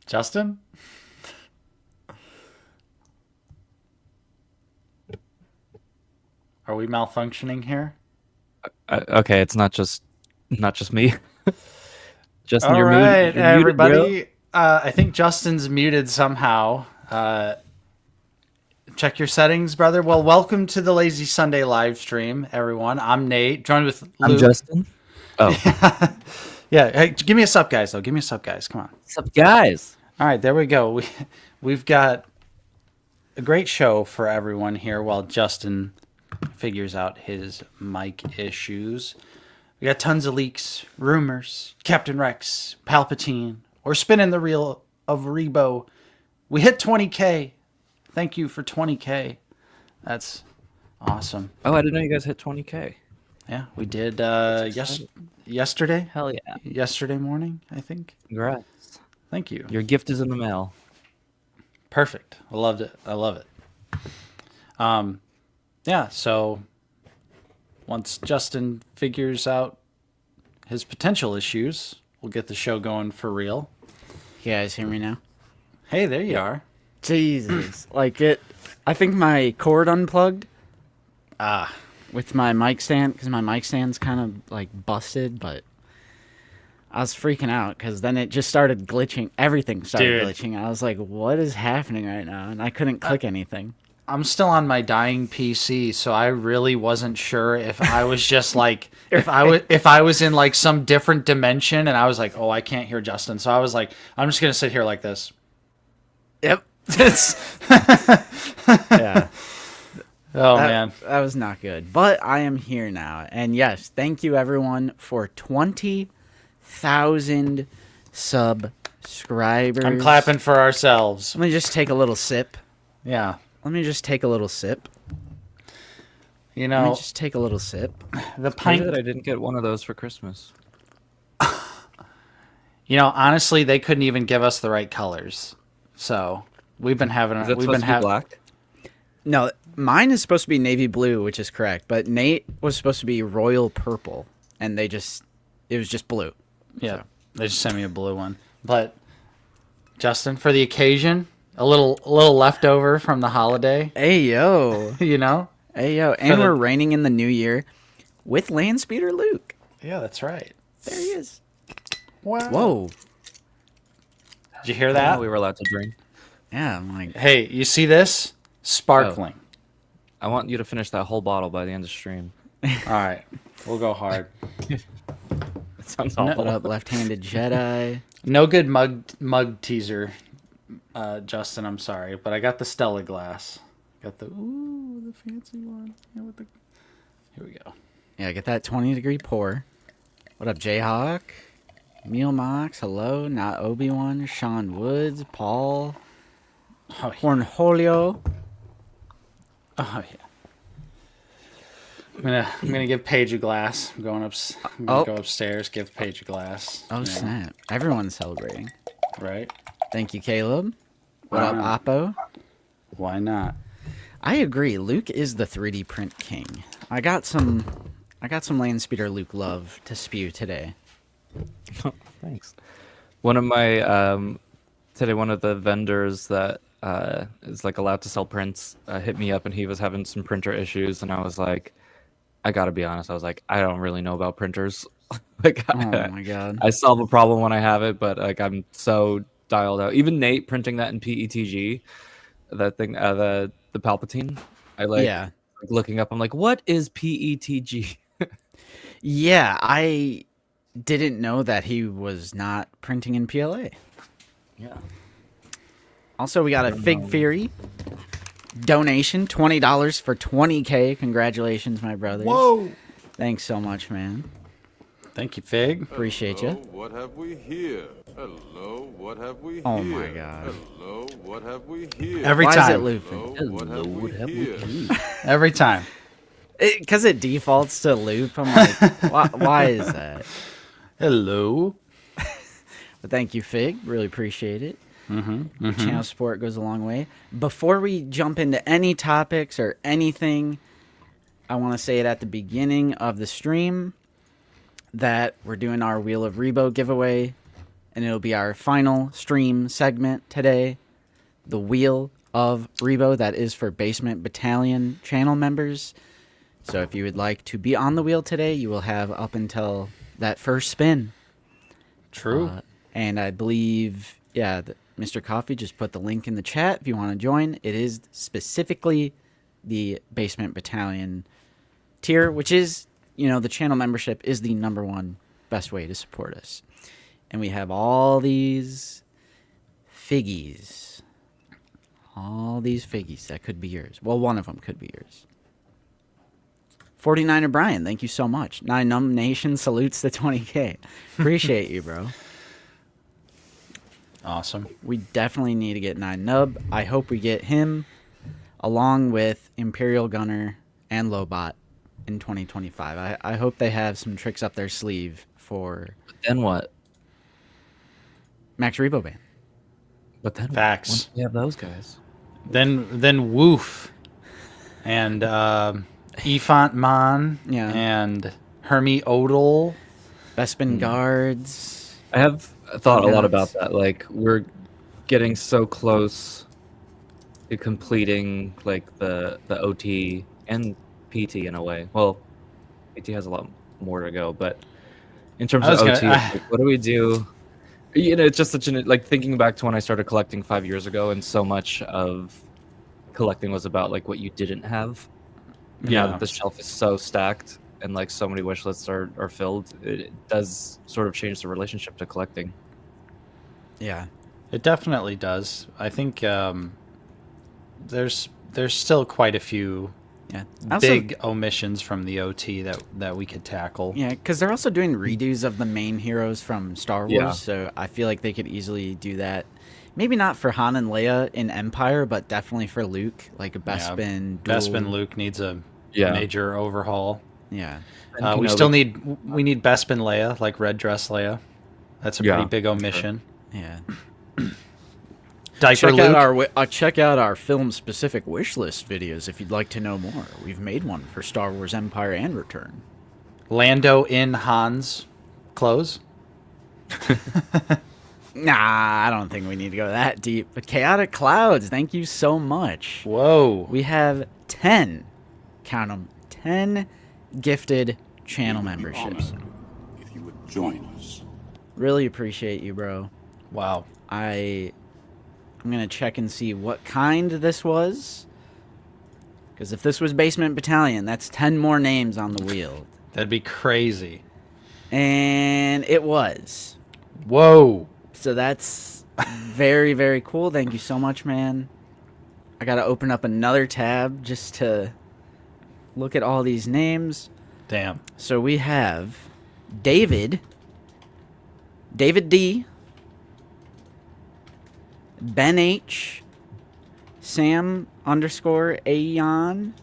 Justin? Are we malfunctioning here? Okay, it's not just me. Justin, All right, you're muted, bro. everybody. I think Justin's muted somehow. Check your settings, brother. Well, welcome to the Lazy Sunday live stream, everyone. I'm Nate, joined with I'm Luke. Justin. Oh, Yeah, hey, give me a sup, guys. Though, give me a sup, guys. Come on. what's up, guys? All right, there we go. We've got a great show for everyone here while Justin figures out his mic issues. We got tons of leaks, rumors, Captain Rex, Palpatine, or spinning the reel of Rebo. We hit 20K. Thank you for 20K. That's awesome. Oh, I didn't know you guys hit 20K. Yeah, we did yesterday. Hell yeah! Yesterday morning, I think. Congrats. Thank you. Your gift is in the mail. Perfect. I loved it. I love it. Yeah, so once Justin figures out his potential issues, we'll get the show going for real. You guys hear me now? Hey, there you are. Jesus. I think my cord unplugged Ah, with my mic stand, because my mic stand's kind of like busted, but I was freaking out because then it just started glitching. Everything started Dude. glitching. I was like, what is happening right now? And I couldn't click anything. I'm still on my dying PC, so I really wasn't sure if I was just like if I was in like some different dimension and I was like, "Oh, I can't hear Justin." So I was like, "I'm just going to sit here like this." Yep. It's Yeah. Oh man. That was not good. But I am here now. And yes, thank you everyone for 20,000 subscribers. I'm clapping for ourselves. Let me just take a little sip. Yeah. Let me just take a little sip. You Let me know, just take a little sip. the Crazy pint that I didn't get one of those for Christmas. You know, honestly, they couldn't even give us the right colors. So, we've been having Is that we've supposed been to be having black? No, mine is supposed to be navy blue, which is correct. But Nate was supposed to be royal purple, and it was just blue. Yeah, they just sent me a blue one. But Justin, for the occasion, a little leftover from the holiday, Hey yo, you know? hey yo, and we're reigning in the new year with Landspeeder Luke. Yeah, that's right. There he is. Wow. Whoa. Did you hear I didn't that? know we were allowed to drink. Yeah, I'm like, Hey, you see this? Sparkling. I want you to finish that whole bottle by the end of stream. All right. We'll go hard. It sounds what awful. up, left-handed Jedi? No good mug teaser, Justin, I'm sorry, but I got the Stella glass. Got the fancy one. Yeah, here we go. Yeah, get that 20-degree pour. What up, Jayhawk? Meal Mox, hello. Not Obi-Wan. Sean Woods, Paul, Oh, yeah. Cornholio. Oh yeah. I'm gonna give Paige a glass. I'm gonna go upstairs, give Paige a glass. Oh, Yeah, snap. Everyone's celebrating. right? Thank you, Caleb. What up, Wow. Oppo? Why not? I agree. Luke is the 3D print king. I got some Landspeeder Luke love to spew today. Thanks. One of my today, one of the vendors that is like allowed to sell prints hit me up, and he was having some printer issues, and I was like, I gotta be honest. I was like, I don't really know about printers. Like, Oh my god. I solve a problem when I have it, but like I'm so dialed out. Even Nate printing that in PETG, that thing, the Palpatine. I like, Yeah. like looking up. I'm like, what is PETG? Yeah, I didn't know that he was not printing in PLA. Yeah. Also, we got a Fig Fury donation, $20 for 20K. Congratulations, my brothers. Whoa! Thanks so much, man. Thank you, Fig. Appreciate Hello, you. what have we here? Hello, what have we here? Oh my God. Hello, what have we here? Every Why is it time. looping? Hello, what have we here? Every time. Because it defaults to loop. I'm like, why is that? Hello. But thank you, Fig. Really appreciate it. Your channel support goes a long way. Before we jump into any topics or anything, I want to say it at the beginning of the stream that we're doing our Wheel of Rebo giveaway. and it'll be our final stream segment today. The Wheel of Rebo, that is for Basement Battalion channel members. So if you would like to be on the wheel today, you will have up until that first spin. True. And I believe, Mr. Coffee just put the link in the chat if you want to join. It is specifically the Basement Battalion tier, which is, the channel membership is the #1 best way to support us. And we have all these figgies. All these figgies that could be yours. Well, one of them could be yours. 49er Brian, thank you so much. 9 Nation salutes the 20K. Appreciate you, bro. Awesome. We definitely need to get 9 Nub. I hope we get him along with Imperial Gunner and Lobot in 2025. I hope they have some tricks up their sleeve for Then what? Max Rebo Band. But then Facts. once we have those guys. Then Woof and Efont Mon and Hermie Odell. Bespin Guards. I have thought a lot Guards. about that. Like, we're getting so close to completing like the OT and PT in a way. Well, PT has a lot more to go, but in terms of OT, like, what do we do? It's just such an, like, thinking back to when I started collecting 5 years ago, and so much of collecting was about like what you didn't have. Now that the shelf is so stacked and like so many wish lists are filled, it does sort of change the relationship to collecting. Yeah. It definitely does. I think there's still quite a few big omissions from the OT that we could tackle. Yeah, because they're also doing redos of the main heroes from Star Wars, Yeah. so I feel like they could easily do that. Maybe not for Han and Leia in Empire, but definitely for Luke, like a Bespin. Bespin Luke needs a major overhaul. Yeah. We still need Bespin Leia, like red dress Leia. That's a pretty big omission. Yeah. Diaper Luke. Check out our film-specific wish list videos if you'd like to know more. We've made one for Star Wars Empire and Return. Lando in Han's clothes. Nah, I don't think we need to go that deep. But Chaotic Clouds, thank you so much. Whoa. We have 10, count them, 10 gifted channel memberships. If you would join us. Really appreciate you, bro. Wow. I'm going to check and see what kind this was. Because if this was Basement Battalion, that's 10 more names on the wheel. That'd be crazy. And it was. Whoa. So that's very, very cool. Thank you so much, man. I got to open up another tab just to look at all these names. Damn. So we have David D, Ben H, Sam _ Aeon,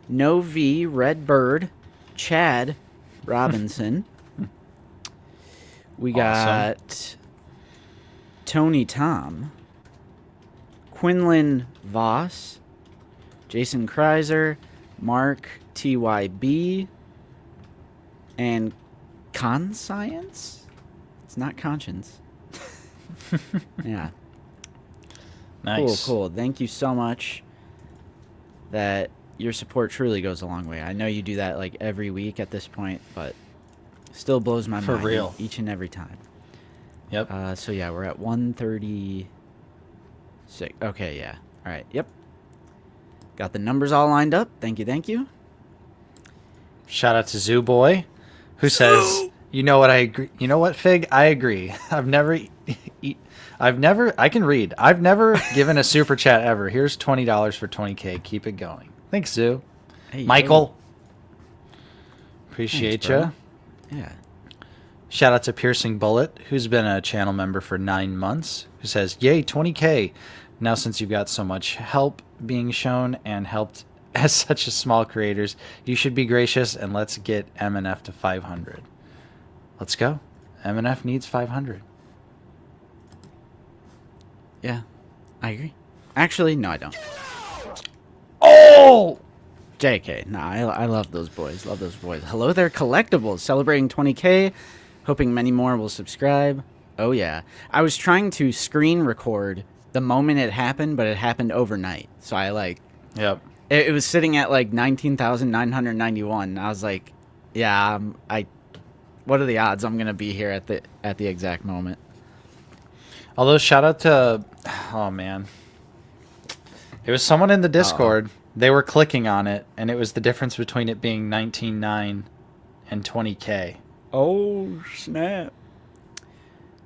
No V, Red Bird, Chad Robinson. We got Tony Tom, Quinlan Voss, Jason Kreiser, Mark TYB, and Conscience? It's not Conscience. Yeah. Nice. Cool. Thank you so much. That your support truly goes a long way. I know you do that like every week at this point, but still blows my mind. For real. Each and every time. Yep. So yeah, we're at 136. Okay, yeah. All right. Yep. Got the numbers all lined up. Thank you. Shout out to Zoo Boy, who says, "You know what? I agree. You know what, Fig? I agree. I can read. I've never given a super chat ever. Here's $20 for 20K. Keep it going. Thanks, Zoo. Hey, Michael. Appreciate you. Yeah. Shout out to Piercing Bullet, who's been a channel member for 9 months, who says, "Yay, 20K. Now, since you've got so much help being shown and helped as such a small creators, you should be gracious and let's get MNF to 500. Let's go. MNF needs 500. Yeah. I agree. Actually, no, I don't. Oh! JK. No, I love those boys. Hello there, Collectibles. Celebrating 20K. Hoping many more will subscribe. Oh yeah. I was trying to screen record the moment it happened, but it happened overnight. So I like Yep. it was sitting at like 19,991. I was like, yeah, what are the odds I'm going to be here at the exact moment? Although shout out to, oh man, it was someone in the Discord. They were clicking on it, and it was the difference between it being 19.9 and 20K. Oh, snap.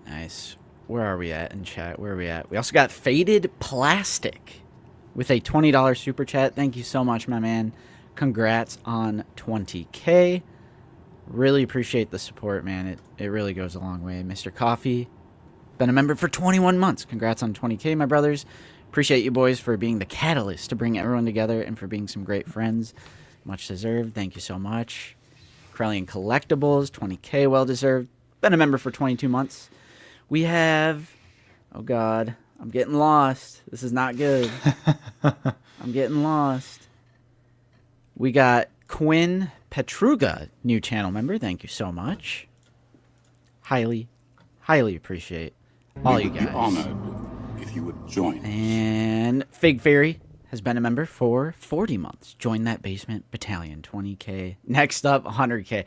Nice. Where are we at in chat? Where are we at? We also got Faded Plastic with a $20 super chat. Thank you so much, my man. Congrats on 20K. Really appreciate the support, man. It really goes a long way. Mr. Coffee, been a member for 21 months. Congrats on 20K, my brothers. Appreciate you boys for being the catalyst to bring everyone together and for being some great friends. Much deserved. Thank you so much. Krellian Collectibles, 20K, well deserved. Been a member for 22 months. We have, oh God, I'm getting lost. This is not good. I'm getting lost. We got Quinn Petruga, new channel member. Thank you so much. Highly, highly appreciate all We you would be guys. honored if you would join us. And Fig Fairy has been a member for 40 months. Join that basement battalion, 20K. Next up, 100K.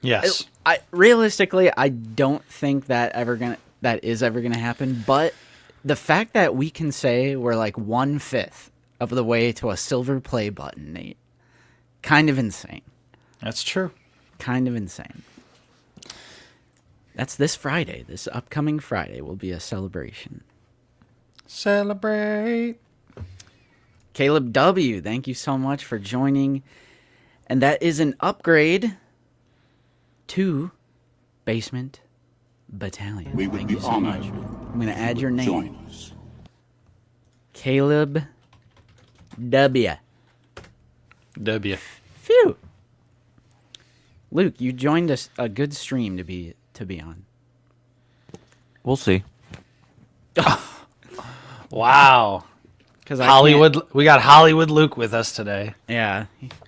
Yes. I realistically, I don't think that is ever gonna happen. But the fact that we can say we're like 1/5 of the way to a silver play button, Nate, kind of insane. That's true. Kind of insane. That's this Friday. This upcoming Friday will be a celebration. Celebrate. Caleb W., thank you so much for joining. And that is an upgrade to Basement Battalion. We would Thank be you so much. honored. I'm going to if add you your would name. Join us. Caleb W. W. Phew. Luke, you joined us a good stream to be on. We'll see. Wow. Because Hollywood. We got Hollywood Luke with us today. Yeah,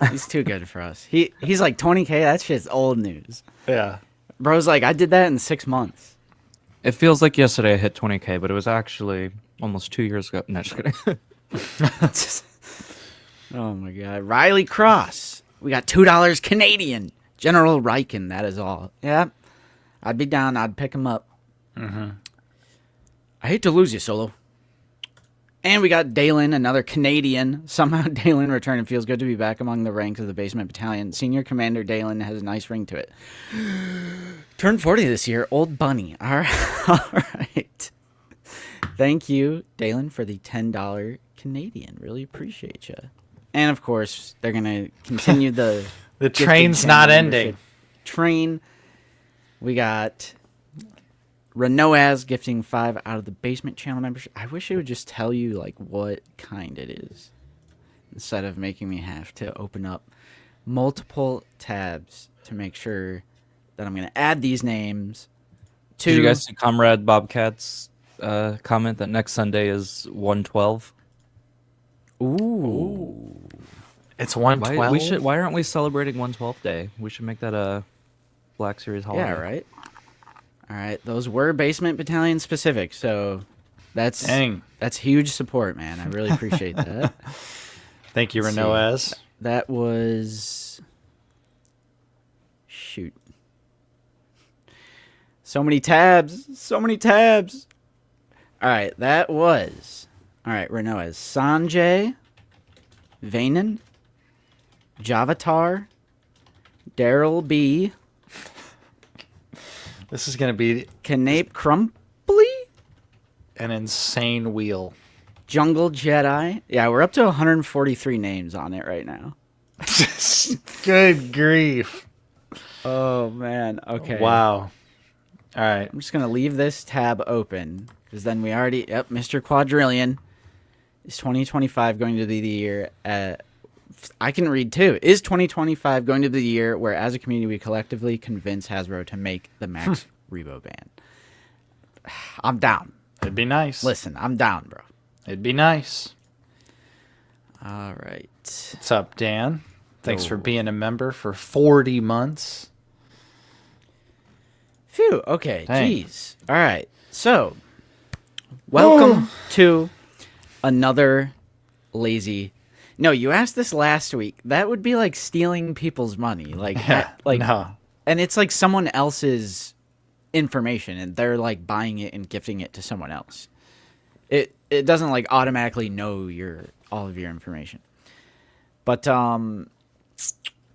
he's too good for us. He's like 20K. That shit's old news. Yeah. Bro's like, I did that in 6 months. It feels like yesterday I hit 20K, but it was actually almost 2 years ago. No, just kidding. Oh my God, Riley Cross. We got $2 Canadian. General Riken. That is all. Yeah, I'd be down. I'd pick him up. Mm-hmm. I hate to lose you, Solo. And we got Dalen, another Canadian. Somehow Dalen returned. It feels good to be back among the ranks of the Basement Battalion. Senior Commander Dalen has a nice ring to it. Turned 40 this year. Old Bunny. All right. All right. Thank you, Dalen, for the $10 Canadian. Really appreciate you. And, of course, they're going to continue the... The gifted train's channel not membership ending. Train. We got Renoaz gifting 5 out of the basement channel membership. I wish it would just tell you like what kind it is instead of making me have to open up multiple tabs to make sure that I'm going to add these names to... Did you guys see Comrade Bobcat's comment that next Sunday is 112? Ooh. It's 112. Why aren't we celebrating 112 Day? We should make that a Black Series holiday. Yeah, right. All right, those were basement battalion specific, so that's huge support, man. I really appreciate that. Thank you, Let's see. Renoaz. That was... Shoot. So many tabs. So many tabs. All right, that was... All right, Renoaz. Sanjay, Vanan, Javatar, Daryl B, This is going to be Kanape Crumply, an insane wheel. Jungle Jedi. Yeah, we're up to 143 names on it right now. Good grief. Oh, man. Okay. Wow. All right. I'm just going to leave this tab open because then we already... Yep, Mr. Quadrillion. Is 2025 going to be the year... I can read too. Is 2025 going to be the year where as a community we collectively convince Hasbro to make the Max Rebo band? I'm down. It'd be nice. Listen, I'm down, bro. It'd be nice. All right. What's up, Dan? Thanks for being a member for 40 months. Phew. Okay. Dang. Jeez. All right. So, welcome to another lazy. No, you asked this last week. That would be like stealing people's money. No. And it's like someone else's information, and they're like buying it and gifting it to someone else. It doesn't like automatically know all of your information. But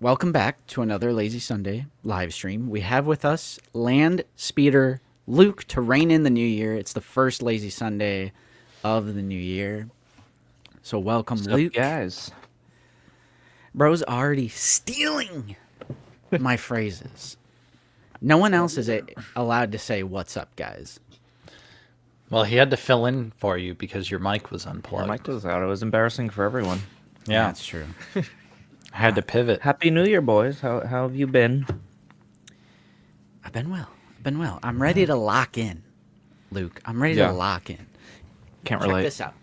welcome back to another Lazy Sunday live stream. We have with us Land Speeder Luke to rein in the new year. It's the first Lazy Sunday of the new year. So welcome, Luke. guys. Bro's already stealing my phrases. No one else is allowed to say "What's up, guys." Well, he had to fill in for you because your mic was unplugged. Mike was out. It was embarrassing for everyone. Yeah, That's true. I had to pivot. Happy New Year, boys. How have you been? I've been well. I'm ready to lock in, Luke. I'm ready Yeah. to lock in. Can't Check relate. this out.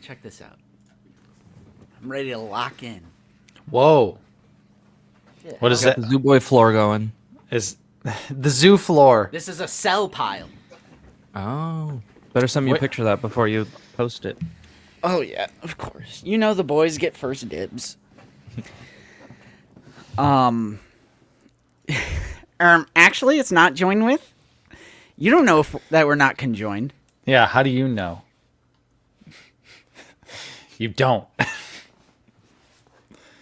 Check this out. I'm ready to lock in. Whoa. What is Got that? the Zoo Boy floor going. Is the zoo floor? This is a cell pile. Oh, better send me a Wait. picture of that before you post it. Oh yeah, of course. You know the boys get first dibs. Actually, it's not joined with. You don't know that we're not conjoined. Yeah, how do you know? You don't.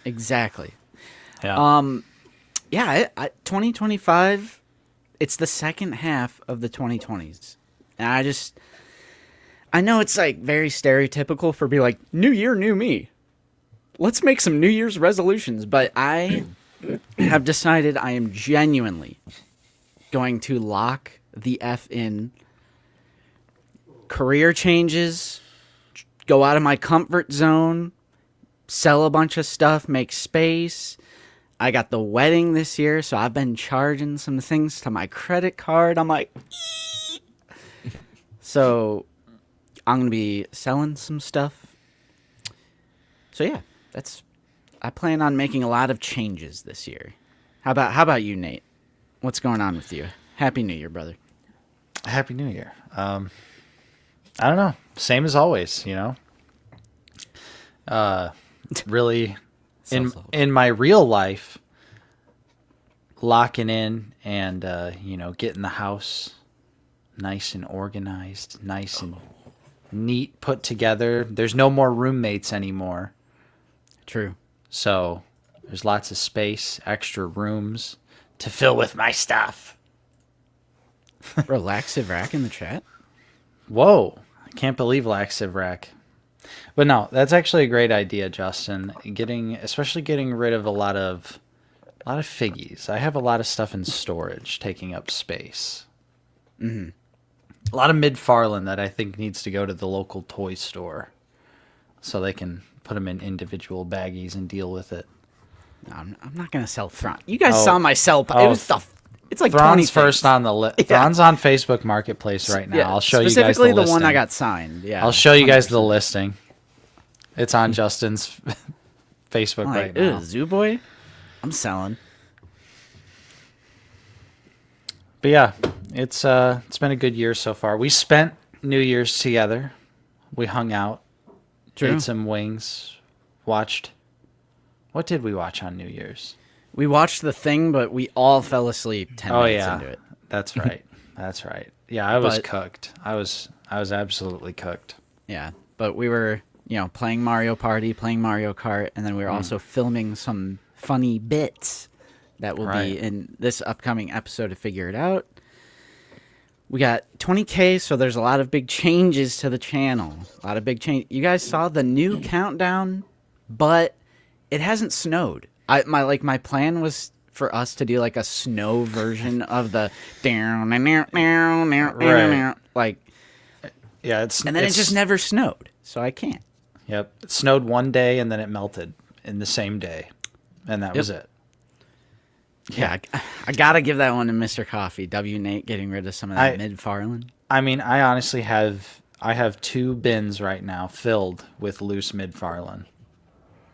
Exactly. Yeah. Yeah, 2025. It's the second half of the 2020s, and I know it's like very stereotypical for be like New Year, new me. Let's make some New Year's resolutions, but I have decided I am genuinely going to lock the F in. Career changes, go out of my comfort zone, sell a bunch of stuff, make space. I got the wedding this year, so I've been charging some things to my credit card. I'm like, so I'm going to be selling some stuff. So yeah, I plan on making a lot of changes this year. How about you, Nate? What's going on with you? Happy New Year, brother. Happy New Year. I don't know. Same as always, you know. Really, in my real life, locking in and getting the house nice and organized, nice and neat, put together. There's no more roommates anymore, True. so there's lots of space, extra rooms to fill with my stuff. Relaxive rack in the chat. Whoa, I can't believe Laxiv Rack. But no, that's actually a great idea, Justin. Especially getting rid of a lot of figgies. I have a lot of stuff in storage taking up space. Mm-hmm. A lot of McFarlane that I think needs to go to the local toy store so they can put them in individual baggies and deal with it. No, I'm not gonna sell Thrawn. You guys Oh. saw my sell. Oh, It was it's like 20 Thrawn's things. first on the list. Yeah. Thrawn's on Facebook Marketplace right now. I'll show you guys the specifically the listing. one I got signed. Yeah, I'll show you guys the listing. It's on Justin's Facebook I'm right like, now. ew, Zoo Boy, I'm selling. But yeah, it's been a good year so far. We spent New Year's together. We hung out, True. ate some wings, watched. What did we watch on New Year's? We watched The Thing, but we all fell asleep 10 Oh minutes yeah, into it. that's right. That's right. Yeah, I was But- cooked. I was absolutely cooked. Yeah, but we were, playing Mario Party, playing Mario Kart, and then we were also filming some funny bits that will Right. be in this upcoming episode to figure it out. We got 20K, so there's a lot of big changes to the channel. A lot of big change. You guys saw the new countdown, but it hasn't snowed. My plan was for us to do like a snow version of the Right. like, Yeah, and then it just never snowed, so I can't. Yep, it snowed one day and then it melted in the same day, and that was it. Yeah, I gotta give that one to Mr. Coffee. W. Nate getting rid of some of that McFarlane. I mean, I honestly have 2 bins right now filled with loose McFarlane,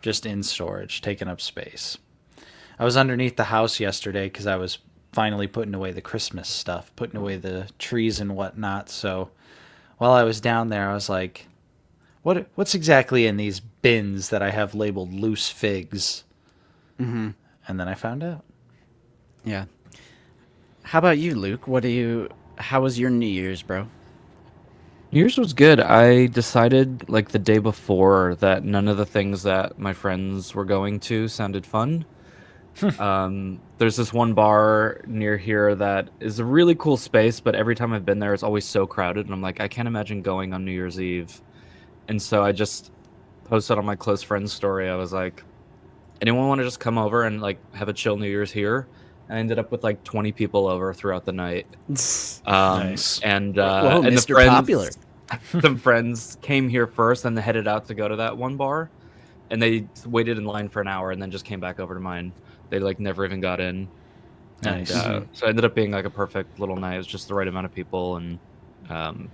just in storage, taking up space. I was underneath the house yesterday because I was finally putting away the Christmas stuff, putting away the trees and whatnot. So while I was down there, I was like, what's exactly in these bins that I have labeled loose figs? Mm-hmm. And then I found out. Yeah. How about you, Luke? How was your New Year's, bro? New Year's was good. I decided like the day before that none of the things that my friends were going to sounded fun. There's this one bar near here that is a really cool space, but every time I've been there, it's always so crowded, and I'm like, I can't imagine going on New Year's Eve. And so I just posted on my close friends story. I was like, anyone want to just come over and like have a chill New Year's here? I ended up with like 20 people over throughout the night. Nice. And Whoa, and Mr. Popular. Some friends came here first and headed out to go to that one bar, and they waited in line for an hour and then just came back over to mine. They like never even got in. Nice. And, so it ended up being like a perfect little night. It was just the right amount of people, and it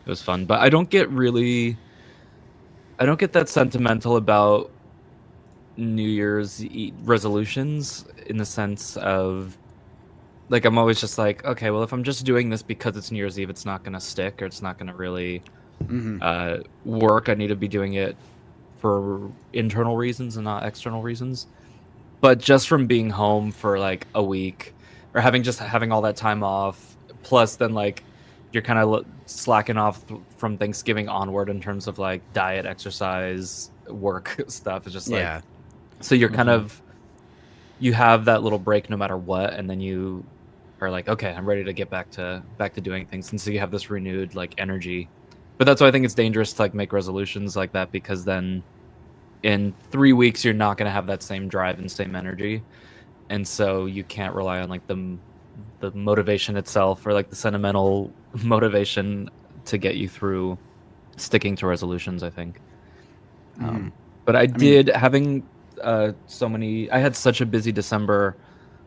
was fun. But I don't get that sentimental about New Year's resolutions, in the sense of like I'm always just like, okay, well, if I'm just doing this because it's New Year's Eve, it's not gonna stick, or it's not gonna really work. I need to be doing it for internal reasons and not external reasons. But just from being home for like a week, or having all that time off, plus then like you're kind of slacking off from Thanksgiving onward in terms of like diet, exercise, work stuff. It's just like, so you're kind of, you have that little break no matter what, and then you are like, okay, I'm ready to get back to doing things, and so you have this renewed like energy. But that's why I think it's dangerous to like make resolutions like that, because then in 3 weeks you're not going to have that same drive and same energy, and so you can't rely on like the motivation itself, or like the sentimental motivation to get you through sticking to resolutions, I think. But I had such a busy December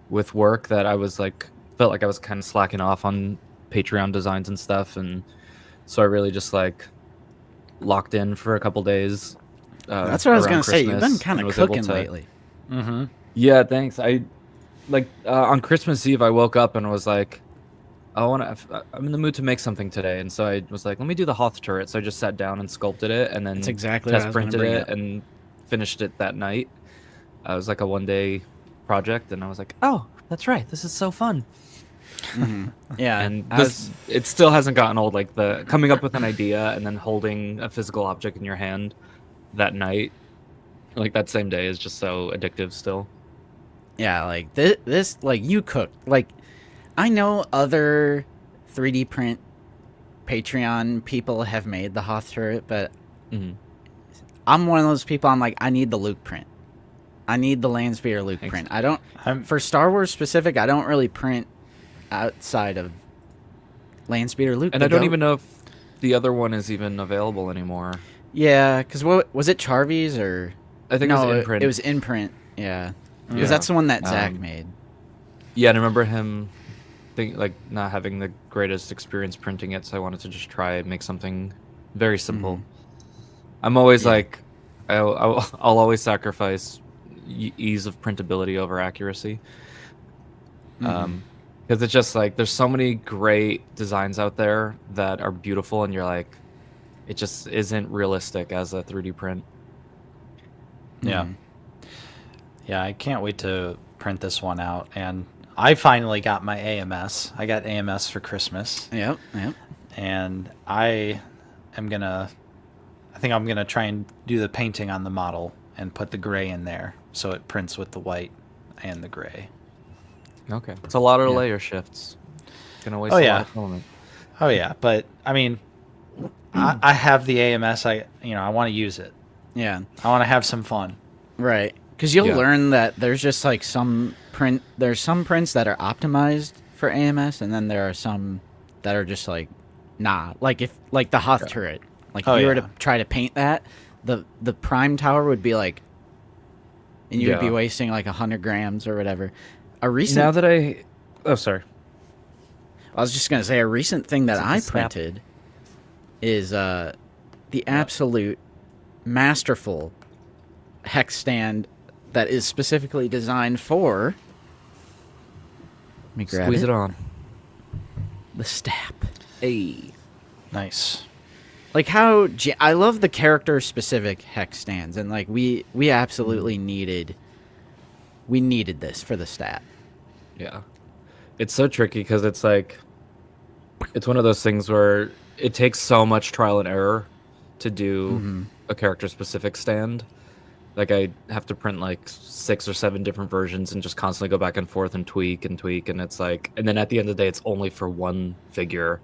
with work that I was like, felt like I was kind of slacking off on Patreon designs and stuff, and so I really just like locked in for a couple days. That's what I was gonna say. You've been Christmas, kind and of was able cooking to- lately. Mm-hmm. Yeah, thanks. I like on Christmas Eve I woke up and was like, I'm in the mood to make something today, and so I was like, let me do the Hoth turret. So I just sat down and sculpted it, and then That's exactly what I test was gonna printed bring it up. and finished it that night. It was like a 1-day project, and I was like, oh, that's right, this is so fun. Yeah, And I was- it still hasn't gotten old. Like the coming up with an idea and then holding a physical object in your hand that night, like that same day, is just so addictive still. Yeah, like this like you cooked. Like I know other 3D print Patreon people have made the Hoth turret, but I'm one of those people. I'm like, I need the Luke print. I need the Landspeeder Luke print. I don't for Star Wars specific. I don't really print outside of Landspeeder Luke. And I don't even know if the other one is even available anymore. Yeah, because what was it, Charvies or? I think no, it was in print. It was in print. Yeah, because Yeah. that's the one that Zach made. Yeah, and I remember him not having the greatest experience printing it, so I wanted to just try and make something very simple. I'm always like, I'll always sacrifice ease of printability over accuracy. Because it's just like, there's so many great designs out there that are beautiful, and you're like, it just isn't realistic as a 3D print. Yeah. Yeah, I can't wait to print this one out. And I finally got my AMS. I got AMS for Christmas. Yep. And I think I'm going to try and do the painting on the model and put the gray in there so it prints with the white and the gray. Okay. It's a lot of layer shifts. Gonna waste a lot of filament. Oh, yeah. But, I mean, I have the AMS. I want to use it. Yeah. I want to have some fun. Right. Because you'll Yeah. learn that there's just like there's some prints that are optimized for AMS, and then there are some that are just like, nah. Like the Hoth turret. Like if you were to try to paint that, the prime tower would be like, and you would be wasting like 100 grams or whatever. Oh, sorry. I was just gonna say a recent thing that I snap. printed is the absolute masterful hex stand that is specifically designed for Let me grab Squeeze it. it on. The Stap. Hey. Nice. Like how I love the character specific hex stands, and like we absolutely needed this for the stat. Yeah. It's so tricky because it's like, it's one of those things where it takes so much trial and error to do a character specific stand. Like I have to print like 6 or 7 different versions and just constantly go back and forth and tweak, and it's like, and then at the end of the day it's only for one figure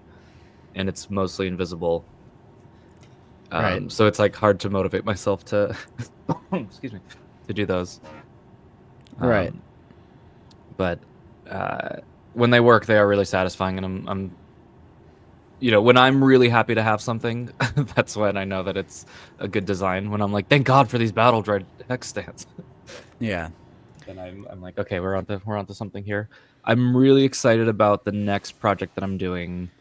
and it's mostly invisible. Right. So it's like hard to motivate myself to excuse me, to do those. Right. But when they work, they are really satisfying, and I'm when I'm really happy to have something, that's when I know that it's a good design. When I'm like, thank God for these battle droid hex stands. Yeah. Then I'm like, okay, we're onto something here. I'm really excited about the next project that I'm doing,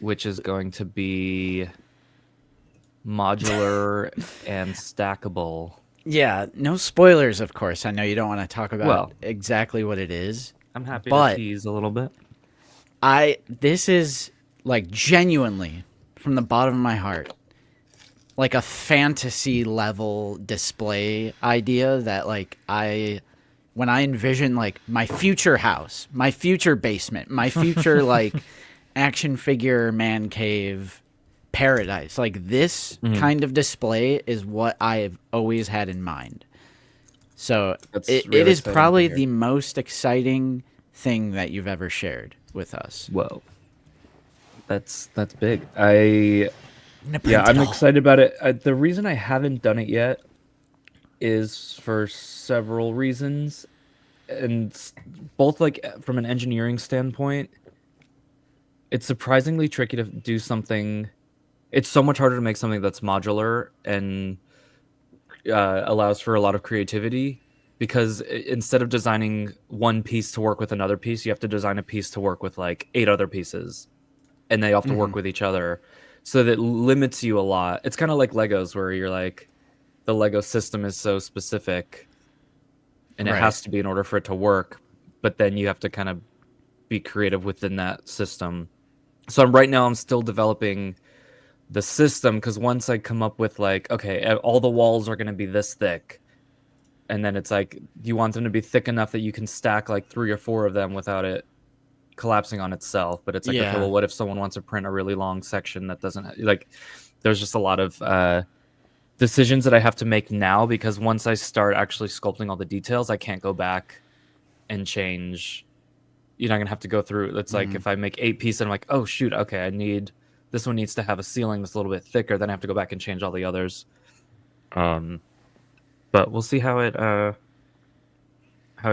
which is going to be modular and stackable. Yeah, no spoilers, of course. I know you don't want to talk about Well, exactly what it is. I'm happy But to tease a little bit. this is like genuinely from the bottom of my heart like a fantasy level display idea that like when I envision like my future house, my future basement, my future like action figure man cave paradise, like this kind of display is what I've always had in mind. So it really is exciting probably to hear. the most exciting thing that you've ever shared with us. Whoa, that's big. I'm excited about it. The reason I haven't done it yet is for several reasons, and both like from an engineering standpoint, it's surprisingly tricky to do something. It's so much harder to make something that's modular and allows for a lot of creativity, because instead of designing one piece to work with another piece, you have to design a piece to work with like 8 other pieces, and they have to work with each other. So that limits you a lot. It's kind of like Legos, where you're like, the Lego system is so specific and it Right. has to be in order for it to work, but then you have to kind of be creative within that system. So right now I'm still developing the system, because once I come up with like, okay, all the walls are going to be this thick, and then it's like, you want them to be thick enough that you can stack like 3 or 4 of them without it collapsing on itself. But it's like, Yeah. okay, well, what if someone wants to print a really long section that doesn't like, there's just a lot of decisions that I have to make now, because once I start actually sculpting all the details, I can't go back and change. You're not gonna have to go through. It's like if I make 8 pieces and I'm like, oh shoot, okay, this one needs to have a ceiling that's a little bit thicker, then I have to go back and change all the others. But we'll see how it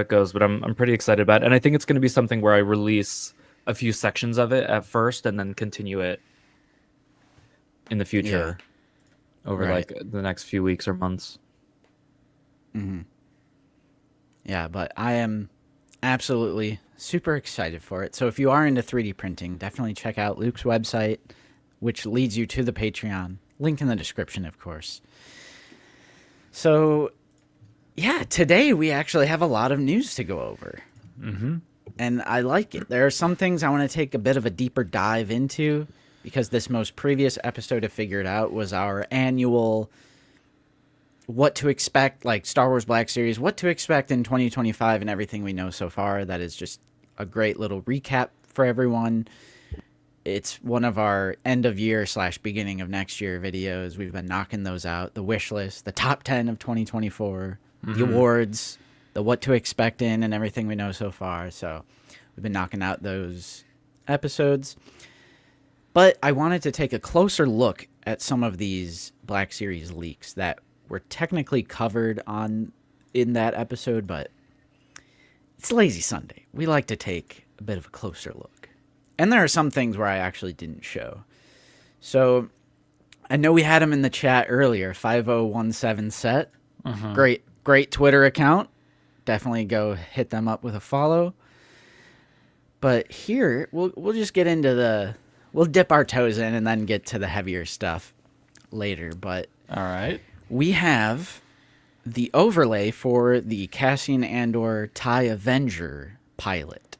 goes. But I'm pretty excited about it, and I think it's going to be something where I release a few sections of it at first, and then continue it in the future over Right. like the next few weeks or months. Yeah, but I am absolutely super excited for it. So if you are into 3D printing, definitely check out Luke's website, which leads you to the Patreon. Link in the description, of course. So, yeah, today we actually have a lot of news to go over. And I like it. There are some things I want to take a bit of a deeper dive into, because this most previous episode of Figure It Out was our annual what to expect, like Star Wars Black Series, what to expect in 2025 and everything we know so far. That is just a great little recap for everyone. It's one of our end of year / beginning of next year videos. We've been knocking those out. The wish list, the top 10 of 2024, the awards, the what to expect in and everything we know so far. So we've been knocking out those episodes. But I wanted to take a closer look at some of these Black Series leaks that were technically covered in that episode, but it's Lazy Sunday. We like to take a bit of a closer look. And there are some things where I actually didn't show. So I know we had him in the chat earlier, 5017 set. Great Twitter account. Definitely go hit them up with a follow. But here, we'll just get into we'll dip our toes in and then get to the heavier stuff later. But All right. we have the overlay for the Cassian Andor TIE Avenger pilot.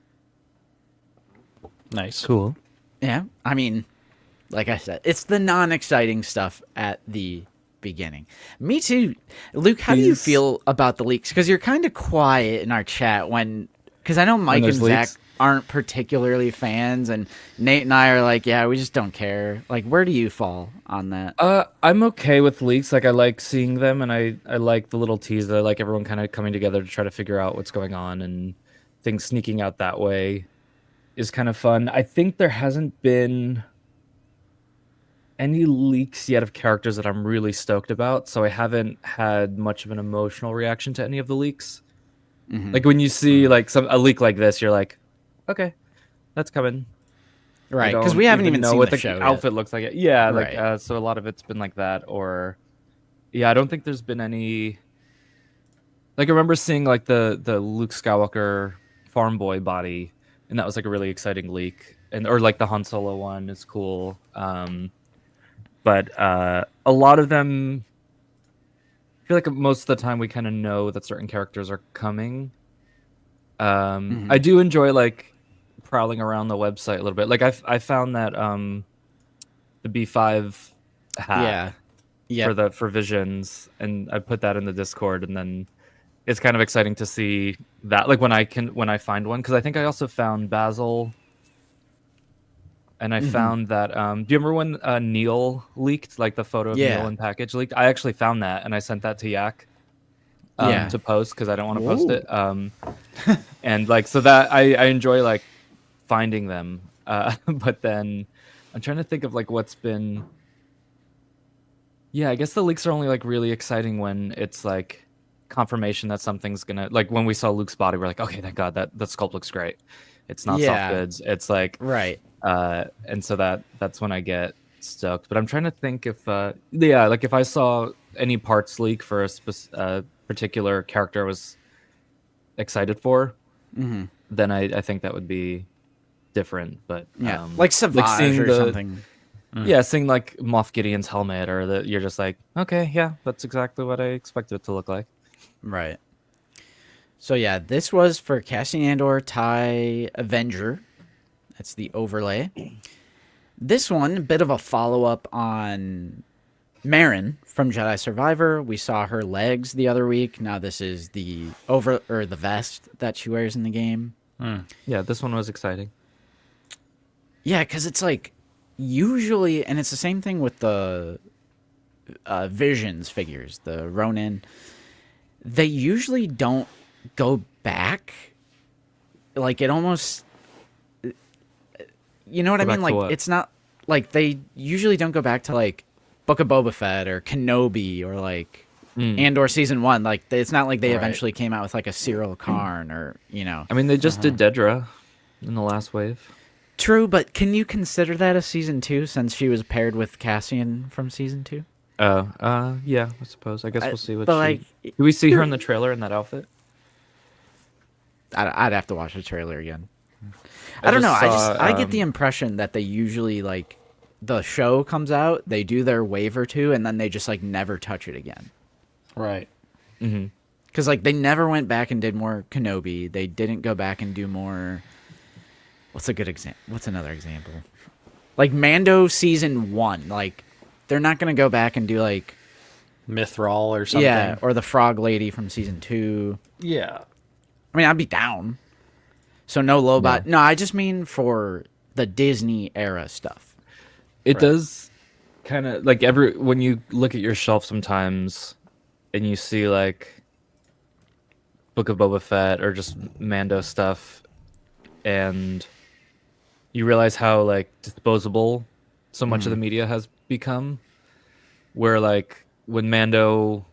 Nice. Cool. Yeah, I mean, like I said, it's the non-exciting stuff at the beginning. Me too. Luke, how do you feel about the leaks? Because you're kind of quiet in our chat because I know Mike and there's Zach leaks? aren't particularly fans, and Nate and I are like, yeah, we just don't care. Like, where do you fall on that? I'm okay with leaks. Like, I like seeing them, and I like the little teaser. I like everyone kind of coming together to try to figure out what's going on, and things sneaking out that way is kind of fun. I think there hasn't been any leaks yet of characters that I'm really stoked about, so I haven't had much of an emotional reaction to any of the leaks. Like when you see like a leak like this, you're like, okay, that's coming. Right, because we haven't even know seen what the show yet. outfit looks like. Yeah, Right. like so a lot of it's been like that, or yeah, I don't think there's been any. Like I remember seeing like the Luke Skywalker farm boy body, and that was like a really exciting leak, or like the Han Solo one is cool. But a lot of them, I feel like most of the time we kind of know that certain characters are coming. I do enjoy like prowling around the website a little bit. Like I found that the B5 hat for Visions, and I put that in the Discord, and then it's kind of exciting to see that like when I find one, because I think I also found Basil. And I found that. Do you remember when Neil leaked, like the photo of Neil and package leaked? I actually found that, and I sent that to Yak to post because I don't want to post it. And like so that I enjoy like finding them, but then I'm trying to think of like what's been. Yeah, I guess the leaks are only like really exciting when it's like confirmation that something's gonna, like when we saw Luke's body, we're like, okay, thank God that sculpt looks great. It's not soft goods. It's like right. And so that's when I get stoked. But I'm trying to think if like if I saw any parts leak for a particular character I was excited for, then I think that would be different. But like Savage seeing or something. Yeah, seeing like Moff Gideon's helmet, or you're just like, okay, yeah, that's exactly what I expected it to look like. Right. So yeah, this was for Cassian Andor TIE Avenger. That's the overlay. This one, a bit of a follow-up on Marin from Jedi Survivor. We saw her legs the other week. Now this is the vest that she wears in the game. Yeah, this one was exciting. Yeah, because it's like usually, and it's the same thing with the Visions figures, the Ronin. They usually don't go back. Like it almost, you know what I mean? Like it's not like they usually don't go back to like Book of Boba Fett or Kenobi or like Andor season 1. Like it's not like they eventually came out with like a Cyril Karn or I mean, they just did Dedra in the last wave. True, but can you consider that a season 2 since she was paired with Cassian from season 2? Yeah, I suppose. I guess we'll see what but she... like, do we see her in the trailer in that outfit? I'd have to watch the trailer again. I don't know. I get the impression that they usually like the show comes out, they do their wave or two, and then they just like never touch it again. Right. Because like they never went back and did more Kenobi. They didn't go back and do more. What's a good example? What's another example? Like Mando season 1. Like they're not gonna go back and do like Mithril or something. Yeah, or the Frog Lady from season 2. Yeah. I mean, I'd be down. So no Lobot. No, I just mean for the Disney era stuff. It does kind of like when you look at your shelf sometimes and you see like Book of Boba Fett or just Mando stuff, and you realize how like disposable so much of the media has become, where like when Mando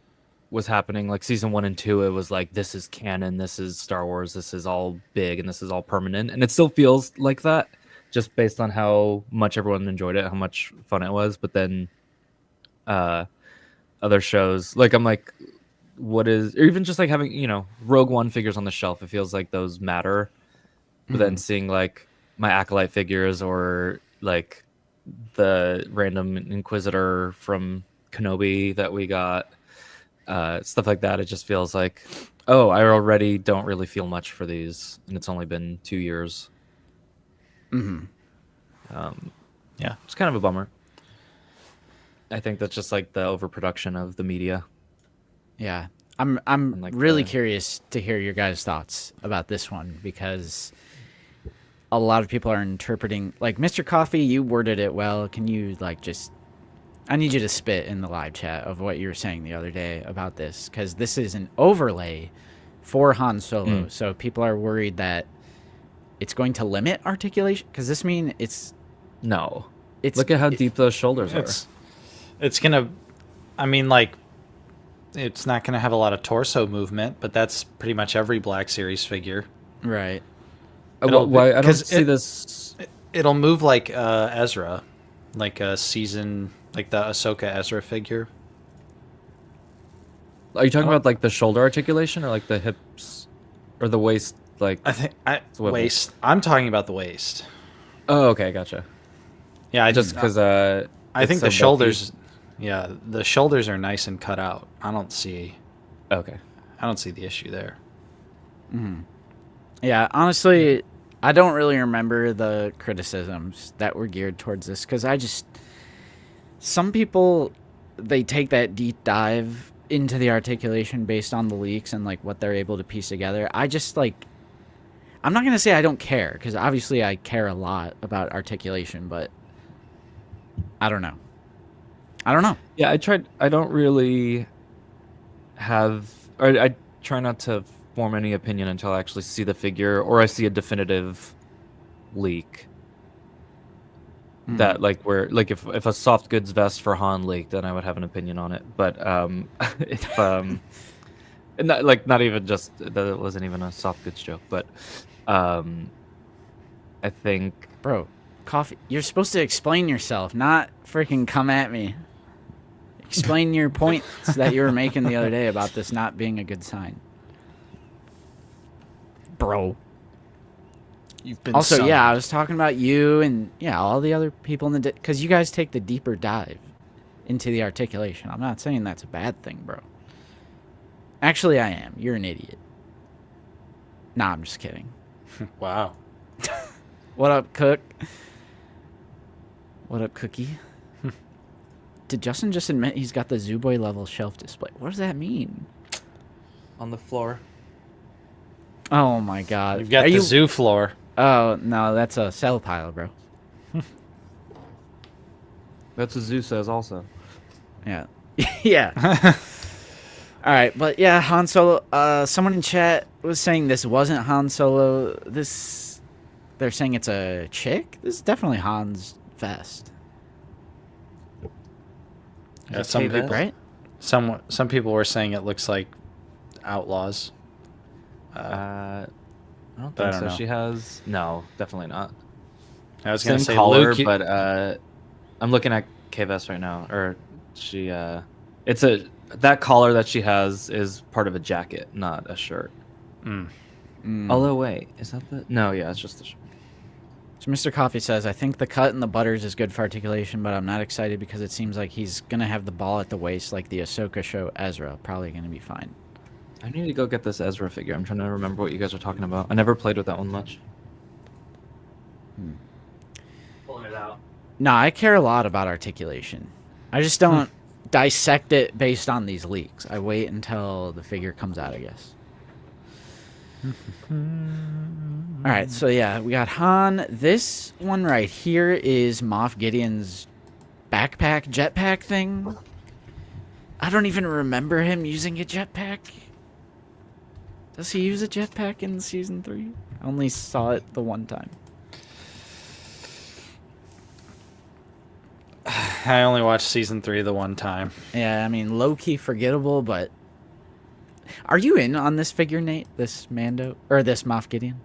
was happening, like season 1 and 2, it was like, this is canon, this is Star Wars, this is all big, and this is all permanent, and it still feels like that just based on how much everyone enjoyed it, how much fun it was. But then other shows, like I'm like, what is, or even just like having, you know, Rogue One figures on the shelf, it feels like those matter. But then seeing like my Acolyte figures, or like the random Inquisitor from Kenobi that we got, stuff like that. It just feels like, oh, I already don't really feel much for these, and it's only been 2 years. Yeah, it's kind of a bummer. I think that's just like the overproduction of the media. Yeah. I'm like really the- curious to hear your guys' thoughts about this one because a lot of people are interpreting like Mr. Coffee, you worded it well. Can you like just I need you to spit in the live chat of what you were saying the other day about this cuz this is an overlay for Han Solo. So people are worried that it's going to limit articulation cuz this mean it's No. Look at how deep those shoulders are. It's gonna. I mean, like, it's not gonna have a lot of torso movement, but that's pretty much every Black Series figure. right. Why I don't 'cause see this. It'll move like Ezra, like a season, like the Ahsoka Ezra figure. Are you talking about like the shoulder articulation or like the hips or the waist? Like, I think swivel. waist. I'm talking about the waist. oh, okay, gotcha. Yeah, I Just because I think the shoulders. Yeah, the shoulders are nice and cut out. I don't see the issue there. Yeah, honestly, I don't really remember the criticisms that were geared towards this because some people, they take that deep dive into the articulation based on the leaks and like what they're able to piece together. I'm not going to say I don't care because obviously I care a lot about articulation, but I don't know. Yeah, I don't really have, or I try not to form any opinion until I actually see the figure or I see a definitive leak. That like where like if a soft goods vest for Han leaked, then I would have an opinion on it. But if not even just that, it wasn't even a soft goods joke. But I think Bro, Coffee, you're supposed to explain yourself, not freaking come at me. Explain your points that you were making the other day about this not being a good sign. Bro. You've been Also, summoned. yeah, I was talking about you and yeah, all the other people in the because you guys take the deeper dive into the articulation. I'm not saying that's a bad thing, bro. Actually, I am. You're an idiot. Nah, I'm just kidding. Wow. What up, Cook? What up, Cookie? Did Justin just admit he's got the Zooboy level shelf display? What does that mean? on the floor. Oh my god. You've got Are the you... zoo floor. Oh, no, that's a cell pile, bro. That's what Zeus says also. Yeah. Yeah. All right, but yeah, Han Solo. Someone in chat was saying this wasn't Han Solo. They're saying it's a chick. This is definitely Han's vest. Yeah, some K-Vest? people, Right? some people were saying it looks like Outlaws. I don't but I think don't so. know. She has definitely not. I was gonna Same say color, Luke, but I'm looking at K-Vest right now. Or she, that collar that she has is part of a jacket, not a shirt. Although wait, is that the? No, yeah, it's just the shirt. So Mr. Coffee says, I think the cut in the butters is good for articulation, but I'm not excited because it seems like he's going to have the ball at the waist like the Ahsoka show Ezra. Probably going to be fine. I need to go get this Ezra figure. I'm trying to remember what you guys are talking about. I never played with that one much. Pulling it out. Nah, I care a lot about articulation. I just don't dissect it based on these leaks. I wait until the figure comes out, I guess. All right, so yeah, we got Han. This one right here is Moff Gideon's backpack jetpack thing. I don't even remember him using a jetpack. Does he use a jetpack in season 3? I only saw it the one time. I only watched season 3 the one time. Yeah, I mean, low-key forgettable, but... Are you in on this figure, Nate? This Mando? Or this Moff Gideon?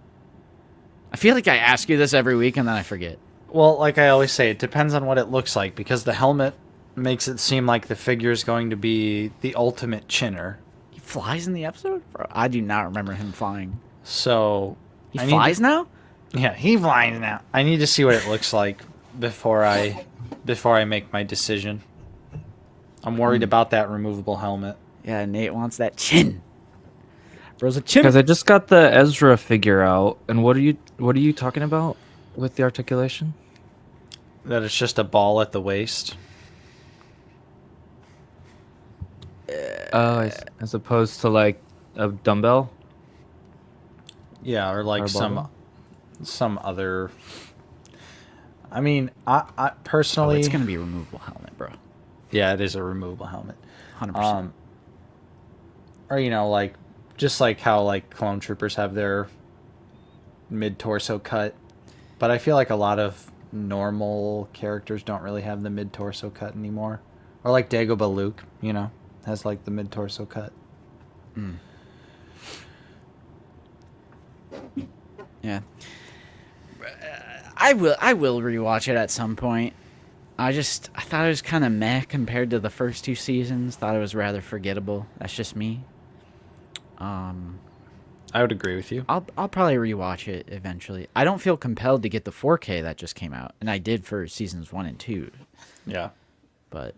I feel like I ask you this every week and then I forget. Well, like I always say, it depends on what it looks like because the helmet makes it seem like the figure is going to be the ultimate chinner. He flies in the episode? Bro, I do not remember him flying. So He I flies now? Yeah, he flies now. I need to see what it looks like before I make my decision. I'm worried about that removable helmet. Yeah, Nate wants that chin. Bro's a chin. Because I just got the Ezra figure out, and what are you talking about with the articulation? That it's just a ball at the waist. Oh, as opposed to like a dumbbell. Yeah, or like Or a some barbell? other. I mean, I Oh, personally, it's gonna be a removable helmet, bro. yeah, it is a removable helmet. 100%. Or like just like how like clone troopers have their mid torso cut, but I feel like a lot of normal characters don't really have the mid torso cut anymore. Or like Dagobah Luke, has like the mid torso cut. Yeah. I will rewatch it at some point. I thought it was kind of meh compared to the first two seasons. Thought it was rather forgettable. That's just me. I would agree with you. I'll probably rewatch it eventually. I don't feel compelled to get the 4K that just came out, and I did for seasons 1 and 2. Yeah. But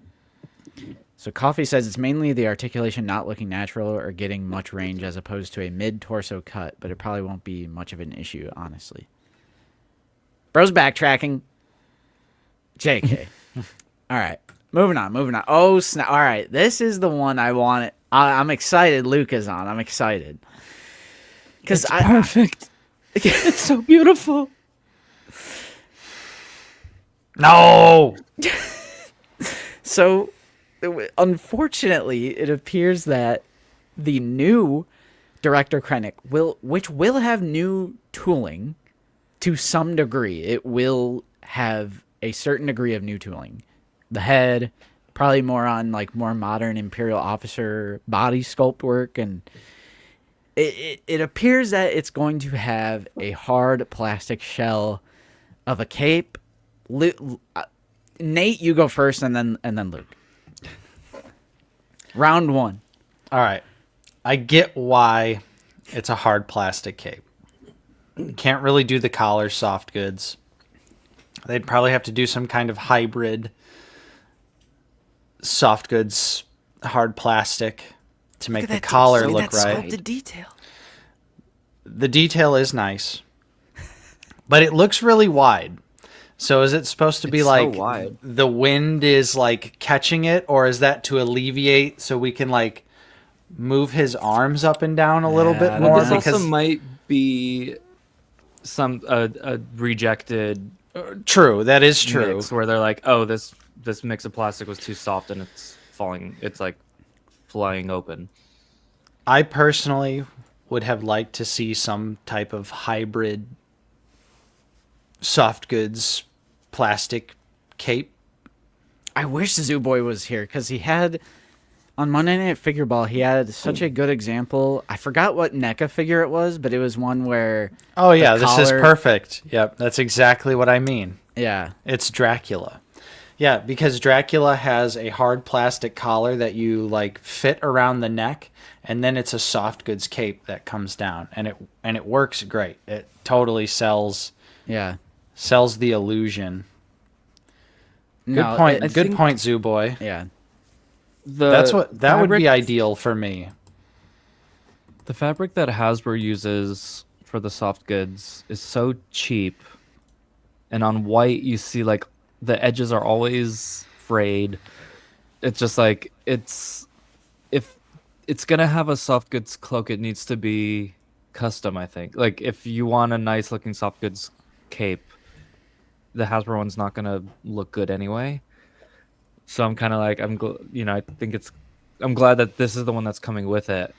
so Coffee says it's mainly the articulation not looking natural or getting much range as opposed to a mid torso cut, but it probably won't be much of an issue, honestly. Bro's backtracking. JK. All right. Moving on. Oh, snap. All right. This is the one I wanted. I'm excited Luke is on. I'm excited. Because Perfect. It's so beautiful. No. So, unfortunately, it appears that the new Director Krennic which will have new tooling to some degree. It will have a certain degree of new tooling. The head, probably more on like more modern Imperial officer body sculpt work, and it appears that it's going to have a hard plastic shell of a cape. Nate, you go first, and then Luke. Round one. All right. I get why it's a hard plastic cape. Can't really do the collar soft goods. They'd probably have to do some kind of hybrid soft goods hard plastic to make the collar look right. The detail. The detail is nice, but it looks really wide. So is it supposed to be It's so like wide. the wind is like catching it, or is that to alleviate so we can like move his arms up and down a little Yeah, bit I don't more? This know. also might be some a rejected True, that is true. mix where they're like, oh, this mix of plastic was too soft and it's like flying open. I personally would have liked to see some type of hybrid soft goods plastic cape. I wish Zoo Boy was here because he had on Monday Night Figure Ball. He had such a good example. I forgot what NECA figure it was, but it was one where Oh yeah, the this is collar- perfect. Yep, that's exactly what I mean. Yeah, It's Dracula. Yeah, because Dracula has a hard plastic collar that you like fit around the neck, and then it's a soft goods cape that comes down, and it works great. It totally sells yeah. the illusion. Good No, point. it- Good point, Zoo Boy. Yeah, That would fabric- be ideal for me. The fabric that Hasbro uses for the soft goods is so cheap, and on white you see like the edges are always frayed. It's just like if it's gonna have a soft goods cloak, it needs to be custom. I think like if you want a nice looking soft goods cape, the Hasbro one's not gonna look good anyway. So I'm kind of like I think I'm glad that this is the one that's coming with it.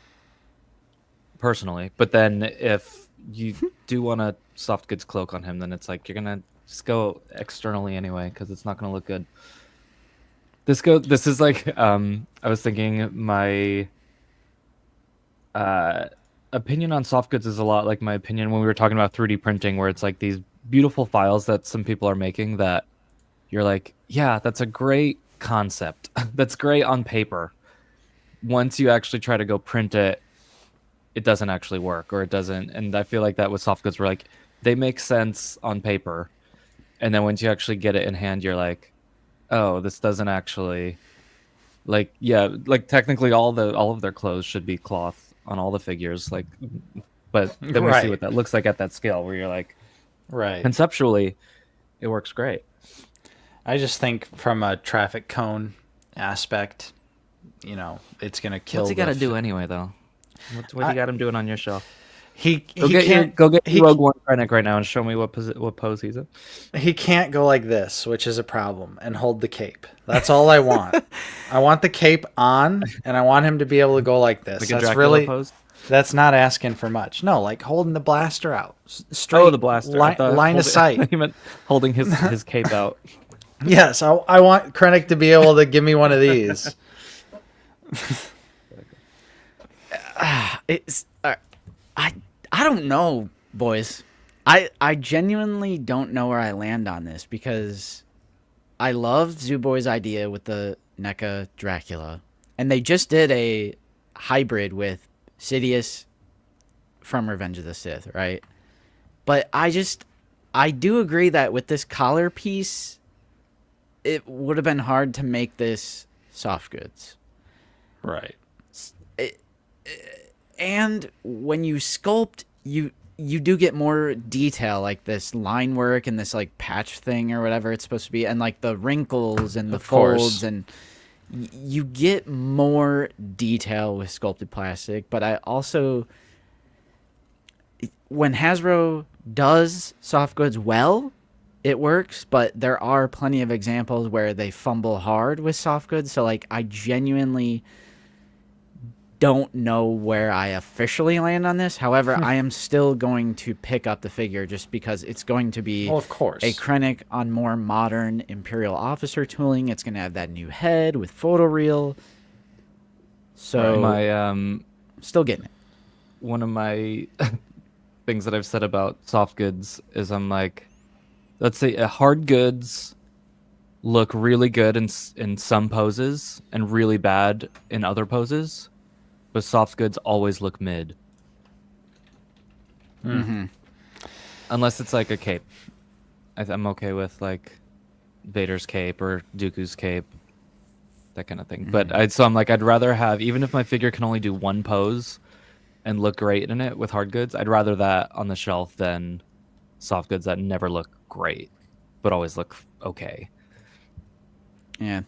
Personally, but then if you do want a soft goods cloak on him, then it's like you're gonna just go externally anyway because it's not gonna look good. This is like I was thinking my opinion on soft goods is a lot like my opinion when we were talking about 3D printing, where it's like these beautiful files that some people are making that you're like, yeah, that's a great concept. That's great on paper. Once you actually try to go print it, it doesn't actually work, or it doesn't. And I feel like that with soft goods, where like they make sense on paper, and then once you actually get it in hand, you're like, oh, this doesn't actually Like yeah, like technically all of their clothes should be cloth on all the figures. Like, but then we see Right. what that looks like at that scale, where you're like, Right. conceptually, it works great. I just think from a traffic cone aspect, it's gonna kill. What's he got to do f- anyway, though? What you got him doing on your shelf? He Go he get can't your Rogue One Krennic right now and show me what pose he's in. he can't go like this, which is a problem, and hold the cape. That's all I want. I want the cape on, and I want him to be able to go like this. Like a That's Dracula really pose. that's not asking for much. No, like holding the blaster out straight. Oh, the blaster. I thought line of sight. He meant holding his cape out. Yes, I want Krennic to be able to give me one of these. It's I don't know, boys. I genuinely don't know where I land on this because I loved Zuboy's idea with the NECA Dracula, and they just did a hybrid with Sidious from Revenge of the Sith, right? But I do agree that with this collar piece, it would have been hard to make this soft goods. Right. And when you sculpt, you do get more detail, like this line work and this like patch thing or whatever it's supposed to be, and like the wrinkles and the Of course. folds, and you get more detail with sculpted plastic. But I also, when Hasbro does soft goods well, it works, but there are plenty of examples where they fumble hard with soft goods. So like I genuinely don't know where I officially land on this. However, I am still going to pick up the figure just because it's going to be Well, of course. a Krennic on more modern Imperial officer tooling. It's going to have that new head with photoreal. So My still getting it. one of my things that I've said about soft goods is I'm like, let's say hard goods look really good in some poses and really bad in other poses, but soft goods always look mid. Unless it's like a cape. I'm okay with like Vader's cape or Dooku's cape, that kind of thing. But I'm like, I'd rather have, even if my figure can only do one pose and look great in it with hard goods, I'd rather that on the shelf than soft goods that never look great but always look okay. Yeah.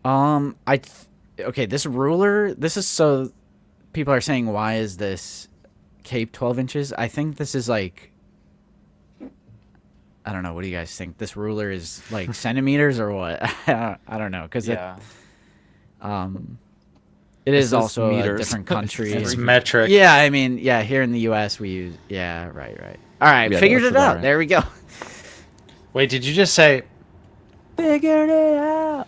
Okay, this ruler, this is so people are saying, why is this cape 12 inches? I think this is like, I don't know. What do you guys think? This ruler is like centimeters or what? I don't know. Cause it is says also a meters. different country. It's metric. Yeah. I mean, yeah, here in the US we use, yeah, right. All right. Yeah, Figured that's it out. right. There we go. Wait, did you just say? Figured it out.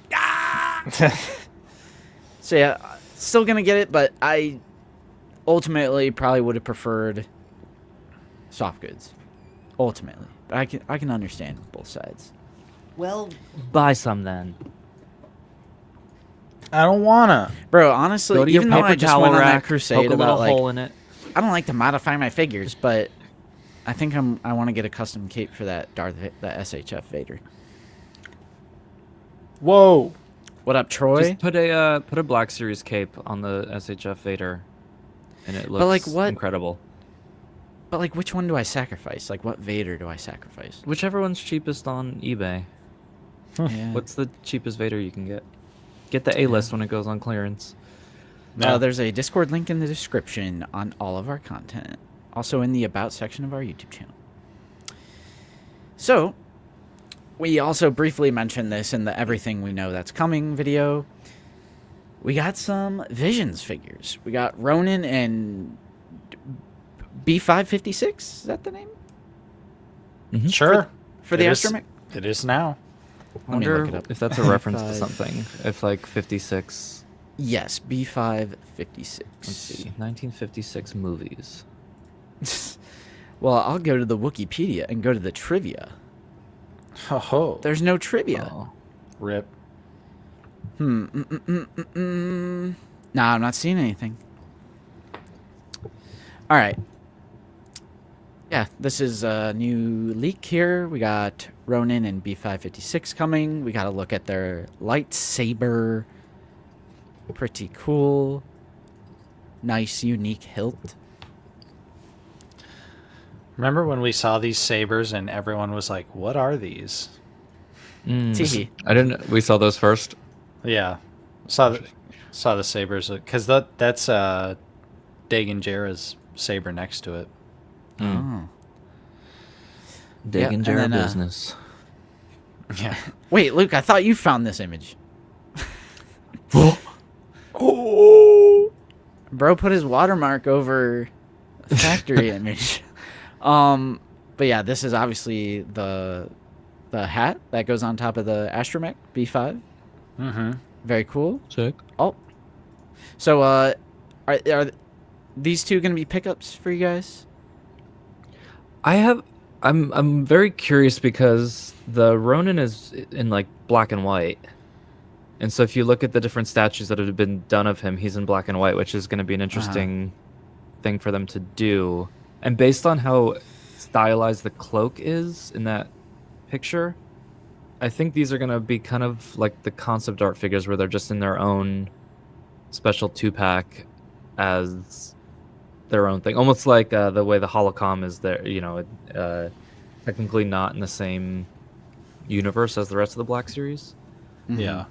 So yeah, still gonna get it, but I ultimately probably would have preferred soft goods. Ultimately, but I can understand both sides. Well, buy some then. I don't wanna. Bro, Go honestly, to your even though paper I just towel went on rack, that crusade poke a little about like hole in it. I don't like to modify my figures, but I think I want to get a custom cape for that that SHF Vader. Whoa. What up, Troy? Just put a Black Series cape on the SHF Vader, and it looks like, what- incredible. But like, which one do I sacrifice? Like, what Vader do I sacrifice? Whichever one's cheapest on eBay. Yeah. What's the cheapest Vader you can get? Get the A-list when it goes on clearance. There's a Discord link in the description on all of our content. Also in the About section of our YouTube channel. So, we also briefly mentioned this in the Everything We Know That's Coming video. We got some Visions figures. We got Ronin and B556. Is that the name? Sure. For the It is- astromech? It is now. Let me Wonder look it up. if that's a reference to Five. something. If like 56. Yes, B556. Let's see. 1956 movies. Well, I'll go to the Wikipedia and go to the trivia. Ho ho. There's no trivia. Oh. Rip. No, I'm not seeing anything. All right. Yeah, this is a new leak here. We got Ronin and B556 coming. We got to look at their lightsaber Pretty cool. Nice, unique hilt. Remember when we saw these sabers and everyone was like, "What are these?" Tee. I didn't. We saw those first. Yeah, saw the sabers because that's Dagon Jarrah's saber next to it. Oh. Digging and Jarrah then, business. Yeah. Wait, Luke, I thought you found this image. Bro put his watermark over a factory image. But yeah, this is obviously the hat that goes on top of the Astromech B5. Mm-hmm. Very cool. Sick. Oh, so are these two gonna be pickups for you guys? I'm very curious because the Ronin is in like black and white. And so if you look at the different statues that have been done of him, he's in black and white, which is going to be an interesting thing for them to do. And based on how stylized the cloak is in that picture, I think these are going to be kind of like the concept art figures where they're just in their own special 2-pack as their own thing. Almost like the way the Holocom is there, technically not in the same universe as the rest of the Black Series. Mm-hmm. Yeah.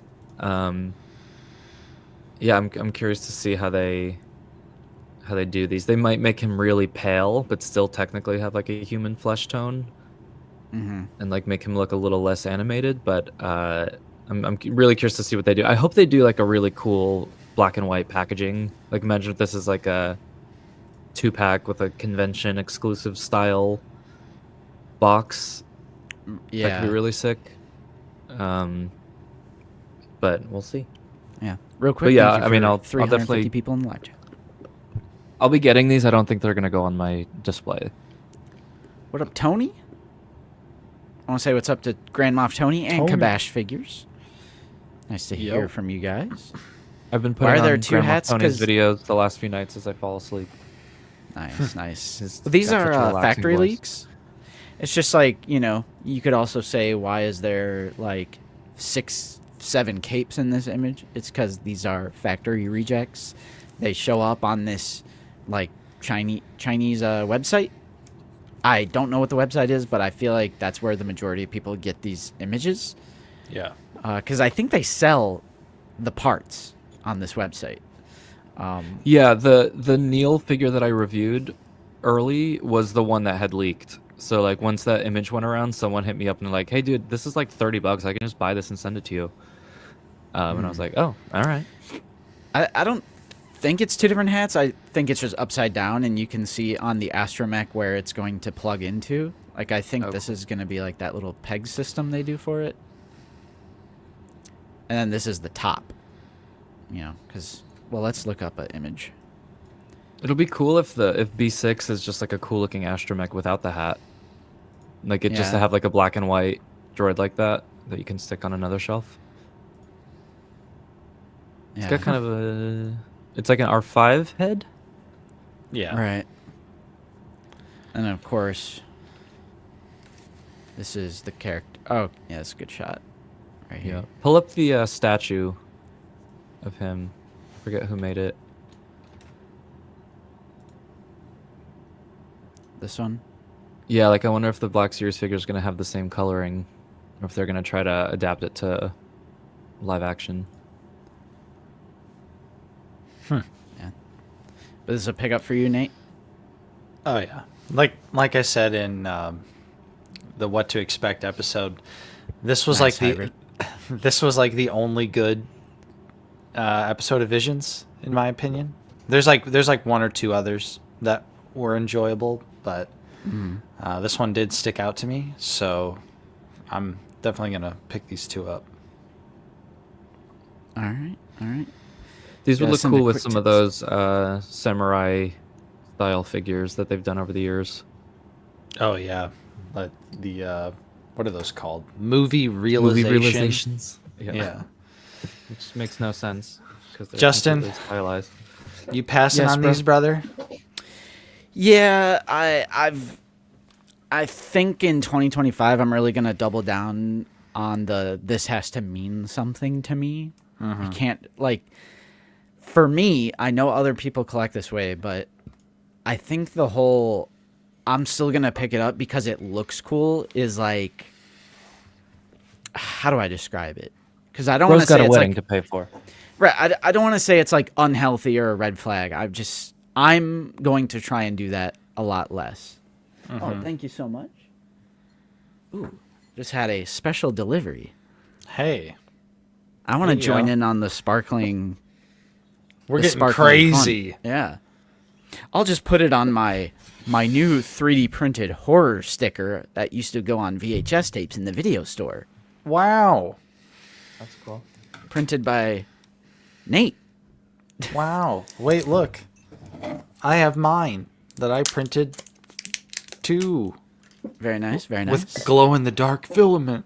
Yeah, I'm curious to see how they do these. They might make him really pale, but still technically have like a human flesh tone, and like make him look a little less animated. But I'm really curious to see what they do. I hope they do like a really cool black and white packaging. Like imagine if this is like a 2-pack with a convention exclusive style box. Yeah. That could be really sick. But we'll see. Yeah. Real quick. But yeah, thank you I mean, for I'll 350 definitely- people in the live chat. I'll be getting these. I don't think they're gonna go on my display. What up, Tony? I want to say what's up to Grand Moff Tony and Tony. Kabash Figures. Nice to hear Yep. from you guys. I've been Why putting are there on two Grandma hats? Tony's 'Cause- videos the last few nights as I fall asleep. Nice, nice. He's Well, these got are such a relaxing factory voice. leaks. It's just like, you could also say, why is there like 6, 7 capes in this image? It's because these are factory rejects. They show up on this like Chinese website. I don't know what the website is, but I feel like that's where the majority of people get these images. Yeah. Because I think they sell the parts on this website. Yeah, the Neil figure that I reviewed early was the one that had leaked. So like once that image went around, someone hit me up and like, "Hey, dude, this is like $30. I can just buy this and send it to you." And I was like, "Oh, all right." I don't think it's 2 different hats. I think it's just upside down, and you can see on the Astromech where it's going to plug into. Like, I think this is going to be like that little peg system they do for it. And then this is the top. Because, well, let's look up an image. It'll be cool if B6 is just like a cool looking astromech without the hat. Like it just to Yeah. have like a black and white droid like that you can stick on another shelf. It's Yeah. got kind of a it's like an R5 head. Yeah. Right. And of course, this is the character. Oh, yeah, that's a good shot. Right here. Yeah. Pull up the statue of him. I forget who made it. This one. Yeah, like I wonder if the Black Series figure is going to have the same coloring, or if they're going to try to adapt it to live action. But this is a pickup for you, Nate. Oh yeah. Like I said in the What to Expect episode, this was Nice like hybrid. this was like the only good episode of Visions, in my opinion. There's like 1 or 2 others that were enjoyable, but this one did stick out to me, so I'm definitely gonna pick these 2 up. All right. These would Yeah, look send the cool with quick some of those samurai style figures that they've done over the years. Oh yeah, but the what are those called? Movie realizations. Yeah. Which makes no sense because they're Justin? completely stylized. You passing Yes, on bro. these, brother? Yeah, I think in 2025 I'm really gonna double down on this has to mean something to me. I can't for me, I know other people collect this way, but I think the whole I'm still going to pick it up because it looks cool is like, how do I describe it? Because I don't want Bro's to say got a it's wedding like, to pay for. right. I don't want to say it's like unhealthy or a red flag. I'm going to try and do that a lot less. Oh, thank you so much. Ooh, just had a special delivery. Hey, I want to There you join go. in on the sparkling. we're the getting sparkling fun. crazy. Yeah. I'll just put it on my new 3D printed horror sticker that used to go on VHS tapes in the video store. Wow. That's cool. Printed by Nate. Wow. Wait, look. I have mine that I printed too Very nice, very nice. with glow in the dark filament.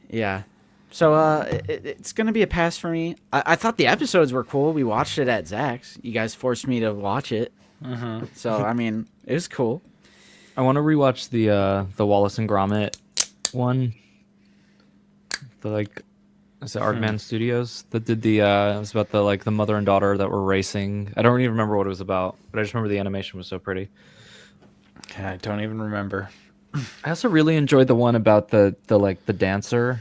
Yeah. So it's going to be a pass for me. I thought the episodes were cool. We watched it at Zach's. You guys forced me to watch it. So, I mean, it was cool. I want to rewatch the Wallace and Gromit one. Is it Aardman Studios that did the it was about the mother and daughter that were racing. I don't even remember what it was about, but I just remember the animation was so pretty. I don't even remember. I also really enjoyed the one about the dancer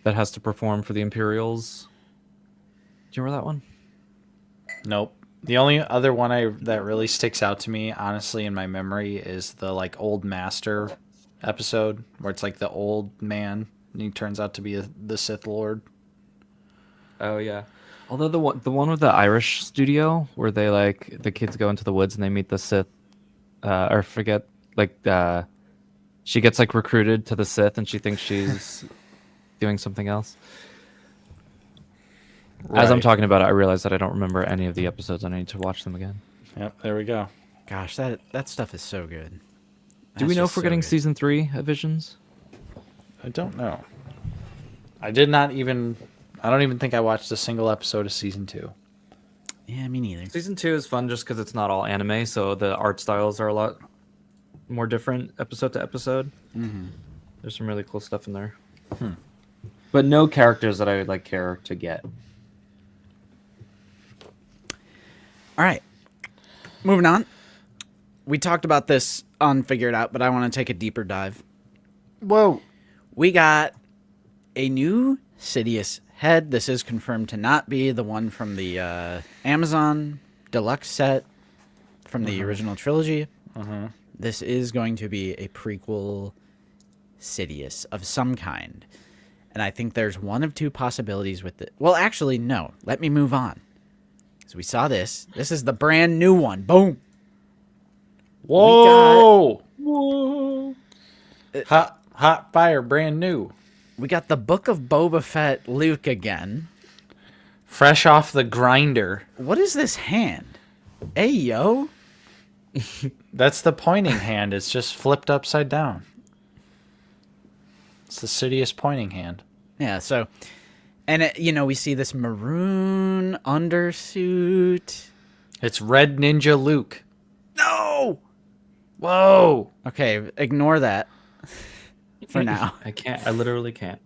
that has to perform for the Imperials. Do you remember that one? Nope. The only other one that really sticks out to me, honestly, in my memory, is the old master episode where it's like the old man and he turns out to be the Sith Lord. Oh yeah. Although the one with the Irish studio where they the kids go into the woods and they meet the Sith, or forget she gets recruited to the Sith and she thinks she's doing something else. As I'm Right. talking about it, I realize that I don't remember any of the episodes and I need to watch them again. Yep, there we go. Gosh, that stuff is so good. Do That's we know just if we're so getting good. season 3 of Visions? I don't know. I don't even think I watched a single episode of season 2. Yeah, me neither. Season 2 is fun just because it's not all anime, so the art styles are a lot more different episode to episode. Mm-hmm. There's some really cool stuff in there. But no characters that I would care to get. All right. Moving on. We talked about this on Figure It Out, but I want to take a deeper dive. Whoa. We got a new Sidious head. This is confirmed to not be the one from the Amazon deluxe set from the original trilogy. This is going to be a prequel Sidious of some kind. And I think there's one of two possibilities with it. Well, actually, no. Let me move on. So we saw this. This is the brand new one. Boom. Whoa. Whoa. Hot fire, brand new. We got the Book of Boba Fett Luke again. Fresh off the grinder. What is this hand? Hey, yo. That's the pointing hand. It's just flipped upside down. It's the Sidious pointing hand. Yeah, so... And, we see this maroon undersuit. It's Red Ninja Luke. No! Whoa. Okay, ignore that for now. I can't. I literally can't.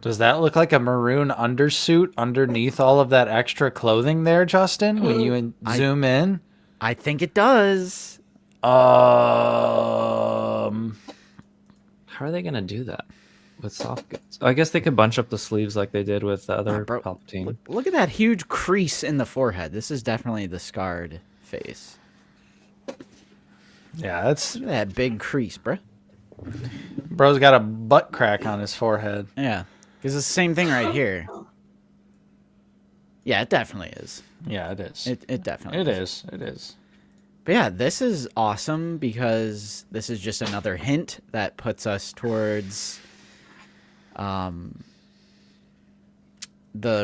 Does that look like a maroon undersuit underneath all of that extra clothing there, Justin, when you zoom in? I think it does. How are they going to do that with soft goods? I guess they could bunch up the sleeves like they did with the other Bro, Palpatine. Look at that huge crease in the forehead. This is definitely the scarred face. Yeah, that's... Look at that big crease, bruh. Bro's got a butt crack on his forehead. Yeah, because it's the same thing right here. Yeah, it definitely is. Yeah, it is. It definitely It is. It is. But yeah, this is awesome because this is just another hint that puts us towards the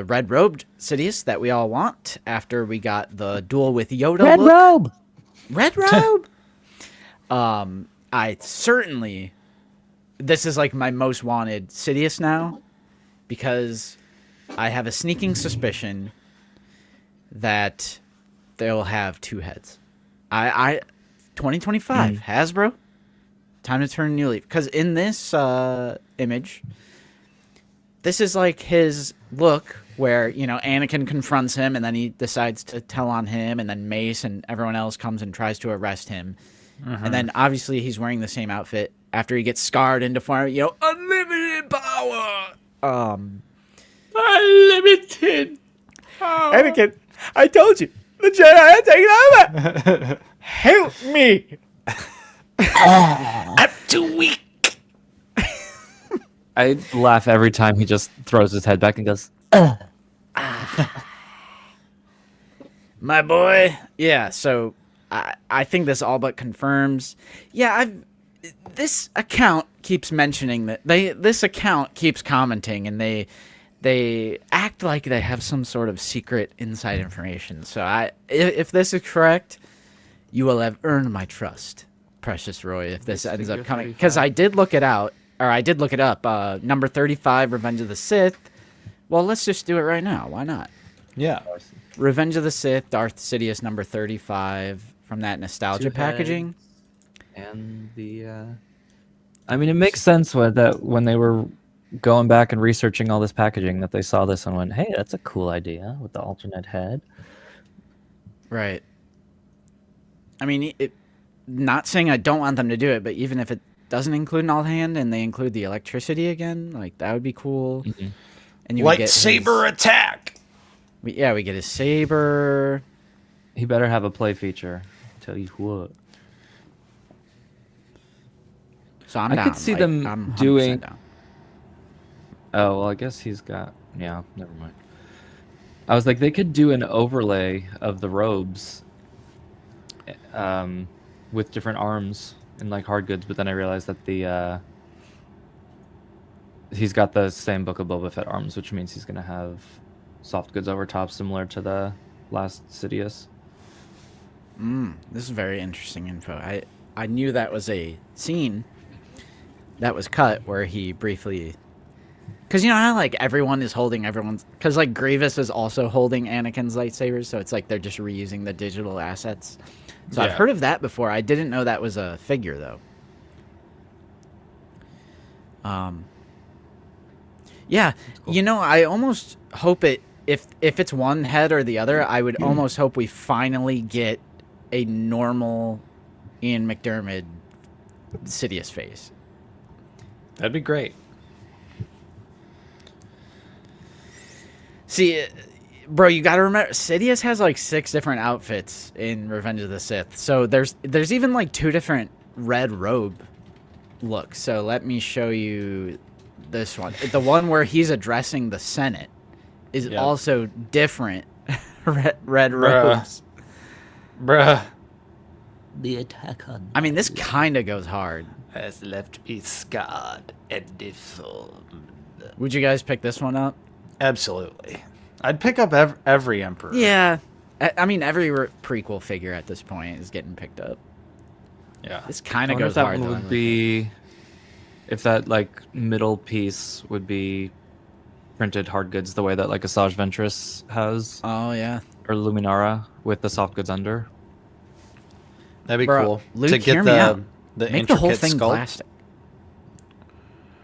red-robed Sidious that we all want after we got the duel with Yoda Red look. robe! Red robe! I certainly... This is like my most wanted Sidious now because I have a sneaking suspicion that they'll have two heads. 2025, Hasbro, time to turn a new leaf. Because in this image, this is like his look where, you know, Anakin confronts him and then he decides to tell on him, and then Mace and everyone else comes and tries to arrest him. And then obviously he's wearing the same outfit after he gets scarred into form, you know, unlimited power. Unlimited. Anakin, I told you, the Jedi are taking over. Help me. I'm too weak. I laugh every time he just throws his head back and goes, My boy. Yeah, so I think this all but confirms. Yeah, this account keeps mentioning that this account keeps commenting, and they act like they have some sort of secret inside information. So if this is correct, you will have earned my trust, Precious Roy, if this ends up coming. Because I did look it out, or I did look it up. Number 35, Revenge of the Sith. Well, let's just do it right now. Why not? Yeah. Revenge of the Sith, Darth Sidious, number 35, from that nostalgia packaging. and I mean, it makes sense when they were going back and researching all this packaging that they saw this and went, hey, that's a cool idea with the alternate head. Right. I mean, not saying I don't want them to do it, but even if it doesn't include an all hand and they include the electricity again, like, that would be cool. Mm-hmm. And you would get Lightsaber attack. we get his saber. He better have a play feature. Tell you what. So I'm I down. could see like, them I'm 100% doing- down. Oh, well, I guess he's got... Yeah, never mind. I was like, they could do an overlay of the robes with different arms and, like, hard goods, but then I realized that he's got the same Book of Boba Fett arms, which means he's going to have soft goods over top, similar to the last Sidious. This is very interesting info. I knew that was a scene that was cut where he briefly... Because you know how, like, everyone is holding everyone's... Because, like, Grievous is also holding Anakin's lightsabers, so it's like they're just reusing the digital assets. So I've Yeah. heard of that before. I didn't know that was a figure, though. Yeah, cool. you know, I almost hope it... If it's one head or the other, I would almost hope we finally get a normal Ian McDiarmid Sidious face. That'd be great. See, bro, you gotta remember, Sidious has like 6 different outfits in Revenge of the Sith. So there's even like 2 different red robe looks. So let me show you this one. The one where he's addressing the Senate is Yep. also different red robes. Bruh. The attack on... I mean, this kind of goes hard. Has left me scarred and deformed. Would you guys pick this one up? Absolutely. I'd pick up every Emperor. Yeah. I mean, every prequel figure at this point is getting picked up. Yeah. This kind I of wonder goes if that hard, one though. would be... If that, like, middle piece would be printed hard goods the way that, like, Asajj Ventress has, Oh, yeah. or Luminara, with the soft goods under. That'd be Bro, cool. Luke, to get hear me out. the Make intricate the whole thing sculpt. plastic.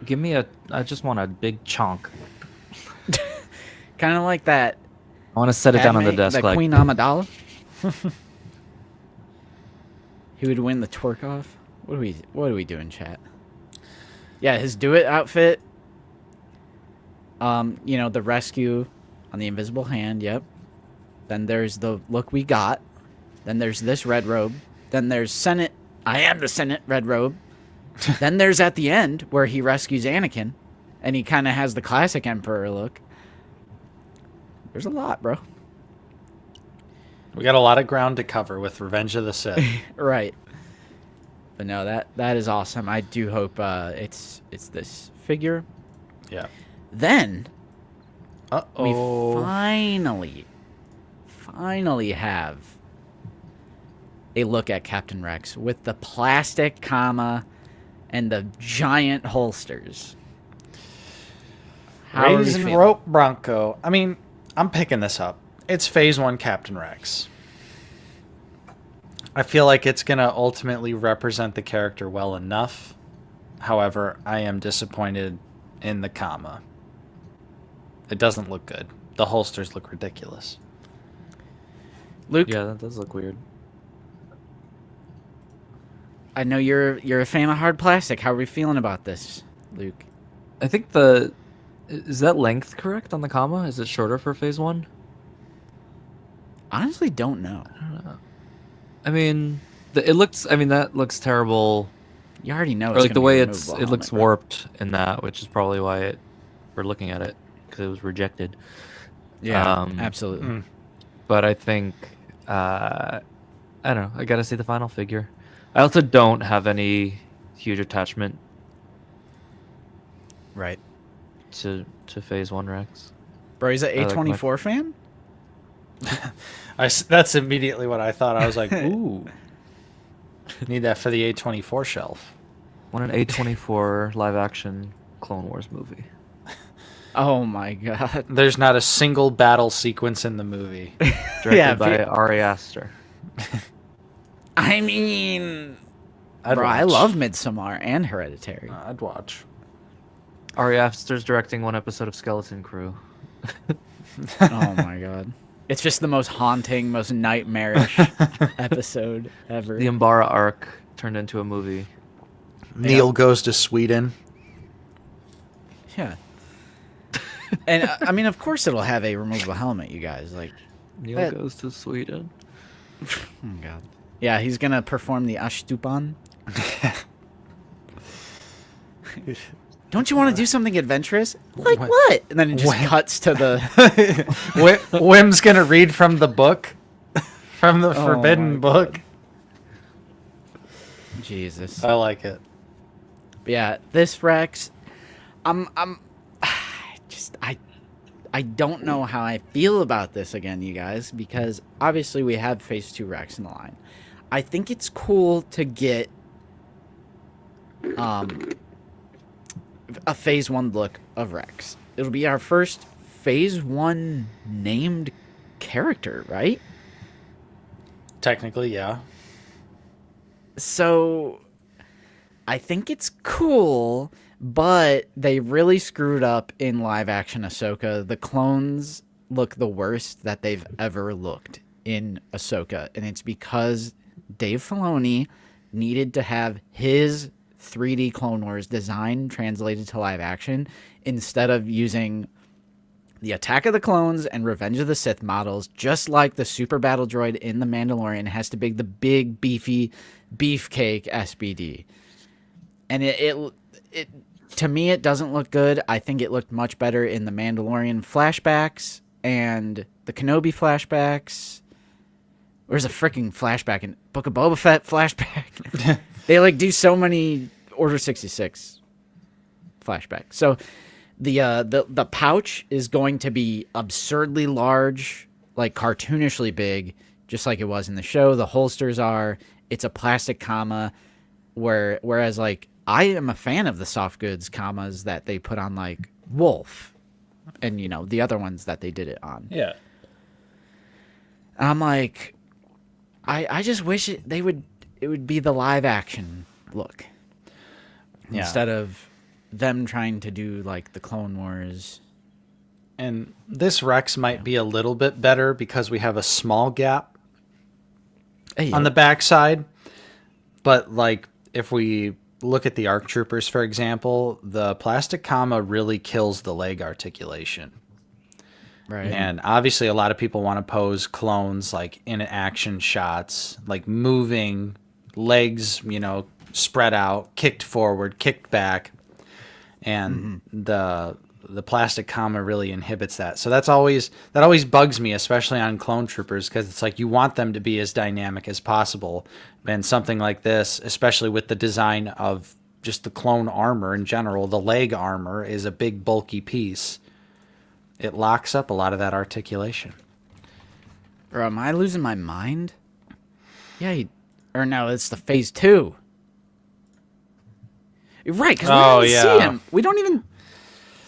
Give me I just want a big chunk. Kind of like that. I want to set it down on the Padme, desk, that like, Queen Amidala. He would win the torque off. What are we doing, chat? Yeah, his Do It outfit. You know, the rescue on the invisible hand. Yep. Then there's the look we got. Then there's this red robe. Then there's Senate. I am the Senate red robe. Then there's at the end where he rescues Anakin, and he kind of has the classic Emperor look. There's a lot, bro. We got a lot of ground to cover with Revenge of the Sith. Right. But no, that is awesome. I do hope it's this figure. Yeah. Then we Uh-oh. finally have a look at Captain Rex with the plastic comma and the giant holsters. How are we Raisin feeling? Rope Bronco. I mean, I'm picking this up. It's Phase 1 Captain Rex. I feel like it's going to ultimately represent the character well enough. However, I am disappointed in the comma. It doesn't look good. The holsters look ridiculous. Luke, Yeah, that does look weird. I know you're a fan of hard plastic. How are we feeling about this, Luke? I think is that length correct on the comma? Is it shorter for phase 1? Honestly, don't know. I mean, it looks. I mean, that looks terrible. You already know. Or It's like the gonna way be a it removable looks helmet, right? warped in that, which is probably why we're looking at it because it was rejected. Yeah, absolutely. But I think I don't know. I got to see the final figure. I also don't have any huge attachment Right. to phase 1 Rex. Bro, he's an I like my- A24 fan? That's immediately what I thought. I was like, ooh. Need that for the A24 shelf. Want an A24 live action Clone Wars movie. Oh my god. There's not a single battle sequence in the movie. Directed Yeah, by pe- Ari Aster. I mean, I'd bro, I watch. love Midsommar and Hereditary. I'd watch. Ari Aster's directing one episode of Skeleton Crew. Oh my god. It's just the most haunting, most nightmarish episode ever. The Umbara arc turned into a movie. Neil goes to Sweden. Yeah. And I mean, of course it'll have a removable helmet, you guys. Like, Neil That- goes to Sweden. oh god. Yeah, he's gonna perform the Ashtupan. Don't you want to do something adventurous? Like what? And then it just cuts to the. Wim's gonna read from the book, from the Oh forbidden my book. Jesus. I like it. Yeah, this Rex, I'm just I don't know how I feel about this again, you guys, because obviously we have Phase 2 Rex in the line. I think it's cool to get a Phase 1 look of Rex. It'll be our first Phase 1 named character, right? Technically, yeah. So I think it's cool, but they really screwed up in live action Ahsoka. The clones look the worst that they've ever looked in Ahsoka, and it's because Dave Filoni needed to have his 3D Clone Wars design translated to live action instead of using the Attack of the Clones and Revenge of the Sith models, just like the super battle droid in The Mandalorian has to be the big, beefy, beefcake SBD. And it to me, it doesn't look good. I think it looked much better in The Mandalorian flashbacks and the Kenobi flashbacks. There's a freaking flashback in Book of Boba Fett flashback. They like do so many Order 66 flashbacks. So the pouch is going to be absurdly large, like cartoonishly big, just like it was in the show. The holsters are. It's a plastic comma, whereas like I am a fan of the soft goods commas that they put on like Wolf, and you know the other ones that they did it on. Yeah. I'm like, I just wish it would be the live action look instead of them trying to do like the Clone Wars. And this Rex might be a little bit better because we have a small gap on the backside. But like if we look at the ARC Troopers, for example, the plastic comma really kills the leg articulation. Right. And obviously a lot of people want to pose clones like in action shots, like moving legs, you know, spread out, kicked forward, kicked back. And the plastic comma really inhibits that. So that always bugs me, especially on clone troopers, because it's like you want them to be as dynamic as possible. And something like this, especially with the design of just the clone armor in general, the leg armor is a big bulky piece. It locks up a lot of that articulation. Or am I losing my mind? Yeah, or no, it's the Phase 2. You're right, because we don't even see him. We don't even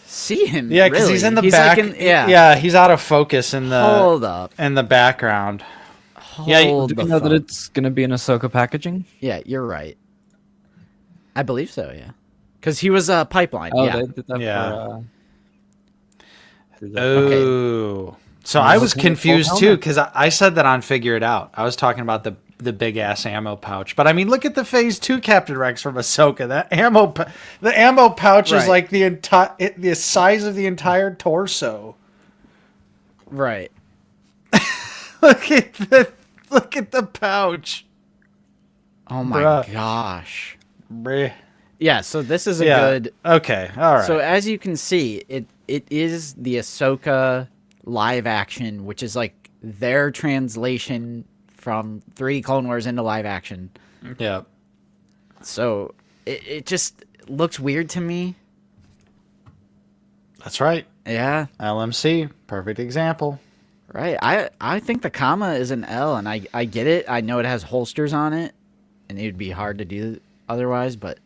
see him. Yeah, because really. he's in the He's back. Like yeah, he's out of focus in the Hold up. in the background. Hold Do the you know that phone. it's going to be in Ahsoka packaging? Yeah, you're right. I believe so. Yeah, because he was a pipeline. Oh, yeah. they did that Yeah. Oh. So I was confused too because I said that on Figure It Out. I was talking about the big ass ammo pouch, but I mean, look at the Phase 2 Captain Rex from Ahsoka. The ammo pouch is Right. like the size of the entire torso. Right. Look at the pouch. Oh my Bruh. gosh. Bleh. Yeah, so this is a Yeah. good. Okay. All right. So as you can see, it is the Ahsoka live action, which is like their translation from 3D Clone Wars into live action. yeah. So it just looks weird to me. That's right. Yeah, LMC. Perfect example. right. I think the comma is an L, and I get it. I know it has holsters on it, and it would be hard to do otherwise, but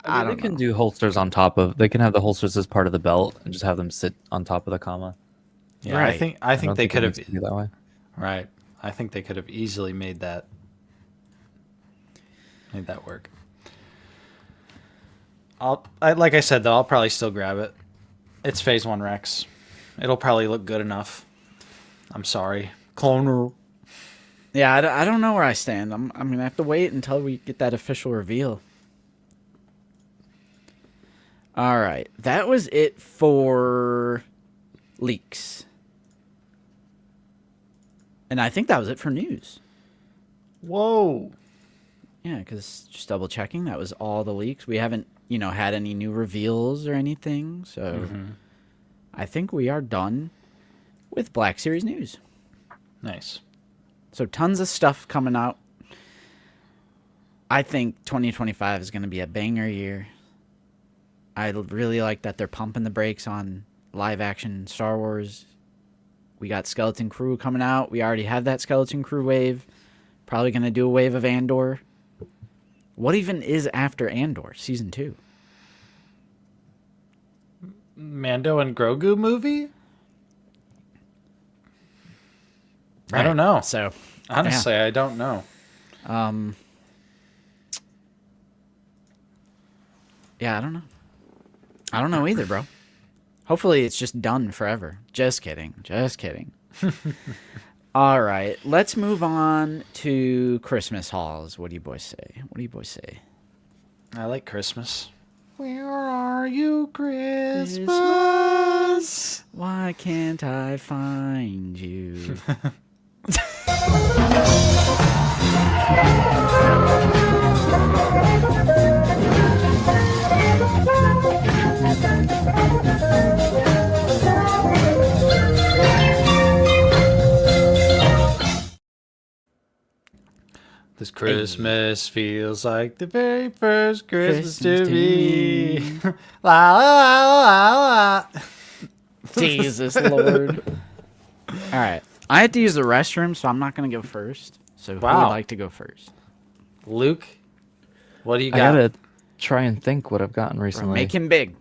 I They don't can know. do holsters on top of. They can have the holsters as part of the belt and just have them sit on top of the comma. Yeah. Right. I think don't they it could have. needs to be that way. Right. I think they could have easily made that work. Like I said though, I'll probably still grab it. It's Phase 1 Rex. It'll probably look good enough. I'm sorry. Cloner. Yeah, I don't know where I stand. I'm gonna have to wait until we get that official reveal. All right, that was it for leaks, and I think that was it for news. Whoa. Yeah, because just double checking, that was all the leaks. We haven't, had any new reveals or anything, so I think we are done with Black Series news. Nice. So tons of stuff coming out. I think 2025 is going to be a banger year. I really like that they're pumping the brakes on live action Star Wars. We got Skeleton Crew coming out. We already have that Skeleton Crew wave. Probably going to do a wave of Andor. What even is after Andor, season 2? Mando and Grogu movie? I Right. don't know. So, Honestly, I don't know. yeah, I don't know. I don't know either, bro. Hopefully it's just done forever. Just kidding. Just kidding. All right, let's move on to Christmas hauls. What do you boys say? What do you boys say? I like Christmas. Where are you, Christmas? Why can't I find you? This Christmas feels like the very first Christmas, Christmas to to me. me. La la la la la. Jesus Lord. All right. I have to use the restroom, so I'm not going to go first. So who would Wow. like to go first? Luke, what do you I got? gotta try and think what I've gotten recently. Make him big.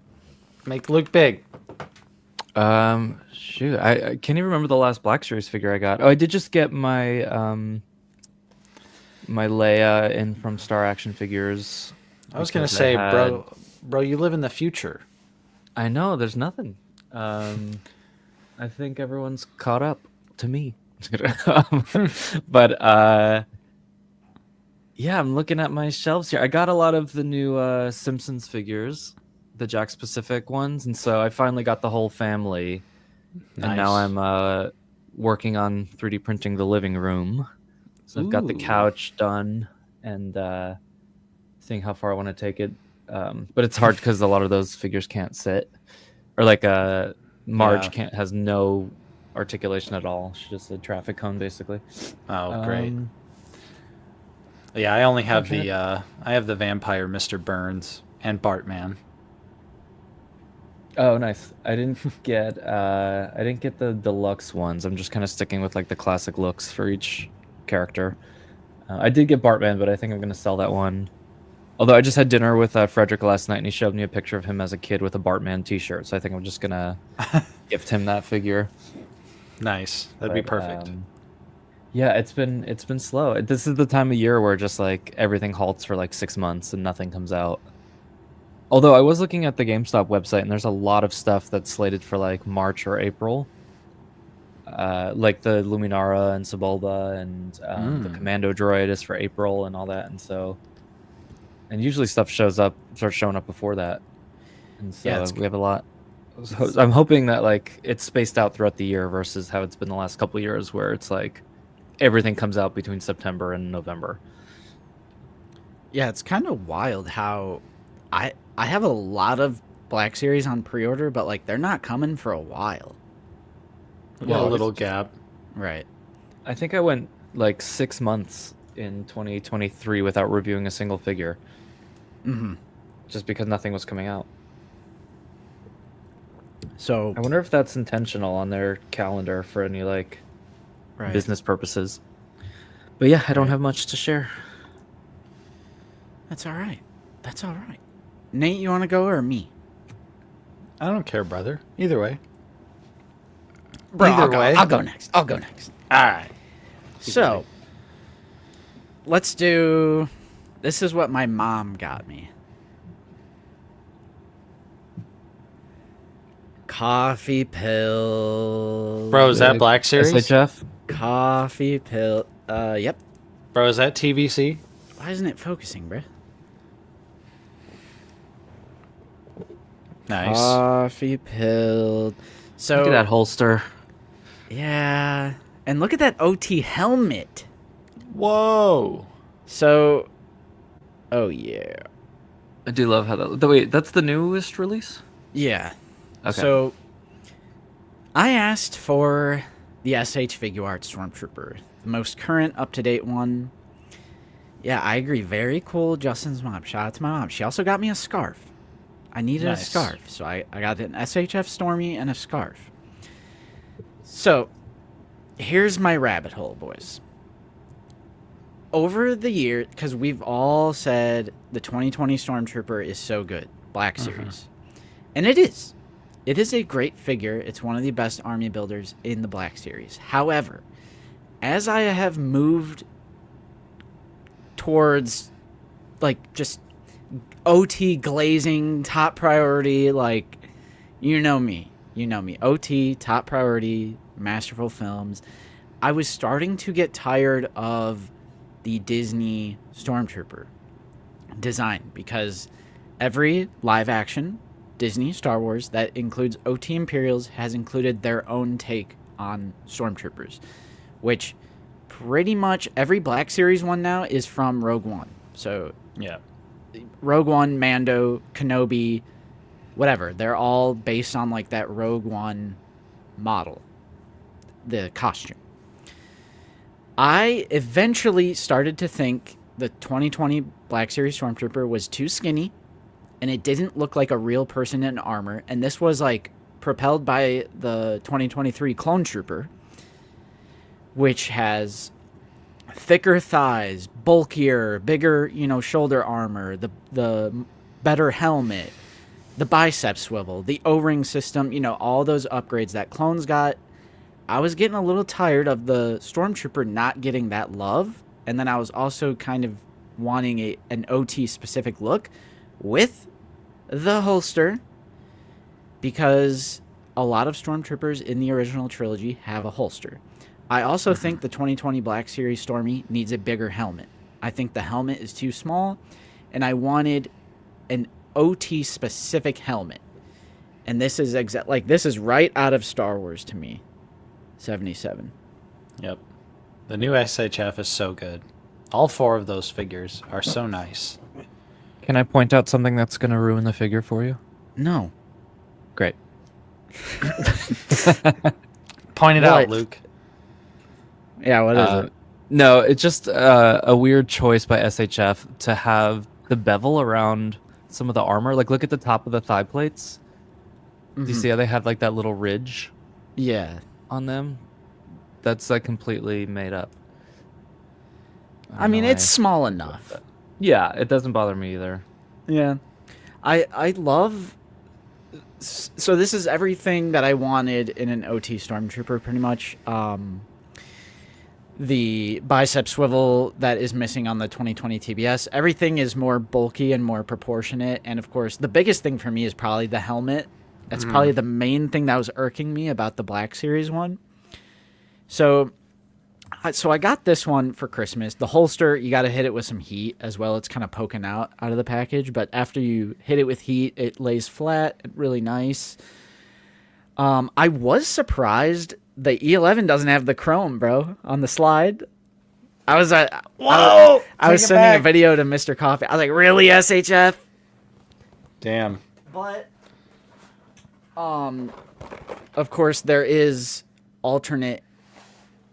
Make Luke big. Shoot, I can't even remember the last Black Series figure I got. Oh, I did just get my my Leia in from Star Action Figures. I was gonna because say, had- bro, you live in the future. I know there's nothing. I think everyone's caught up to me. But yeah, I'm looking at my shelves here. I got a lot of the new Simpsons figures, the Jack Pacific ones, and so I finally got the whole family. And now Nice. I'm working on 3D printing the living room. So I've got the Ooh. couch done and seeing how far I want to take it. But it's hard because a lot of those figures can't sit. Or like Marge Yeah. has no articulation at all. She's just a traffic cone basically. Oh, great. Um, Yeah, I only have okay. I have the vampire Mr. Burns and Bartman. Oh, nice. I didn't get the deluxe ones. I'm just kind of sticking with like the classic looks for each character. I did get Bartman, but I think I'm gonna sell that one. Although I just had dinner with Frederick last night, and he showed me a picture of him as a kid with a Bartman T-shirt. So I think I'm just gonna gift him that figure. Nice. That'd be But, perfect. Yeah, it's been slow. This is the time of year where just like everything halts for like 6 months and nothing comes out. Although I was looking at the GameStop website, and there's a lot of stuff that's slated for like March or April. Like the Luminara and Sebulba and the Commando Droid is for April and all that, and usually stuff starts showing up before that, and so Yeah, we have a lot. I'm hoping that like it's spaced out throughout the year versus how it's been the last couple of years, where it's like everything comes out between September and November. Yeah, it's kind of wild how I have a lot of Black Series on pre-order, but like they're not coming for a while. Yeah, a little gap. Right. I think I went like 6 months in 2023 without reviewing a single figure. Mm-hmm. Just because nothing was coming out. So I wonder if that's intentional on their calendar for any like right. business purposes. But yeah, I don't have much to share. That's all right. That's all right. Nate, you want to go or me? I don't care, brother. Either way. Bro, Either way. I'll go next. All right. So, let's do. This is what my mom got me. Coffee pill. Bro, is that Black Series? SHF? Coffee pill. Yep. Bro, is that TVC? Why isn't it focusing, bruh? Nice. Coffee pill. So Look at that holster. yeah, and look at that OT helmet. Whoa. So, oh yeah, I do love how that. Wait, that's the newest release? yeah. Okay. So, I asked for the SH Figure Arts Stormtrooper, the most current, up-to-date one. Yeah, I agree. Very cool. Justin's mom. Shout out to my mom. She also got me a scarf. I needed a Nice. scarf, so I got an SHF Stormy and a scarf. So, here's my rabbit hole, boys. Over the year, because we've all said the 2020 Stormtrooper is so good, Black Series. And it is. It is a great figure. It's one of the best army builders in the Black Series. However, as I have moved towards, like, just OT glazing, top priority, like, you know me. OT, top priority, masterful films. I was starting to get tired of the Disney Stormtrooper design because every live action Disney Star Wars that includes OT Imperials has included their own take on Stormtroopers, which pretty much every Black Series one now is from Rogue One. So Yeah. Rogue One, Mando, Kenobi, whatever. They're all based on like that Rogue One model, the costume. I eventually started to think the 2020 Black Series Stormtrooper was too skinny, and it didn't look like a real person in armor. And this was like propelled by the 2023 Clone Trooper, which has thicker thighs, bulkier, bigger, shoulder armor, the better helmet, the bicep swivel, the O-ring system, all those upgrades that clones got. I was getting a little tired of the Stormtrooper not getting that love, and then I was also kind of wanting an OT specific look with the holster, because a lot of Stormtroopers in the original trilogy have a holster. I also think the 2020 Black Series Stormy needs a bigger helmet. I think the helmet is too small, and I wanted an OT specific helmet. And this is this is right out of Star Wars to me. 77. Yep. The new SHF is so good. All four of those figures are so nice. Can I point out something that's going to ruin the figure for you? No. Great. Point it What? out, Luke. Yeah, what is it? No, it's just a weird choice by SHF to have the bevel around some of the armor. Like, look at the top of the thigh plates. Do you see how they have like that little ridge Yeah. on them? That's like completely made up. I mean, it's small enough. Yeah, it doesn't bother me either. Yeah. I love... So this is everything that I wanted in an OT Stormtrooper, pretty much. the bicep swivel that is missing on the 2020 TBS. Everything is more bulky and more proportionate. And of course, the biggest thing for me is probably the helmet. That's probably the main thing that was irking me about the Black Series one. So I got this one for Christmas. The holster, you got to hit it with some heat as well. It's kind of poking out of the package. But after you hit it with heat, it lays flat, really nice. I was surprised the E11 doesn't have the chrome, bro, on the slide. I was Whoa! I was sending a video to Mr. Coffee. I was like, really, SHF? Damn. But, of course, there is alternate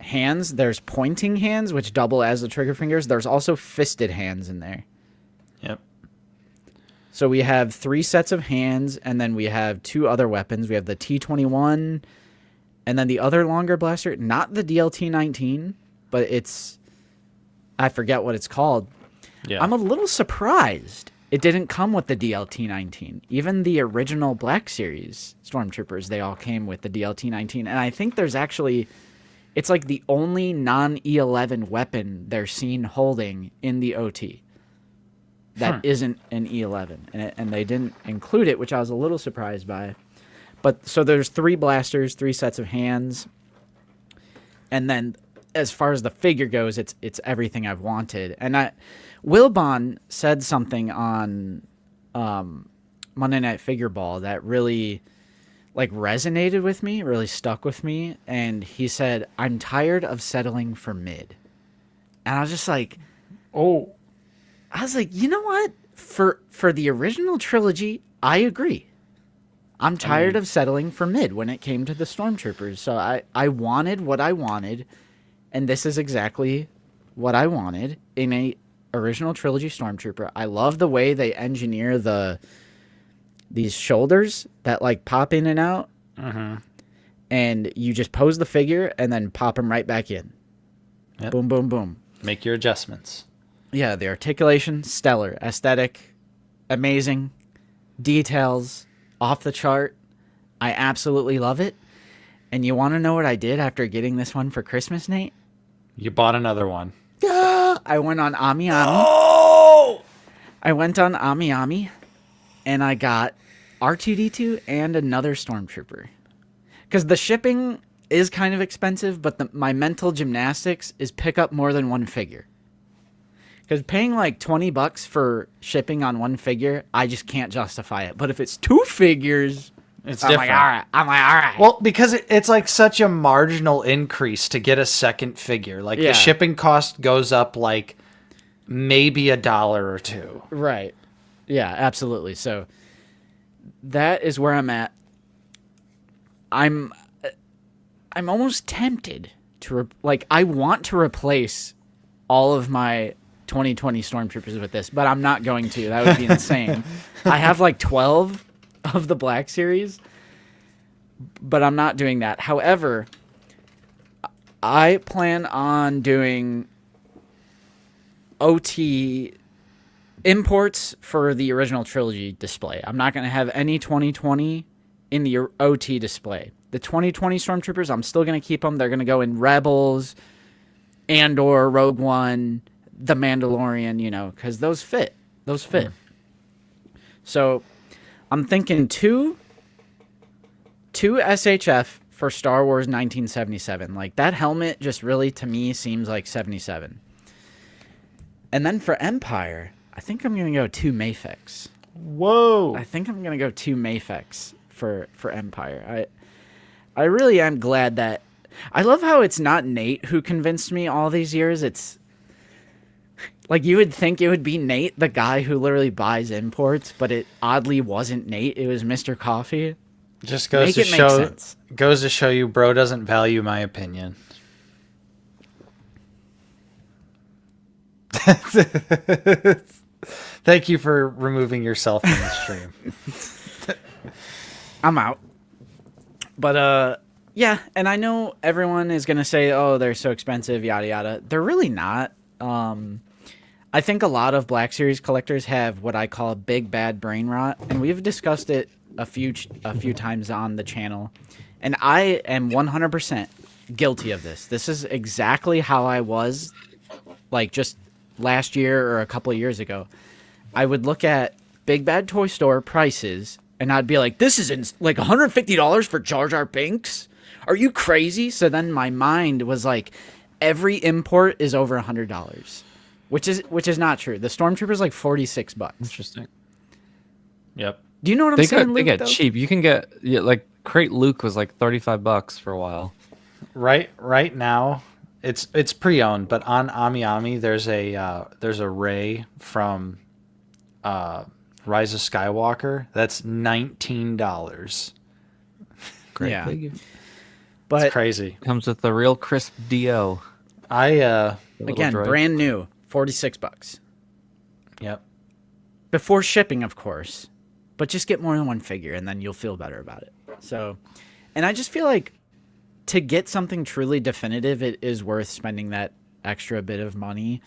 hands. There's pointing hands, which double as the trigger fingers. There's also fisted hands in there. Yep. So we have 3 sets of hands, and then we have 2 other weapons. We have the T21, and then the other longer blaster, not the DLT-19, but it's, I forget what it's called. Yeah. I'm a little surprised it didn't come with the DLT-19. Even the original Black Series Stormtroopers, they all came with the DLT-19, and I think there's actually, it's like the only non-E11 weapon they're seen holding in the OT. That isn't an E11, and they didn't include it, which I was a little surprised by. But so there's 3 blasters, 3 sets of hands, and then as far as the figure goes, it's everything I've wanted. And Wilbon said something on Monday Night Figure Ball that really like resonated with me, really stuck with me, and he said, "I'm tired of settling for mid," and I was just like, Oh. I was like, you know what? For the original trilogy, I agree. I'm tired of settling for mid when it came to the Stormtroopers. So I wanted what I wanted, and this is exactly what I wanted in a original trilogy Stormtrooper. I love the way they engineer these shoulders that like pop in and out, and you just pose the figure and then pop them right back in. Yep. Boom, boom, boom. Make your adjustments. Yeah, the articulation, stellar. Aesthetic, amazing. Details, off the chart. I absolutely love it. And you want to know what I did after getting this one for Christmas, Nate? You bought another one. I went on Ami Ami. Oh! I went on Ami Ami, and I got R2-D2 and another Stormtrooper. Because the shipping is kind of expensive, but my mental gymnastics is pick up more than one figure. Because paying like $20 for shipping on one figure, I just can't justify it. But if it's 2 figures, It's I'm different. like, all right. I'm like, all right. Well, because it's like such a marginal increase to get a second figure. Like Yeah. the shipping cost goes up like maybe $1 or $2. Right. Yeah, absolutely. So that is where I'm at. I'm almost tempted to I want to replace all of my 2020 Stormtroopers with this, but I'm not going to. That would be insane. I have like 12 of the Black Series, but I'm not doing that. However, I plan on doing OT imports for the original trilogy display. I'm not going to have any 2020 in the OT display. The 2020 Stormtroopers, I'm still going to keep them. They're going to go in Rebels, Andor, Rogue One, The Mandalorian, because those fit. Those fit. So I'm thinking two SHF for Star Wars 1977. Like, that helmet just really, to me, seems like 77. And then for Empire, I think I'm going to go 2 Mafex. Whoa. I think I'm going to go 2 Mafex for Empire. I really am glad that... I love how it's not Nate who convinced me all these years. It's... Like, you would think it would be Nate, the guy who literally buys imports, but it oddly wasn't Nate. It was Mr. Coffee. Just goes to show you bro doesn't value my opinion. Thank you for removing yourself from the stream. I'm out. But, yeah, and I know everyone is going to say, oh, they're so expensive, yada, yada. They're really not. I think a lot of Black Series collectors have what I call big bad brain rot, and we've discussed it a few times on the channel. And I am 100% guilty of this. This is exactly how I was, like, just last year or a couple of years ago. I would look at Big Bad Toy Store prices, and I'd be like, this is like $150 for Jar Jar Binks? Are you crazy? So then my mind was like, every import is over $100, which is not true. The Stormtrooper's like $46. Interesting. Yep. Do you know what I'm They saying, get, Luke, they get though? cheap. You can get like Crate Luke was like $35 for a while. Right now, it's pre-owned, but on AmiAmi there's a Rey from Rise of Skywalker that's $19. Great Yeah. figure. But It's crazy. Comes with the real crisp DO. I The little again, droid. brand new, $46. Yep. Before shipping, of course. But just get more than one figure, and then you'll feel better about it. So, and I just feel like to get something truly definitive, it is worth spending that extra bit of money.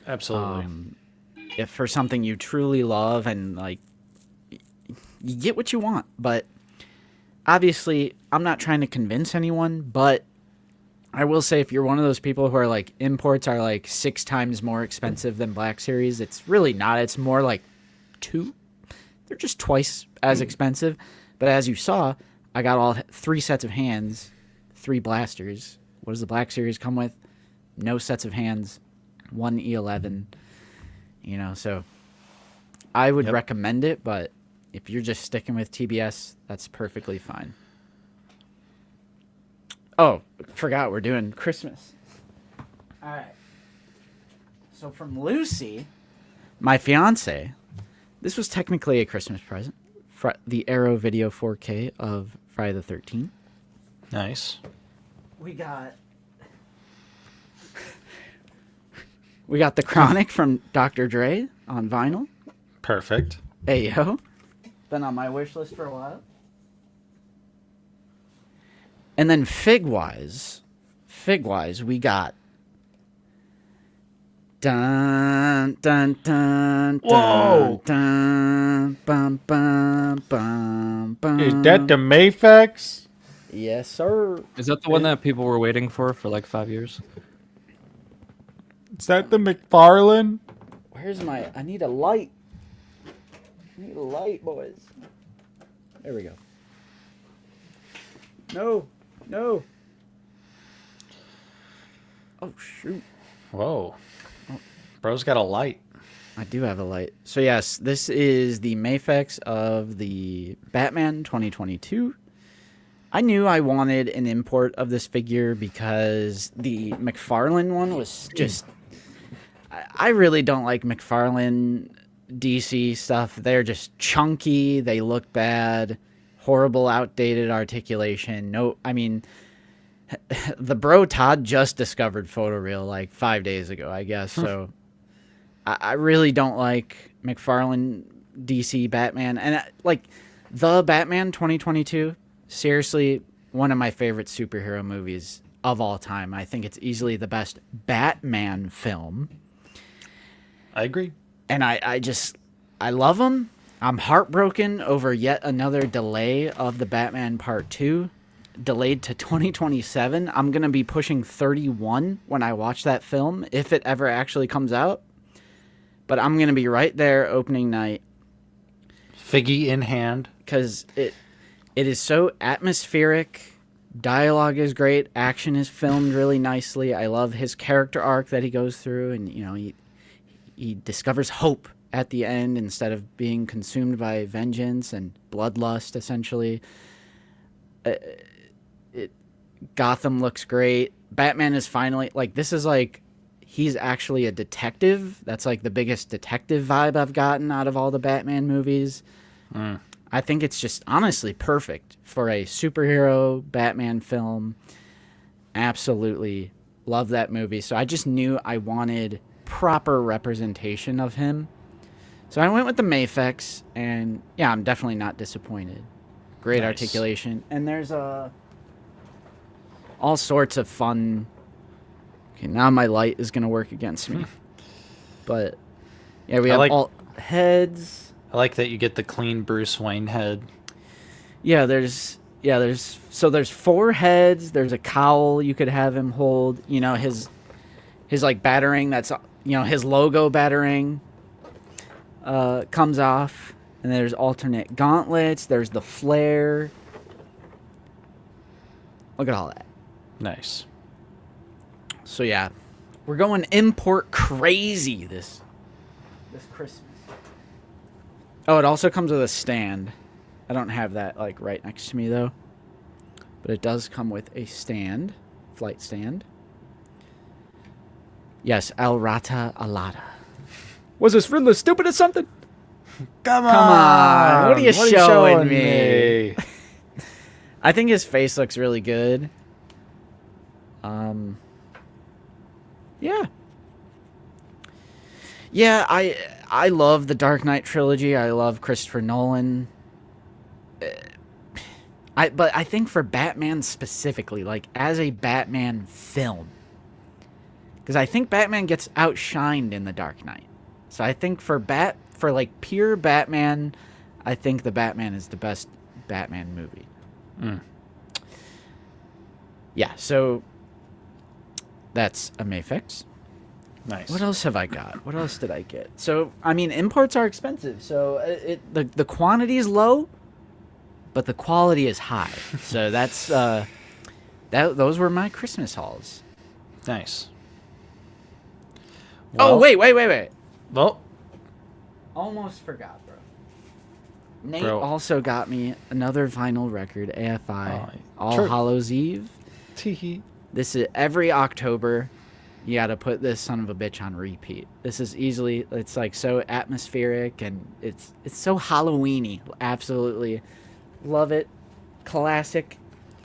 Absolutely. If for something you truly love, and like you get what you want. But obviously, I'm not trying to convince anyone, but I will say, if you're one of those people who are like, imports are like 6 times more expensive than Black Series, it's really not. It's more like 2. They're just twice as expensive. But as you saw, I got all 3 sets of hands, 3 blasters. What does the Black Series come with? No sets of hands, 1 E11. You know, so I would recommend it, but if you're just sticking with TBS, that's perfectly fine. Oh, forgot we're doing Christmas. All right. So from Lucy, my fiance, this was technically a Christmas present. The Arrow Video 4K of Friday the 13th. Nice. We got the Chronic from Dr. Dre on vinyl. Perfect. Ayo. Been on my wish list for a while. And then Fig-wise, we got dun dun dun Whoa. dun bum bum bum bum. Is that the Mayfax? Yes, sir. Is that the one that people were waiting for like 5 years? Is that the McFarlane? Where's my? I need a light. I need a light, boys. There we go. No. Oh shoot. Whoa. Bro's got a light. I do have a light. So yes, this is the Mayfex of the Batman 2022. I knew I wanted an import of this figure because the McFarlane one was just... I really don't like McFarlane DC stuff. They're just chunky. They look bad. Horrible, outdated articulation. No, I mean... The bro Todd just discovered photoreal like 5 days ago, I guess. So I really don't like McFarlane DC Batman. And like the Batman 2022, seriously, one of my favorite superhero movies of all time. I think it's easily the best Batman film. I agree. And I love him. I'm heartbroken over yet another delay of the Batman Part 2. Delayed to 2027. I'm going to be pushing 31 when I watch that film, if it ever actually comes out. But I'm going to be right there opening night. Figgy in hand. Because it is so atmospheric. Dialogue is great. Action is filmed really nicely. I love his character arc that he goes through. And, you know, he discovers hope at the end instead of being consumed by vengeance and bloodlust, essentially. Gotham looks great. Batman is finally, like, this is like, he's actually a detective. That's like the biggest detective vibe I've gotten out of all the Batman movies. I think it's just honestly perfect for a superhero Batman film. Absolutely love that movie. So I just knew I wanted proper representation of him. So I went with the Mayfex, and yeah, I'm definitely not disappointed. Great Nice. articulation. And there's all sorts of fun. Okay, now my light is going to work against me. But yeah, we I have like- all heads. I like that you get the clean Bruce Wayne head. Yeah, there's yeah, there's 4 heads. There's a cowl you could have him hold. You know, his like batarang, that's, you know, his logo batarang comes off. And there's alternate gauntlets. There's the flare. Look at all that. Nice. So yeah, we're going import crazy this Christmas. Oh, it also comes with a stand. I don't have that like right next to me though, but it does come with a stand, flight stand. Yes, Al Rata Alada. Was this Riddler stupid or something? Come on. What are you showing me? me? I think his face looks really good. Yeah. Yeah, I love the Dark Knight trilogy. I love Christopher Nolan. But I think for Batman specifically, like as a Batman film, because I think Batman gets outshined in the Dark Knight. So I think for like pure Batman, I think the Batman is the best Batman movie. Yeah, so that's a Mayfix. Nice. What else have I got? What else did I get? So, I mean, imports are expensive. So the quantity is low, but the quality is high. So that's those were my Christmas hauls. Nice. Oh, Well- wait. Well, Almost forgot, bro. Nate Bro. also got me another vinyl record, AFI, Oh, All true. Hallows Eve. teehee. This is every October. You got to put this son of a bitch on repeat. This is easily, it's like so atmospheric and it's so Halloweeny. Absolutely love it. Classic.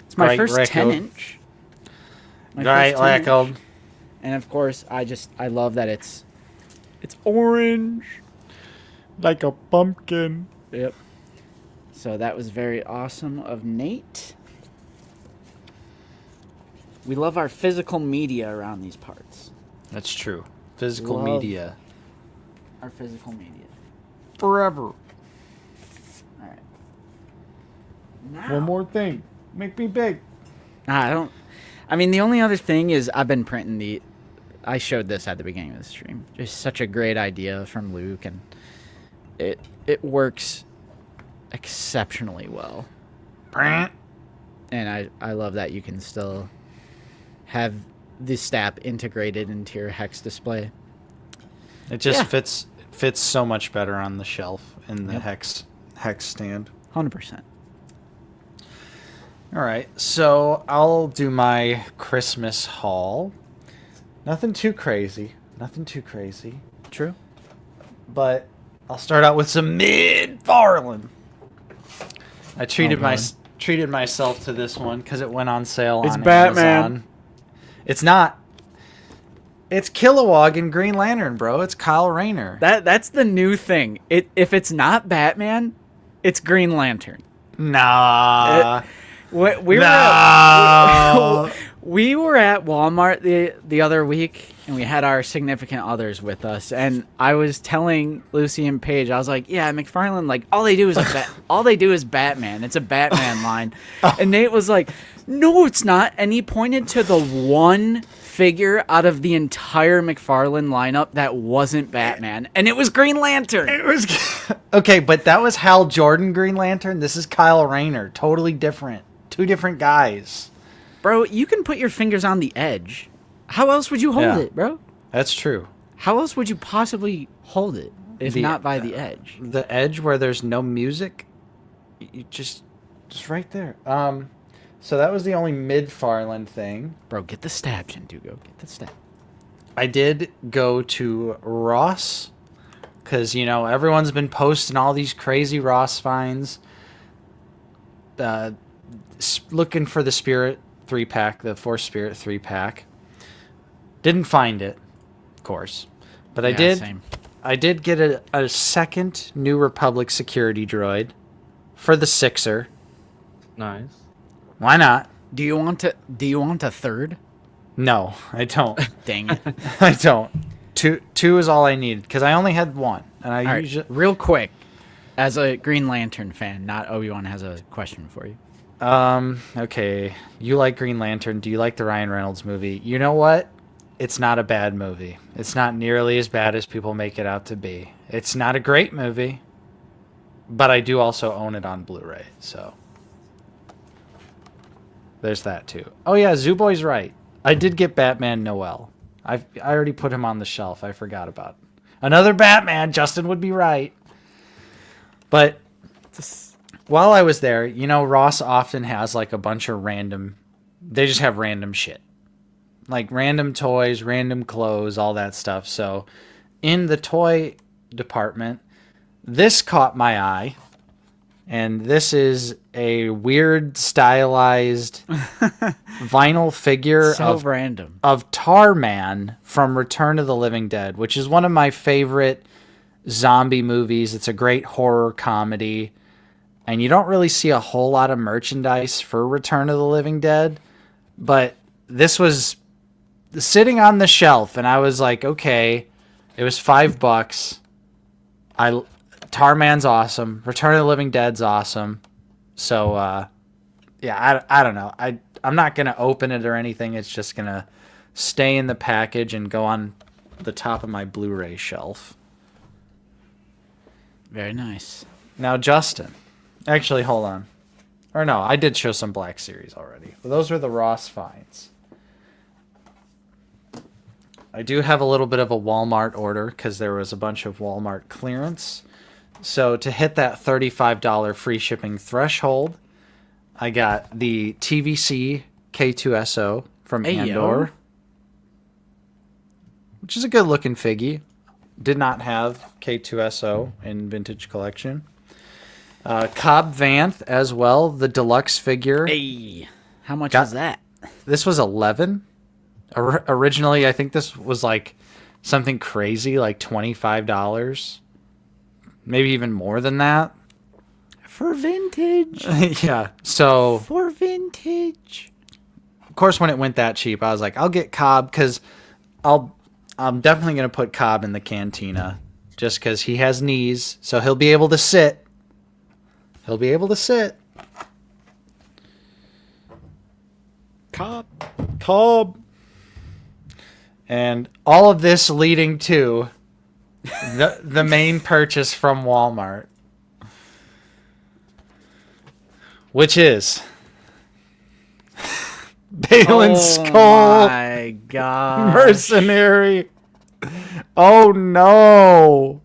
It's my Great first record. 10-inch. Right, record. And of course, I love that it's orange. Like a pumpkin. Yep. So that was very awesome of Nate. We love our physical media around these parts. That's true. Physical Love. media. Our physical media. Forever. All right. Now, One more thing. Make me big. I mean, the only other thing is I've been printing I showed this at the beginning of the stream. Just such a great idea from Luke, and it works exceptionally well. And I love that you can still have the stap integrated into your hex display. It just Yeah. fits so much better on the shelf in the Yep. hex stand. 100%. All right, so I'll do my Christmas haul. Nothing too crazy. True. But I'll start out with some mid-Farland. I treated myself to this one because it went on sale It's on Batman. Amazon. It's not. It's Kilowog in Green Lantern, bro. It's Kyle Rayner. That's the new thing. If it's not Batman, it's Green Lantern. Nah. We were No. we were at Walmart the other week, and we had our significant others with us. And I was telling Lucy and Paige, I was like, "Yeah, McFarlane, like all they do is Batman. It's a Batman line." And Nate was like, "No, it's not." And he pointed to the one figure out of the entire McFarlane lineup that wasn't Batman, and it was Green Lantern. It was okay, but that was Hal Jordan Green Lantern. This is Kyle Rayner. Totally different. Two different guys. Bro, you can put your fingers on the edge. How else would you hold Yeah. it, bro? That's true. How else would you possibly hold it if The- not by the edge? The edge where there's no music, you just right there. So that was the only mid-Farland thing. Bro, get the stab, Jindugo. Get the stab. I did go to Ross because, you know, everyone's been posting all these crazy Ross finds. Looking for the Spirit 3-pack, the Force Spirit 3-pack. Didn't find it, of course. But Same. I did get a second New Republic security droid for the Sixer. Nice. Why not? Do you want a third? No, I don't. Dang it. I don't. Two is all I needed because I only had one, and I All right, usually real quick, as a Green Lantern fan, not Obi-Wan has a question for you. Okay. You like Green Lantern. Do you like the Ryan Reynolds movie? You know what? It's not a bad movie. It's not nearly as bad as people make it out to be. It's not a great movie, but I do also own it on Blu-ray, so there's that too. Oh yeah, Zooboy's right. I did get Batman Noel. I already put him on the shelf. I forgot about it. Another Batman. Justin would be right. But while I was there, you know, Ross often has like a bunch of random. They just have random shit, like random toys, random clothes, all that stuff. So in the toy department, this caught my eye. And this is a weird stylized vinyl figure So random. of Tarman from Return of the Living Dead, which is one of my favorite zombie movies. It's a great horror comedy. And you don't really see a whole lot of merchandise for Return of the Living Dead. But this was sitting on the shelf, and I was like, okay, it was $5. Tarman's awesome. Return of the Living Dead's awesome. So, yeah, I don't know. I'm not going to open it or anything. It's just going to stay in the package and go on the top of my Blu-ray shelf. Very nice. Now, Justin. Actually, hold on. Or no, I did show some Black Series already. But those were the Ross finds. I do have a little bit of a Walmart order because there was a bunch of Walmart clearance. So to hit that $35 free shipping threshold, I got the TVC K2SO from Andor, which is a good looking figgy. Did not have K2SO in Vintage Collection. Cobb Vanth as well, the deluxe figure. Hey, how much was that? This was 11. Originally, I think this was like something crazy, like $25. Maybe even more than that. For vintage. Yeah. So, For vintage. of course, when it went that cheap, I was like, I'll get Cobb because I'm definitely going to put Cobb in the cantina just because he has knees, so he'll be able to sit. He'll be able to sit. Cobb. And all of this leading to the main purchase from Walmart, which is Balin Skull My God. Mercenary. Oh no.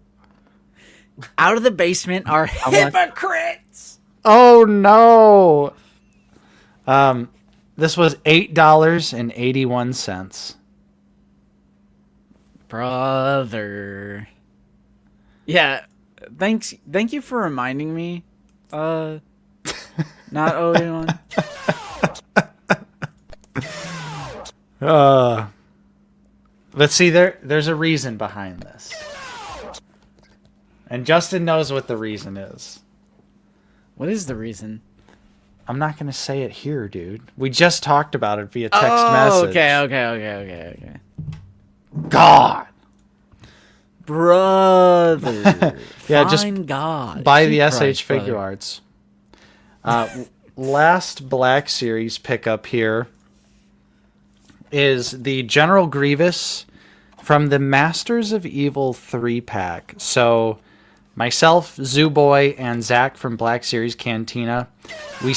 Out of the basement are hypocrites. Oh no. This was $8.81. Brother. Yeah. Thank you for reminding me. Not Obi-Wan. Let's see, there's a reason behind this. And Justin knows what the reason is. What is the reason? I'm not going to say it here, dude. We just talked about it via text message. Okay. God. Brother. Yeah, just Fine God. buy the Keep SH Christ, Figure brother. Arts. Last Black Series pickup here is the General Grievous from the Masters of Evil 3-pack. So myself, Zooboy, and Zach from Black Series Cantina, we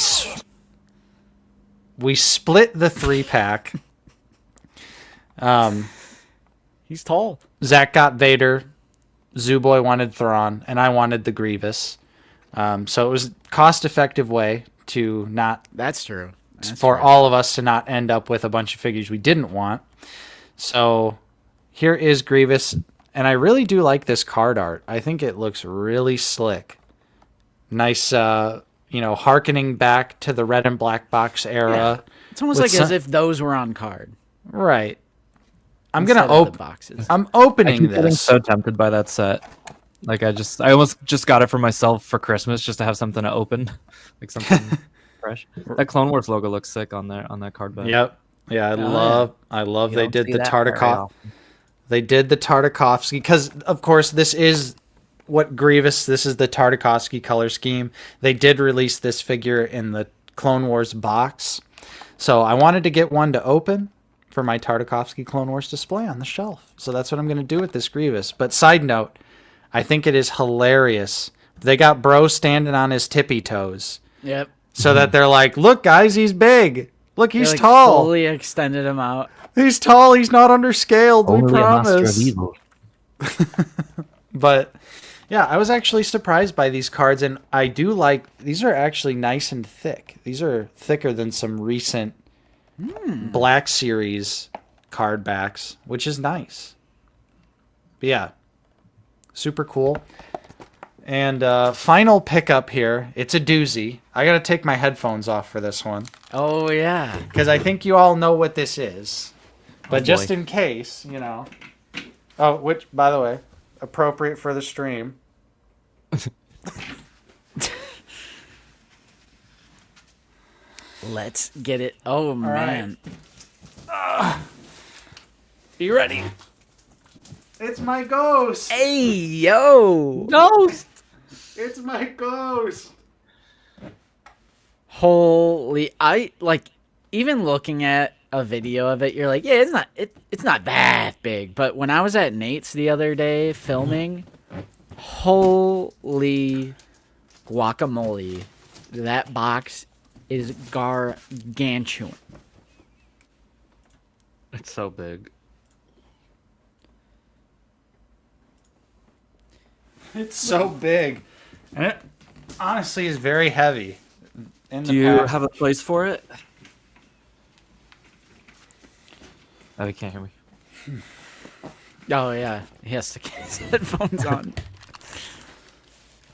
split the 3-pack. He's tall. Zach got Vader, Zooboy wanted Thrawn, and I wanted the Grievous. So it was a cost-effective way to not That's true. That's for true. all of us to not end up with a bunch of figures we didn't want. So here is Grievous, and I really do like this card art. I think it looks really slick. Nice, hearkening back to the red and black box era. It's almost with like as some- if those were on card. Right. I'm instead gonna of the open. boxes. I'm I opening keep getting this. so tempted by that set. Like I almost just got it for myself for Christmas just to have something to open, like something fresh. That Clone Wars logo looks sick on that card back. Yep. Yeah, I love You they don't did see the that very Tartakov. often. They did the Tartakovsky because, of course, this is what Grievous. This is the Tartakovsky color scheme. They did release this figure in the Clone Wars box. So I wanted to get one to open for my Tartakovsky Clone Wars display on the shelf. So that's what I'm going to do with this Grievous. But side note, I think it is hilarious. They got Bro standing on his tippy toes. Yep. So that they're like, look, guys, he's big. Look, he's They, like, tall. Fully extended him out. He's tall. He's not underscaled. We Only a master of promise. evil. But yeah, I was actually surprised by these cards, and I do like these are actually nice and thick. These are thicker than some recent Black Series card backs, which is nice. But yeah, super cool. And final pickup here. It's a doozy. I gotta take my headphones off for this one Oh yeah. because I think you all know what this is. But Oh, just boy. in case, you know. Oh, which, by the way, appropriate for the stream. Let's get it. Oh man. You ready? It's my ghost. Hey yo. Ghost! It's my ghost. Holy, I like even looking at a video of it, you're like, yeah, it's not that big. But when I was at Nate's the other day filming, holy guacamole, that box is gargantuan. It's so big. It's so big. And it honestly is very heavy. Do you have a place for it? Oh, he can't hear me. Oh yeah, he has to get his headphones on.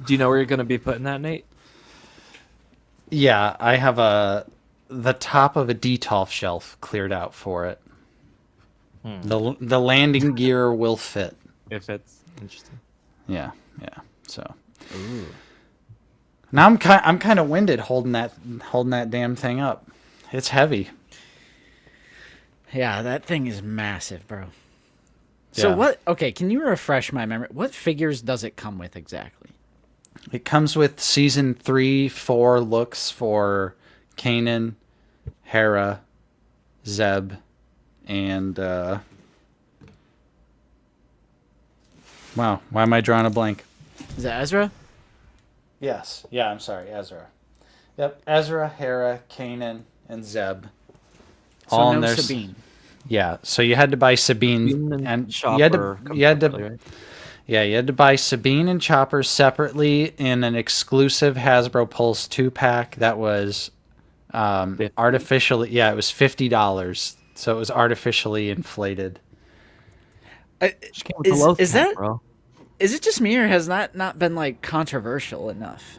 Do you know where you're gonna be putting that, Nate? Yeah, I have the top of a Detolf shelf cleared out for it. The landing gear will fit. If it's interesting. Yeah. So. Now I'm kind of winded holding that damn thing up. It's heavy. Yeah, that thing is massive, bro. So Yeah. what? Okay, can you refresh my memory? What figures does it come with exactly? It comes with season 3, 4 looks for Kanan, Hera, Zeb, and wow, why am I drawing a blank? Is that Ezra? Yes. Yeah, I'm sorry, Ezra. Yep, Ezra, Hera, Kanan, and Zeb. So All no in there. Sabine. Yeah, so you had to buy Sabine and you had to Right? yeah, you had to buy Sabine and Chopper separately in an exclusive Hasbro Pulse 2-pack that was artificially, yeah, it was $50. So it was artificially inflated. Just came with the loaf Is pack, that bro. is it just me or has that not been like controversial enough?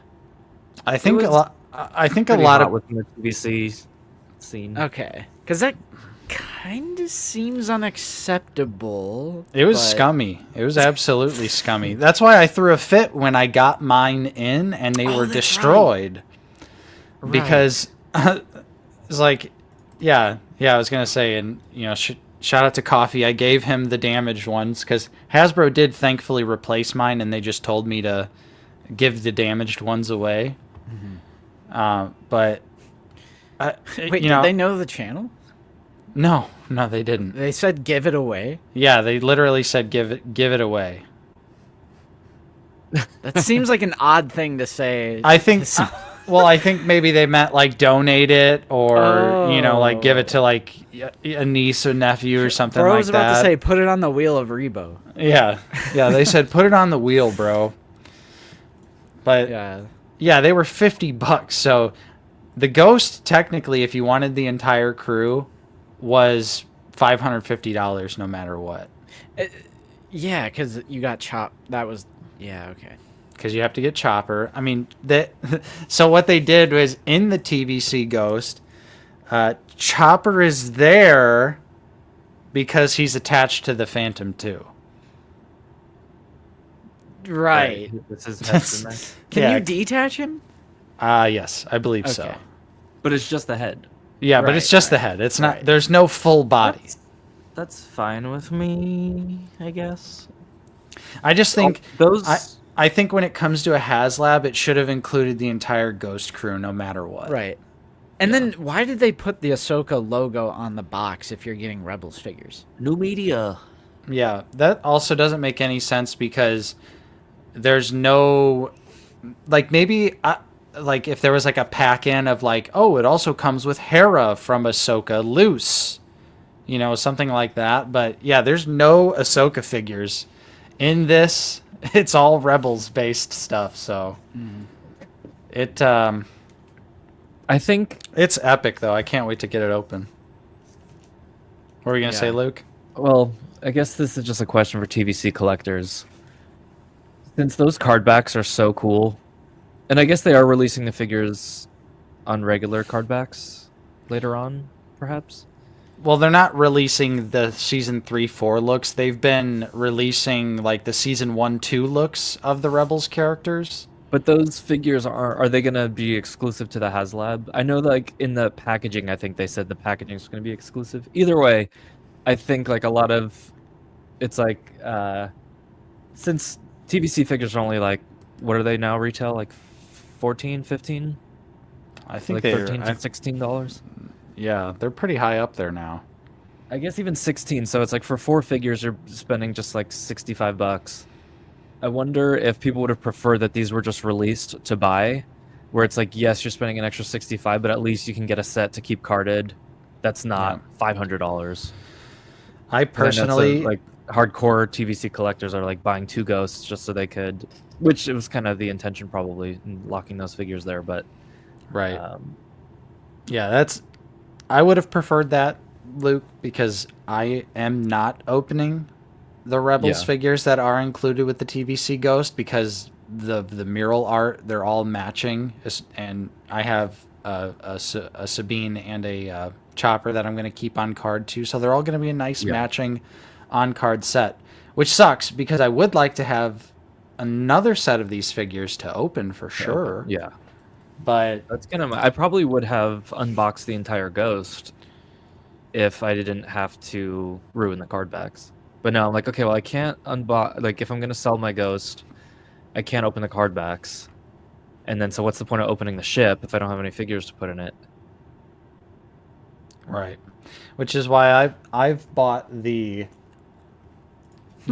I think was a lot I think a Pretty lot hot of within the TVC scene. Okay, because that kind of seems unacceptable. it was but- scummy. It was absolutely scummy. That's why I threw a fit when I got mine in and they were that's destroyed. Right. Because it's like, yeah, I was gonna say, and you know, shout out to Coffee. I gave him the damaged ones because Hasbro did thankfully replace mine, and they just told me to give the damaged ones away. But Wait, you know, did they know the channel? no, they didn't. They said give it away. Yeah, they literally said give it away. That seems like an odd thing to say. I think. Well, I think maybe they meant like donate it or you know like give it to like a niece or nephew or something Bro like was about that. to say put it on the wheel of Rebo. Yeah, they said put it on the wheel, bro. But yeah, they were $50. So the Ghost, technically, if you wanted the entire crew, was $550 no matter what. Yeah, because you got chopped. That was okay. Because you have to get Chopper. I mean, so what they did was in the TVC Ghost, Chopper is there because he's attached to the Phantom 2. Right. This is head's in there. Can Yeah. you detach him? Yes, I believe so. Okay. But it's just the head. Yeah, but it's Right, just the right, head. It's not. right. There's no full body. That's fine with me, I guess. I just think those. I think when it comes to a HasLab, it should have included the entire Ghost crew, no matter what. Right. And then why did they put the Ahsoka logo on the box if you're getting Rebels figures? New media. Yeah, that also doesn't make any sense because there's no, like, maybe like if there was like a pack in of like, oh, it also comes with Hera from Ahsoka loose, you know, something like that. But yeah, there's no Ahsoka figures in this. It's all Rebels based stuff, so I think. it's epic though. I can't wait to get it open. What were you gonna say, Yeah. Luke? Well, I guess this is just a question for TVC collectors. Since those card backs are so cool, and I guess they are releasing the figures on regular card backs later on, perhaps. Well, they're not releasing the season 3-4 looks. They've been releasing like the season 1-2 looks of the Rebels characters. But those figures are they gonna be exclusive to the HasLab? I know, like in the packaging, I think they said the packaging is gonna be exclusive. Either way, I think like a lot of it's like since TVC figures are only like what are they now retail like 14, 15? I think Like they're 13 to $16. yeah, they're pretty high up there now. I guess even 16. So it's like for 4 figures, you're spending just like $65. I wonder if people would have preferred that these were just released to buy, where it's like, yes, you're spending an extra 65, but at least you can get a set to keep carded. That's not $500. I And that's personally like hardcore TVC collectors are like buying 2 ghosts just so they could, which it was kind of the intention probably in locking those figures there, but right. Yeah, I would have preferred that, Luke, because I am not opening the Rebels Yeah. figures that are included with the TVC Ghost because the mural art, they're all matching, and I have a Sabine and a Chopper that I'm going to keep on card too, so they're all going to be a nice matching on card set, which sucks because I would like to have another set of these figures to open for sure. yeah. But That's I probably would have unboxed the entire Ghost if I didn't have to ruin the card backs. But now I'm like, okay, well, I can't unbox. Like, if I'm gonna sell my Ghost, I can't open the card backs. And then, so what's the point of opening the ship if I don't have any figures to put in it? right, which is why I've bought the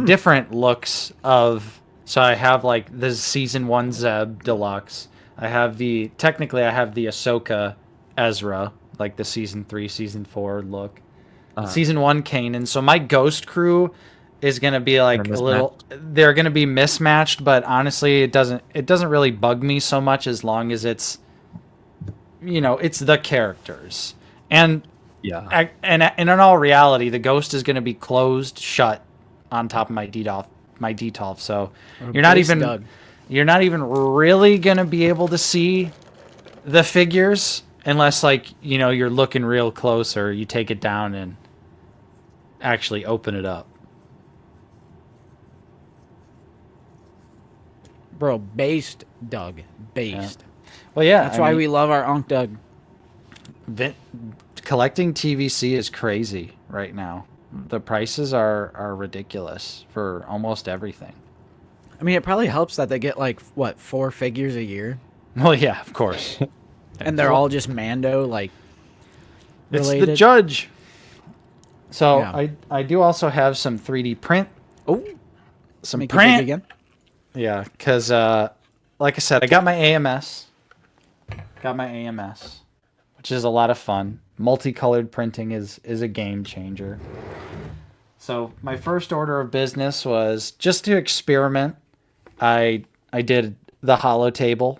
different looks of. So I have like the season 1 Zeb Deluxe. I have technically I have the Ahsoka Ezra, like the season 3, season 4 look. Season 1 Kanan. So my Ghost crew is gonna be like a little. They're gonna be mismatched, but honestly, it doesn't really bug me so much as long as it's, it's the characters. And Yeah. and in all reality, the Ghost is gonna be closed shut on top of my Detolf. So you're not even really gonna be able to see the figures unless you're looking real close or you take it down and actually open it up. Bro, based, Doug. Based. Well, yeah, That's why we love our Unc Doug. collecting TVC is crazy right now. The prices are ridiculous for almost everything. I mean, it probably helps that they get 4 figures a year, Well, yeah, of course. and they're all just Mando It's related. the judge. So Yeah. I do also have some 3D print. Oh, Some make it print. big again. Yeah, because like I said, I got my AMS. Which is a lot of fun. Multicolored printing is a game changer. So my first order of business was just to experiment. I did the holo table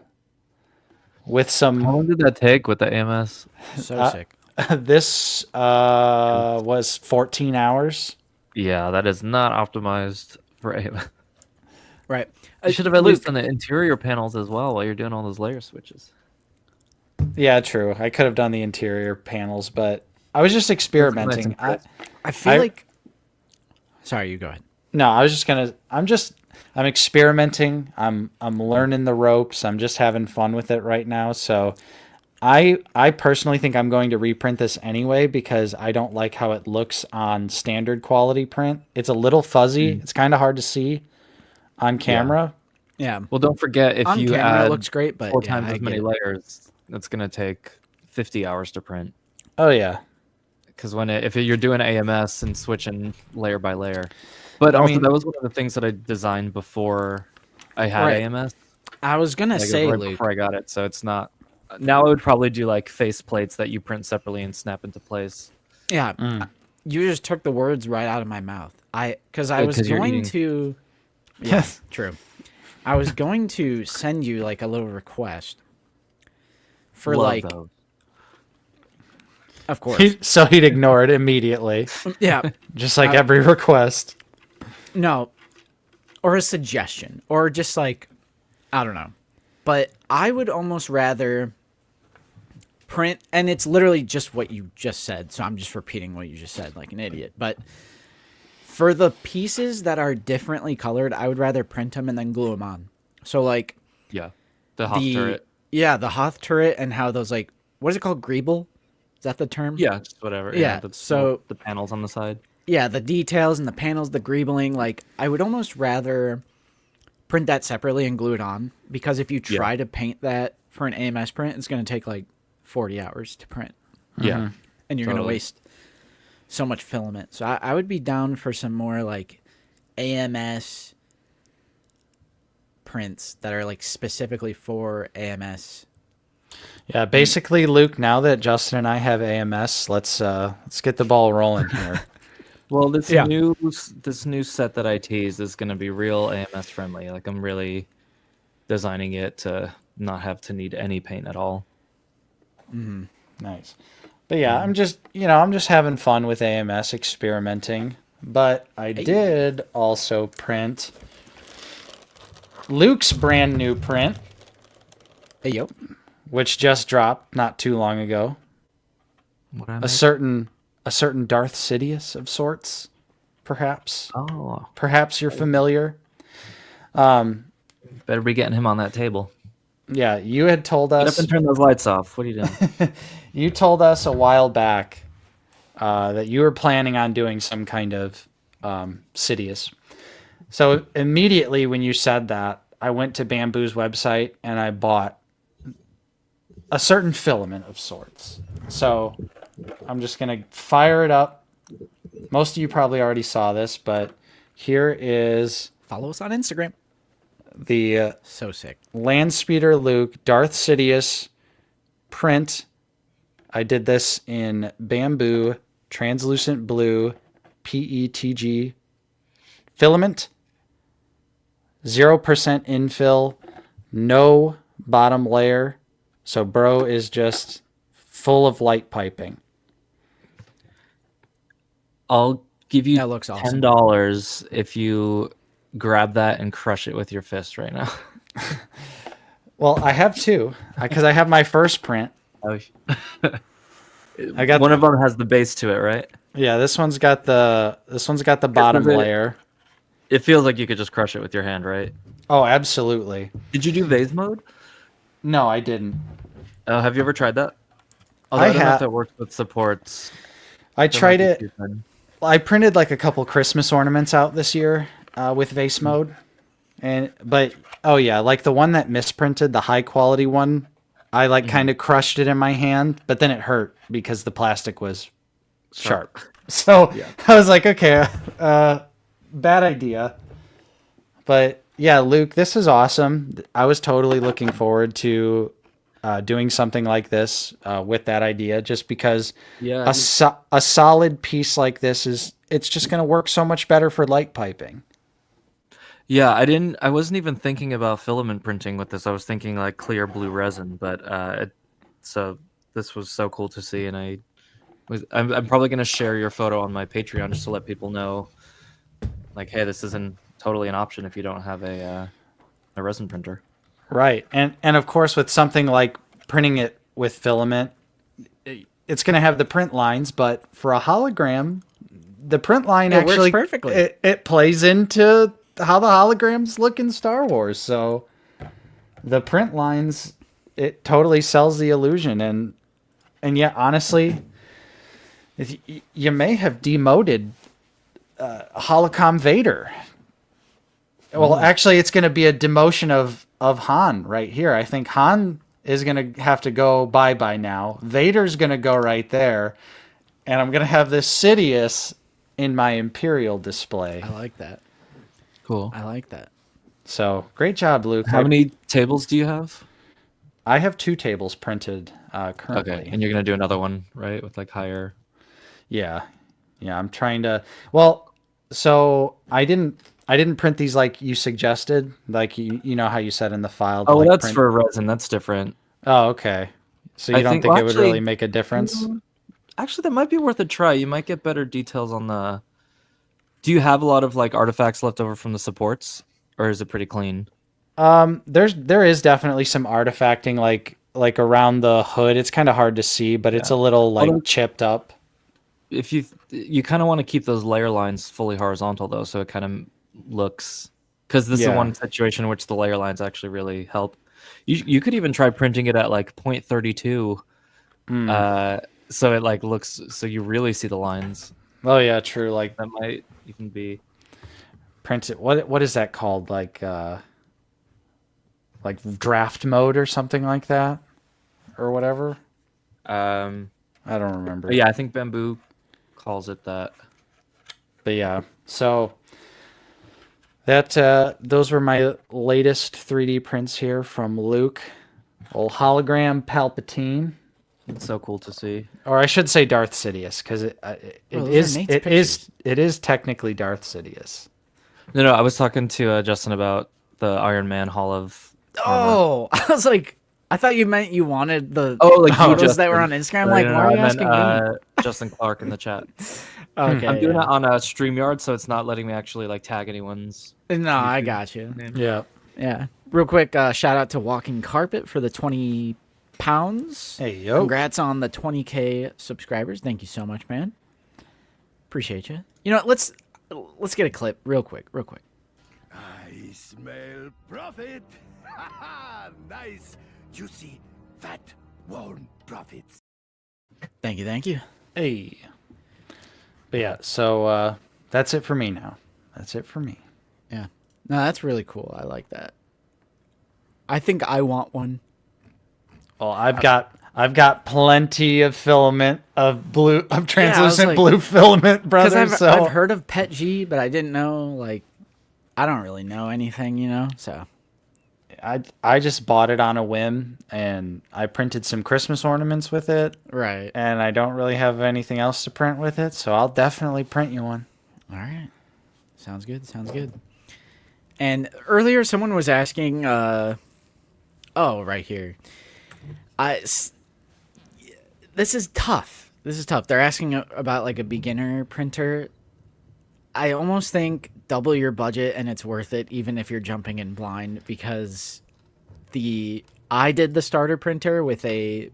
with some. How long did that take with the AMS? So sick. This was 14 hours. Yeah, that is not optimized for AMS. Right. You should have at least done the interior panels as well while you're doing all those layer switches. Yeah, true. I could have done the interior panels, but I was just experimenting. I feel like. Sorry, you go ahead. No, I was just gonna. I'm experimenting. I'm learning the ropes. I'm just having fun with it right now. So, I personally think I'm going to reprint this anyway because I don't like how it looks on standard quality print. It's a little fuzzy. It's kind of hard to see on camera. Yeah. Well, don't forget if On you camera, it add looks great, but 4 yeah, times I as many get it. layers, that's gonna take 50 hours to print. Oh yeah. Because if you're doing AMS and switching layer by layer, but I also mean- that was one of the things that I designed before I had Right. AMS. I was gonna Like, it was say, right Luke. before I got it, so it's not. Now I would probably do like face plates that you print separately and snap into place. Yeah, you just took the words right out of my mouth. Because I was 'cause you're going eating. to. Yes, true. I was going to send you like a little request for Love like, those. of course, So he'd ignore it immediately, yeah, just like every request. no, or a suggestion, or just like, I don't know, but I would almost rather print, and it's literally just what you just said. So I'm just repeating what you just said like an idiot, but. For the pieces that are differently colored, I would rather print them and then glue them on. So like Yeah, the Hoth turret. yeah, the Hoth turret and how those like what is it called, greeble? Is that the term? Yeah, just whatever. Yeah, so- the panels on the side. Yeah, the details and the panels, the greebling. Like I would almost rather print that separately and glue it on, because if you try to paint that for an AMS print, it's going to take like 40 hours to print, Yeah, and you're going to Totally. waste so much filament. So I would be down for some more like AMS prints that are like specifically for AMS. Yeah, basically, Luke. Now that Justin and I have AMS, let's get the ball rolling here. Well, this Yeah. new set that I teased is going to be real AMS friendly. Like I'm really designing it to not have to need any paint at all. Nice. But yeah, I'm just having fun with AMS, experimenting. But I did also print Luke's brand new print, Hey yo, which just dropped not too long ago. What am A I- certain Darth Sidious of sorts, perhaps. Oh, Perhaps you're familiar. better be getting him on that table. Yeah, you had told Get up us. and turn those lights off. What are you doing? You told us a while back that you were planning on doing some kind of Sidious. So immediately when you said that, I went to Bamboo's website and I bought a certain filament of sorts. So I'm just going to fire it up. Most of you probably already saw this, but here is follow us on Instagram. the So sick. Landspeeder Luke Darth Sidious print. I did this in bamboo, translucent blue, PETG filament, 0% infill, no bottom layer. So bro is just full of light piping. I'll give you That looks awesome. $10 if you grab that and crush it with your fist right now. Well, I have two because I have my first print. I got One of them has the base to it, right? yeah. This one's got the bottom it- layer. It feels like you could just crush it with your hand, right? Oh, absolutely. Did you do vase mode? No, I didn't. Have you ever tried that? Although I I don't know have. if that works with supports. I That tried might it. be too thin. I printed like a couple Christmas ornaments out this year with vase mode, but oh yeah, like the one that misprinted, the high quality one, I like kind of crushed it in my hand, but then it hurt because the plastic was sharp. So I was like, okay, bad idea. But yeah, Luke, this is awesome. I was totally looking forward to doing something like this with that idea, just because Yeah, a solid piece like this it's just going to work so much better for light piping. Yeah, I wasn't even thinking about filament printing with this. I was thinking like clear blue resin, but so this was so cool to see, and I'm probably gonna share your photo on my Patreon just to let people know, like, hey, this isn't totally an option if you don't have a resin printer. Right. And of course, with something like printing it with filament, it's going to have the print lines, but for a hologram, the print line It works actually perfectly. It plays into how the holograms look in Star Wars. So the print lines, it totally sells the illusion. And yet, honestly, you may have demoted Holocom Vader. Well, actually, it's going to be a demotion of Han right here. I think Han is going to have to go bye-bye now. Vader's going to go right there. And I'm going to have this Sidious in my Imperial display. I like that. Cool. I like that. So, great job, Luke. How many tables do you have? I have 2 tables printed currently. Okay, and you're gonna do another one, right? With like higher. Yeah. Yeah, I'm trying to. Well, so I didn't print these like you suggested, like you know how you said in the file. To, Oh, like, that's print... for resin. That's different. Oh, okay. So you I don't think- think well, it would actually- really make a difference? Actually, that might be worth a try. You might get better details on the. Do you have a lot of like artifacts left over from the supports, or is it pretty clean? There is definitely some artifacting like around the hood. It's kind of hard to see, but it's a little like chipped up. If you kind of want to keep those layer lines fully horizontal though, so it kind of looks, because this is one situation in which the layer lines actually really help. You could even try printing it at like 0.32, so it like looks, so you really see the lines. Oh yeah, true. Like That might even be print it. What is that called? Like draft mode or something like that, or whatever. I don't remember. But yeah, I think Bamboo calls it that. But yeah, so that those were my latest 3D prints here from Luke. Old hologram Palpatine, It's so cool to see. or I should say Darth Sidious, because those are Nate's it is technically Darth Sidious. No, I was talking to Justin about the Iron Man Hall of Armor. Oh, I was like, I thought you meant you wanted the Like photos that were on Instagram. Like, No, why are you I meant, asking me? Justin Clark in the chat. Okay, I'm doing it on a StreamYard, so it's not letting me actually like tag anyone's. No, I got you. Yeah. Yeah. Real quick, shout out to Walking Carpet for the 20 pounds. Hey yo. Congrats on the 20K subscribers. Thank you so much, man. Appreciate you. You know what? Let's get a clip real quick. I smell profit. Nice, juicy, fat, warm profits. Thank you. Hey. But yeah, so that's it for me now. That's it for me. Yeah. No, that's really cool. I like that. I think I want one. Well, I've got plenty of filament of translucent like- blue filament, brother. Because So I've heard of Pet G, but I didn't know, like, I don't really know anything, you know? So, I just bought it on a whim, and I printed some Christmas ornaments with it, right. and I don't really have anything else to print with it, so I'll definitely print you one. All right. Sounds good. And earlier someone was asking, right here. This is tough. They're asking about like a beginner printer. I almost think double your budget and it's worth it, even if you're jumping in blind, because I did the starter printer with a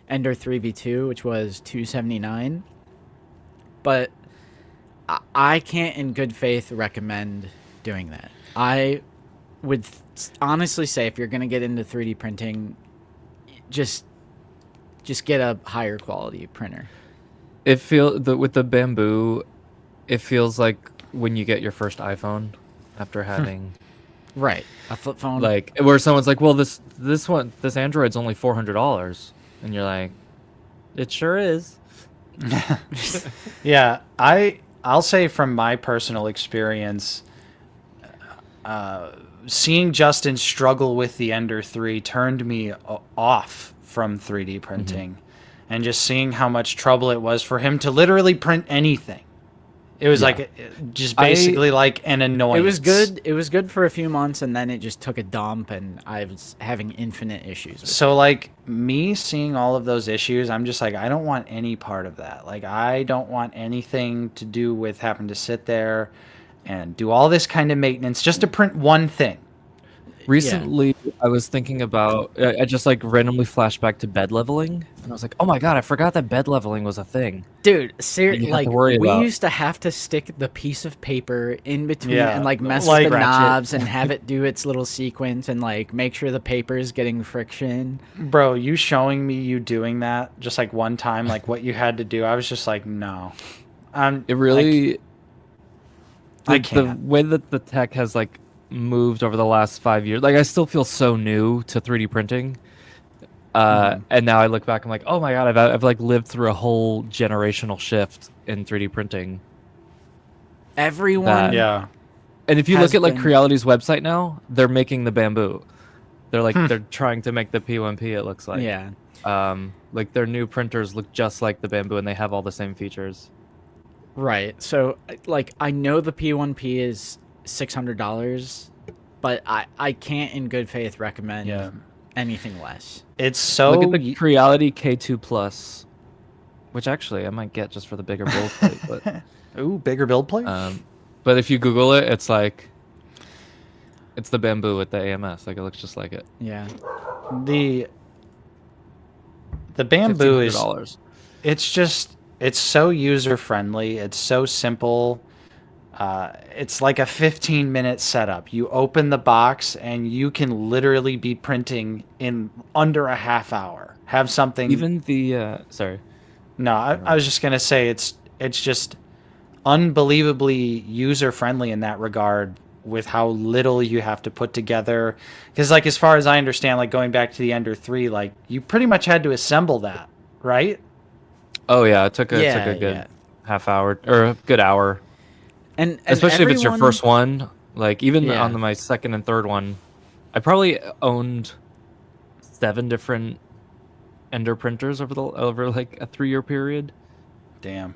Ender 3v2, which was $279, but I can't in good faith recommend doing that. I would honestly say if you're going to get into 3D printing, just get a higher quality printer. With the Bamboo, it feels like when you get your first iPhone after having Right. A flip phone. like where someone's like, well, this Android's only $400, and you're like, it sure is. Yeah, I'll say from my personal experience, seeing Justin struggle with the Ender 3 turned me off from 3D printing, and just seeing how much trouble it was for him to literally print anything. It was like just basically like an annoyance. It was good for a few months, and then it just took a dump, and I was having infinite issues with So like me seeing all of those issues, I'm just like, I don't want any part of that. Like I don't want anything to do with having to sit there and do all this kind of maintenance just to print one thing. Recently, I was thinking about, I just like randomly flashed back to bed leveling, and I was like, oh my god, I forgot that bed leveling was a thing. Dude, You seriously, have like to worry we about. used to have to stick the piece of paper in between Yeah, and like mess like with the ratchet. knobs and have it do its little sequence and like make sure the paper is getting friction. Bro, you showing me you doing that just like one time, like what you had to do, I was just like, no. It really, I the can't. way that the tech has like moved over the last 5 years, like I still feel so new to 3D printing, And now I look back, I'm like, oh my god, I've like lived through a whole generational shift in 3D printing. Everyone. That- Yeah. And if you Has look at like been- Creality's website now, they're making the bamboo. They're like they're trying to make the P1P. It looks like. Yeah. Like their new printers look just like the bamboo, and they have all the same features. Right. So, like, I know the P1P is $600, but I can't in good faith recommend Yeah. anything less. It's so Look at the Creality K2 Plus, which actually I might get just for the bigger build plate. But ooh, bigger build plate. but if you Google it, it's like it's the bamboo with the AMS. Like it looks just like it. Yeah. The bamboo is $1,500. it's so user friendly. It's so simple. It's like a 15-minute setup. You open the box and you can literally be printing in under a half hour. Have something. Even the sorry. No, I was just gonna say it's just unbelievably user friendly in that regard, with how little you have to put together. Because like as far as I understand, like going back to the Ender 3, like you pretty much had to assemble that, right? Oh yeah, it took a Yeah, good yeah. half hour or a good hour. And Especially if it's your everyone- first one. Like even Yeah. on my second and third one, I probably owned 7 different Ender printers over like a 3-year period. Damn.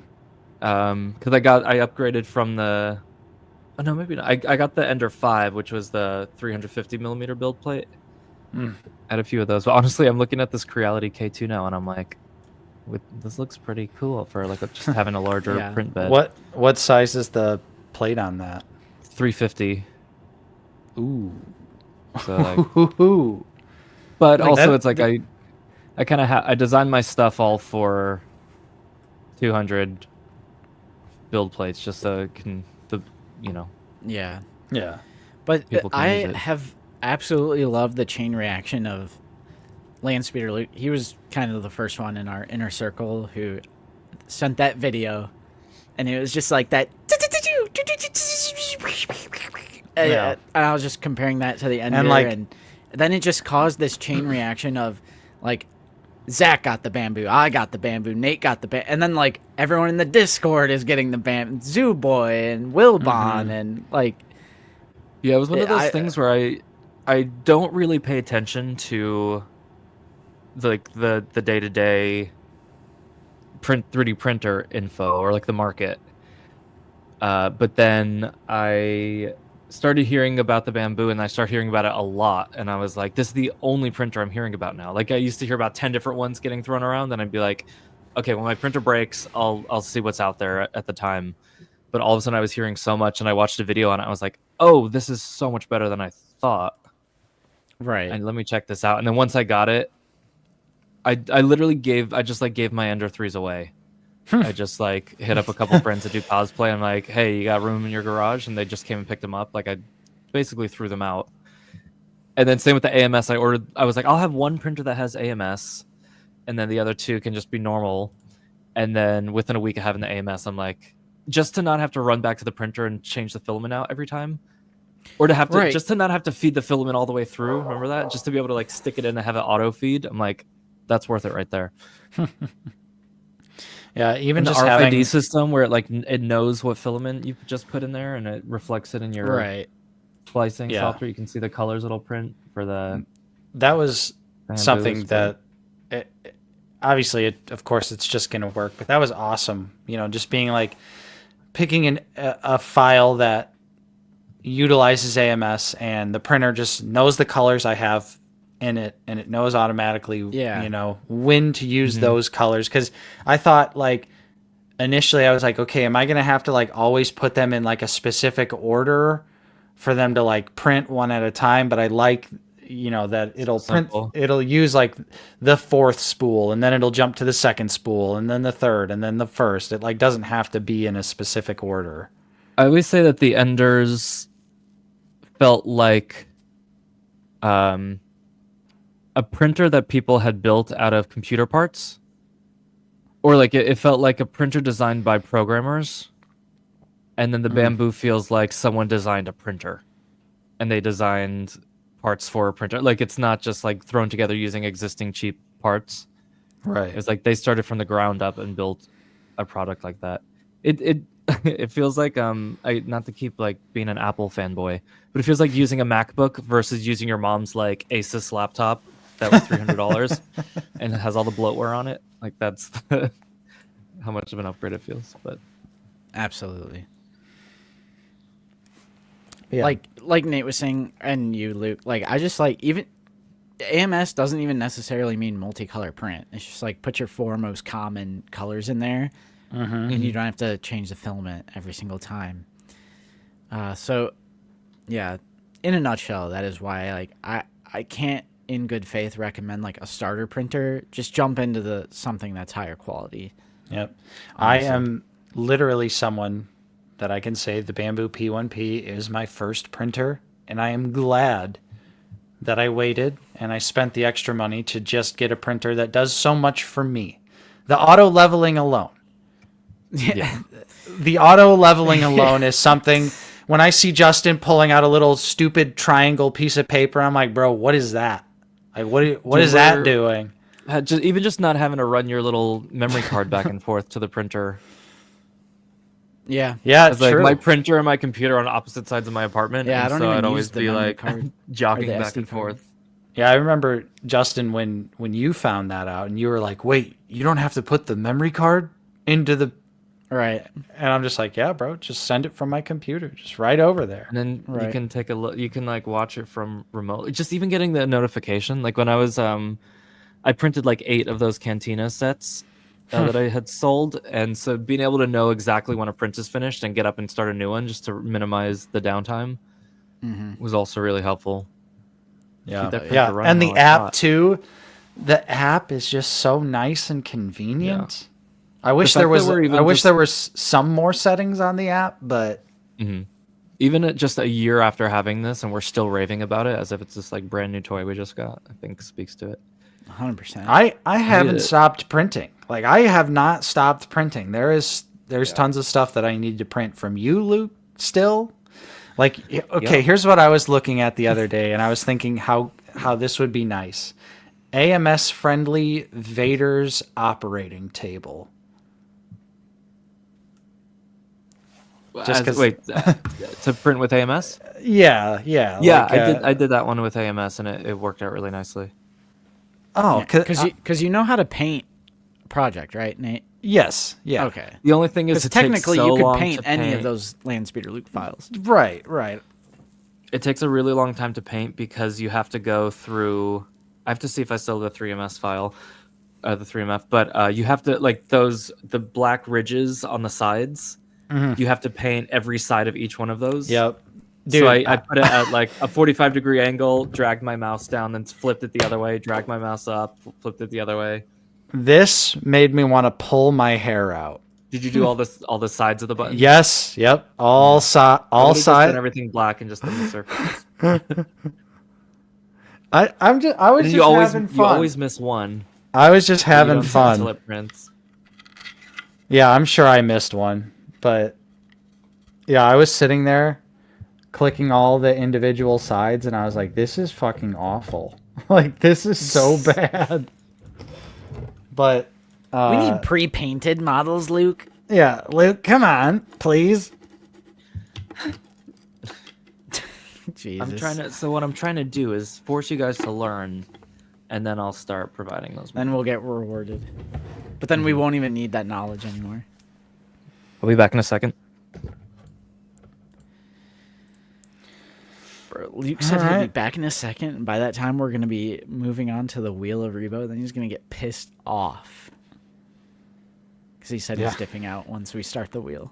Because I upgraded from the, oh no, maybe not. I got the Ender 5, which was the 350 millimeter build plate. Mm. I had a few of those, but honestly, I'm looking at this Creality K2 now, and I'm like, this looks pretty cool for like just having a larger Yeah. print bed. What size is the plate on that? 350. Ooh. So like, Ooh. but Like also that- it's like I kind of I designed my stuff all for 200 build plates just so it can Yeah. Yeah. But People can I use it. have absolutely loved the chain reaction of Landspeeder Luke. He was kind of the first one in our inner circle who sent that video, and it was just like that. Yeah. And I was just comparing that to the Ender, like- and then it just caused this chain reaction of like Zach got the bamboo, I got the bamboo, Nate got the bamboo, and then like everyone in the Discord is getting the bamboo, Zoo Boy and Wilbon, and like Yeah, it was one of those I- things where I don't really pay attention to like the day-to-day 3D printer info or like the market. But then I started hearing about the bamboo and I started hearing about it a lot, and I was like, this is the only printer I'm hearing about now. Like I used to hear about 10 different ones getting thrown around, and I'd be like, okay, when my printer breaks, I'll see what's out there at the time. But all of a sudden I was hearing so much, and I watched a video on it. I was like, oh, this is so much better than I thought. right. And let me check this out. And then once I got it, I literally gave my Ender 3s away. I just like hit up a couple friends that do cosplay. I'm like, hey, you got room in your garage? And they just came and picked them up. Like I basically threw them out. And then same with the AMS. I was like, I'll have one printer that has AMS, and then the other 2 can just be normal. And then within a week of having the AMS, I'm like, just to not have to run back to the printer and change the filament out every time, or to have to Right. just to not have to feed the filament all the way through. Remember that? Just to be able to like stick it in and have it auto feed. I'm like, that's worth it right there. Yeah, even And the just RFID having system where it knows what filament you just put in there and it reflects it in your Right. splicing Yeah. software. You can see the colors it'll print for the that was bamboo something is that obviously of course it's just going to work, but that was awesome. You know, just being like picking a file that utilizes AMS, and the printer just knows the colors I have in it, and it knows automatically, Yeah. you know, when to use those colors. Because I thought, like, initially I was like, okay, am I going to have to like always put them in like a specific order for them to like print one at a time? But I like, you know, that it'll Simple. it'll use like the 4th spool, and then it'll jump to the 2nd spool, and then the 3rd, and then the 1st. It like doesn't have to be in a specific order. I always say that the Enders felt like a printer that people had built out of computer parts, or like it felt like a printer designed by programmers, and then the bamboo feels like someone designed a printer and they designed parts for a printer. Like it's not just like thrown together using existing cheap parts. Right. It was like they started from the ground up and built a product like that. It it feels like not to keep like being an Apple fanboy, but it feels like using a MacBook versus using your mom's like Asus laptop that was $300 and it has all the bloatware on it. Like that's how much of an upgrade it feels. But Absolutely. Yeah. Like Nate was saying, and you, Luke, like I just like even AMS doesn't even necessarily mean multicolor print. It's just like put your four most common colors in there, and you don't have to change the filament every single time. So, yeah, in a nutshell, that is why like I can't in good faith recommend like a starter printer. Just jump into the something that's higher quality. Yep. I am literally someone that I can say the Bamboo P1P is my first printer, and I am glad that I waited and I spent the extra money to just get a printer that does so much for me. The auto leveling alone. yeah, The auto leveling alone is something. When I see Justin pulling out a little stupid triangle piece of paper, I'm like, bro, what is that? Like, what is that doing? just not having to run your little memory card back and forth to the printer. Yeah. Yeah, It's like true. my printer and my computer on opposite sides of my apartment. Yeah, and I don't so even I'd use always the be memory like card jogging or the back SD and card. forth. Yeah, I remember, Justin, when you found that out and you were like, wait, you don't have to put the memory card into the... Right. And I'm just like, yeah, bro, just send it from my computer. Just right over there. And then you Right. can take a look. You can like watch it from remote. Just even getting the notification. Like when I was, I printed like 8 of those Cantina sets that I had sold, and so being able to know exactly when a print is finished and get up and start a new one just to minimize the downtime was also really helpful. Yeah, Keep that printer yeah. running And the while it's app, hot. too. The app is just so nice and convenient. I wish fact there was. that we're even I wish just- there was some more settings on the app, but Even at just a year after having this, and we're still raving about it as if it's this like brand new toy we just got, I think speaks to it. 100%. I haven't Yeah. stopped printing. Like, I have not stopped printing. There's tons of stuff that I need to print from you, Luke. Still, like, okay. Yeah. Here's what I was looking at the other day, and I was thinking how this would be nice. AMS friendly Vader's operating table. Just 'cause- Wait, to print with AMS? Yeah. Yeah, like, I did that one with AMS, and it worked out really nicely. Oh, Because you know how to paint a project, right, Nate? yes. Yeah. Okay. The only thing is, Because it takes technically so you could long paint to any of paint. those Landspeeder Luke files. Right. It takes a really long time to paint because you have to go through. I have to see if I still have the 3ms file, the 3MF. But you have to like the black ridges on the sides. You have to paint every side of each one of those. Yep. Dude, So I put it at like a 45-degree angle, dragged my mouse down, then flipped it the other way, dragged my mouse up, flipped it the other way. this made me want to pull my hair out. Did you do all the sides of the button? Yes. Yep. All Done sides. everything black and just done the surface. I was And just you having fun. you always miss one. I was just You having don't see it until fun. it prints. Yeah, I'm sure I missed one, but yeah, I was sitting there clicking all the individual sides, and I was like, "This is fucking awful. Like, this is so bad." But We need pre-painted models, Luke. yeah, Luke, come on, please. Jesus. So what I'm trying to do is force you guys to learn, and then I'll start providing those. Then we'll get rewarded. But then we won't even need that knowledge anymore. I'll be back in a second. Bro, Luke said he'd be Alright. back in a second, and by that time we're going to be moving on to the Wheel of Rebo. Then he's going to get pissed off. Because he said Yeah. he's dipping out once we start the wheel.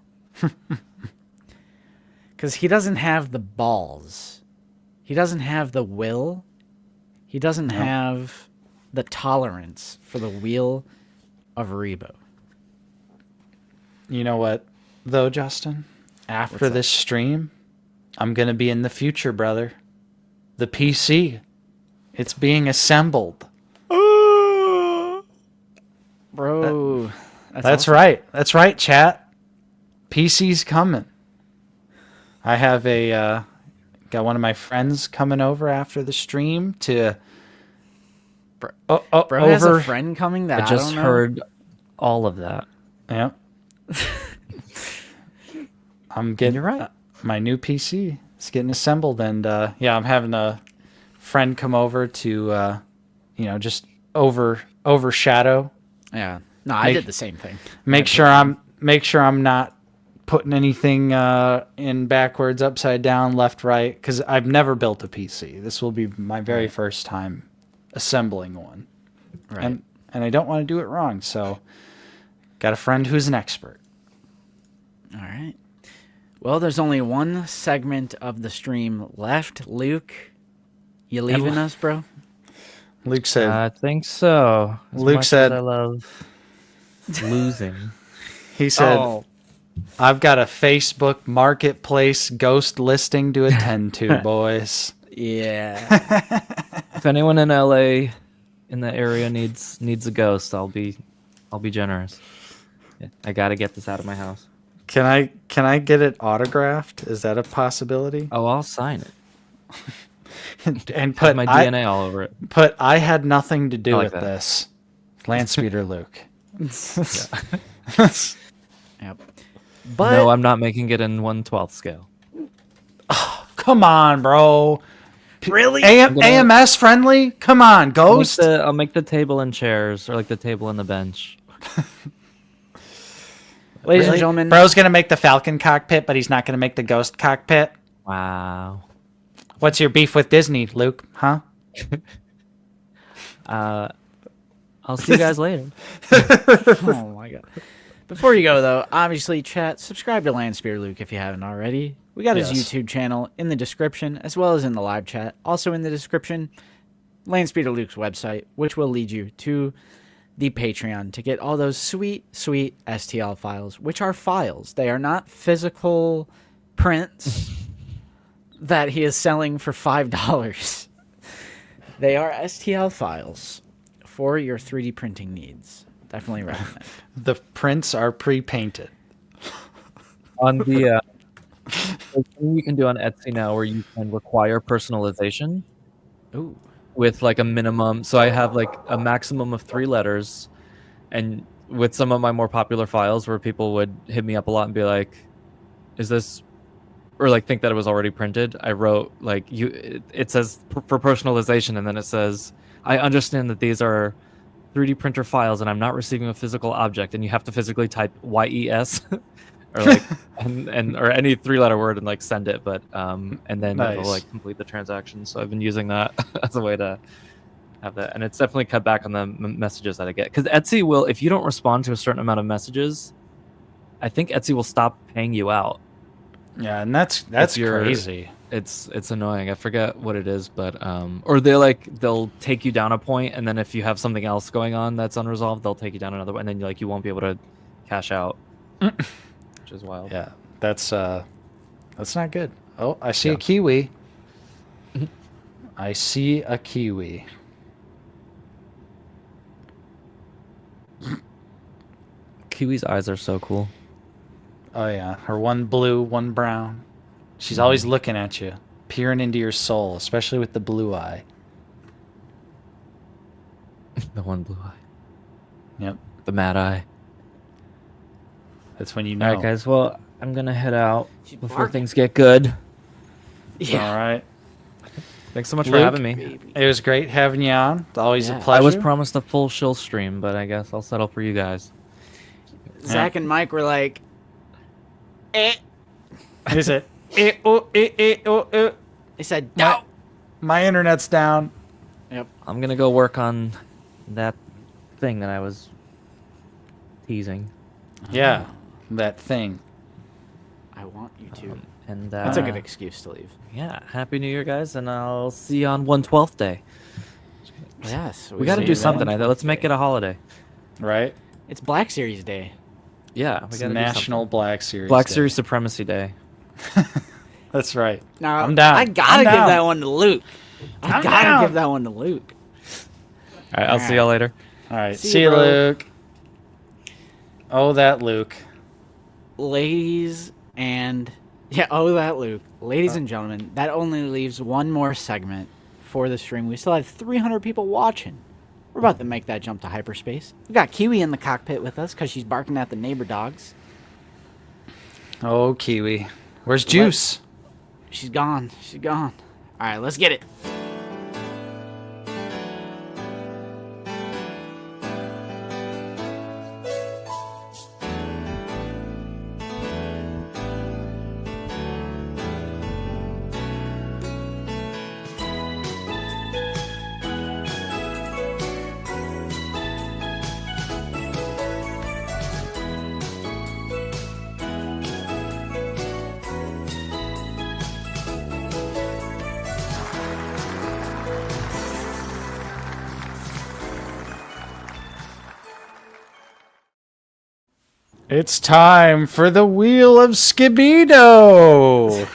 Because he doesn't have the balls. He doesn't have the will. He doesn't have the tolerance for the Wheel of Rebo. You know what, though, Justin? After What's this stream, I'm gonna be in the future, brother. The PC, it's being assembled. Bro. That's awesome. right. That's right, chat. PC's coming. I have got one of my friends coming over after the stream to Bro has a over. friend coming that I just don't know. heard all of that. Yeah. I'm getting You're right. my new PC. It's getting assembled, and yeah, I'm having a friend come over to, just overshadow. Yeah. No, I did the same thing. Make sure I'm not putting anything in backwards, upside down, left, right, because I've never built a PC. This will be my very first time assembling one, Right. and I don't want to do it wrong. So, got a friend who's an expert. All right. Well, there's only one segment of the stream left. Luke, you leaving us, bro? Luke said. I think so. As Luke much as said- I love losing. He said, Oh. "I've got a Facebook Marketplace ghost listing to attend to, boys." Yeah. If anyone in LA in the area needs a ghost, I'll be generous. Yeah, I gotta get this out of my house. Can I get it autographed? Is that a possibility? Oh, I'll sign it. And Put put my DNA all over it. I had nothing to do I like with that. this. Landspeeder Luke. Yep. But No, I'm not making it in 1/12 scale. Come on, bro. really, AMS friendly? Come on, Ghost. I'll make the table and chairs, or like the table and the bench. ladies and Really? gentlemen, Bro's gonna make the Falcon cockpit, but he's not gonna make the Ghost cockpit. Wow. What's your beef with Disney, Luke? Huh? I'll see you guys later. oh my god. Before you go though, obviously, chat, subscribe to Landspear Luke if you haven't already. We got his Yes. YouTube channel in the description, as well as in the live chat. Also in the description, Landspear Luke's website, which will lead you to the Patreon to get all those sweet, sweet STL files, which are files. They are not physical prints that he is selling for $5. They are STL files for your 3D printing needs. Definitely recommend. The prints are pre-painted. On the there's something you can do on Etsy now where you can require personalization Ooh. with like a minimum. So I have like a maximum of 3 letters, and with some of my more popular files where people would hit me up a lot and be like, "Is this?" or like think that it was already printed. I wrote like it says for personalization, and then it says, "I understand that these are 3D printer files, and I'm not receiving a physical object," and you have to physically type YES or like and or any 3-letter word and like send it, but and then it'll Nice. like complete the transaction. So I've been using that as a way to have that, and it's definitely cut back on the messages that I get, because Etsy will, if you don't respond to a certain amount of messages, I think Etsy will stop paying you out. Yeah, and that's you're- crazy. It's annoying. I forget what it is, but or they'll take you down a point, and then if you have something else going on that's unresolved, they'll take you down another one, and then you won't be able to cash out, which is wild. Yeah, that's not good. Oh, I see Yeah. a kiwi. I see a kiwi. Kiwi's eyes are so cool. Oh yeah, her one blue, one brown. She's always looking at you, peering into your soul, especially with the blue eye. The one blue eye, Yep, the mad eye. that's when you know. All right, guys. Well, I'm gonna head out She's before barking. things get good. Yeah. All right. Thanks so much for Luke? having me. It was great having you on. It's always Yeah. a pleasure. I was promised a full shill stream, but I guess I'll settle for you guys. Zach and Mike were like, Is it? They they said, no. My internet's down. Yep. I'm gonna go work on that thing that I was teasing. Yeah, that thing. I want you to. And That's a good excuse to leave. Yeah, happy New Year, guys, and I'll see you on 1/12 day. Yes. We got to see do you something. then. Let's make it a holiday. Right? It's Black Series Day. Yeah, we It's got to National Black Series. Black Day. Series Supremacy Day. That's right. Now, I'm down. I gotta I'm give down. that one to Luke. I I'm gotta down. give that one to Luke. All right, I'll see y'all later. All right. See See you, you, bro. Luke. Oh, that Luke. Ladies and that Luke. Ladies and gentlemen, that only leaves one more segment for the stream. We still have 300 people watching. We're about to make that jump to hyperspace. We got Kiwi in the cockpit with us because she's barking at the neighbor dogs. Oh, Kiwi. Where's Juice? She's gone. She's gone. All right, let's get it. It's time for the Wheel of Skibido.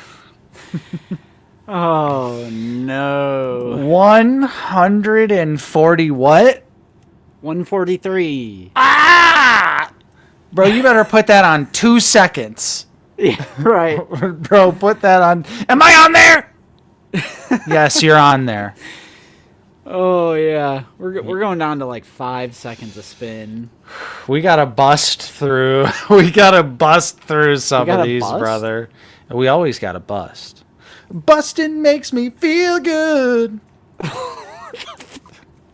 Oh, no. 140 what? 143. Ah! Bro, you better put that on 2 seconds. Yeah, right. Bro, put that on. Am I on there? Yes, you're on there. Oh, yeah. We're going down to like 5 seconds of spin. We gotta bust through. We gotta bust through some of gotta these, bust? brother. We always gotta bust. Bustin' makes me feel good.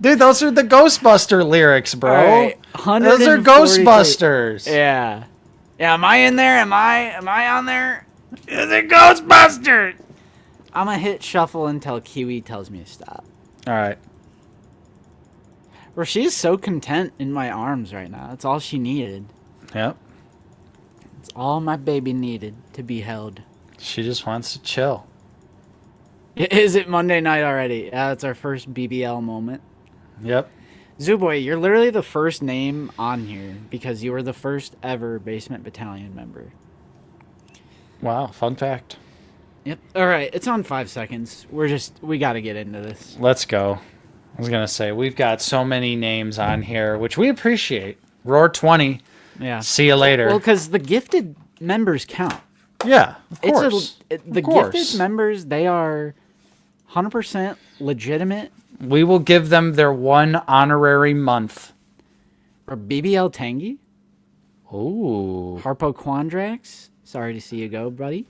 Dude, those are the Ghostbuster lyrics, bro. All right, Those are 143. Ghostbusters. Yeah. Yeah, am I in there? Am I on there? Those are Ghostbusters. I'm gonna hit shuffle until Kiwi tells me to stop. All right. Bro, she's so content in my arms right now. That's all she needed. Yep. It's all my baby needed to be held. She just wants to chill. Is it Monday night already? Yeah, it's our first BBL moment. Yep. Zooboy, you're literally the first name on here because you were the first ever Basement Battalion member. Wow, fun fact. Yep. All right, it's on 5 seconds. We got to get into this. Let's go. I was going to say, we've got so many names on here, which we appreciate. Roar 20. Yeah. See you later. Well, because the gifted members count. Yeah, of course. The Of course. gifted members, they are 100% legitimate. We will give them their one honorary month. Or BBL Tangy, Ooh. Harpo Quandrax. Sorry to see you go, buddy.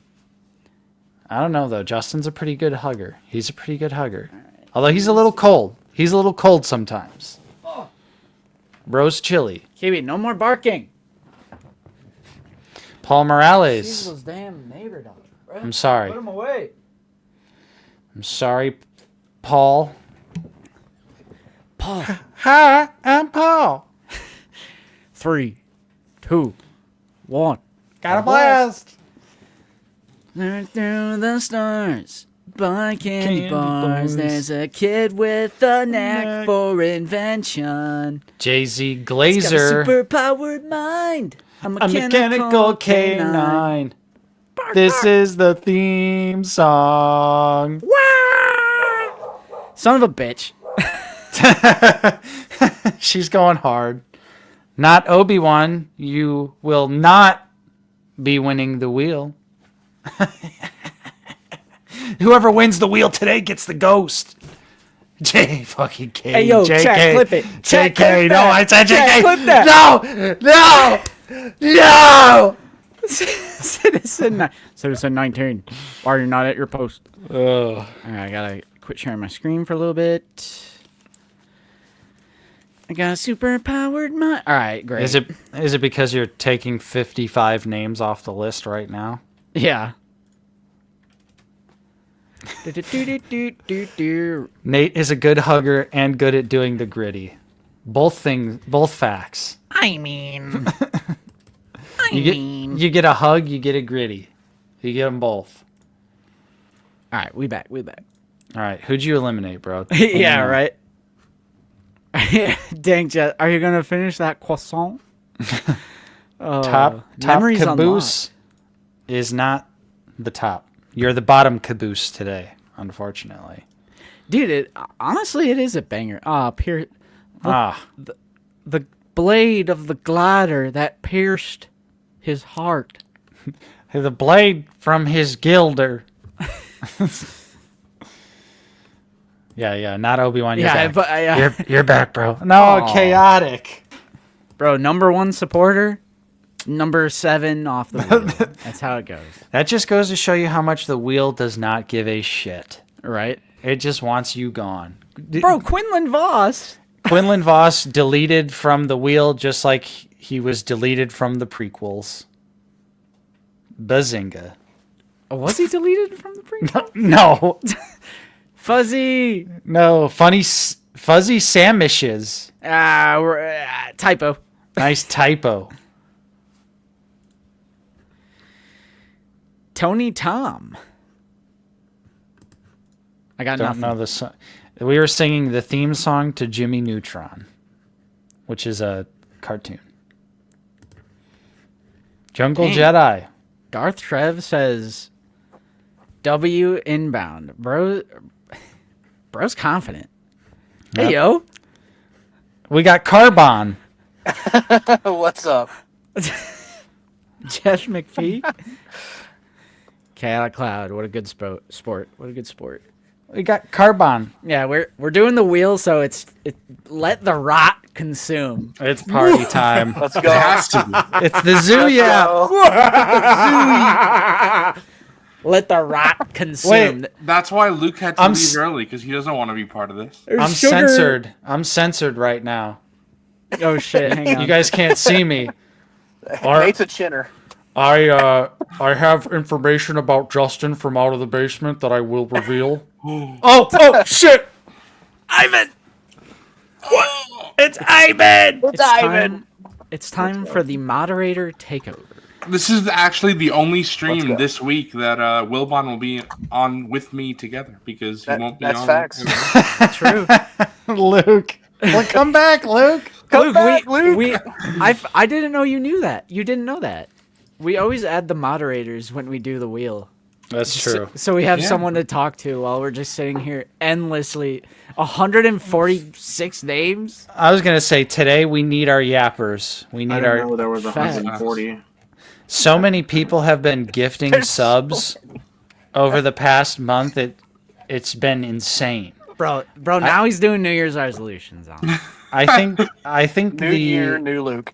I don't know, though. Justin's a pretty good hugger. He's a pretty good hugger. Although he's a little cold. He's a little cold sometimes. Bro's chilly. Kiwi, no more barking. Paul Morales. These those damn neighbor dogs. Bro. I'm sorry. Put them away. I'm sorry, Paul. Paul. Hi, I'm Paul. 3, 2, 1. Got a blast. Through the stars, by candy, Candy bars. bars. There's a kid with a knack for invention. Jay-Z He's got a Glazer. super-powered mind. A A mechanical canine. Bark, This bark. is the theme song. Son of a bitch. She's going hard. Not Obi-Wan. You will not be winning the wheel. Whoever wins the wheel today gets the ghost. J fucking K. Hey, yo, JK. Chad, clip it. Chad, JK. clip No, that. I said Chad, JK. clip that. No. Citizen 19. Why are you not at your post? Oh. All right, I gotta quit sharing my screen for a little bit. I got a super powered mind. All right, great. Is it because you're taking 55 names off the list right now? Yeah. Nate is a good hugger and good at doing the gritty. Both facts. I mean, You get a hug, you get a gritty. You get them both. all right, we back. All right, who'd you eliminate, bro? Yeah, right. Dang, Jet, are you gonna finish that croissant? Top memories caboose is not the top. You're the bottom caboose today, unfortunately. Dude, honestly, it is a banger. The blade of the glider that pierced his heart. The blade from his gilder. Yeah. Not Obi-Wan. You're Yeah, back. but You're back, bro. No, Aw. chaotic. bro, number 1 supporter, number 7 off the wheel. That's how it goes, That just goes to show you how much the wheel does not give a shit. right? It just wants you gone. Bro, Quinlan Voss. Quinlan Voss deleted from the wheel just like he was deleted from the prequels. Bazinga. Was he deleted from the prequel? No. Fuzzy. No. Fuzzy sandwiches. Typo. Nice typo. Tony Tom. I got Don't nothing. know the song. We were singing the theme song to Jimmy Neutron, which is a cartoon. Jungle Dang. Jedi. Darth Trev says W inbound. Bro's confident. Hey yo. We got Carbon. What's up? Jeff McPhee. Chaotic Cloud. What a good sport. What a good sport. We got Carbon. Yeah, we're doing the wheel, so let the rot consume. It's party time. Let's go. It has to be. It's the zoo, yeah. Let the rot consume. Wait. That's why Luke had to I'm leave early, because he doesn't want to be part of this. There's I'm sugar. censored. I'm censored right now. Oh shit! Hang on. You guys can't see me. Nate's a chinner. I have information about Justin from out of the basement that I will reveal. oh shit! Ivan. It's Ivan. It's time for the moderator takeover. This is actually the only stream this week that Wilbon will be on with me together, because he won't be That's on. facts. True. Luke. Well, come back, Luke. Come back, Luke. I didn't know you knew that. You didn't know that. We always add the moderators when we do the wheel. That's true. So we have someone to talk to while we're just sitting here endlessly. 146 names. I was gonna say today we need our yappers. We I need didn't our. know there was Facts. 140. So many people have been gifting subs over the past month. It's been insane. Bro, now he's doing New Year's resolutions on it. I think New year, new Luke.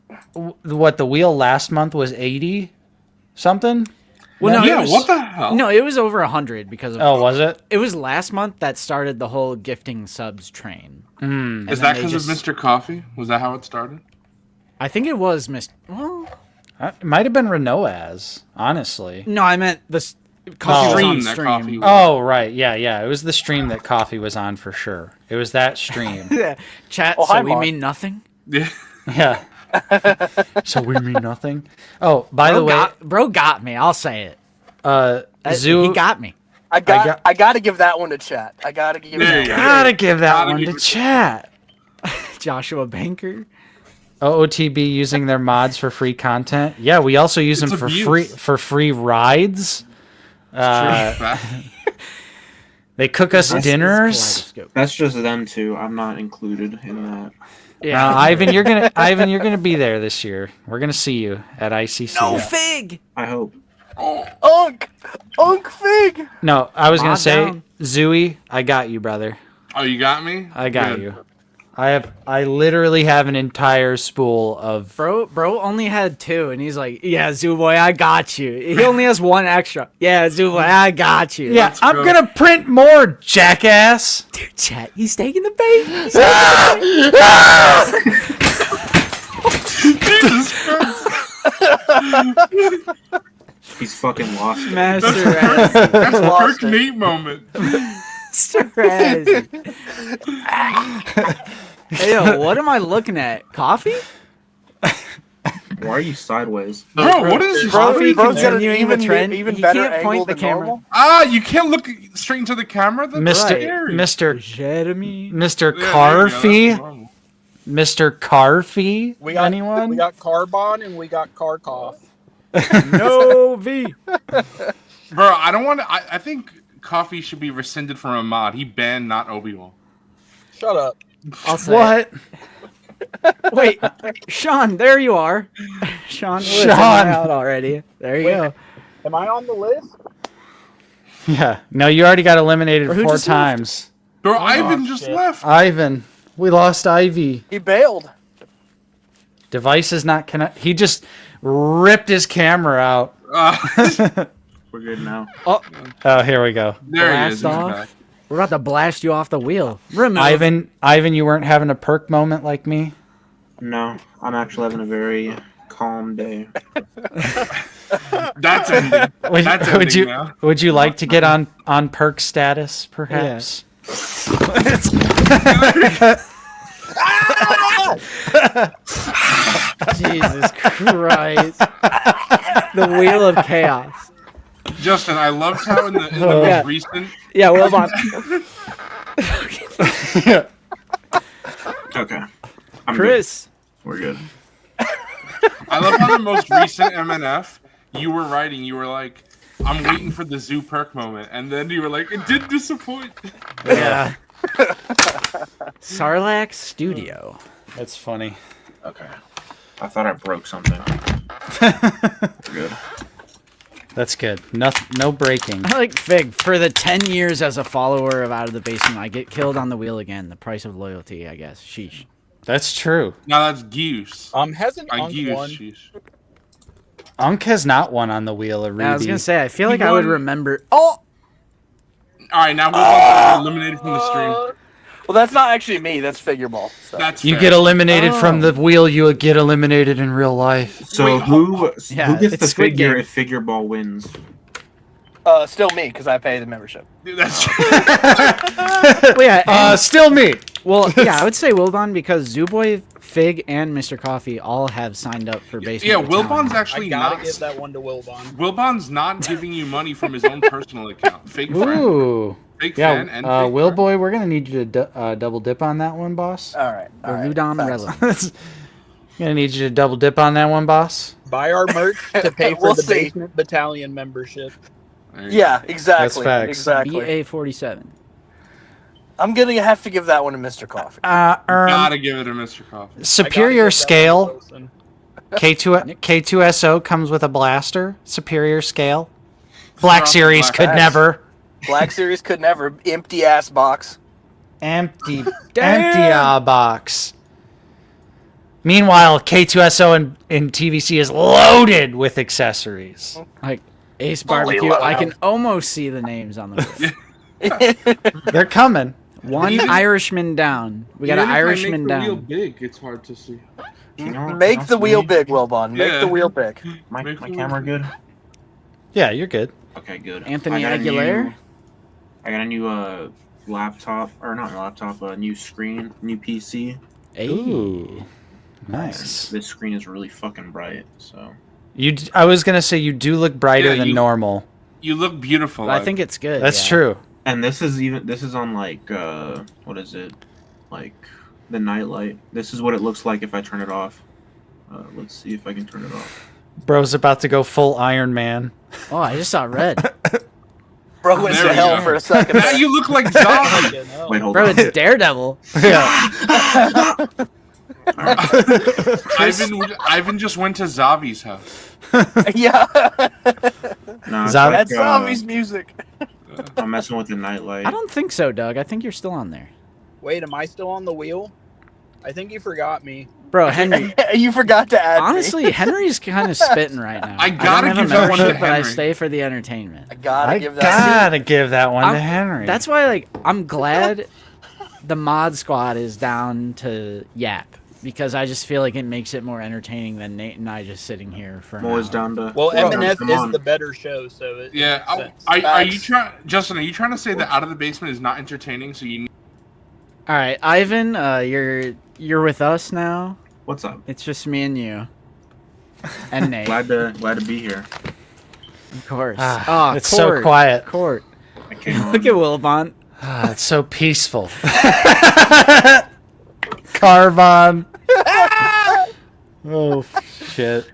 What the wheel last month was 80 something. Well, no, Yeah, it was, what the hell? No, it was over 100 because of. Oh, was it? It was last month that started the whole gifting subs train. And Is then that they because of Mr. Coffee? Was that how it started? I think it was Mr. Well, It might have been Renault honestly. no, I meant the coffee was on That stream. Coffee was. Oh, right. Yeah. It was the stream that Coffee was on for sure. It was that stream. Chat. Oh, so hi, we Mark. mean nothing. Yeah. Yeah. So we mean nothing. Oh, by the way, Bro got me. I'll say it. Zoo. He got me. I gotta give that one to chat. I gotta give There that you go. Gotta give that Gotta one give to it- chat. Joshua Banker. OOTB using their mods for free content. Yeah, we also use them It's for abuse. free rides. They cook us dinners. Kaleidoscope. That's just them two. I'm not included in that. Yeah. Ivan, you're gonna be there this year. We're gonna see you at ICC. No fig. I hope. Unk Fig. No, I was gonna Mod say, down. Zooey, I got you, brother. Oh, you got me? I got Good. you. I literally have an entire spool of. Bro only had 2, and he's like, "Yeah, Zoo Boy, I got you." He only has 1 extra. Yeah, Zoo Boy, I got you. Yeah, I'm go. gonna print more, jackass. Dude, chat. He's taking the bait. He's He's fucking lost it. Master Razzie. That's a Lost Kirk it. Nate moment. Master Razzie. Hey, yo, what am I looking at? Coffee? Why are you sideways? Bro, what is this? Coffee Bro's got an continuing the trend. even He better can't angle point the than camera. normal. You can't look straight into the camera? That's Mr. scary. Mr. Jeremy. Mr. Yeah, there you go, Carfee. that's normal. Mr. Carfee. We got Anyone? We got Carbon and we got Karkov. No V. Bro, I don't want to. I think Coffee should be rescinded from a mod. He banned not Obi-Wan. Shut up. I'll say What? it. Wait, Sean, there you are. Sean was Sean. out already. There you Wait. go. Am I on the list? Yeah. No, you already got eliminated Or who 4 just left? times. Bro, Ivan just left. Ivan. We lost Ivy. He bailed. Device is not connect. He just ripped his camera out. We're good now. Oh, Here we go. There he is. blast He's off. back. We're about to blast you off the wheel. Remove. Ivan, you weren't having a perk moment like me? No, I'm actually having a very calm day. That's ending. That's ending now. Would you like to get on perk status, perhaps? Jesus Christ. The wheel of chaos. Justin, I loved how in the most recent. Yeah, well on. Okay. I'm Chris. Good. We're good. I love how the most recent MNF, you were writing, you were like, I'm waiting for the zoo perk moment. And then you were like, it did disappoint. Yeah. Sarlacc Studio. That's funny. Okay. I thought I broke something. We're good. That's good. No breaking. I like Fig. For the 10 years as a follower of Out of the Basement, I get killed on the wheel again. The price of loyalty, I guess. Sheesh. That's true. No, that's Goose. Hasn't Unk won? Unk has not won on the wheel of Ruby. I was going to say, I feel like He I would won. remember. Oh! Alright, now we're eliminated from the stream. Well, that's not actually me. That's Figure Ball. So. That's You fair. get eliminated from the wheel, you get eliminated in real life. So who gets the it's Squid figure Game. if figure ball wins? Still me, because I pay the membership. Dude, that's true. Well, yeah, Still me. well, yeah, I would say Wilbon because Zooboy, Fig, and Mr. Coffee all have signed up for Basement. Yeah, Battalion. Wilbon's I actually gotta not. give that one to Wilbon. Wilbon's not giving you money from his own personal account. Fake friend. Ooh. Fake Yeah, fan and fake Will friend. Boy, we're gonna need you to double dip on that one, boss. All right. Or Ludon thanks. Relevant. Gonna need you to double dip on that one, boss. Buy our merch to pay for We'll the see. Basement Battalion membership. There you Yeah, exactly. facts. Exactly. BA47. I'm gonna have to give that one to Mr. Coffee. Gotta give it to Mr. Coffee. Superior scale. Wilson. K2SO comes with a blaster. Superior scale. Black Drop Series the could black. never. Black Series could never. Empty ass box. Empty box. Meanwhile, K2SO in TVC is loaded with accessories. Like Ace Barbecue. I can almost see the names on the list. They're coming. One Irishman down. We got an Irishman the wheel down. big, it's hard to see. Make the wheel big, Wilbon. Make Yeah. the wheel big. My Make the camera good? Yeah, you're good. Okay, good. Anthony I got a Aguilera? I got a new laptop, or not laptop, a new screen, new PC. Hey. Ooh, nice. This screen is really fucking bright, so. I was gonna say you do look brighter Yeah, than normal. You look beautiful. I think it's good. That's yeah. true. And this is on like, what is it? Like, the nightlight. This is what it looks like if I turn it off. Let's see if I can turn it off. Bro's about to go full Iron Man. Oh, I just saw red. Bro went There to we hell go. for a second. Now you look like Zombie. Fucking hell. Wait, hold Bro, on. it's Daredevil. Yeah. Ivan just went to Zavi's house. Yeah. No, it's Zombie- like, That's zombies music. I'm messing with the nightlight. I don't think so, Doug. I think you're still on there. Wait, am I still on the wheel? I think you forgot me. Bro, Henry. You forgot to add me. Honestly, Henry's kind of spitting right now. I gotta don't have give a that one to membership, but I Henry. stay for the entertainment. I gotta I give that. gotta give that one to I'm- Henry. That's why, like, I'm glad the mod squad is down to Yap because I just feel like it makes it more entertaining than Nate and I just sitting here for. I'm an always hour. down to. Well, Come MNF on. is the better show, so it Yeah. makes sense. Are you trying, Justin? Are you trying to say that Out of the Basement is not entertaining? So you need All right, Ivan, you're with us now. What's up? It's just me and you, and Nate. Glad to be here. Of course. it's so quiet. Court. I came on. Look at Wilbon. It's so peaceful. Carbon. Oh shit.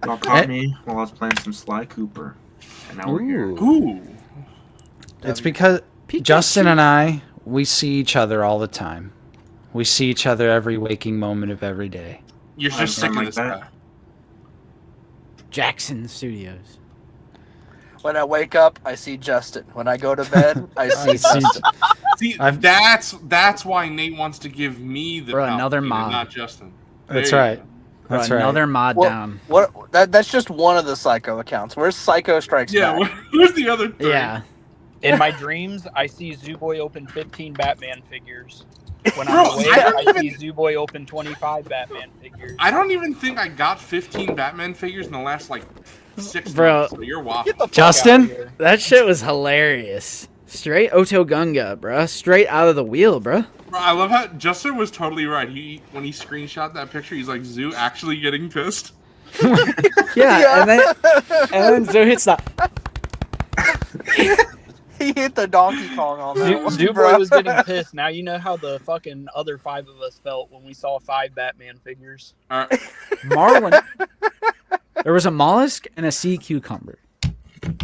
Y'all caught me while I was playing some Sly Cooper, and now we're here. Ooh. It's because Justin and I, we see each other all the time. We see each other every waking moment of every day. You're just sick of like this that. guy. Jackson Studios. When I wake up, I see Justin. When I go to bed, I see see- Justin. See, that's why Nate wants to give me the Bro, another Palpatine and mod. not Justin. That's There you right. go. Bro, That's another right. mod Well, down. That's just one of the Psycho accounts. Where's Psycho Strikes Yeah, Back? where's the other three? Yeah. In my dreams, I see Zooboy open 15 Batman figures. When I'm Bro, awake, I don't I see Zooboy open 25 Batman figures. I don't even think I got 15 Batman figures in the last, 6 Bro. months, so you're waffling. Get the fuck Justin? out of here. That shit was hilarious. Straight Otogunga, bruh. Straight out of the wheel, bruh. Bro, I love how Justin was totally right. When he screenshot that picture, he's like, Zoo actually getting pissed. Yeah, and then Zoo hits that. He hit the Donkey Kong on that one, Zooboy bro. was getting pissed. Now you know how the fucking other 5 of us felt when we saw 5 Batman figures. All right. Marlin. There was a mollusk and a sea cucumber.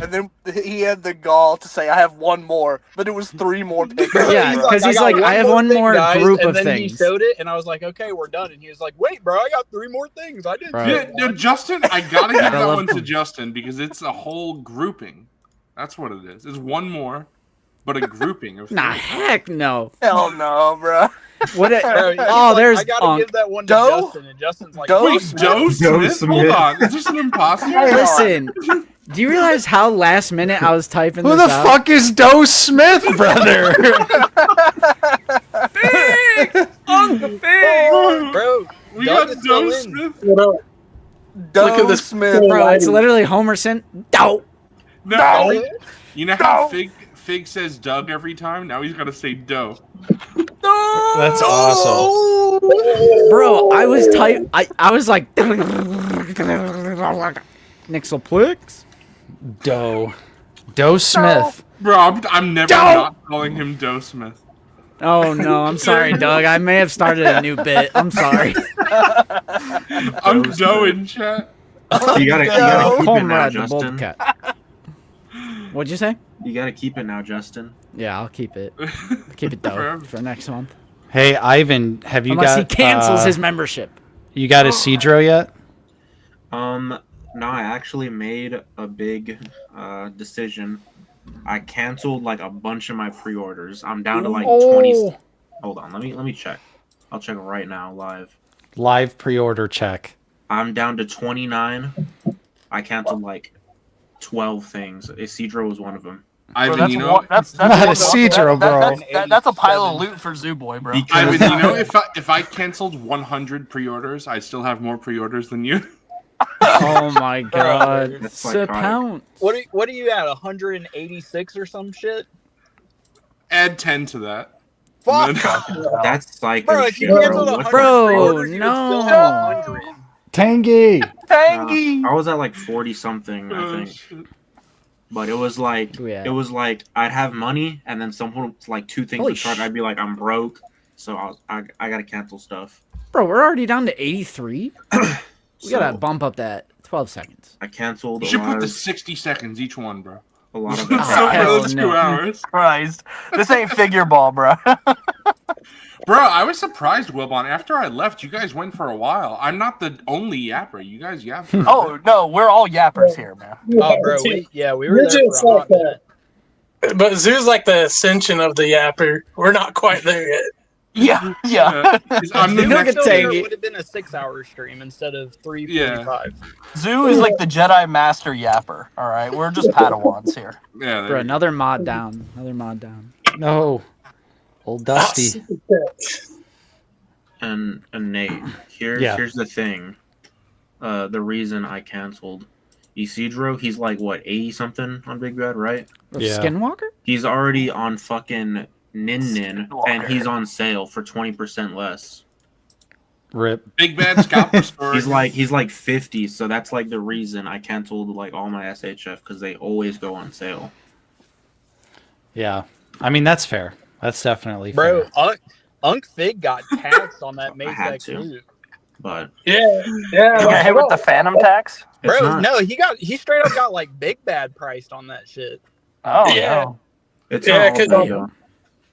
And then he had the gall to say, "I have one more," but it was 3 more pictures. Yeah, bro. because he's got like, I have one thing, more guys," group and of then things. he showed it, and I was like, "Okay, we're done." And he was like, "Wait, bro, I got 3 more things. I didn't." Bro. do Yeah, it." no, Justin, I gotta give I that love one to him. Justin because it's a whole grouping. That's what it is. It's one more, but a grouping of Nah, three. heck no. Hell no, bro. What? Bro, he's Oh, like, there's I gotta Unk. give that one to Doe? Justin, and Justin's like, Doe? Wait, Smith? Doe Smith? Smith. Hold on. Is this an imposter? Listen, do you realize how last minute I was typing Who this the out? fuck is Doe Smith, brother? bro, We Doug got is still Doe in. Smith. Doe at this- Smith. Bro, it's literally Homerson. Dope. No. Doe. You know how Fig says Doug every time? Now he's got to say Doe. That's awesome. Bro, I was I was like Nixelplix. Doe Smith. Bro, I'm never not calling him Doe Smith. Oh no, I'm sorry, Doug. I may have started a new bit. I'm sorry. I'm Doe in chat. You gotta keep it now, Comrade the Justin. Bobcat. What'd you say? You gotta keep it now, Justin. Yeah, I'll keep it. Keep it though Forever. for next month. Hey, Ivan, have you Unless got... he cancels his membership. You got a Cedro yet? No, I actually made a big decision. I canceled like a bunch of my pre-orders. I'm down to like 20. Hold on, let me check. I'll check right now live. Live pre-order check. I'm down to 29. I canceled like 12 things. Isidro was one of them. Ivan, That's you know, one, that's Not one a of the- Cedro, bro. That's a pile of loot for Zooboy, bro. Because Ivan, you know, if I canceled 100 pre-orders, I still have more pre-orders than you. Oh my god. That's It's a psychotic. pound. What are you at? 186 or some shit? Add 10 to that. Fuck. And then- That's psycho Bro, if you shit, canceled bro. 100 What Bro, pre-orders, you would still have no. 100. Tangy. Tangy. I was at like 40 something, I Oh, think. shit. But it was like Yeah. it was like I'd have money and then someone like 2 things Holy would start. I'd be like, I'm broke, so I gotta cancel stuff. Bro, we're already down to 83. We gotta So, bump up that 12 seconds. I canceled You a should lot put the of 60 seconds each one, bro. a lot of So it. for hell those 2 no. hours. Christ. This ain't figure ball, bro. Bro, I was surprised, Wilbon. After I left, you guys went for a while. I'm not the only yapper. You guys yap. for a Oh, no, we're all yappers here, man. Oh, bro, we were You're there just for a like hot minute. that. But Zoo's like the ascension of the yapper. We're not quite there yet. Yeah, yeah. I'm the Look next at Still, Tangy. it would have been a 6-hour stream instead of 3:45. Zoo is like the Jedi Master Yapper, all right? We're just Padawans here. Yeah, Bro, another mod down. Another mod down. No. Old Dusty. And Nate, Yeah. here's the thing. The reason I canceled Isidro, he's like what 80 something on Big Bad, right? Yeah. Skinwalker? He's already on fucking Nin and Skinwalker. he's on sale for 20% less. Rip. Big Bad Scalper Story. He's like 50, so that's like the reason I canceled like all my SHF because they always go on sale. Yeah. I mean, that's fair. That's definitely Bro, fair. Unk Fig got taxed on that I had Mace to. loot. But Yeah. You got hit with the Phantom tax? it's Bro, not, no, he straight up got like Big Bad priced on that shit. Oh, Yeah. no. it's Yeah, not 'cause all video.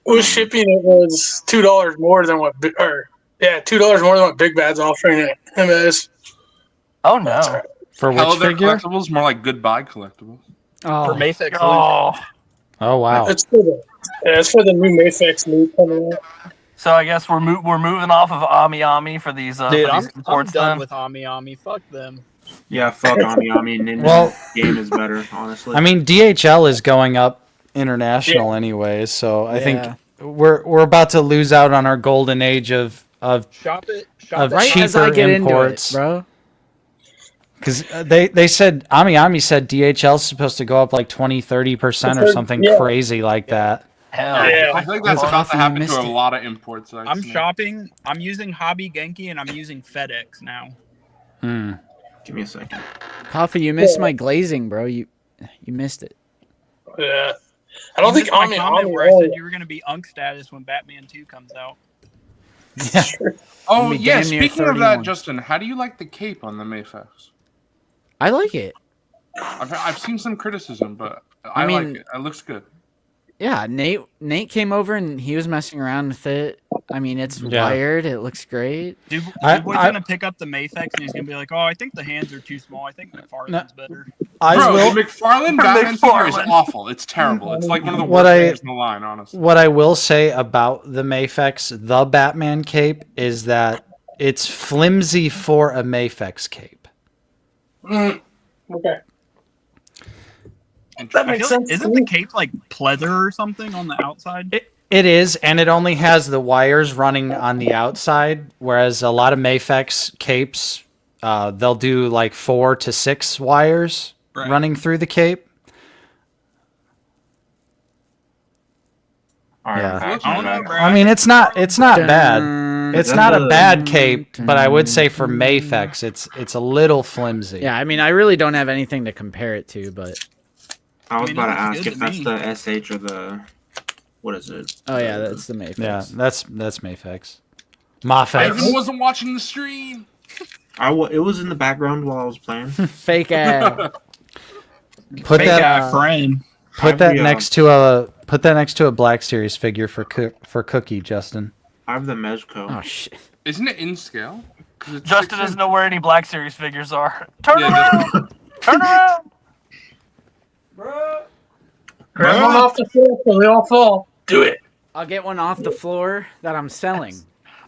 With shipping, it was $2 more than what, $2 more than what Big Bad's offering at MS. Oh, no. That's right. For Hell which of their figure? collectibles, more like goodbye collectibles. for Mafex Loot. Oh wow. It's for the new Mafex loot coming out. So I guess we're moving off of Ami Ami for these. Dude, for I'm these imports done then. with Ami Ami. Fuck them. Yeah, fuck Ami Ami. Ninja Well- game is better, honestly. I mean, DHL is going up international anyways, so I think we're about to lose out on our golden age of Shop it. Right cheaper as I get imports, into it, bro. Because they said Ami said DHL is supposed to go up like 20-30% or something crazy like that. Hell Yeah. I think that's about to happen to a lot of imports. I'm shopping. I'm using Hobby Genki and I'm using FedEx now. Give me a second. Coffee, you missed my glazing, bro. You missed it. Yeah. I don't think my Ami comment Ami. where I said you were going to be Unk status when Batman 2 comes out. Yeah. Oh be yeah, damn near speaking of 31. that, Justin, how do you like the cape on the Mafex? I like it. I've seen some criticism, but I I mean- like it. It looks good. Yeah, Nate came over and he was messing around with it. I mean, it's Yeah. wired. It looks great. Dude, I- boy's I- going to pick up the Mafex and he's going to be like, oh, I think the hands are too small. I think McFarlane's better. Bro, the McFarlane Batman figure is McFarlane. awful. It's terrible. It's like one of the What worst I- figures in the line, honestly. What I will say about the Mafex, the Batman cape, is that it's flimsy for a Mafex cape. Okay. That makes sense. Isn't the cape like pleather or something on the outside? It is, and it only has the wires running on the outside, whereas a lot of Mafex capes, they'll do like 4 to 6 wires running through the cape. All right, Yeah. back, I don't know, back. bro. I mean, it's not bad. It's not a Dun, bad cape, but I would say for Mafex, it's a little flimsy. Yeah, I mean, I really don't have anything to compare it to, but I was I mean, about to it looks ask good if to that's me. the SH or the what is it? oh yeah, that's the Mafex. Yeah, that's Mafex. I Mafex. even wasn't watching the stream. It was in the background while I was playing. Fake ass. Put Fake that friend. put that Yeah. next to a Black Series figure for Cookie, Justin. I have the Mezco. Oh shit. Isn't it in scale? 'Cause it's Justin 16 doesn't know where any Black Series figures are. Turn Yeah, around! Turn around! Grab one off the floor so they all fall. Do it. I'll get one off the floor that I'm selling.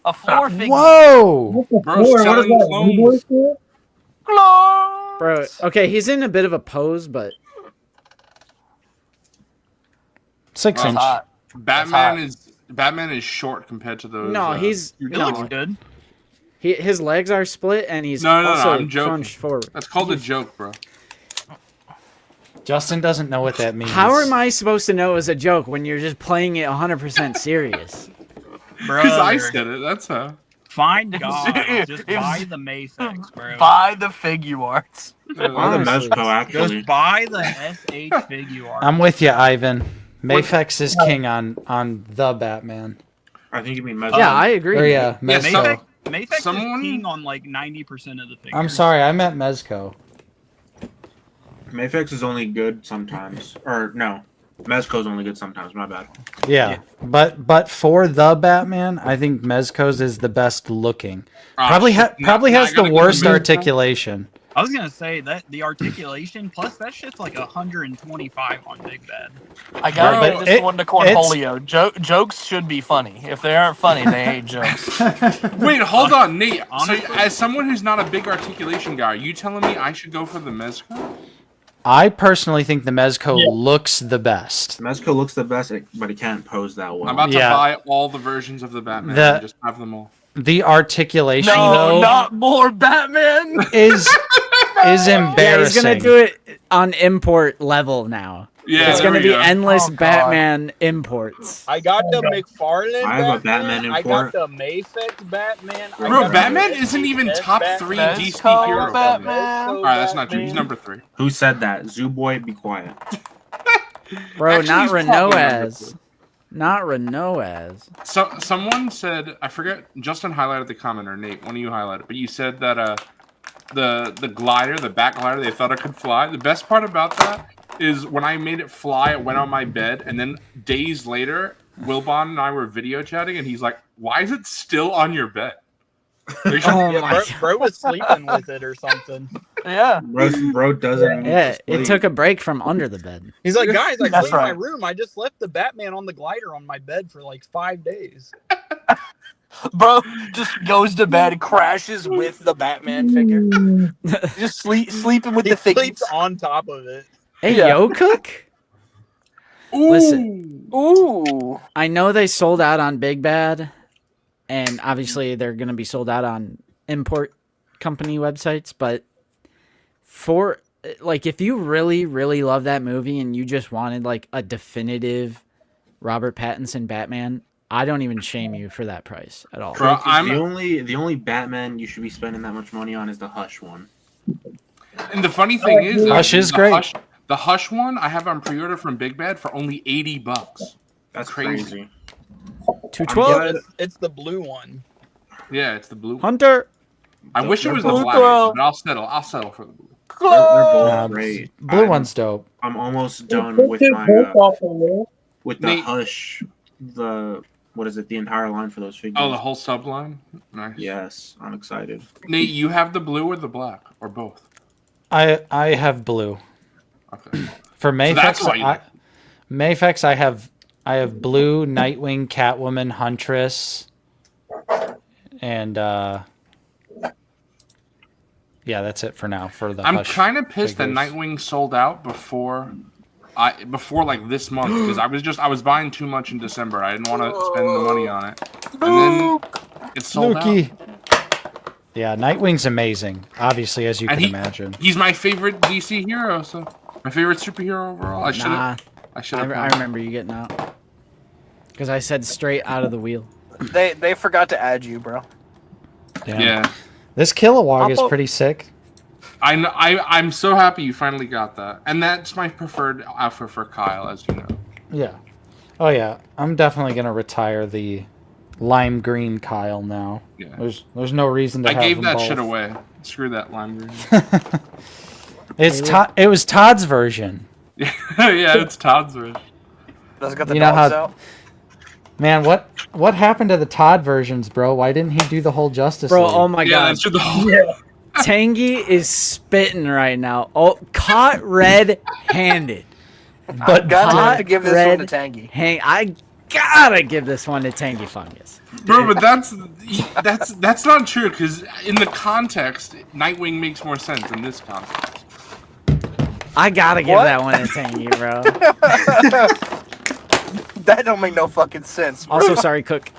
A floor figure. Whoa! Bro, What is selling that? clones. Blue boy Close! Bro, okay, he's in a bit of a pose, but 6 Wow. inch. Hot. Batman is short compared to those. no, he's It looks no. good. His legs are split and he's No, also I'm joking. crunched forward. That's called a joke, bro. Justin doesn't know what that means. How am I supposed to know it's a joke when you're just playing it 100% serious? Because I Brother. said it. That's how. Find God. If- Just if- buy the Mafex, bro. Buy the figure arts. Or the Honestly. Mezco, actually. Just buy the SH figure art. I'm with you, Ivan. Mafex is king on the Batman. I think you mean Mezco. Yeah, I agree. Or yeah, Yeah, Mezco. Mafex Someone- is king on like 90% of the figures. I'm sorry, I meant Mezco. Mafex is only good sometimes. Or no, Mezco's only good sometimes. My bad. Yeah, but for the Batman, I think Mezco's is the best looking. Probably has the worst articulation. I was gonna say that the articulation plus that shit's like 125 on Big Bad. I gotta Bro, give this it- one to Cornholio. Jokes should be funny. If they aren't funny, they ain't jokes. Wait, hold on, Nate. Honestly- So, as someone who's not a big articulation guy, are you telling me I should go for the Mezco? I personally think the Mezco looks the best. Mezco looks the best, but he can't pose that well. I'm about to Yeah. buy all the versions of the Batman The- and just have them all. The articulation No, though not more Batman. is embarrassing. Yeah, he's gonna do it on import level now. Yeah, It's there gonna we be go. endless Oh, God. Batman imports. I got the McFarlane. I have a Batman I got import. the Mafex Batman. I Bro, got Batman the isn't even SH top Batman. 3 Mezco DC hero. Batman. Alright, that's not true. He's number 3. Who said that? Zooboy, be quiet. Bro, Actually, not he's Renault probably number as. Not Renault as. So someone said, I forget. Justin highlighted the comment, or Nate, one of you highlighted, but you said that the glider, the back glider, they thought it could fly. The best part about that is when I made it fly, it went on my bed, and then days later, Wilbon and I were video chatting, and he's like, "Why is it still on your bed?" Oh Yeah, my bro was sleeping with it or something. Yeah. Bro doesn't. need Yeah, to it sleep. took a break from under the bed. He's like, guys, I That's cleaned my right. room. I just left the Batman on the glider on my bed for like 5 days. Bro just goes to bed, crashes with the Batman figure. Just sleeping with He the sleeps things. on top of it. Hey, Yeah. yo, Cook. Listen, Ooh. I know they sold out on Big Bad, and obviously they're going to be sold out on import company websites, but for like if you really really love that movie and you just wanted like a definitive Robert Pattinson Batman, I don't even shame you for that price at all. Bro, The only Batman you should be spending that much money on is the Hush one. And the funny thing is, Hush is great. The Hush one I have on pre-order from Big Bad for only $80. That's crazy. 212. It's the blue one. Yeah, it's the blue one. Hunter. I wish it was the Blue black, throw. but I'll settle for the blue. They're both great. Blue one's dope. I'm almost done Put with this my book off the wall. with the Nate- Hush. What is it? The entire line for those figures. Oh, the whole subline? Nice. Yes, I'm excited. Nate, you have the blue or the black? Or both? I have blue. Okay. For that's why you like Mayfex, I have blue, Nightwing, Catwoman, Huntress, and yeah, that's it for now for the. I'm Hush kind of pissed figures. that Nightwing sold out before like this month because I was buying too much in December. I didn't want to spend the money on it, and then it sold Lukey. out. Yeah, Nightwing's amazing. Obviously, as you And can imagine. He's my favorite DC hero, so my favorite superhero overall. I should have. I remember you getting out because I said straight out of the wheel. They forgot to add you, bro. Yeah. This Kilowog is Papa- pretty sick. I'm so happy you finally got that, and that's my preferred outfit for Kyle, as you know. Yeah. Oh yeah, I'm definitely gonna retire the lime green Kyle now. Yeah. There's no reason to I have gave them that both. shit away. Screw that lime green. It was Todd's version. Yeah, it's Todd's version. Does it got the You know dogs how- out? Man, what happened to the Todd versions, bro? Why didn't he do the whole Justice Bro, League? oh my god. that's the whole. Tangy is spitting right now. Oh, caught red-handed. But Got to give this one to Tangy. I gotta give this one to Tangy Fungus. Bro, but that's not true because in the context, Nightwing makes more sense in this context. I gotta give What? that one to Tangy, bro. That don't make no fucking sense. Bro. Also, sorry, Cook.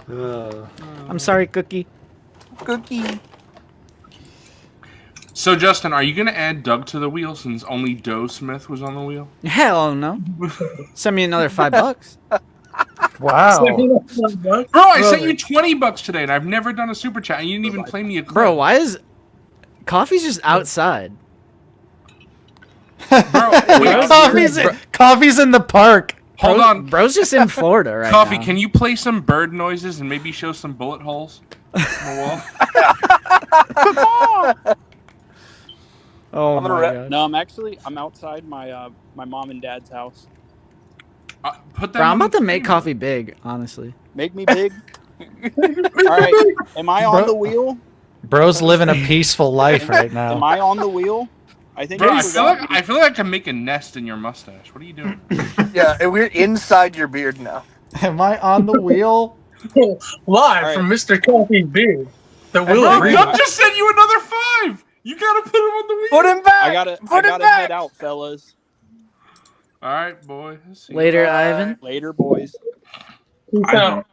I'm sorry, Cookie. Cookie. So, Justin, are you gonna add Doug to the wheel since only Doe Smith was on the wheel? Hell no. Send me another $5. Wow. Bro, I sent you $20 today, and I've never done a super chat, and you didn't even play me a clip. Bro, why is Coffee's just outside? Bro, wait, Coffee's in the park. hold on. Bro's just in Florida right Coffee, now. can you play some bird noises and maybe show some bullet holes on the wall? Oh I'm gonna my re- god. No, I'm outside my my mom and dad's house. Put that Bro, I'm on about the to make thing. Coffee big, honestly. Make me big. All right, am I on the wheel? Bro's living a peaceful life right Am now. I on the wheel? I think Bro, I I feel like I can make a nest in your mustache. What are you doing? Yeah, and we're inside your beard now. Am I on the wheel? Live from Mr. Coffee's beard. The Bro, Willow Green. Doug just sent you another 5. You gotta put him on the wheel. Put him back. I gotta head out, fellas. All right, boy. See you. Later, Ivan. Later, boys. No.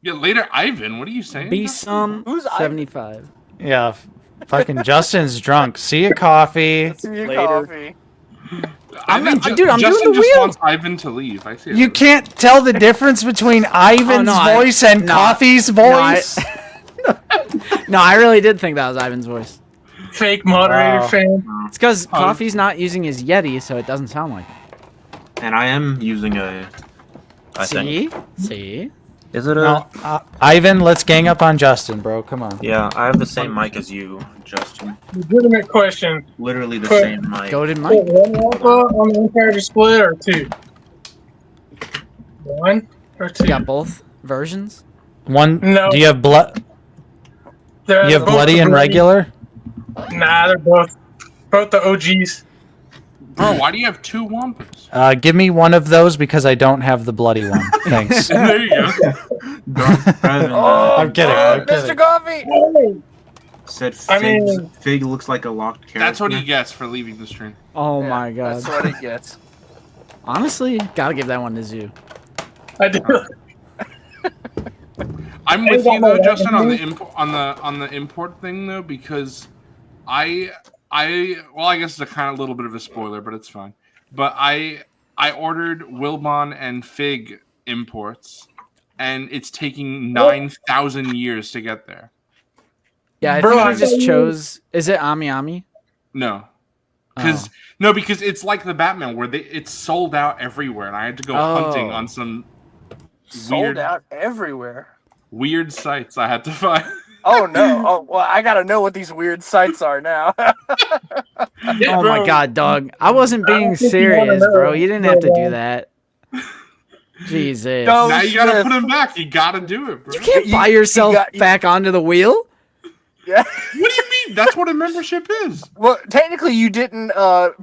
Yeah, later, Ivan. What are you saying? Be some Who's 75. Yeah, fucking Justin's drunk. See ya, Coffee. See you, Later. Coffee. I'm Justin doing the just wheel. wants Ivan to leave. I see. You can't tell the difference between Ivan's voice and Coffee's voice. No, I really did think that was Ivan's voice. Fake moderator Wow. fan. It's because Coffee's not using his Yeti, so it doesn't sound like it. And I am using a. I think. See? Is it a? No, Ivan, let's gang up on Justin, bro. Come on. Yeah, I have the same mic as you, Justin. Legitimate question. Literally the Put- same mic. Goated Put Mike. one alpha on the entire display or two? One or two? You got both versions? One. No. Do you have blood? They're You have both bloody the and regular? Nah, they're both the OGs. Bro, why do you have 2 Wampas? Give me one of those because I don't have the bloody one. Thanks. There you go. I'm kidding. I'm Mr. kidding. Coffee. Said I Fig, mean- Fig looks like a locked character. That's what he gets for leaving the stream. Oh Yeah, my god. That's what he gets. Honestly, gotta give that one to Zoo. I do. I'm with you though, Justin, on the import thing though, because I well, I guess it's a kind of little bit of a spoiler, but it's fine. But I ordered Wilbon and Fig imports, and it's taking 9,000 years to get there. Yeah, I Bro, think I we just thought you- chose. Is it Ami Ami? No, Oh. because it's like the Batman where it's sold out everywhere, and I had to go hunting on some Sold out everywhere. weird sites I had to find. Oh no! Oh well, I gotta know what these weird sites are now. Oh my god, dog. I wasn't being serious, bro. You didn't have to do that. Jesus. No. Now you gotta Smith. put him back. You gotta do it, bro. You can't buy yourself back onto the wheel? Yeah. What do you mean? That's what a membership is. Well, technically, you didn't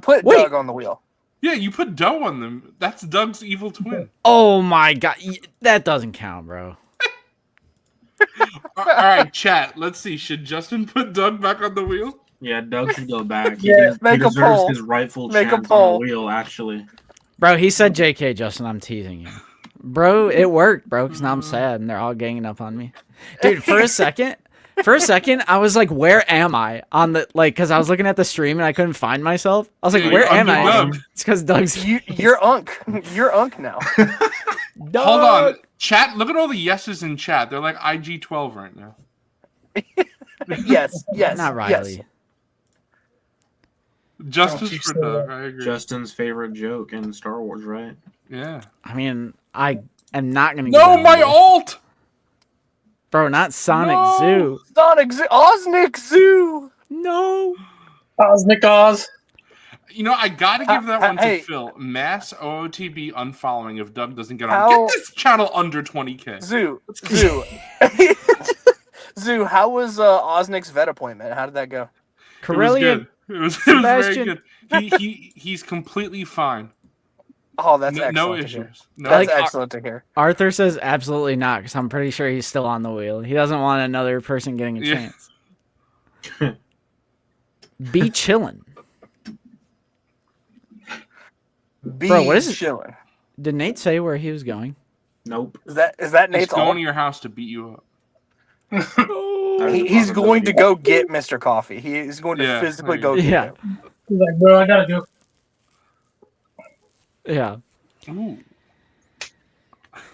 put Wait. Doug on the wheel. Yeah, you put Doe on them. That's Doug's evil twin. Oh my god. That doesn't count, bro. All right, chat. Let's see. Should Justin put Doug back on the wheel? Yeah, Doug should go back. Yeah, make he a deserves poll. his rightful Make a chance on poll. the wheel, actually. Bro, he said JK, Justin. I'm teasing you. Bro, it worked, bro, because now I'm sad and they're all ganging up on me. Dude, for a second, I was like, where am I? On the, like, because I was looking at the stream and I couldn't find myself. I was like, Yeah, where you're am under I? Doug. It's because Doug's. You're Unk. You're Unk now. Hold on. Chat, look at all the yeses in chat. They're like IG-12 right now. Yes. Not Riley. Yes. Justice for Doug. I agree. Justin's favorite joke in Star Wars, right? Yeah. I mean, I am not going to No, my alt! Bro, not Sonic No. Zoo. Sonic Zoo. Osnick Zoo. No. Osnick Oz. You know, I gotta give that one to hey. Phil. Mass OOTB unfollowing if Doug doesn't get on. How- Get this channel under 20K. Zoo. Zoo. How was Osnick's vet appointment? How did that go? It was Corellia. good. It was very Sebastian. good. He's completely fine. Oh, that's No, excellent. no to hear. issues. No. That's Like, excellent to hear. Arthur says absolutely not, because I'm pretty sure he's still on the wheel. He doesn't want another person getting a Yeah. chance. Be chillin'. Be Bro, what is it? chilling. Did Nate say where he was going? Nope. Is that He's Nate's going all? to your house to beat you up. He's going to go get Mr. Coffee. He's going to Yeah, physically there go you get Yeah. him. He's like, bro, I gotta go. Yeah. Ooh.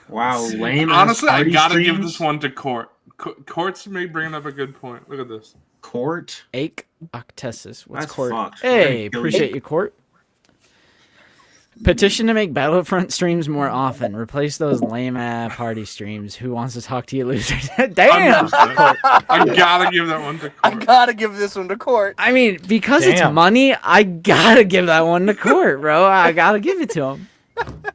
Wow, lame. Honestly, I party gotta give streams? this one to Court. Court's may bring up a good point. Look at this. Court. Ake Octesis. What's That's Court? fucked. Hey, Kill appreciate you. you, Court. Petition to make Battlefront streams more often. Replace those lame ass party streams. Who wants to talk to you losers? Damn! I gotta give that one to I Court. gotta give this one to Court. I mean, because it's Damn. money, I gotta give that one to Court, bro. I gotta give it to him.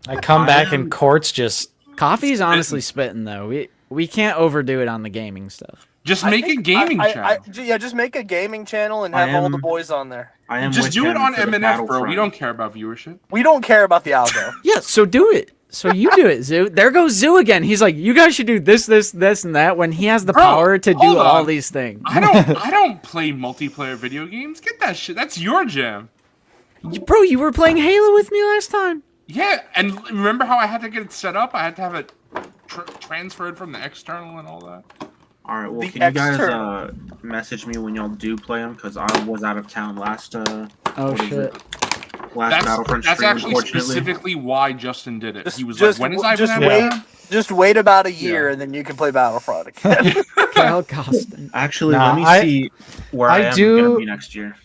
I come back and Court's just Coffee's honestly spitting though. We can't overdo it on the gaming stuff. Just make a gaming channel. Yeah, just make a gaming channel and I have all the am- boys on there. I am Just with do it him on for the MNF, bro. We Battlefront. don't care about viewership. We don't care about the algo. Yeah, so do it. So you do it, Zoo. There goes Zoo again. He's like, you guys should do this, and that when he has the Bro, power to do hold all on. these things. I don't play multiplayer video games. Get that shit. That's your jam. Bro, you were playing Halo with me last time. Yeah, and remember how I had to get it set up? I had to have it transferred from the external and all that. All right. Well, The can you guys external. message me when y'all do play them? Because I was out of town last. Oh what is shit. it? Last Battlefront That's stream, actually unfortunately. specifically why Justin did it. Just- He was just- like, when is I just gonna wait. have time? Just wait about a year and then you can play Battlefront again. Cal Costin. Actually, Nah, let me I- see where I I am do- gonna be next year.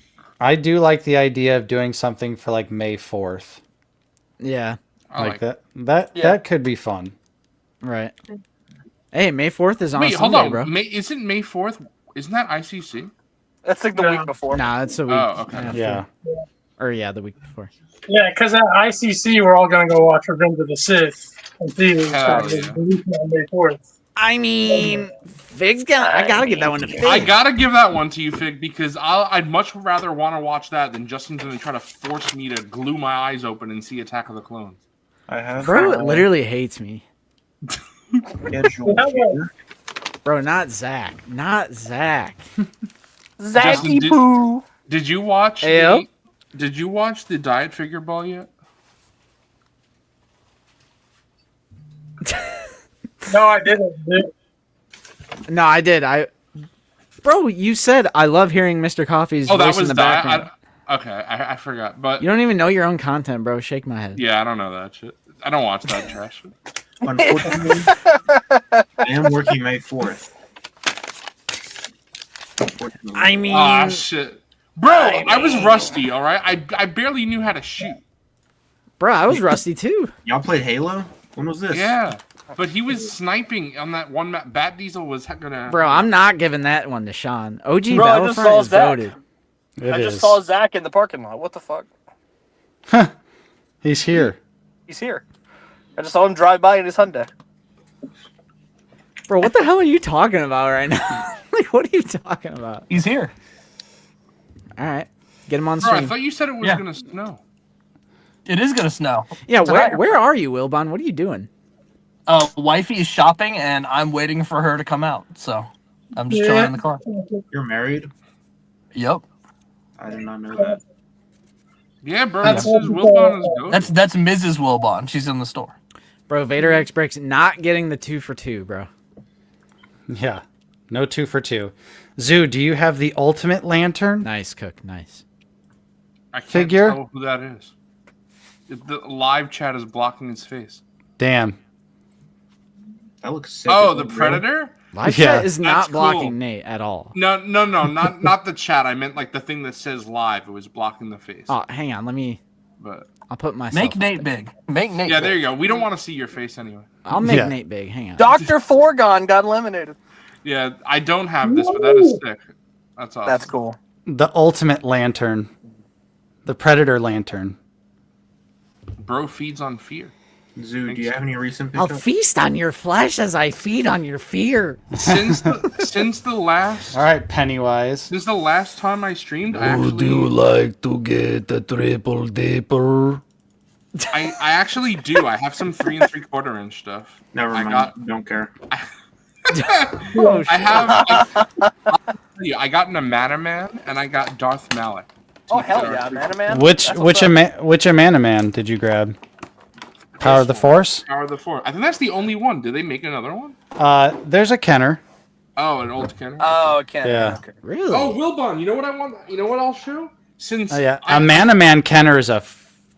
I do like the idea of doing something for like May 4th. Yeah, I Like like that. That could be fun. right. Hey, May 4th is on Wait, a hold Sunday, on. bro. Isn't May 4th? Isn't that ICC? That's like the No. week before. Nah, it's a week. Oh, okay. after. Yeah. Or yeah, the week before. Yeah, because at ICC, we're all gonna go watch Revenge of the Sith and theaters Hell the yeah. weekend on May 4th. I mean, Fig's gonna. I gotta give that one to Fig. I gotta give that one to you, Fig, because I'd much rather want to watch that than Justin's gonna try to force me to glue my eyes open and see Attack of the Clones. I have. Bro, it literally hates me. Schedule here. Bro, not Zach. Not Zach. Zacky poo. Did you watch? Ayo. Did you watch the Diet Figure Ball yet? No, I didn't. Dude. No, I did. Bro, you said I love hearing Mr. Coffee's voice in the background. I forgot, but You don't even know your own content, bro. Shake my head. yeah, I don't know that shit. I don't watch that trash shit. Unfortunately, I am working May 4th. I mean, Ah, shit, bro. I was rusty. All right, I barely knew how to shoot. bro, I was rusty too. Y'all played Halo? When was this? Yeah, but he was sniping on that one map. Bat Diesel was gonna. Bro, I'm not giving that one to Sean. OG Bro, I just saw Battlefront is Zach. voted. I just saw Zach in the parking lot. What the fuck? He's here. He's here. I just saw him drive by in his Hyundai. Bro, what the hell are you talking about right now? Like, what are you talking about? He's here. All right, get him on Bro, I stream. thought you said it was Yeah. gonna snow. It is gonna snow. Yeah, Tonight. where are you, Wilbon? What are you doing? Wifey is shopping, and I'm waiting for her to come out. So I'm just chilling in the car. You're married? Yep. I did not know that. Yeah, bro. That's This is Wilbon is good. That's Mrs. Wilbon. She's in the store. Bro, Vader X Breaks not getting the 2 for 2, bro. Yeah. No 2 for 2. Zoo, do you have the ultimate lantern? Nice, Cook. Nice. I can't Figure? tell who that is. The live chat is blocking his face. Damn. That looks sick. Oh, the Predator? Live Yeah. chat is That's not cool. blocking Nate at all. No, not the chat. I meant like the thing that says live. It was blocking the face. Oh, hang on. But I'll put myself. Make up Nate there. big. Make Nate. yeah, big. there you go. We don't want to see your face anyway. I'll make Yeah. Nate big. Hang on. Dr. Forgon got eliminated. Yeah, I don't have this, but that is sick. That's awesome. That's cool. The ultimate lantern. The Predator lantern. Bro feeds on fear. Zoo, do you have any recent I'll pickups? feast on your flesh as I feed on your fear. Since the last All right, Pennywise. since the last time I streamed, I actually like to get a triple dipper? I actually do. I have some 3 3/4 inch stuff. Never I mind. got- Don't care. Oh, I have. I got an Amana Man and I got Darth Malak. Oh hell yeah, man! Which That's what's which Amana Man did you grab? Power of the Force? Power of the Force. I think that's the only one. Did they make another one? There's a Kenner. Oh, an old Kenner. Oh, okay. Yeah. Okay. Really? Oh, Wilbon. You know what I want? You know what I'll show? Since Oh, yeah. Amana Man Kenner is a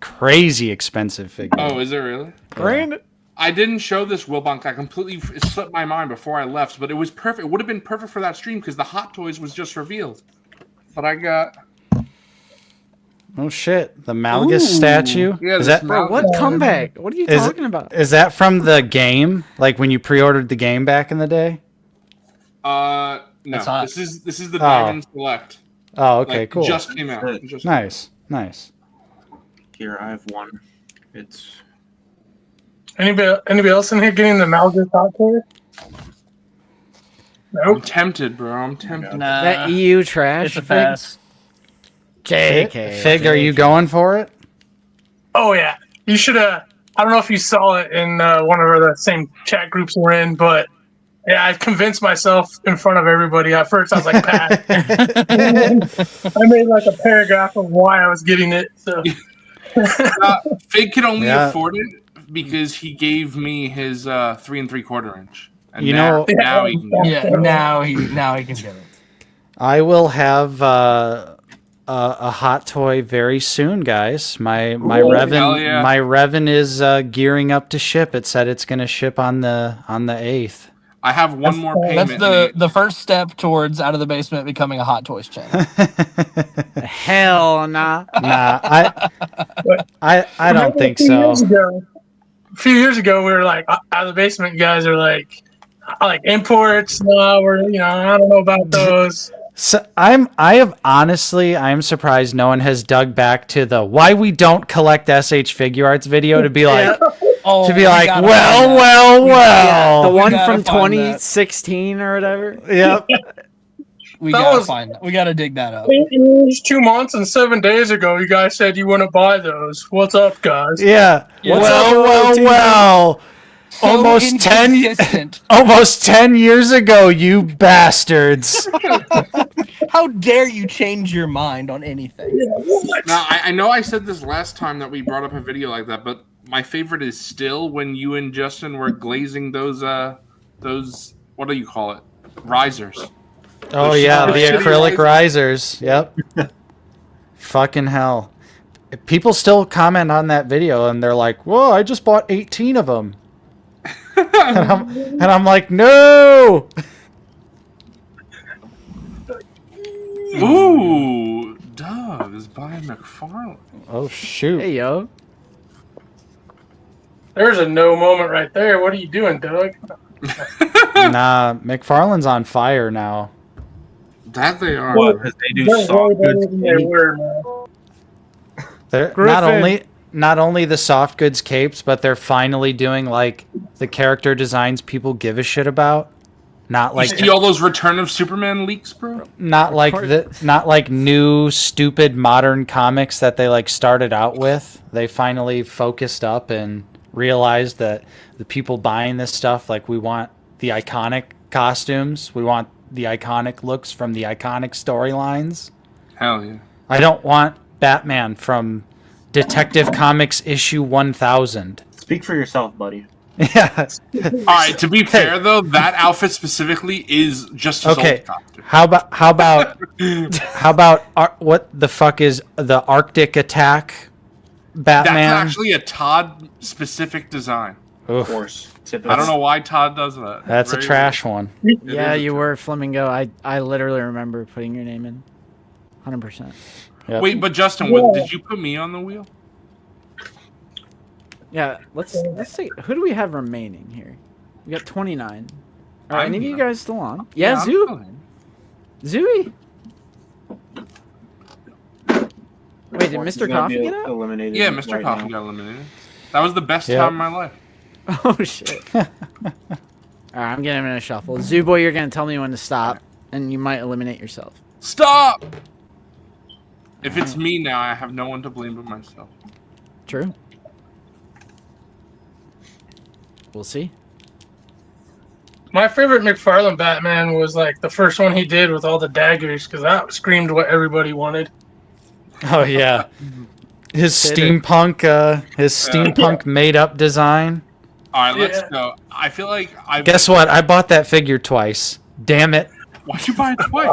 crazy expensive figure. Oh, is it really? Brandon. I didn't show this Wilbon. I completely it slipped my mind before I left, but it was perfect. It would have been perfect for that stream because the Hot Toys was just revealed. But I got. Oh shit! The Malgus statue. Yeah, is this that Bro, what comeback? What are you talking about? Is that from the game? Like when you pre-ordered the game back in the day? No. That's hot. This is the Diamond Select. Oh, okay, Like, cool. Just came out. Just Nice. Here, I have one. It's Anybody else in here getting the Malgus hot toy? I'm Nope. tempted, bro. I'm tempted. Nah, That EU trash. it's a Fig? pass. JK. Fig, are you going for it? Oh yeah, you should. I don't know if you saw it in one of the same chat groups we're in, but yeah, I convinced myself in front of everybody. At first, I was like, "Pass." I made like a paragraph of why I was getting it. So Fig could only Yeah. afford it because he gave me his 3 3/4 inch. And You now, know- now he can get it. Yeah, now he can get it. I will have a hot toy very soon, guys. My hell Revan yeah. my Revan is gearing up to ship. It said it's going to ship on the 8th. I have one more payment. That's the first step towards Out of the Basement becoming a Hot Toys channel. Hell nah. Nah, I don't Remember think a few so. years ago- A few years ago, we were like, Out of the Basement guys are like imports. No, we're I don't know about those. So I am surprised no one has dug back to the why we don't collect SH Figure Arts video to be like, Oh, to be we like, gotta well, find that. well, We- well. The we one gotta from find that. 2016 or whatever. Yep. We That gotta was- find that. We gotta dig that up. It was 2 months and 7 days ago. You guys said you wouldn't buy those. What's up, guys? Yeah. What's Well. So Almost 10 inconsistent. almost 10 years ago, you bastards. How dare you change your mind on anything? Now, I know I said this last time that we brought up a video like that, but my favorite is still when you and Justin were glazing those what do you call it? Risers. Oh Those yeah, the shitty acrylic risers. Yep. Fucking hell. People still comment on that video and they're like, "Whoa, I just bought 18 of them." and I'm like, "No!" Ooh, Doug is buying McFarlane. Oh shoot. Hey yo. There's a no moment right there. What are you doing, Doug? Nah, McFarlane's on fire now. That they are. What? Because they do They're soft way better goods. than they were, man. They're not only the soft goods capes, but they're finally doing like the character designs people give a shit about. Not like You see all those Return of Superman leaks, bro? not like new stupid modern comics that they like started out with. They finally focused up and realized that the people buying this stuff, like, we want the iconic costumes, we want the iconic looks from the iconic storylines. Hell yeah. I don't want Batman from Detective Comics issue 1000. Speak for yourself, buddy. Yeah. All right. To be fair, though, that outfit specifically is just his Okay. old costume. How about what the fuck is the Arctic Attack Batman? That's actually a Todd specific design. Of course. I don't know why Todd does that. That's a Very trash one. Yeah, you were Flamingo. I literally remember putting your name in. 100%. Yep. Wait, but Justin, did you put me on the wheel? Yeah, let's see. Who do we have remaining here? We got 29. Are I'm any of you here. guys still on? Yeah, I'm Zoo. fine. Zooey. Wait, did He's Mr. gonna Coffee be get out? eliminated Yeah, Mr. right Coffee now. got eliminated. That was the best Yep. time of my life. Oh shit. Alright, I'm getting him in a shuffle. Zoo Boy, you're gonna tell me when to stop, and you might eliminate yourself. Stop! If it's me now, I have no one to blame but myself. True. We'll see. My favorite McFarlane Batman was like the first one he did with all the daggers, because that screamed what everybody wanted. Oh yeah. His steampunk made up design. All right, let's Yeah. go. I feel like I Guess what? I bought that figure twice. Damn it. Why'd you buy it twice?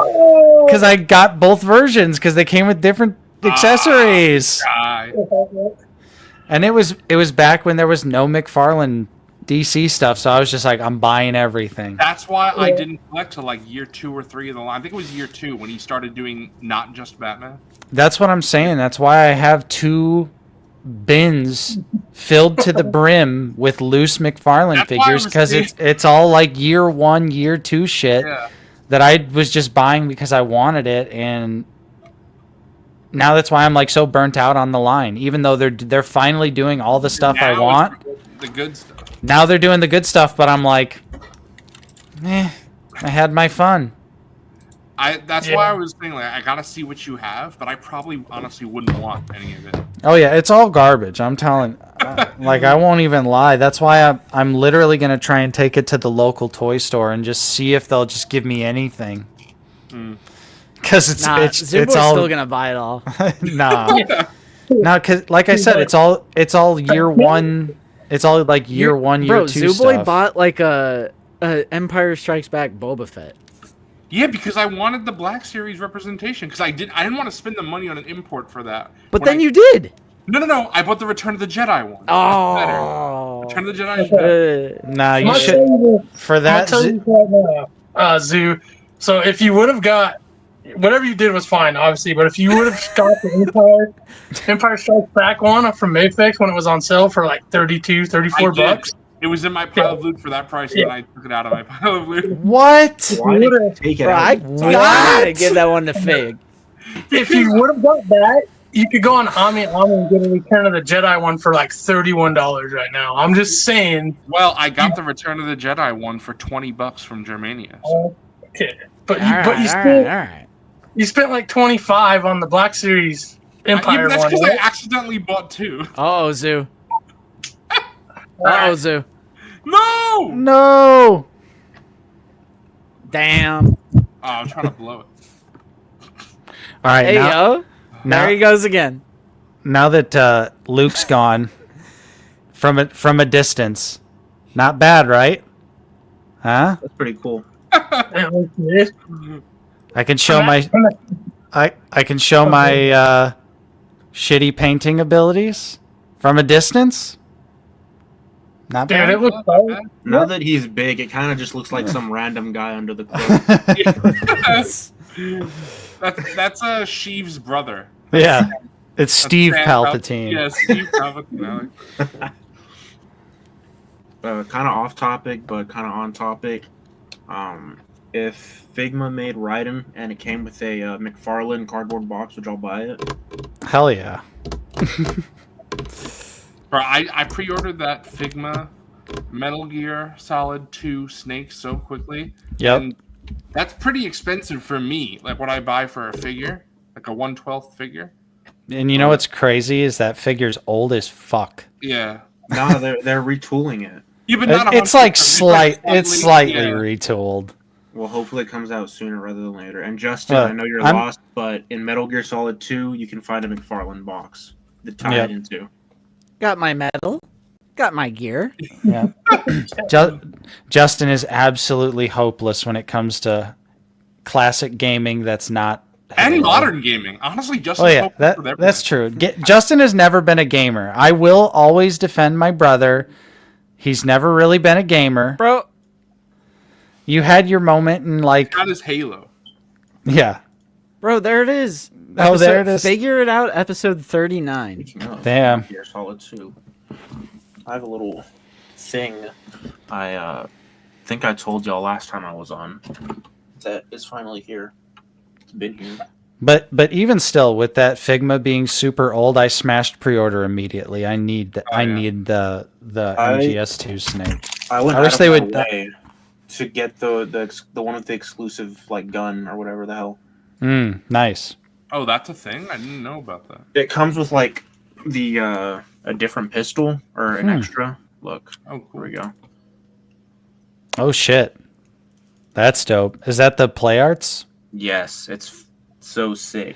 Because I got both versions because they came with different accessories. Guy. And it was back when there was no McFarlane DC stuff, so I was just like, I'm buying everything. That's why I didn't collect till like year 2 or 3 of the line. I think it was year 2 when he started doing not just Batman. That's what I'm saying. That's why I have 2 bins filled to the brim with loose McFarlane That's why I figures was because saying- it's all like year 1, year 2 shit Yeah. that I was just buying because I wanted it, and now that's why I'm like so burnt out on the line. Even though they're finally doing all the stuff I Now want. it's the good stuff. Now they're doing the good stuff, but I'm like, I had my fun. That's why I was saying, like, I gotta see what you have, but I probably honestly wouldn't want any of it. Oh yeah, it's all garbage. I'm telling, like, I won't even lie. That's why I'm literally gonna try and take it to the local toy store and just see if they'll just give me anything. Because it's all still gonna buy it all. nah, because like I said, it's all year 1. It's all like year 1, year 2 Zoo Boy stuff. bought like a Empire Strikes Back Boba Fett. Yeah, because I wanted the Black Series representation. Because I didn't want to spend the money on an import for that. But then you did. No. I bought the Return of the Jedi one. Oh. Return of the Jedi is better. Nah, you My should favorite- for I'll that. tell you right now, Zoo. So if you would have got whatever you did was fine, obviously. But if you would have got the Empire Strikes Back one from Mayfix when it was on sale for like 32, 34 bucks. It was in my pile of loot for that price, and I took it out of my pile of loot. What? Why did you take it Bro, out? I gotta give that one to Fig. If you would have got that you could go on Ami and get a Return of the Jedi one for like $31 right now. I'm just saying. Well, I got the Return of the Jedi one for $20 from Germania. So. Okay, but you spent like 25 on the Black Series Empire that's one. because Right? I accidentally bought 2. Oh, Zoo. Oh, Zoo. No! No! Damn. Oh, I'm trying to blow it. All right, Hey, yo. There he goes again. Now that Luke's gone from a distance, not bad, right? Huh? That's pretty cool. I can show my shitty painting abilities from a distance. Not bad. Dude, it looks fire. Now that he's big, it kind of just looks like some random guy under the cloak. That's Sheev's brother. Yeah, it's Steve Sam Palpatine. Yeah, Steve Palpatine. Kind of off topic, but kind of on topic. If Figma made Raiden and it came with a McFarlane cardboard box, would y'all buy it? Hell yeah. Bro, I pre-ordered that Figma Metal Gear Solid 2 Snake so quickly. Yep. And that's pretty expensive for me. Like what I buy for a figure, like a 1/12 figure. And you know what's crazy is that figure's old as fuck. Yeah. No, they're retooling it. Yeah, but not It's 100%. like slightly yeah. retooled. Well, hopefully it comes out sooner rather than later. And Justin, I know you're lost, but in Metal Gear Solid 2, you can find a McFarlane box to tie it into. Got my medal. Got my gear. Yeah. Justin is absolutely hopeless when it comes to classic gaming that's not... And modern gaming. Honestly, Justin. Oh yeah, that's true. Justin has never been a gamer. I will always defend my brother. He's never really been a gamer. Bro. You had your moment in like... Got his Halo. Yeah. Bro, there it is. Oh, there it is. Figure it out, episode 39. Damn. Gear Solid 2. I have a little thing I think I told y'all last time I was on that is finally here. It's been here. But even still, with that Figma being super old, I smashed pre-order immediately. I need the MGS2 Snake. I wish they would way to get the one with the exclusive like gun or whatever the hell. Nice. Oh, that's a thing? I didn't know about that. It comes with like the a different pistol or an extra. Look. Oh, cool. Here we go. Oh shit. That's dope. Is that the Play Arts? Yes, it's so sick.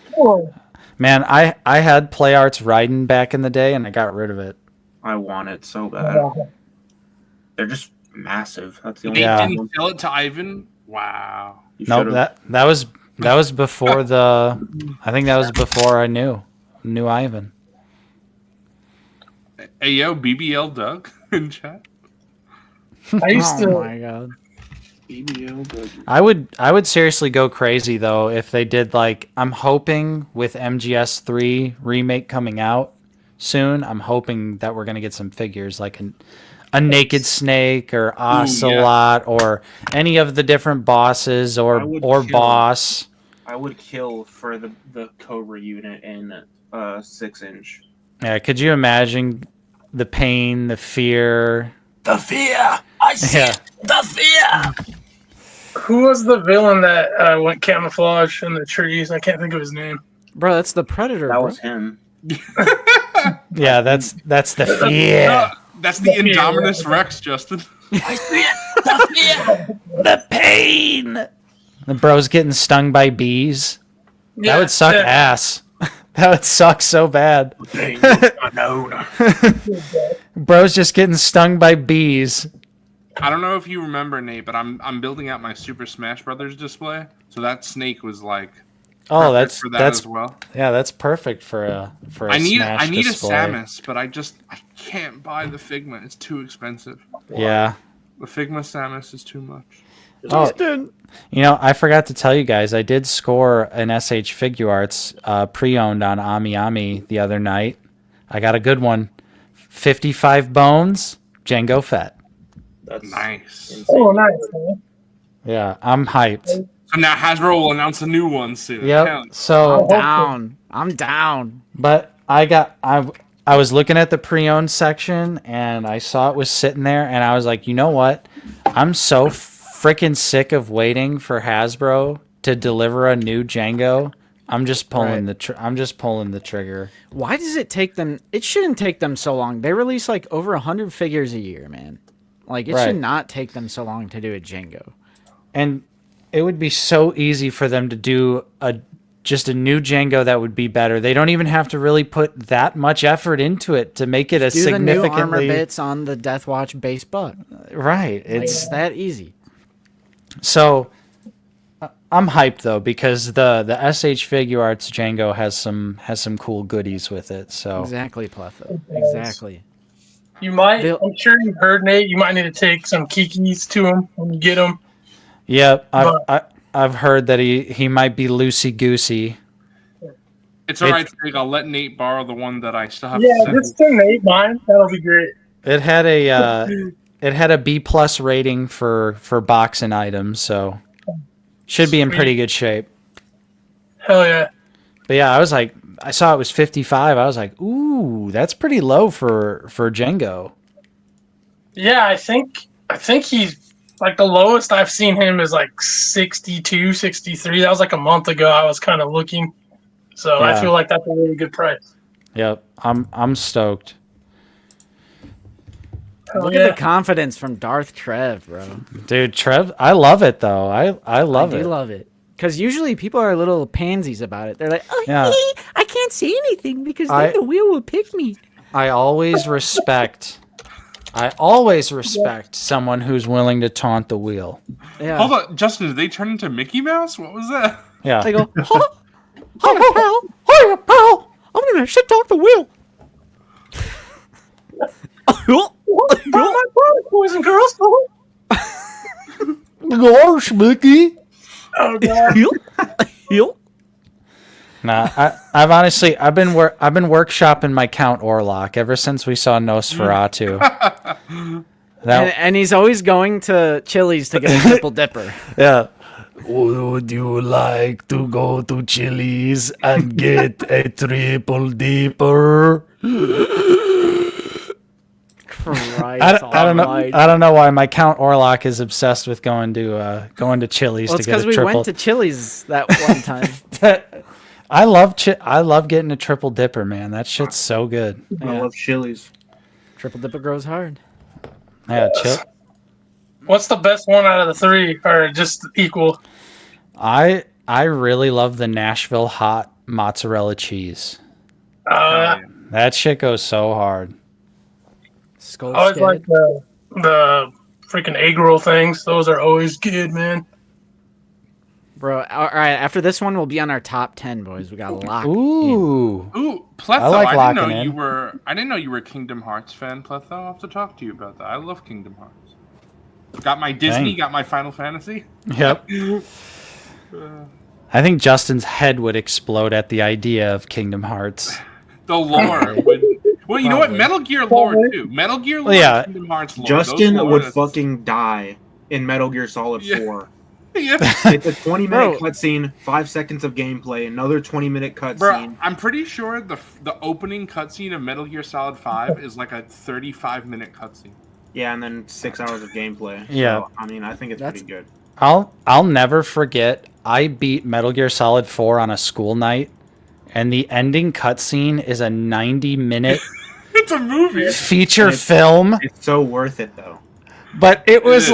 Man, I had Play Arts Raiden back in the day and I got rid of it. I want it so bad. They're just massive. That's the only They didn't sell it to Ivan? Wow. Nope, that was before the... I think that was before I knew Ivan. Hey, yo, BBL Doug in chat. I used to. Oh my god. BBL Doug. I would seriously go crazy though if they did like... I'm hoping with MGS3 remake coming out soon, I'm hoping that we're going to get some figures like a Naked Snake or Ocelot or any of the different bosses or boss. I would kill for the Cobra unit in 6-inch. Yeah, could you imagine the pain, the fear? The fear! I see it! The fear! Who was the villain that went camouflage in the trees? I can't think of his name. Bro, that's the Predator, That bro. was him. Yeah, that's the fear. That's the Indominus Rex, Justin. I see it! The fear! The pain. The bro's getting stung by bees. That would suck ass. That would suck so bad. Bro's just getting stung by bees. I don't know if you remember, Nate, but I'm building out my Super Smash Brothers display. So that snake was like... Oh, that's for that as well. Yeah, that's perfect for a I need display. a Samus, but I can't buy the Figma. It's too expensive. Yeah. The Figma Samus is too much. Oh, you know, I forgot to tell you guys, I did score an SH Figure Arts pre-owned on Ami the other night. I got a good one. 55 bones, Django Fett. That's nice. Oh, nice. Man. Yeah, I'm hyped. So now Hasbro will announce a new one soon. Yep. Hell, So I'm down. But I was looking at the pre-owned section and I saw it was sitting there and I was like, you know what? I'm so freaking sick of waiting for Hasbro to deliver a new Django. I'm just pulling the trigger. Why does it take them? It shouldn't take them so long. They release like over 100 figures a year, man. Like it should not take them so long to do a Django. And it would be so easy for them to do just a new Django that would be better. They don't even have to really put that much effort into it to make it a significantly... Do the new armor bits on the Death Watch base butt. Right. It's that easy. So I'm hyped though because the SH Figuarts Django has some cool goodies with it. So exactly, Pletho. Exactly. You might. I'm sure you heard Nate. You might need to take some kikis to him when you get them. Yep, I've heard that he might be loosey goosey. It's all right, Craig. I'll let Nate borrow the one that I still have. Yeah, just send Nate mine. That'll be great. It had a B+ rating for boxing items, so should be in pretty good shape. Hell yeah! But yeah, I saw it was 55. I was like, ooh, that's pretty low for Django. Yeah, I think he's like the lowest I've seen him is like 62, 63. That was like a month ago. I was kind of looking, so I feel like that's a really good price. Yep, I'm stoked. Look at the confidence from Darth Trev, bro. Dude, Trev, I love it though. I love it. I do love it. Because usually people are little pansies about it. They're like, oh, I can't say anything because then the wheel will pick me. I always respect someone who's willing to taunt the wheel. Yeah. Hold on, Justin, did they turn into Mickey Mouse? What was that? Yeah. They go, hiya, pal. Hiya, pal. I'm going to shit talk the wheel. My boys and girls. Gosh, Mickey. Oh god. Nah, I've been workshopping my Count Orlok ever since we saw Nosferatu. And he's always going to Chili's to get a triple dipper. Yeah. Would you like to go to Chili's and get a triple dipper? I don't know why my Count Orlok is obsessed with going to Chili's to get a triple. It's because we went to Chili's that one time. I love getting a triple dipper, man. That shit's so good. I love Chili's. Triple dipper grows hard. Yeah, What's the best one out of the three, or just equal? I really love the Nashville hot mozzarella cheese. That shit goes so hard. I always like the freaking egg roll things. Those are always good, man. Bro, all right. After this one, we'll be on our top 10, boys. We got to lock. Ooh, Pletho. I like I locking in. didn't know you were a Kingdom Hearts fan, Pletho. I'll have to talk to you about that. I love Kingdom Hearts. Got my Disney. Dang. Got my Final Fantasy. Yep. I think Justin's head would explode at the idea of Kingdom Hearts. The lore would. Well, you know what? Metal Gear lore too. Metal Gear lore. Yeah. Kingdom Hearts lore. Justin would fucking die in Metal Gear Solid 4. Yeah. It's a 20-minute cutscene, 5 seconds of gameplay, another 20-minute cutscene. Bro, I'm pretty sure the opening cutscene of Metal Gear Solid 5 is like a 35-minute cutscene. Yeah, and then 6 hours of gameplay. Yeah. So, I mean, I think it's pretty good. I'll never forget. I beat Metal Gear Solid 4 on a school night, and the ending cutscene is a 90-minute it's a movie feature film. It's so worth it though. But it was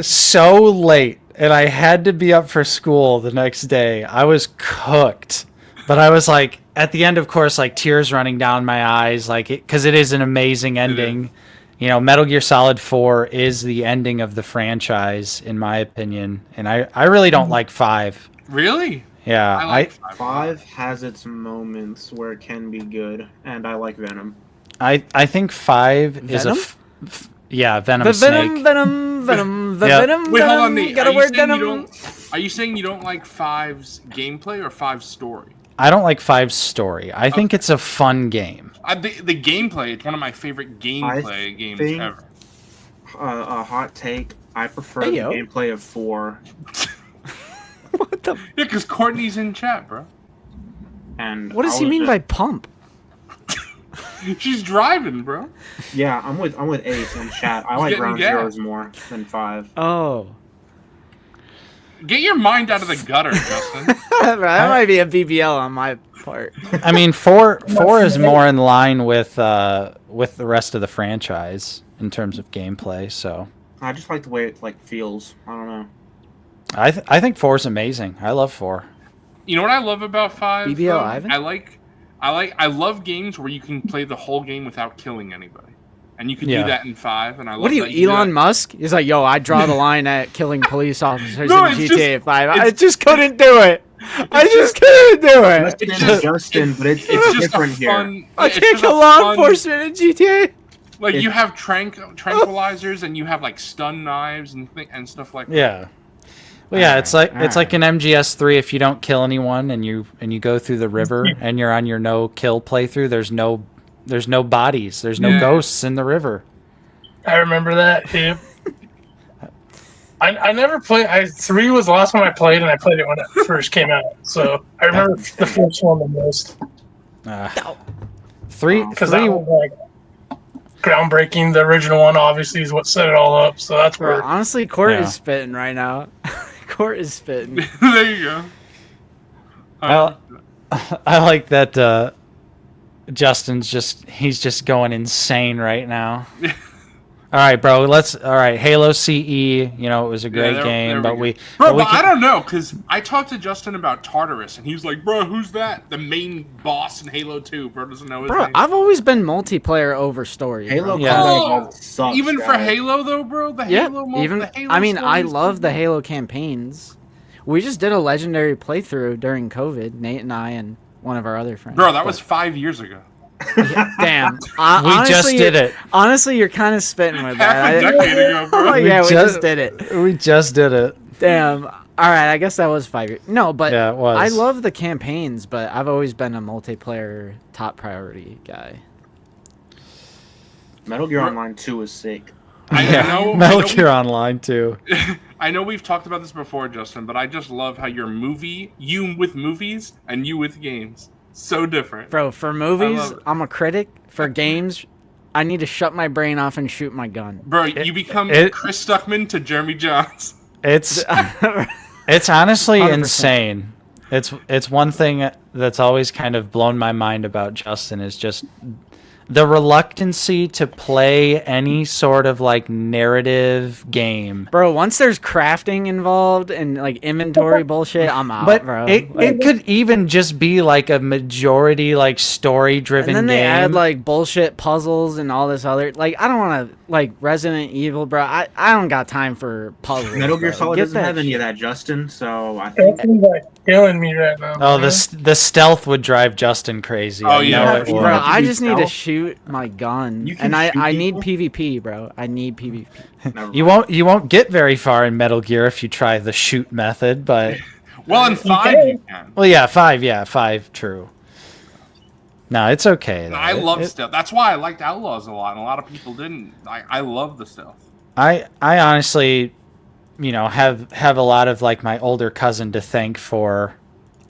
so late, and I had to be up for school the next day. I was cooked. But I was like, at the end, of course, like tears running down my eyes, like because it is an amazing ending. You know, Metal Gear Solid 4 is the ending of the franchise, in my opinion. And I really don't like 5. Really? Yeah. I like 5 has its moments where it can be good, and I like Venom. I think 5 is a... Venom the Snake. Venom. Wait, hold on, Nate. Venom. Are you saying you don't like 5's gameplay or 5's story? I don't like 5's story. I think it's a fun game. The gameplay, it's one of my favorite gameplay games ever. A hot take, I prefer the gameplay of 4. Yeah, because Courtney's in chat, bro. And What does he mean by pump? She's driving, bro. Yeah, I'm with Ace in chat. I like getting Ground gas. Zeroes more than 5. Oh. Get your mind out of the gutter, Justin. That might be a BBL on my part. I mean, four is more in line with the rest of the franchise in terms of gameplay. So I just like the way it like feels. I don't know. I think 4 is amazing. I love 4. You know what I love about 5? BBL though? Ivan? I love games where you can play the whole game without killing anybody. And you can Yeah. do that in 5, and I love What are you, that do Elon that. Musk? He's like, yo, I draw the line at killing police officers No, in it's GTA just- 5. I it's- just couldn't do it. I just couldn't do it. It's just Justin, but it's It's just different a here. fun. I it's can't just a kill law fun- enforcement in GTA. Like you have tranquilizers, and you have like stun knives and stuff like that. Yeah. Well, yeah, it's like an MGS3. If you don't kill anyone and you go through the river and you're on your no kill playthrough, there's no bodies, there's no ghosts in the river. I remember that. Yeah. I never played. 3 was the last one I played, and I played it when it first came out. So I remember the first one the most. 3 Because that was like groundbreaking. The original one obviously is what set it all up. So that's Bro, where. honestly, Court Yeah. is spitting right now. Court is spitting. There you go. I like that Justin's he's just going insane right now. All right, bro. All right, Halo CE. You know, it was a great game, but we. Bro, but but I don't know, because I talked to Justin about Tartarus, and he was like, bro, who's that? The main boss in Halo 2. Bro doesn't know his Bro, name. I've always been multiplayer over story. Halo bro. combat sucks. Even for guys. Halo, though, bro? The Yeah, Halo mode, even the Halo I mean, I story is love so the good. Halo campaigns. We just did a legendary playthrough during COVID. Nate and I and one of our other friends. Bro, that was 5 years ago. Damn. We Honestly, just did it. Honestly, you're kind of spitting with Half that. a decade ago, bro. Oh, yeah, we just- just did it. We just did it. Damn. All right, I guess that was 5 years. No, but Yeah, it was. I love the campaigns, but I've always been a multiplayer top priority guy. Metal Gear Online 2 is sick. I know, Metal Gear Online too. I know we've talked about this before, Justin, but I just love how you with movies and you with games. So different. Bro, for movies, love it. I'm a critic. For games, I need to shut my brain off and shoot my gun. Bro, you become Chris Stuckman to Jeremy Johns. It's honestly 100%. insane. It's one thing that's always kind of blown my mind about Justin is just the reluctancy to play any sort of like narrative game. Bro, once there's crafting involved and like inventory bullshit, I'm out, But bro. it could even just be like a majority like story driven and then game. they add like bullshit puzzles and all this other like I don't want to like Resident Evil, bro. I don't got time for puzzles. Metal Gear bro. Solid Get doesn't that have any shit. of that, Justin. So I think Anthony's like killing me right now. Oh, man. the stealth would drive Justin crazy. Oh, I yeah, know for it sure. would. Bro, have to I do just need to stealth. shoot my gun, You can and I shoot need people? PvP, bro. I need PvP. never You mind. won't get very far in Metal Gear if you try the shoot method, but Well, in 5 can. you can. well, yeah, 5, true. No, it's okay. though. I love It- stealth. That's why I liked Outlaws a lot, and a lot of people didn't. I love the stealth. I honestly, have a lot of like my older cousin to thank for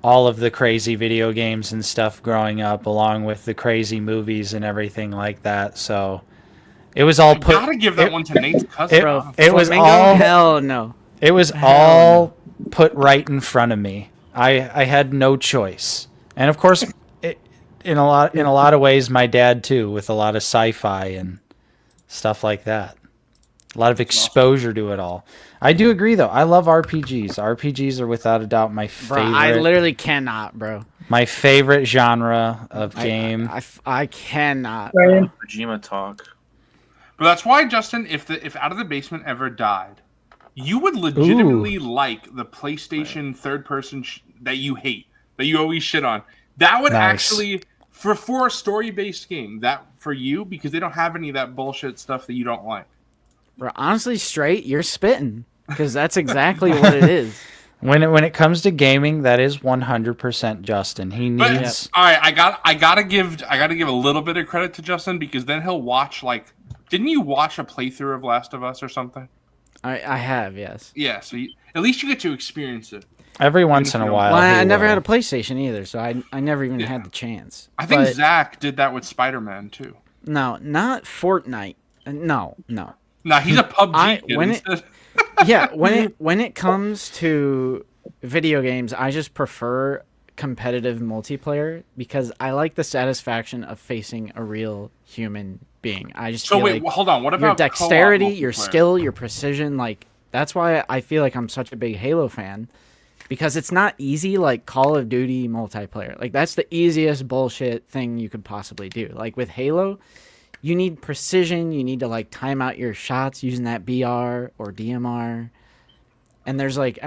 all of the crazy video games and stuff growing up, along with the crazy movies and everything like that. So it was all put. Gotta give that it- one to Nate's cousin. Bro, it was Flamingo? all- Hell no. It was all put right in front of me. I had no choice, and of course, in a lot of ways, my dad too, with a lot of sci-fi and stuff like that. A lot of exposure to it all. I do agree, though. I love RPGs. RPGs are without a doubt my Bro, favorite. I literally cannot, bro. My favorite genre of game. I cannot. Ryan, Kojima talk. But that's why, Justin, if Out of the Basement ever died, you would legitimately like the PlayStation third person that you hate, that you always shit on. That would Nice. actually, for a story based game, that for you, because they don't have any of that bullshit stuff that you don't like. Bro, honestly, straight, you're spitting because that's exactly what it is. When it comes to gaming, that is 100% Justin. He But needs. all right, I gotta give a little bit of credit to Justin, because then he'll watch didn't you watch a playthrough of Last of Us or something? I have, yes. Yeah, so at least you get to experience it. Every once in a while. Well, I he never will. had a PlayStation either, so I never even had the chance. I think But Zach did that with Spider-Man too. no, not Fortnite. No. Nah, he's a PUBG kid instead. Yeah, when it comes to video games, I just prefer competitive multiplayer because I like the satisfaction of facing a real human being. I just feel like hold on. What your about dexterity, co-op your multiplayer? skill, your precision, like that's why I feel like I'm such a big Halo fan because it's not easy like Call of Duty multiplayer. Like that's the easiest bullshit thing you could possibly do. Like with Halo, you need precision, you need to like time out your shots using that BR or DMR. And there's like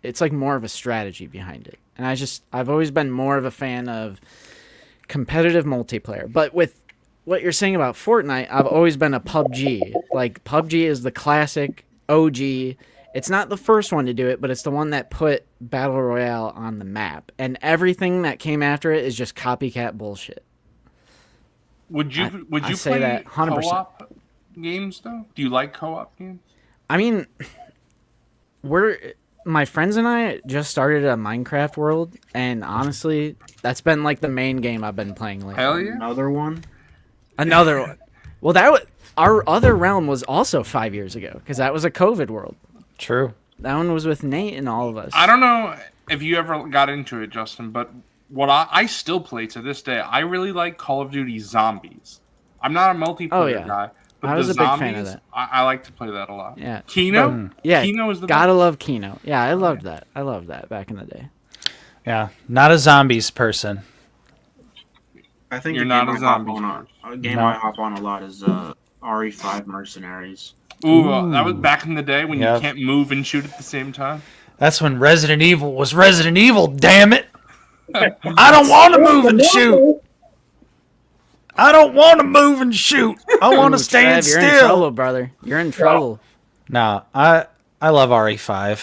it's like more of a strategy behind it. And I've always been more of a fan of competitive multiplayer. But with what you're saying about Fortnite, I've always been a PUBG. Like PUBG is the classic OG. It's not the first one to do it, but it's the one that put Battle Royale on the map. And everything that came after it is just copycat bullshit. Would you say play that 100%. co-op games though? Do you like co-op games? I mean, my friends and I just started a Minecraft world, and honestly, that's been like the main game I've been playing lately. Hell yeah! Another one. Well, our other realm was also 5 years ago because that was a COVID world. True. That one was with Nate and all of us. I don't know if you ever got into it, Justin, but what I still play to this day, I really like Call of Duty Zombies. I'm not a multiplayer guy, but I was the a big zombies, fan of that. I like to play that a lot. Yeah. Kino? Yeah. Kino is the gotta best. love Kino. Yeah, I loved that. I loved that back in the day. Yeah, not a zombies person. I think You're a not game a I hop zombies on a game No. I hop on a lot is RE5 Mercenaries. Ooh, that was back in the day when Yep. you can't move and shoot at the same time. That's when Resident Evil was Resident Evil, damn it! I don't want to move and shoot! I don't want to move and shoot! I want to stand Trev, you're in still! trouble, brother. You're in trouble. No, I love RE5.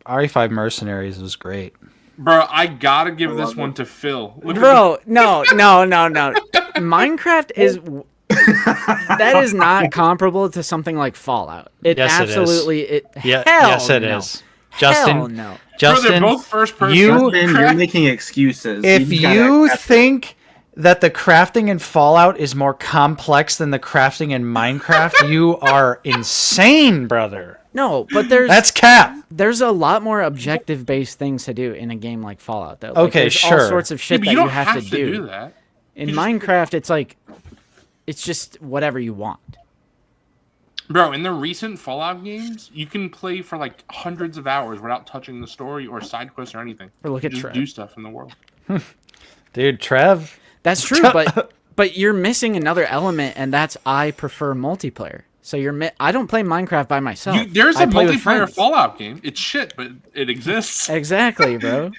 RE5 Mercenaries was great. Bro, I gotta give this one to Phil. Look at Bro, no. Minecraft is... that is not comparable to something like Fallout. It Yes, it is. absolutely... Yeah, hell yes, it no. is. Justin, Hell no. Justin, they're both first person. Justin, you're making excuses. if just gotta you accept it. think that the crafting in Fallout is more complex than the crafting in Minecraft, you are insane, brother. No, but That's cap. there's a lot more objective-based things to do in a game like Fallout, though. Like, Okay, there's sure. all sorts of Yeah, shit but that you you don't have to do. that. In You just- Minecraft, it's like, it's just whatever you want. Bro, in the recent Fallout games, you can play for like hundreds of hours without touching the story or side quests or anything. Or look You at just Trev. do stuff in the world. Dude, Trev. That's true, but you're missing another element, and that's I prefer multiplayer. So I don't play Minecraft by myself. There's I a play with multiplayer friends. Fallout game. It's shit, but it exists. Exactly, bro.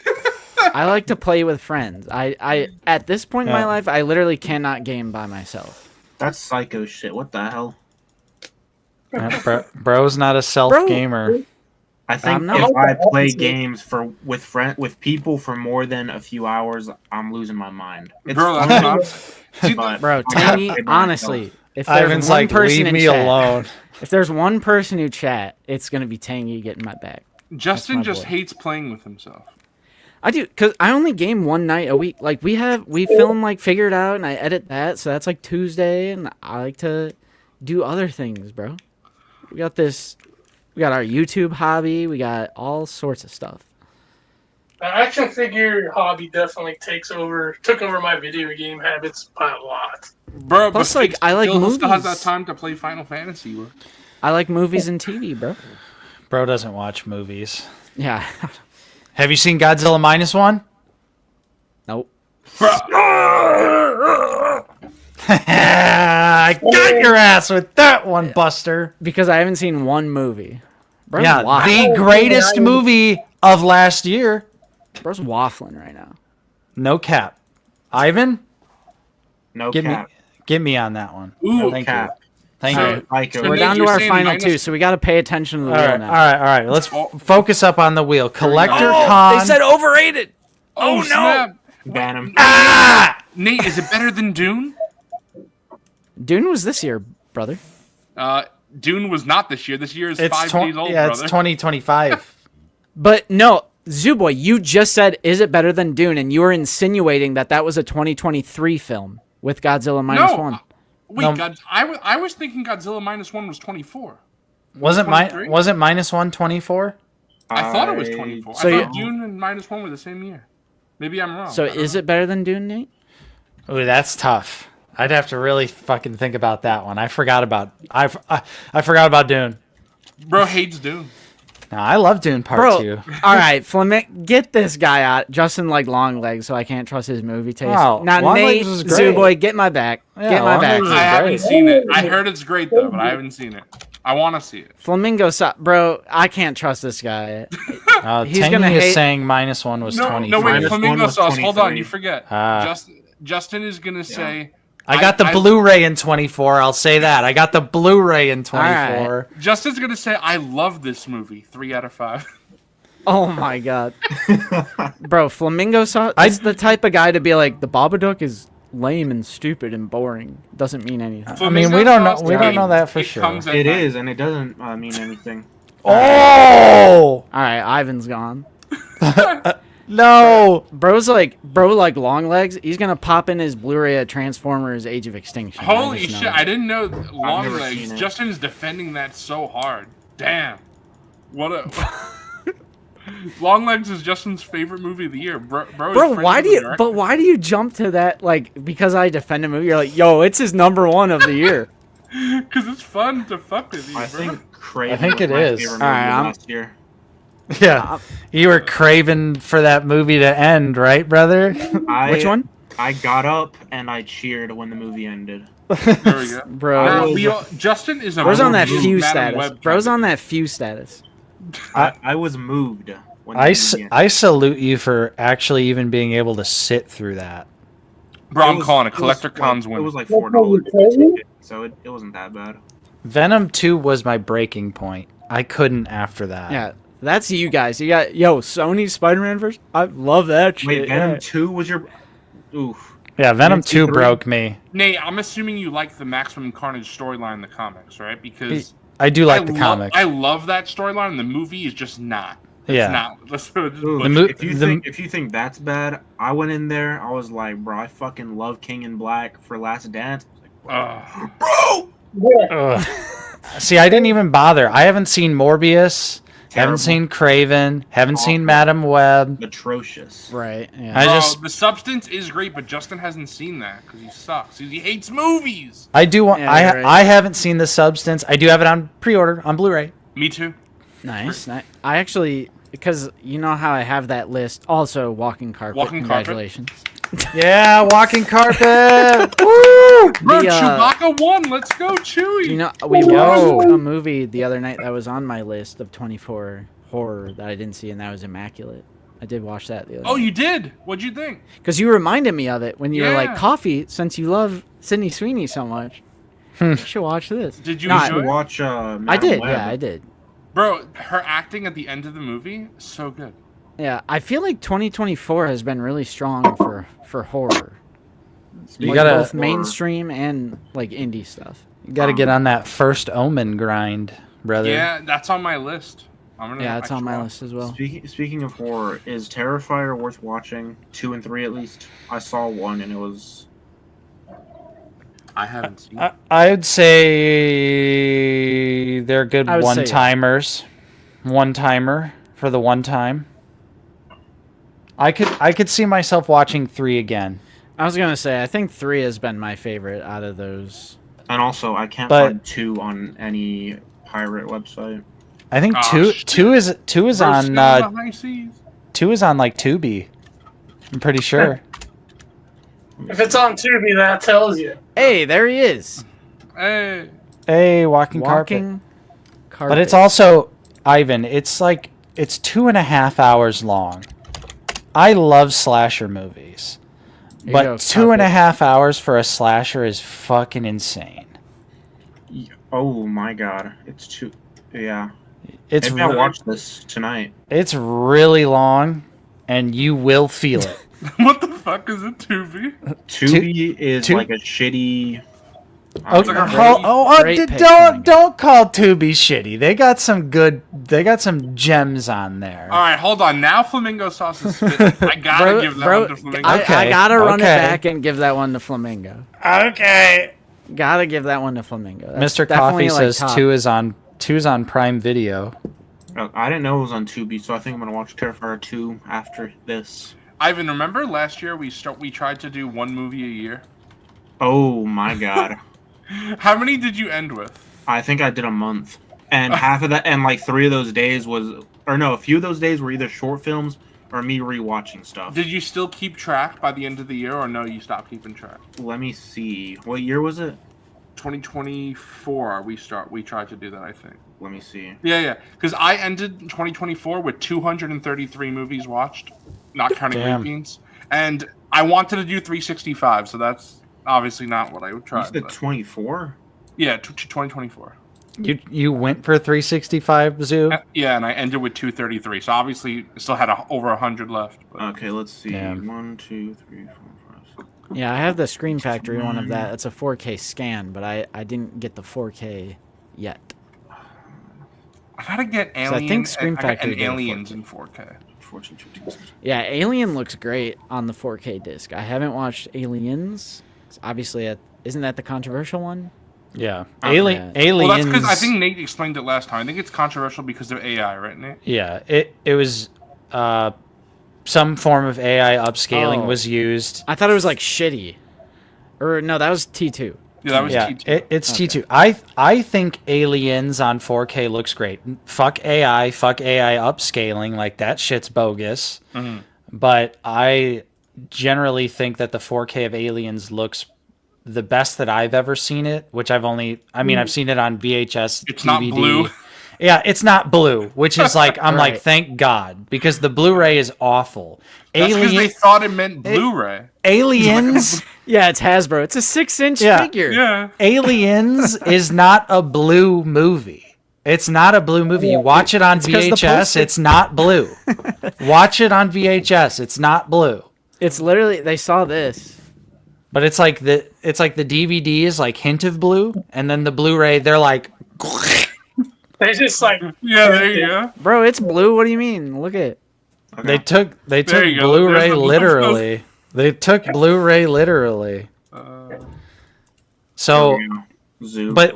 I like to play with friends. I at this point in my Yeah. life, I literally cannot game by myself. That's psycho shit. What the hell? Bro's not a self gamer. I think I'm not. if I play games with people for more than a few hours, I'm losing my mind. It's Bro, fun, that's but Bro, I gotta Tangy, play by myself. honestly, if there's Ivan's one like, person leave in me chat, alone. if there's one person who chat, it's gonna be Tangy getting my back. Justin my just boy. hates playing with himself. I do, cause I only game one night a week. Like we film like Figure It Out, and I edit that, so that's like Tuesday, and I like to do other things, bro. We got our YouTube hobby, we got all sorts of stuff. The action figure hobby definitely took over my video game habits by a lot. Bro, Plus, but like, I like Phil still has movies. that time to play Final Fantasy with. I like movies and TV, bro. Bro doesn't watch movies. Yeah. Have you seen Godzilla -1? Nope. I got your ass with that one, Buster. Because I haven't seen one movie. Bro's Yeah, waffling. the greatest movie of last year. Bro's waffling right now. No cap. Ivan, No get cap. me on that one. Ooh, Thank cap. you. Thank So- you. Psycho. So We're Nate, down to you're our saying final minus- two, so we got to pay attention to the All wheel right, now. all right. Let's focus up on the wheel. Collector Oh, Con. They said overrated. Oh, snap. Ban him. Nate, is it better than Dune? Dune was this year, brother. Dune was not this year. This year is It's 5 days old, yeah, brother. it's 2025. But no, Zooboy, you just said, is it better than Dune? And you were insinuating that was a 2023 film with Godzilla minus No, one. Wait, No. I was thinking Godzilla minus one was 24. Wasn't -1 24? I thought it was 24. So I thought Dune and minus one were the same year. Maybe I'm wrong. So is it better than Dune, Nate? Ooh, that's tough. I'd have to really fucking think about that one. I forgot about Dune. Bro hates Dune. No, I love Dune Part 2. All right, Fleming, get this guy out. Justin like long legs, so I can't trust his movie taste. Oh, now, Long Nate, Legs was great. Zooboy, get my back. Yeah, Get my Long back. Legs I haven't seen it. I heard it's great though, but I haven't seen it. I want to see it. Flamingo, bro, I can't trust this guy. He's Tenny gonna is hate. saying -1 was 23. No, wait, Minus Flamingo one was sauce. Hold on, 23. you forget. Ah. Justin is gonna say. I got the Blu-ray in 24. I'll say that. I got the Blu-ray in 24. Justin's gonna say, I love this movie. 3 out of 5. Oh my god, bro, Flamingo sauce. It's the type of guy to be like, the Babadook is lame and stupid and boring. Doesn't mean anything. I mean, we don't know. We don't know that for sure. It is, and it doesn't mean anything. Oh! All right, Ivan's gone. No, bro like long legs. He's gonna pop in his Blu-ray of Transformers: Age of Extinction. Holy shit! I didn't know long never legs. seen it. Justin's defending that so hard. Damn. What a. Long Legs is Justin's favorite movie of the year, bro. Why do you? But why do you jump to that? Like, because I defend a movie, you're like, yo, it's his #1 of the year. Because it's fun to fuck with you, I bro. think Craven I think was it my is. favorite All right, movie I'm- last year. Yeah, you were craving for that movie to end, right, brother? Which one? I got up and I cheered when the movie ended. There we go. Bro, Justin is a bro's on that movie few Madam status. Web Bro's kind on that few status. I was moved when the I movie ended. salute you for actually even being able to sit through that. of- Bro, I'm It was- calling it. it was Collector like- Cons It win. was like $4 to get a ticket, so it wasn't that bad. Venom 2 was my breaking point. I couldn't after that. Yeah, that's you guys. You got Sony Spider-Man verse. I love that shit. Wait, Venom yeah. 2 was your... Oof. Yeah, Venom 2 3? broke me. Nate, I'm assuming you like the Maximum Carnage storyline in the comics, right? Because I do like the comic. I love that storyline, and the movie is just not. It's Yeah. not. So just Ooh, bullshit. if you think that's bad, I went in there. I was like, bro, I fucking love King in Black for Last Dance. I was like, Ugh. See, I didn't even bother. I haven't seen Morbius. Terrible. Haven't seen Craven. Haven't seen Awful. Madam Web. atrocious. Right. Yeah. I Bro, just- the Substance is great, but Justin hasn't seen that because he sucks. He hates movies. I do want. Yeah, I you're right. I haven't seen The Substance. I do have it on pre-order on Blu-ray. Me too. Nice. I actually, because you know how I have that list. Also, Walking Carpet. Walking Carpet? Congratulations. Yeah, Walking Carpet. Woo! Bro, The, Chewbacca won. Let's go, Chewie. You know, we Yo. watched a movie the other night that was on my list of 24 horror that I didn't see, and that was Immaculate. I did watch that the other Oh, night. you did? What'd you think? Because you reminded me of it when you were like, Yeah. Coffee, since you love Sydney Sweeney so much, you should watch this. Did you No, enjoy it? Watch. I Madam did, Web. yeah, I did. Bro, her acting at the end of the movie, so good. Yeah, I feel like 2024 has been really strong for horror. You Like, gotta both mainstream and like indie stuff. you gotta get on that first Omen grind, brother. Yeah, that's on my list. I'm gonna Yeah, it's on my actually- list as well. Speaking of horror, is Terrifier worth watching? 2 and 3 at least. I saw 1 and it was. I haven't seen it. I'd say they're good I would say, yeah. one-timers. One-timer for the one time. I could see myself watching 3 again. I was gonna say, I think 3 has been my favorite out of those. And also, I can't But- find 2 on any pirate website. I think Oh, two shit. two is Bro, on still in the high seas. 2 is on like Tubi. I'm pretty sure. If it's on Tubi, that tells you. Hey, there he is. Hey. Hey, Walking Carpet. Walking Carpet. But it's also Ivan. It's like it's 2.5 hours long. I love slasher movies, Here you but go, 2.5 hours for a slasher is fucking insane. Oh my god, it's too. Yeah. It's Maybe I'll re- watch this tonight. it's really long, and you will feel it. What the fuck is a Tubi? Tubi is Tu- like a shitty. Okay. like a Great pick, Don't call Tubi shitty. They got some gems on there. All right, hold on. Now Flamingo Sauce is spitting. I gotta give that one to Flamingo. I gotta run it back and give that one to Flamingo. Okay. Gotta give that one to Flamingo. That's Mr. definitely, Coffee says top. two is on Prime Video. I didn't know it was on Tubi, so I think I'm gonna watch Terrifier 2 after this. Ivan, remember last year we tried to do one movie a year? Oh my god. How many did you end with? I think I did a month. And half of that, and like 3 of those days was, or no, a few of those days were either short films or me rewatching stuff. Did you still keep track by the end of the year, or no, you stopped keeping track? Let me see. What year was it? 2024. We tried to do that, I think. Let me see. Yeah. Because I ended 2024 with 233 movies watched, not counting repeats. And I wanted to do 365, so that's obviously not what I would try. You said 24? Yeah, 2024. You went for 365, Zoo? Yeah, and I ended with 233. So obviously, still had over 100 left. But. Okay, let's see. Damn. 1, 2, 3, 4, 5, 6. Yeah, I have the Screen Factory one of that. It's a 4K scan, but I didn't get the 4K yet. I gotta get Alien. I think Screen Factory and did Aliens in 4K. Yeah, Alien looks great on the 4K disc. I haven't watched Aliens. Obviously, isn't that the controversial one? Yeah. Aliens. Well, that's because I think Nate explained it last time. I think it's controversial because of AI, right, Nate? Yeah. It was some form of AI upscaling was used. I thought it was like shitty. Or no, that was T2. Yeah, that was T2. It's T2. I think Aliens on 4K looks great. Fuck AI upscaling. Like, that shit's bogus. Mm-hmm. But I generally think that the 4K of Aliens looks the best that I've ever seen it, which I've seen it on VHS, It's DVD. not blue. Yeah, it's not blue, which is like, I'm Right. like, thank God, because the Blu-ray is awful. That's because they thought it meant Blu-ray. Aliens... Yeah, it's Hasbro. It's a 6-inch figure. Yeah. Aliens is not a blue movie. It's not a blue movie. You watch it on 'cause the VHS, poster- it's not blue. Watch it on VHS, it's not blue. It's literally, they saw this. But it's like the DVD is like hint of blue, and then the Blu-ray they're like They just like Yeah, there you go. Bro, it's blue. What do you mean? Look at it. they took you go. Blu-ray There's the blue literally. They took Blu-ray literally. So, Zoo. but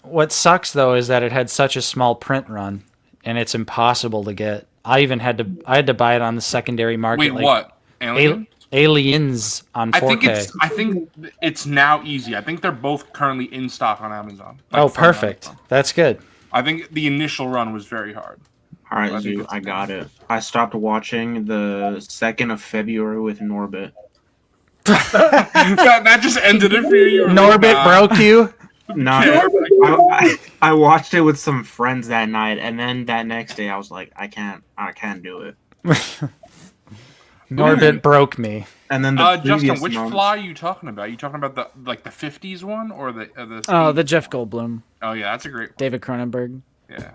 what sucks though is that it had such a small print run, and it's impossible to get. I had to buy it on the secondary market. Wait, what? Alien? Aliens on 4K. I think it's now easy. I think they're both currently in stock on Amazon. Like, from Perfect. Amazon. That's good. I think the initial run was very hard. All right, Zoo, I got it. I stopped watching the 2nd of February with Norbit. that just ended it for you. Norbit broke you. No, I watched it with some friends that night, and then that next day I was like, I can't do it. Norbit broke me. And then the Justin, which month, fly are you talking about? Are you talking about the 50s one or the Oh, the Jeff Goldblum. Oh yeah, that's a great one. David Cronenberg. Yeah.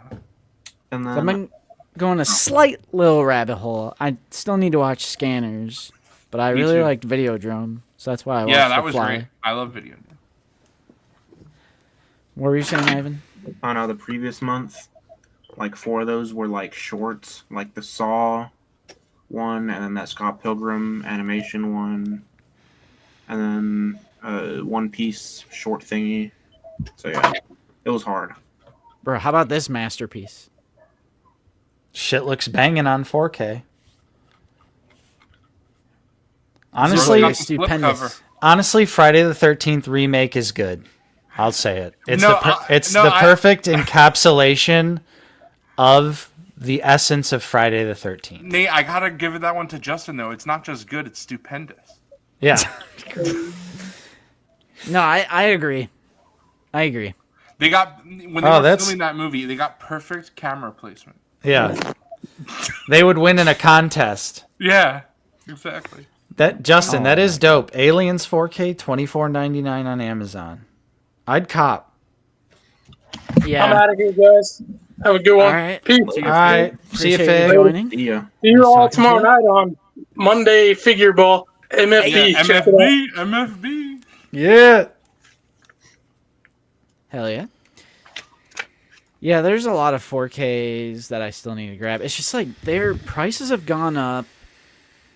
And So then I'm going a slight little rabbit hole. I still need to watch Scanners, but I Me really too. liked Videodrome, so that's why I watched Yeah, that The was Fly. great. I love video. What were you saying, Ivan? oh no, the previous month, like 4 of those were like shorts, like the Saw one, and then that Scott Pilgrim animation one, and then One Piece short thingy. So yeah, it was hard. Bro, how about this masterpiece? Shit looks banging on 4K. Honestly, Got the flip stupendous. cover. honestly, Friday the 13th remake is good. I'll say it. It's No, the perfect encapsulation of the essence of Friday the 13th. Nate, I gotta give that one to Justin though. It's not just good; it's stupendous. Yeah. No, I agree. I agree. They got when they were that's- filming that movie, they got perfect camera placement. Yeah. They would win in a contest. Yeah, exactly. Justin, that is dope. Aliens 4K, $24.99 on Amazon. I'd cop. Yeah. I'm out of here, guys. Have a good one. All right. Peace. All right. See you, Appreciate Fig. joining. Yeah. See you all talking to tomorrow you. night on Monday Figure Ball MFB. Yeah, Check it out. MFB. Yeah. Hell yeah. Yeah, there's a lot of 4Ks that I still need to grab. It's just like their prices have gone up,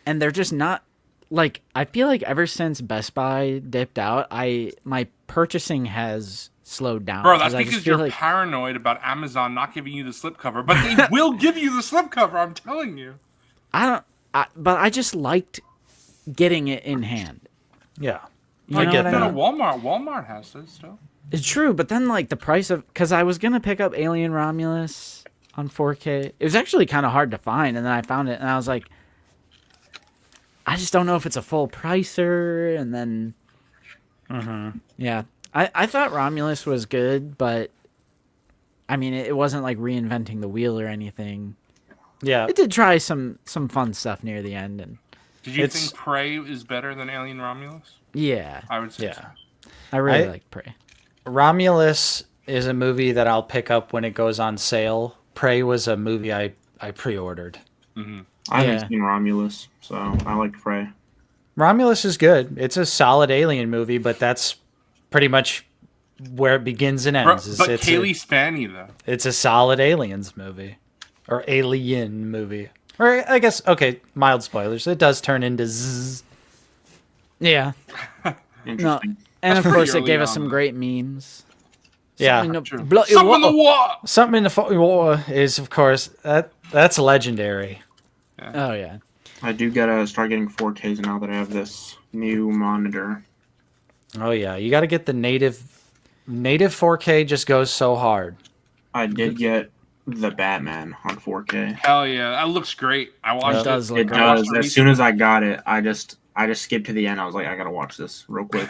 and they're just not like. I feel like ever since Best Buy dipped out, my purchasing has slowed down. Bro, that's I just because feel you're like, paranoid about Amazon not giving you the slipcover, but they will give you the slipcover. I'm telling you. but I just liked getting it in hand. Yeah. You I know get what that. I mean? Walmart has this still. It's true, but then like the price of because I was gonna pick up Alien Romulus on 4K. It was actually kind of hard to find, and then I found it, and I was like, I just don't know if it's a full pricer. And then, yeah, I thought Romulus was good, but I mean, it wasn't like reinventing the wheel or anything. Yeah. It did try some fun stuff near the end, and Did you think Prey is better than Alien Romulus? yeah, I would say so. I really like Prey. Romulus is a movie that I'll pick up when it goes on sale. Prey was a movie I pre-ordered. Mm-hmm. I haven't seen Romulus, so I like Prey. Romulus is good. It's a solid alien movie, but that's pretty much where it begins and ends. But Kaylee Spanny, though. It's a solid aliens movie. Or alien movie. Or I guess, okay, mild spoilers. It does turn into zzz. Yeah. No, and That's of course pretty it gave early us some on. great memes. Yeah. Something in the Something in the water. Something in the fucking water is, of course, that's legendary. Oh, yeah. I do gotta start getting 4Ks now that I have this new monitor. Oh, yeah. You got to get the native 4K just goes so hard. I did get the Batman on 4K. Hell yeah, that looks great. I watched it. It does. As soon as I got it, I just skipped to the end. I was like, I gotta watch this real quick.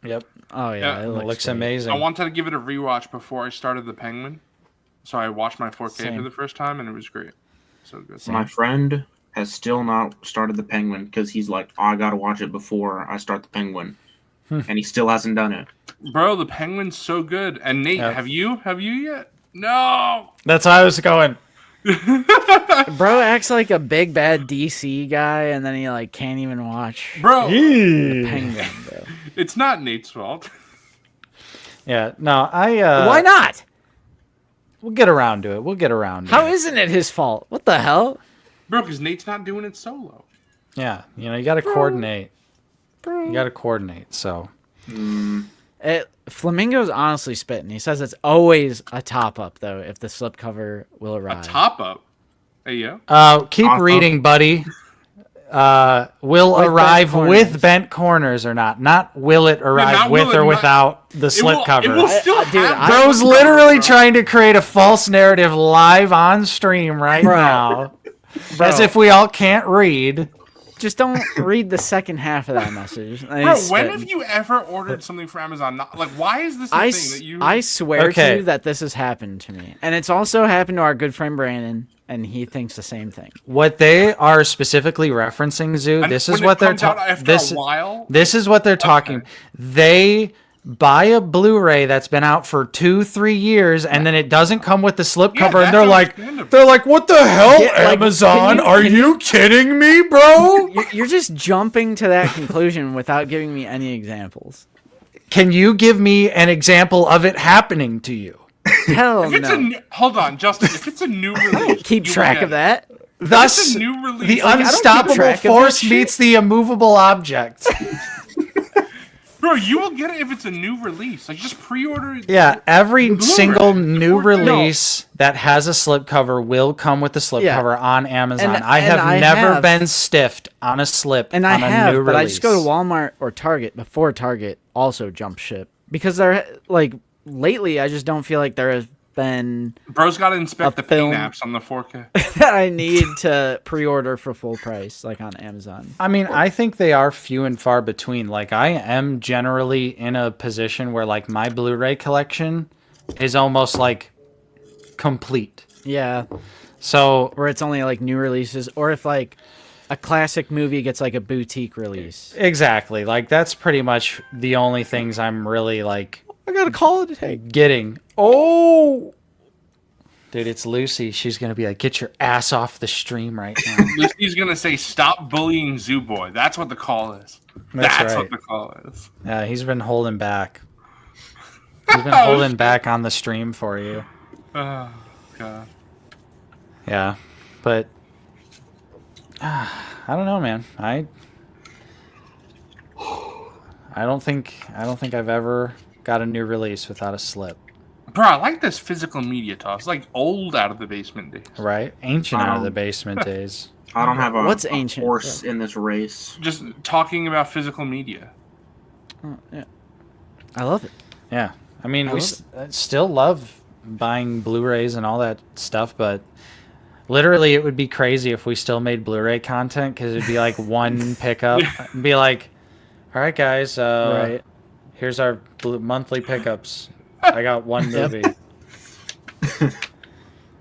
Yep. Oh yeah, it looks great. amazing. I wanted to give it a rewatch before I started The Penguin, so I watched my 4K Same. for the first time, and it was great. So good. My friend has still not started the Penguin because he's like, oh, I gotta watch it before I start the Penguin, and he still hasn't done it. Bro, The Penguin's so good. And Nate, Yeah. have you yet? No. That's how I was going. Bro acts like a big bad DC guy, and then he like can't even watch. Bro, the Penguin, bro. It's not Nate's fault. Yeah, no, Why not? We'll get around to it. We'll get around to How it. isn't it his fault? What the hell? Bro, because Nate's not doing it solo. Yeah, you got to coordinate. You got to coordinate, so. Flamingo's honestly spitting. He says it's always a top up though if the slipcover will arrive. Top up. Hey, yo. Keep reading, buddy. Will With arrive bent with corners. bent corners or not. Not will it arrive not with will it or not- without the It will slipcover. still dude, have Bro's the literally slipcover, trying to create a false narrative live on stream right now. As if we all can't read. Just don't read the second half of that message. Bro, when have you ever ordered something from Amazon? Like, why is this a thing that you... I swear Okay. to you that this has happened to me. And it's also happened to our good friend Brandon, and he thinks the same thing. What they are specifically referencing, Zoo, And this when is it what they're comes out talking. after a while? This is what they're talking. They buy a Blu-ray that's been out for 2-3 years, and then it doesn't come with the slipcover, and they're like, "What the hell, Yeah, like, Amazon? can Are you kidding me, bro? You're just jumping to that conclusion without giving me any examples. Can you give me an example of it happening to you?" Hell If it's no. a new, hold on, Justin. If it's a new release, Keep you track get of that. Thus, It's a new release. the Like, I don't keep unstoppable track of that force shit. meets the immovable object. Bro, you will get it if it's a new release. Like, just pre-order it. Yeah, every Blu-ray single new before- release that has a slipcover will come with the slipcover on Amazon. I have and I never have. been stiffed on a slip And on I a have, new but release. I just go to Walmart or Target before Target also jump ship. Because they're, like, lately I just don't feel like there has been Bro's got to inspect A the paint film. apps on the 4K. that I need to pre-order for full price, like on Amazon. I mean, I think they are few and far between. Like, I am generally in a position where, like, my Blu-ray collection is almost, like, complete. Yeah, So, where it's only like new releases, or if like a classic movie gets like a boutique release. exactly. Like, that's pretty much the only things I'm really, like, I gotta call it today. getting. Oh! Dude, it's Lucy. She's going to be like, get your ass off the stream right now. Lucy's going to say, stop bullying Zoo Boy. That's what the call is. That's That's right. what the call is. Yeah, he's been holding back. We've been holding back on the stream for you. Oh god. Yeah, but I don't know, man. I don't think I've ever got a new release without a slip. Bro, I like this physical media talk. It's like old out of the basement days. Right? Ancient out of the basement days. I don't have What's a ancient? horse in this race. Just talking about physical media. Oh, yeah. I love it. Yeah. I mean, I we love still love buying Blu-rays and all that stuff, but literally it would be crazy if we still made Blu-ray content because it'd be like one pickup. It'd be like, all right, guys, Right. here's our monthly pickups. I got one movie.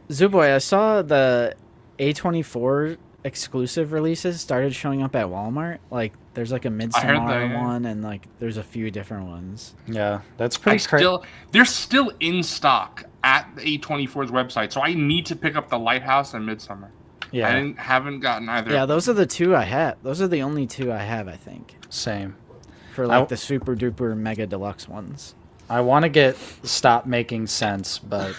Zooboy, I saw the A24 exclusive releases started showing up at Walmart. Like, there's like a Midsommar one, and like there's a few different ones. Yeah, that's pretty crazy. They're still in stock at the A24's website, so I need to pick up The Lighthouse and Midsommar. Yeah. I haven't gotten either. Yeah, those are the two I have. Those are the only two I have, I think. Same. For like the super duper mega deluxe ones. I want to stop making sense, but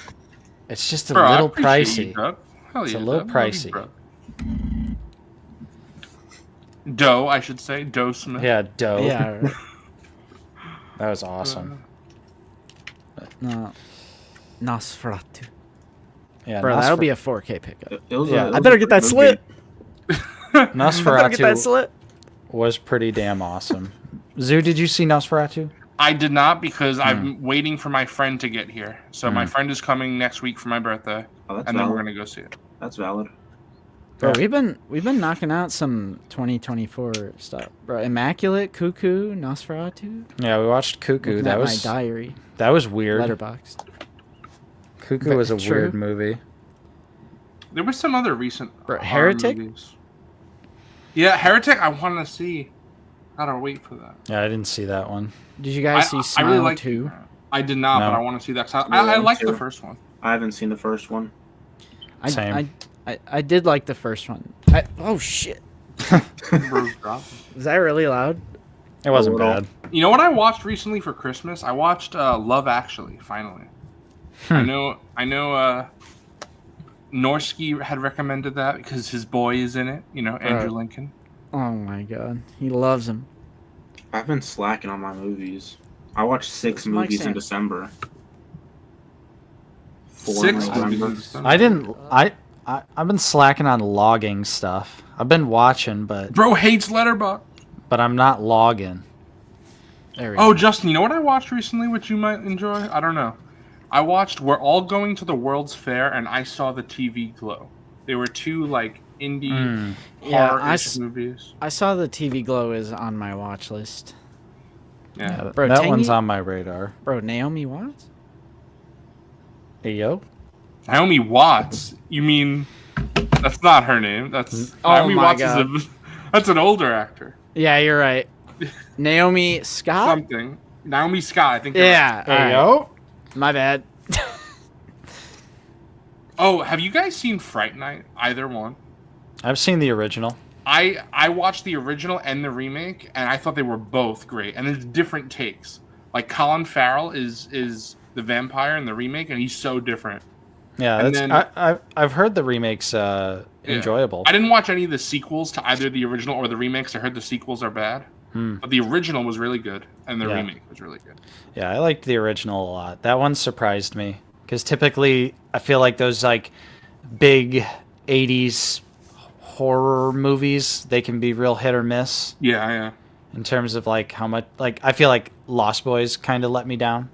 it's just a Bro, little I appreciate you, pricey. Doug. Hell It's yeah, a little Doug. Love you, pricey. bro. Doe, I should say. Doe Smith. Yeah, dope. Yeah. Right. That was awesome. No. Nosferatu. Yeah, Bro, that'll be a 4K pickup. Yeah, I better get that slit. Nosferatu was pretty damn awesome. Zoo, did you see Nosferatu? I did not because I'm waiting for my friend to get here. So my friend is coming next week for my birthday, and then we're gonna go see it. That's valid. Bro, we've been knocking out some 2024 stuff. Bro, Immaculate, Cuckoo, Nosferatu. Yeah, we watched Cuckoo. Looking That at was my diary. That was weird. Letterboxd. Cuckoo was a True. weird movie. There was some other recent horror Heretic? movies. Yeah, Heretic. I want to see. Gotta wait for that. Yeah, I didn't see that one. Did you guys see Smile I really like 2? I did not, No. but I want to see that. I like the first one. I haven't seen the first one. Same. I did like the first one. Oh shit. Was that really loud? It wasn't bad. You know what I watched recently for Christmas? I watched Love Actually. Finally, I know. Norsky had recommended that because his boy is in it. You know, Andrew Right. Lincoln. Oh my god. He loves him. I've been slacking on my movies. I watched 6 What's Mike movies in saying? December. 4 6 in movies in November. December. I didn't. I've been slacking on logging stuff. I've been watching, but Bro hates Letterboxd. I'm not logging. There we Oh, go. Justin, you know what I watched recently, which you might enjoy? I don't know. I watched We're All Going to the World's Fair, and I saw the TV Glow. They were two like indie Yeah, horror-ish movies. I saw the TV Glow is on my watch list. Yeah. Bro, that Tangy- one's on my radar. Bro, Naomi Watts? Hey yo. Naomi Watts. You mean that's not her name? That's Oh Naomi my Watts God. is that's an older actor. Yeah, you're right. Naomi Scott? Something. Naomi Scott, I think. you're Yeah. right. Hey alright. yo. My bad. Oh, have you guys seen Fright Night? Either one. I've seen the original. I watched the original and the remake, and I thought they were both great. And there's different takes. Like Colin Farrell is the vampire in the remake, and he's so different. Yeah, And that's then- I've heard the remakes enjoyable. I didn't watch any of the sequels to either the original or the remakes. I heard the sequels are bad, but the original was really good, and the Yeah. remake was really good. Yeah, I liked the original a lot. That one surprised me because typically I feel like those like big 80s horror movies, they can be real hit or miss Yeah. in terms of like how much like I feel like Lost Boys kind of let me down.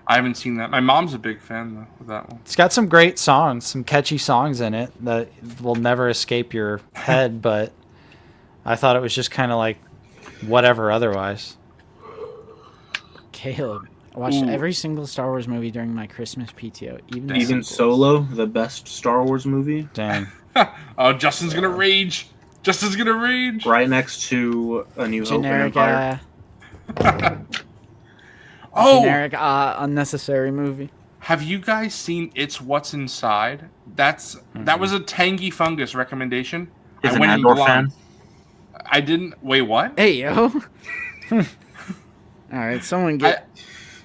I haven't seen that. My mom's a big fan though of that one. It's got some great songs, some catchy songs in it that will never escape your head, but I thought it was just kind of like whatever otherwise. Caleb. I watched every single Star Wars movie during my Christmas PTO. Even the Even sequels. Solo, the best Star Wars movie. Dang. Oh, Justin's gonna rage. Justin's gonna rage. Right next to A New Hope and Generic, Empire. Oh, generic, unnecessary movie. have you guys seen It's What's Inside? That was a Tangy Fungus recommendation. Is I an went in Andor blind. fan. I didn't. Wait, what? Hey, yo. All right, someone get.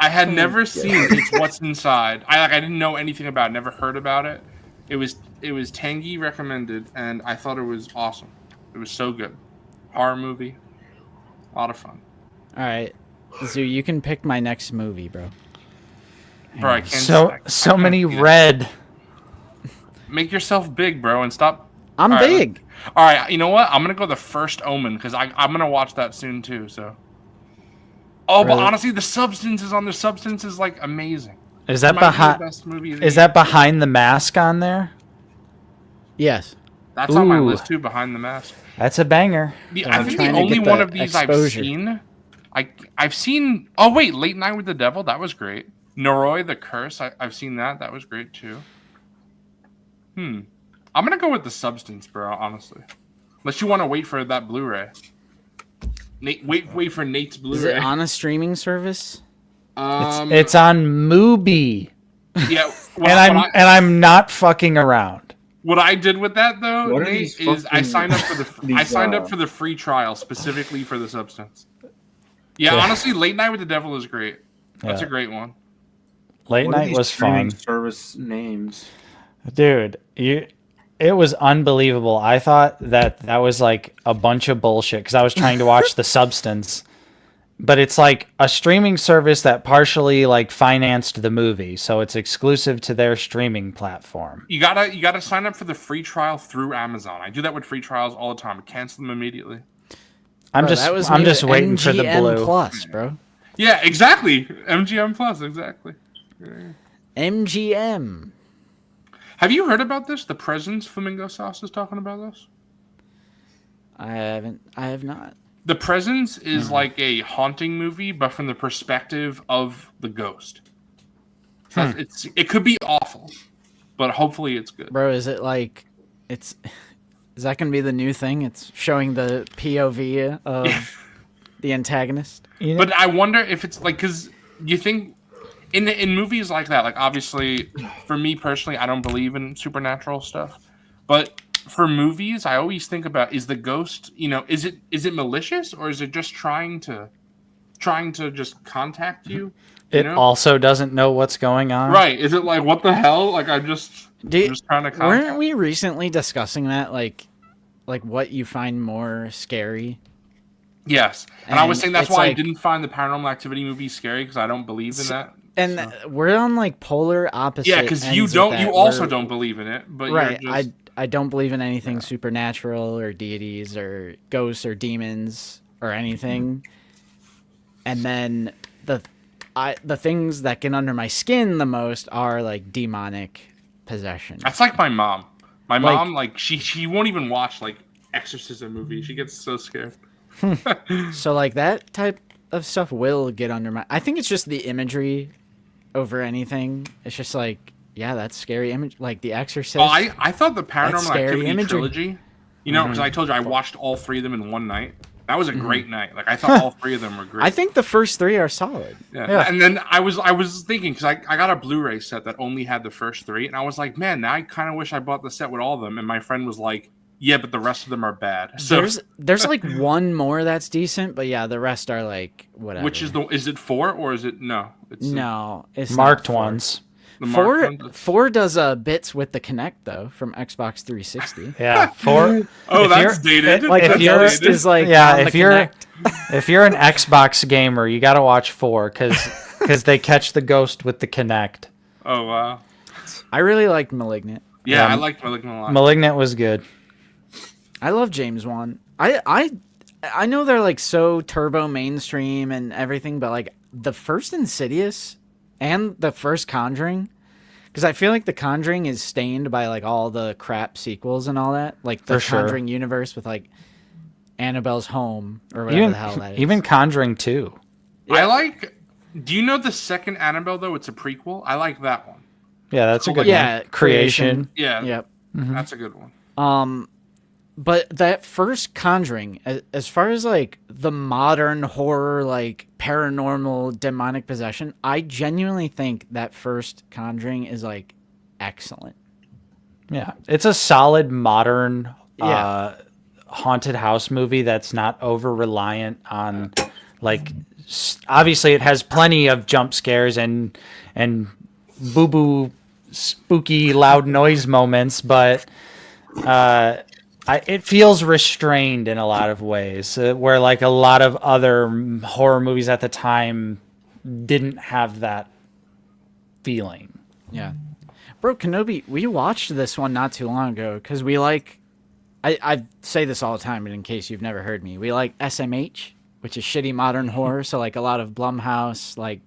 I had never seen It's What's Inside. I didn't know anything about it, never heard about it. It was Tangy recommended, and I thought it was awesome. It was so good. Horror movie. A lot of fun. All right, Zoo, you can pick my next movie, bro. Bro, I can't. So many red. Make yourself big, bro, and stop. I'm big. All right, you know what? I'm gonna go The First Omen because I'm gonna watch that soon too. So. Oh, but honestly, The Substance is like amazing. Is that behind the mask on there? Yes. That's on my list too. Behind the Mask. That's a banger. I think the only one of these I've seen. I've seen. Oh wait, Late Night with the Devil. That was great. Noroi the Curse. I've seen that. That was great too. I'm gonna go with The Substance, bro. Honestly, unless you want to wait for that Blu-ray. Nate, wait for Nate's Blu-ray. Is it on a streaming service? It's on Mubi. Yeah, I'm not fucking around. What I did with that though, Nate, is I signed up for the free trial specifically for The Substance. Yeah, honestly, Late Night with the Devil is great. That's a great one. Late Night was fun. Service names, dude. It was unbelievable. I thought that was like a bunch of bullshit because I was trying to watch The Substance, but it's like a streaming service that partially like financed the movie, so it's exclusive to their streaming platform. You gotta sign up for the free trial through Amazon. I do that with free trials all the time. Cancel them immediately. I'm just waiting for the blue Plus, bro. Yeah, exactly. MGM Plus, exactly. MGM. Have you heard about this? The Presence Flamingo Sauce is talking about this. I have not. The Presence is like a haunting movie, but from the perspective of the ghost. So it could be awful, but hopefully it's good. Bro, is it like is that gonna be the new thing? It's showing the POV of the antagonist. But I wonder if it's like because you think. In movies like that, like obviously, for me personally, I don't believe in supernatural stuff. But for movies, I always think about is the ghost, is it malicious or is it just trying to just contact you? It also doesn't know what's going on. Right? Is it like what the hell? Like I'm just trying to contact. Weren't we recently discussing that? Like what you find more scary? Yes, and I was saying that's why I didn't find the Paranormal Activity movies scary because I don't believe in that. And we're on like polar opposite. Yeah, because you also don't believe in it, but right. You're just... I don't believe in anything supernatural or deities or ghosts or demons or anything. And then the things that get under my skin the most are like demonic possession. That's like my mom. My mom, like she won't even watch like exorcism movies. She gets so scared. So like that type of stuff will get under my. I think it's just the imagery over anything. It's just like, yeah, that's scary image, like The Exorcist. Oh, I thought the Paranormal Activity trilogy, because I told you I watched all three of them in one night. That was a great night. Like I thought all three of them were great. I think the first three are solid. Yeah. And then I was thinking because I got a Blu-ray set that only had the first three, and I was like, man, now I kind of wish I bought the set with all of them. And my friend was like, yeah, but the rest of them are bad. So there's like one more that's decent, but yeah, the rest are like whatever. Which is it 4 or is it no? It's marked ones. Four does bits with the Kinect though from Xbox 360. Yeah, 4. Oh, that's dated. Like the ghost is like if you're an Xbox gamer, you got to watch 4 because they catch the ghost with the Kinect. Oh wow! I really liked Malignant. Yeah, I liked Malignant a lot. Malignant was good. I love James Wan. I know they're like so turbo mainstream and everything, but like the first Insidious and the first Conjuring, because I feel like the Conjuring is stained by like all the crap sequels and all that, like the Conjuring universe with like Annabelle's Home or whatever the hell that is. Even Conjuring 2. Yeah. Do you know the second Annabelle though? It's a prequel. I like that one. Yeah, that's a good one. Creation. Yeah. Yep. That's a good one. But that first Conjuring, as far as like the modern horror, like paranormal demonic possession, I genuinely think that first Conjuring is like excellent. Yeah, it's a solid modern haunted house movie that's not over reliant on Like, obviously, it has plenty of jump scares and boo boo spooky loud noise moments, but it feels restrained in a lot of ways, where like a lot of other horror movies at the time didn't have that feeling. Yeah. Bro, Kenobi, we watched this one not too long ago because we like, I say this all the time, but in case you've never heard me, we like SMH, which is shitty modern horror. So like a lot of Blumhouse, like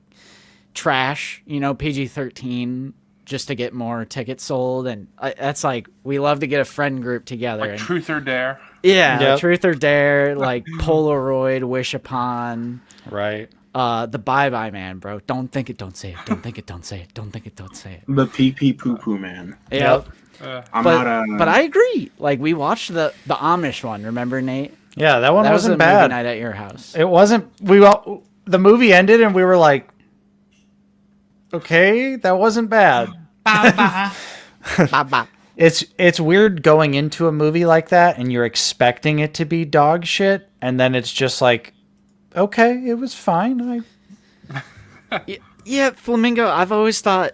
trash, PG-13, just to get more tickets sold. And that's like, we love to get a friend group together. Like and, Truth or Dare. Yeah, Yep. Truth or Dare, like Polaroid, Wish Upon. Right. The Bye Bye Man, bro. Don't think it, don't say it. Don't think it, don't say it. Don't think it, don't say it. The pee pee poo poo man. Yep. But I agree. Like we watched the Amish one. Remember, Nate? Yeah, that one That was wasn't a bad. movie night at your house. It wasn't. The movie ended and we were like, okay, that wasn't bad. It's weird going into a movie like that and you're expecting it to be dog shit, and then it's just like, okay, it was fine. Yeah, Flamingo. I've always thought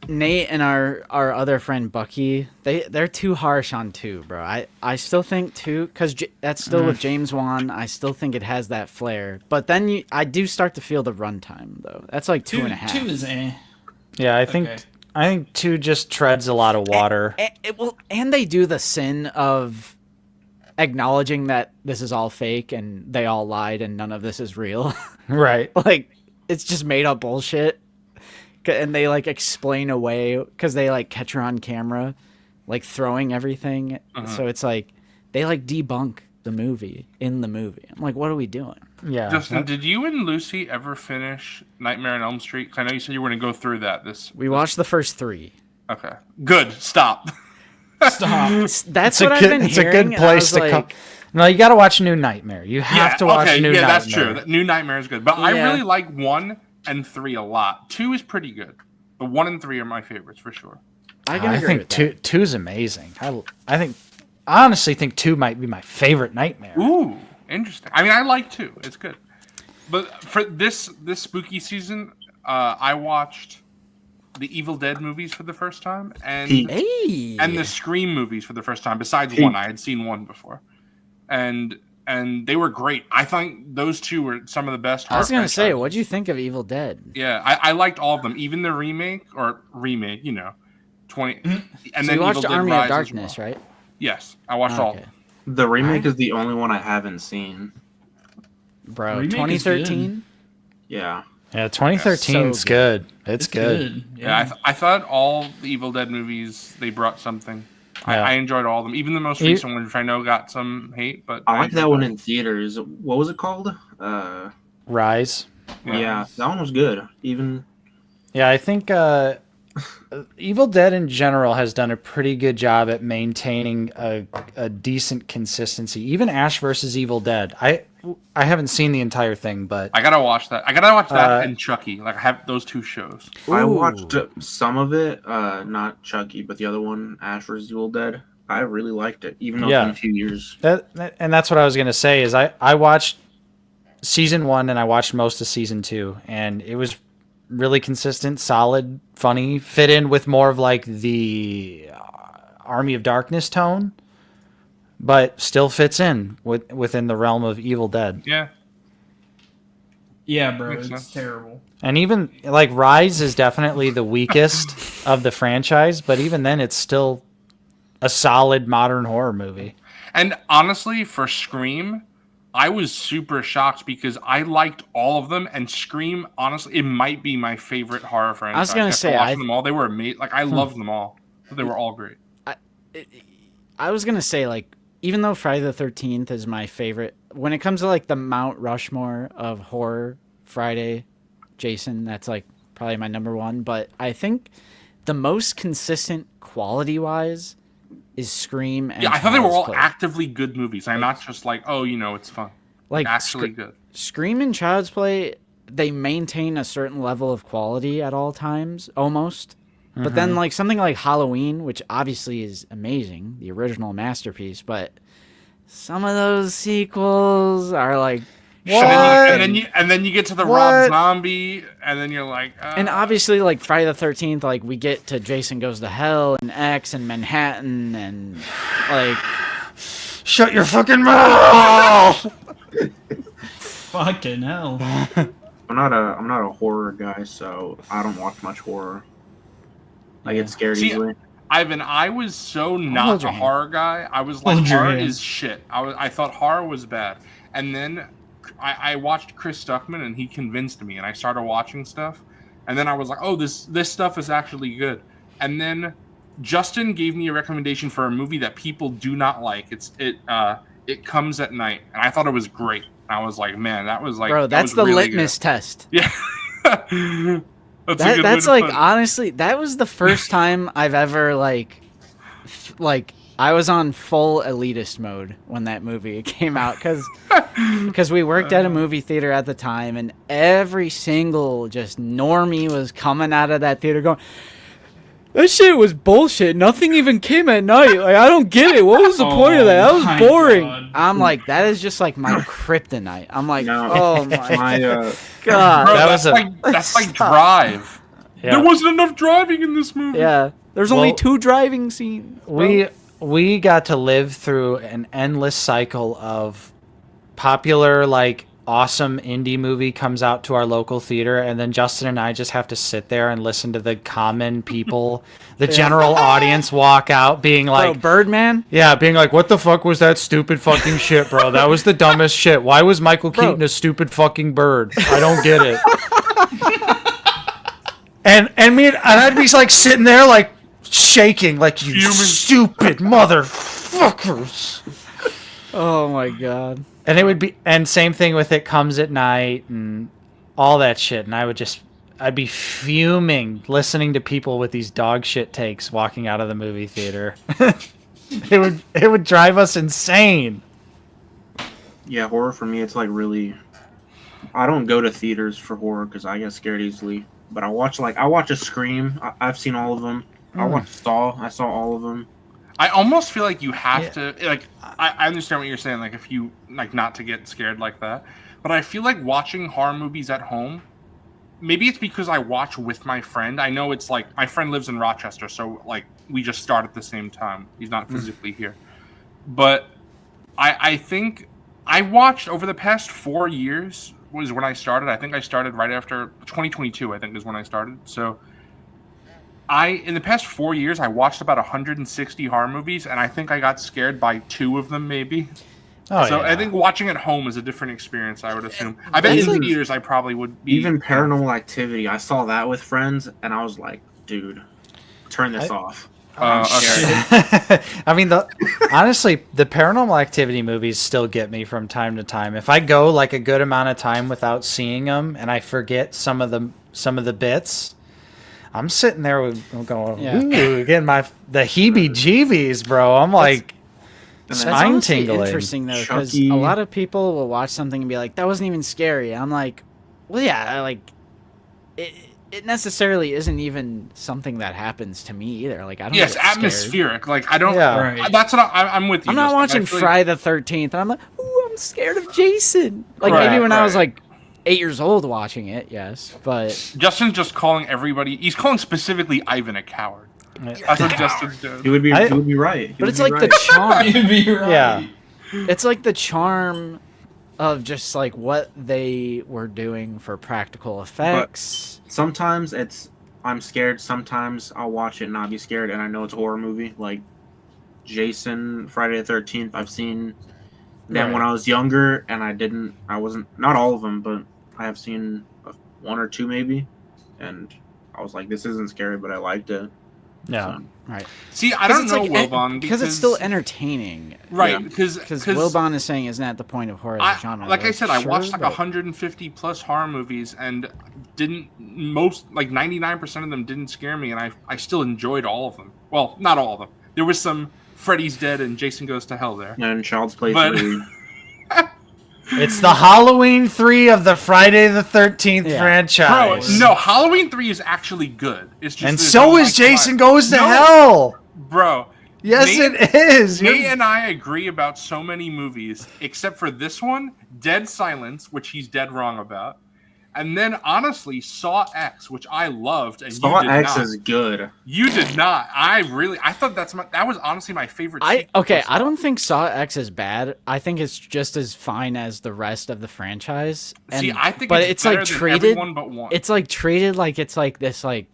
Nate and our other friend Bucky, they're too harsh on 2, bro. I still think 2, because that's still with James Wan. I still think it has that flair, but then I do start to feel the runtime though. That's like 2.5. 2 is Yeah, I think 2 just treads a lot of water. And they do the sin of acknowledging that this is all fake and they all lied and none of this is real. Right. Like, it's just made up bullshit. And they, like, explain away because they, like, catch her on camera, like, throwing everything. So it's like, they, like, debunk the movie in the movie. I'm like, what are we doing? Yeah. Justin, did you and Lucy ever finish Nightmare on Elm Street? 'Cause I know you said you were going to go through that. We watched the first 3. Okay. Good. Stop. That's what I've been It's hearing. a good place to come. No, you got to watch New Nightmare. You have to watch New Nightmare. Yeah, that's true. New Nightmare is good. But I Yeah. really like 1 and 3 a lot. 2 is pretty good. But 1 and 3 are my favorites for sure. I think 2 is amazing. I honestly think 2 might be my favorite Nightmare. Ooh, interesting. I mean, I like 2. It's good. But for this spooky season, I watched the Evil Dead movies for the first time and the Scream movies for the first time. Besides 1, I had seen 1 before, and they were great. I think those 2 were some of the best. I was gonna say, what'd you think of Evil Dead? Yeah, I liked all of them, even the remake, 20. And So then you watched Evil Dead Army Rise of as Darkness, well. right? Yes, I watched all of them. The remake is the only one I haven't seen. Bro, Remake is 2013. Yeah. Yeah, 2013 is good. It's good. Yeah, I thought all the Evil Dead movies, they brought something. Yeah. I enjoyed all of them, even the most recent one, which I know got some hate. But I like that one in theaters. What was it called? Rise. Yeah, that one was good. Even. Yeah, I think Evil Dead in general has done a pretty good job at maintaining a decent consistency. Even Ash versus Evil Dead. I haven't seen the entire thing, but I gotta watch that. I gotta watch that and Chucky. Like I have those 2 shows. I watched some of it. Not Chucky, but the other one, Ash vs. Evil Dead. I really liked it, even though it's been a few years. And that's what I was gonna say. Is I watched season 1 and I watched most of season 2, and it was really consistent, solid, funny, fit in with more of like the Army of Darkness tone, but still fits in within the realm of Evil Dead. Yeah. Yeah, bro, Makes it's sense. terrible. And even like Rise is definitely the weakest of the franchise, but even then it's still a solid modern horror movie. And honestly, for Scream, I was super shocked because I liked all of them, and Scream, honestly, it might be my favorite horror franchise. I was gonna say, watching them all, they were amazing. Like I loved them all. They were all great. I was gonna say, like, even though Friday the 13th is my favorite, when it comes to like the Mount Rushmore of horror, Friday, Jason, that's like probably my number 1. But I think the most consistent quality wise is Scream. And Yeah, I thought they were all Child's Play. actively good movies. I'm not just like, oh, it's fun. Like Actually good. Scream and Child's Play, they maintain a certain level of quality at all times, almost. But then, like, something like Halloween, which obviously is amazing, the original masterpiece, but some of those sequels are, like, And then you get to the Rob What? Zombie, and then you're like, And obviously, like Friday the 13th, like we get to Jason Goes to Hell and X and Manhattan and like. Shut your fucking mouth! Fucking hell. I'm not a horror guy, so I don't watch much horror. I get scared easily. Ivan, I was so not a horror guy. I was like, horror is shit. I thought horror was bad. And then I watched Chris Stuckman, and he convinced me, and I started watching stuff. And then I was like, oh, this stuff is actually good. And then Justin gave me a recommendation for a movie that people do not like. It Comes at Night, and I thought it was great. I was like, man, that was like, bro, that's the really litmus test. Yeah. That's like honestly, that was the first time I've ever like I was on full elitist mode when that movie came out because we worked at a movie theater at the time, and every single just normie was coming out of that theater going, that shit was bullshit. Nothing even came at night. Like, I don't get it. What was the point of that? That was boring. God. I'm like, that is just like my kryptonite. I'm like, oh my god. Bro, that's like Drive. Yeah. There wasn't enough driving in this movie. Yeah, there's only 2 driving scenes. We got to live through an endless cycle of popular, like, awesome indie movie comes out to our local theater, and then Justin and I just have to sit there and listen to the common people, the general audience walk out being like, bro, Birdman? Yeah, being like, what the fuck was that stupid fucking shit, bro? That was the dumbest shit. Why was Michael Keaton a stupid fucking bird? I don't get it. and I'd be like sitting there like shaking like, you stupid motherfuckers. Oh my god. And it would be, and same thing with It Comes at Night and all that shit. And I'd be fuming listening to people with these dog shit takes walking out of the movie theater. It would drive us insane. Yeah, horror for me, it's like really. I don't go to theaters for horror because I get scared easily. But I watch a Scream. I've seen all of them. I watched Saw. I saw all of them. I almost feel like you have to, like, I understand what you're saying, like, if you, like, not to get scared like that, but I feel like watching horror movies at home, maybe it's because I watch with my friend. I know it's, like, my friend lives in Rochester, so, like, we just start at the same time. He's not physically here. But I think I watched, over the past 4 years was when I started. I think I started right after, 2022, I think, is when I started, so in the past 4 years, I watched about 160 horror movies, and I think I got scared by 2 of them, maybe. So I think watching at home is a different experience, I would assume. I bet in theaters I probably would be. Even Paranormal Activity, I saw that with friends, and I was like, dude, turn this off. I'm scared. I mean, honestly, the Paranormal Activity movies still get me from time to time. If I go like a good amount of time without seeing them, and I forget some of the bits, I'm sitting there going, ooh, getting the heebie-jeebies, bro. I'm like, spine tingling. Interesting though, because a lot of people will watch something and be like, "That wasn't even scary." I'm like, well, yeah, like it necessarily isn't even something that happens to me either. Like, I don't. Yes, atmospheric. Like, I don't. Yeah. Right. That's what I'm with you. I'm not watching Friday the 13th, and I'm like, ooh, I'm scared of Jason. Like maybe when I was like 8 years old watching it, yes, but Justin's just calling everybody. He's calling specifically Ivan a coward. That's what Justin's doing. He would be right. But it's like the charm. He'd be right. Yeah, it's like the charm of just like what they were doing for practical effects. But sometimes I'm scared. Sometimes I'll watch it and not be scared, and I know it's a horror movie. Like Jason, Friday the 13th. I've seen them when I was younger, and I wasn't not all of them, but I have seen 1 or 2 maybe, and I was like, this isn't scary, but I liked it. Yeah. So. Right. See, I don't know, Wilbon, because it's still entertaining. Right. Because Wilbon is saying isn't that the point of horror genre? Like I said, I watched like 150 plus horror movies, and like 99% of them didn't scare me, and I still enjoyed all of them. Well, not all of them. There was some Freddy's Dead and Jason Goes to Hell there. And Child's Play 3. It's the Halloween 3 of the Friday the 13th franchise. Bro, no, Halloween 3 is actually good. It's just and so is Jason Goes to Hell. Bro, Yes, it is. Nate and I agree about so many movies, except for this one, Dead Silence, which he's dead wrong about. And then, honestly, Saw X, which I loved, and Saw you did X not. is good. You did not. I thought that was honestly my favorite. I don't think Saw X is bad. I think it's just as fine as the rest of the franchise. And, See, I think but it's like better than treated. everyone but one. It's like treated like it's like this like.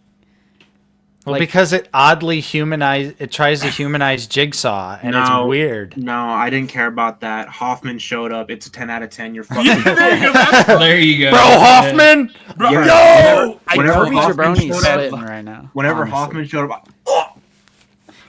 Well, because it oddly it tries to humanize Jigsaw, and it's weird. No, I didn't care about that. Hoffman showed up. It's a 10 out of 10. You're fucking. There you go. Bro, Hoffman! Bro, yo! Whenever Kobe Hoffman Jabroni's showed up, sitting right now. Whenever honestly. Hoffman showed up,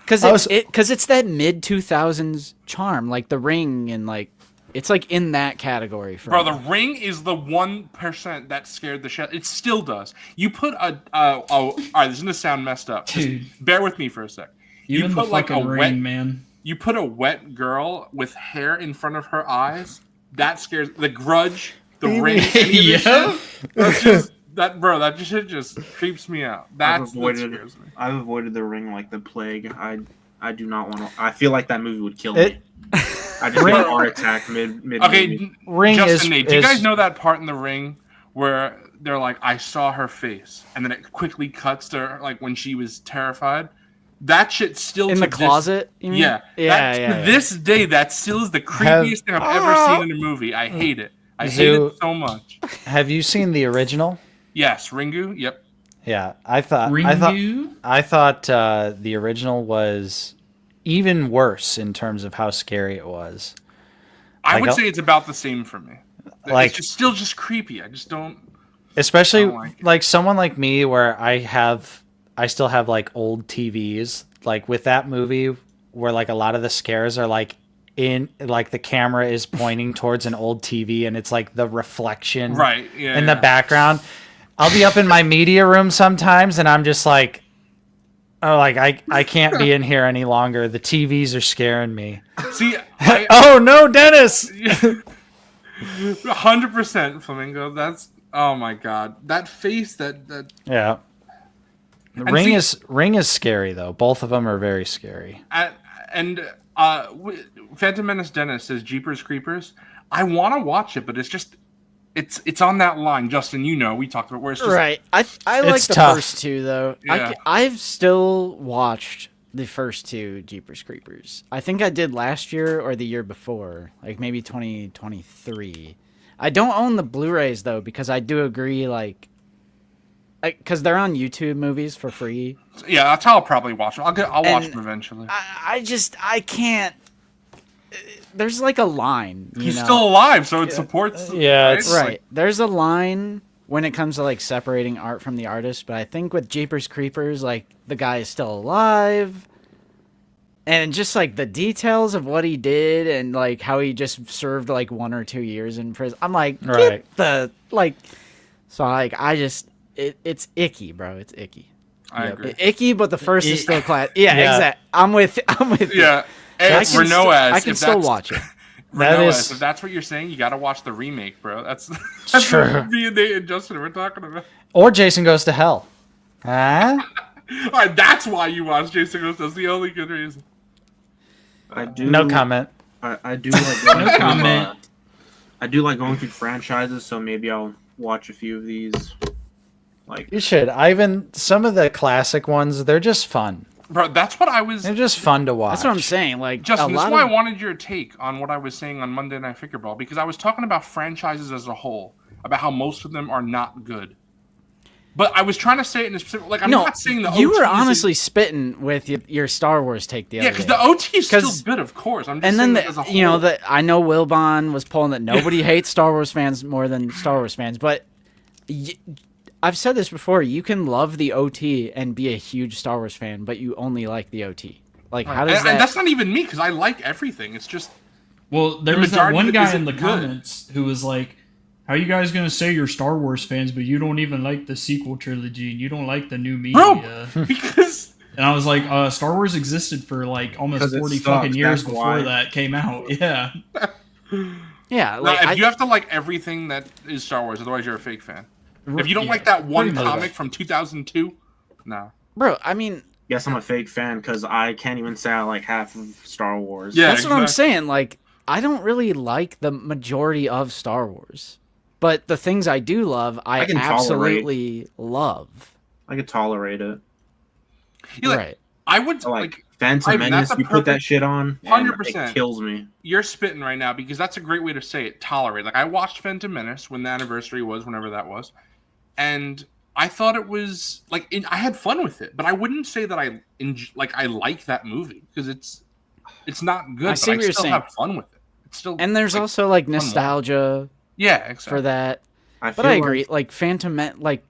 because it's that mid 2000s charm, like The Ring, and like it's like in that category. For Bro, me. The Ring is the 1% that scared the shit. It still does. You put all right, this is gonna sound messed up. Dude. Just bear with me for a sec. Even You the put like a fucking Ring, wet man. You put a wet girl with hair in front of her eyes. That scares the Grudge, The Ring. Any of this shit, that's just, that shit just creeps me out. That scares me. I've avoided The Ring like the plague. I do not want to. I feel like that movie would kill me. I just get a heart attack mid. Okay, Ring Justin, is, Nate, do you guys know that part in The Ring where they're like, "I saw her face," and then it quickly cuts to her, like when she was terrified? That shit still in to the this- closet. You mean? Yeah, yeah. To this day, that still is the creepiest thing I've ever seen in a movie. I hate it. I hate it so much. Have you seen the original? Yes, Ringu. Yep. Yeah, I thought the original was even worse in terms of how scary it was. I Like, would say it's about the same for me. Like- it's still just creepy. I just don't. Especially I don't like like someone like me where I still have like old TVs, like with that movie where like a lot of the scares are like in like the camera is pointing towards an old TV and it's like the reflection Right, yeah, in yeah. the background. I'll be up in my media room sometimes and I'm just like, oh, like I can't be in here any longer. The TVs are scaring me. See, oh no, Dennis! 100% Flamingo. That's oh my god, that face. That Yeah. And Ring is scary though. Both of them are very scary. Phantom Menace Dennis says Jeepers Creepers. I want to watch it, but it's just it's on that line. Justin, you know, we talked about where it's just Right. I like It's the tough. first two though. Yeah. I've still watched the first two Jeepers Creepers. I think I did last year or the year before, like maybe 2023. I don't own the Blu-rays though because I do agree like because they're on YouTube movies for free. Yeah, that's how I'll probably watch them. I'll watch And them eventually. I can't. There's like a line. He's still alive, so it supports. Yeah, right? it's Right. There's a line when it comes to like separating art from the artist, but I think with Jeepers Creepers, like the guy is still alive. And just like the details of what he did and like how he just served like 1 or 2 years in prison. I'm like, get Right. the like so like I just it's icky, bro. It's icky. I agree. Icky, but the first is still class. Yeah, Yeah. exactly. I'm with you. Yeah, and I can Renoaz, I can if still that's- watch it. That Renoaz, is- if that's what you're saying, you got to watch the remake, bro. That's True. what me and Nate and Justin were talking about. Or Jason Goes to Hell. Huh? All right, that's why you watch Jason Goes. That's the only good reason. I do. No comment. I do like going through, comment. I do like going through franchises, so maybe I'll watch a few of these. Like You should. Some of the classic ones, they're just fun. Bro, that's what I was. They're just fun to watch. That's what I'm saying. Like Justin, a this is lot why of I wanted your take on what I was saying on Monday Night Figure Ball, because I was talking about franchises as a whole, about how most of them are not good. But I was trying to say it in a specific, like I'm not saying the you OT were isn't- honestly spitting with your Star Wars take the other because day. the OT is still 'Cause- good, of course. I'm just And saying then that as a whole. you know that I know Wilbon was pulling that nobody hates Star Wars fans more than Star Wars fans, but I've said this before. You can love the OT and be a huge Star Wars fan, but you only like the OT. Like how does and that? that's not even me because I like everything. It's just Well, there The was that majority one of it guy isn't in the good. comments who was like, "How you guys gonna say you're Star Wars fans, but you don't even like the sequel trilogy and you don't like the new media?" because And I was like, "Star Wars existed for like almost 'Cause it 40 sucks, fucking years that's before why. that came out." Yeah. yeah, no, like if you have to like everything that is Star Wars, otherwise you're a fake fan. If you don't Yeah, like that one pretty much. comic from 2002, no. bro. I mean, Guess I'm a fake fan because I can't even say I like half of Star Wars. Yeah, That's what I'm saying. Like, I don't really like the majority of Star Wars, but the things I do love, I can absolutely love. I could tolerate it. Right. I would like Phantom Menace. You put that shit on, 100%. it kills me. You're spitting right now because that's a great way to say it. Tolerate. Like I watched Phantom Menace when the anniversary was, whenever that was, and I thought it was like I had fun with it, but I wouldn't say that I like that movie because it's not good. I see what you're saying. Have fun with it. It's still and there's also like nostalgia. Yeah, exactly. For that. But I agree. Like Phantom like.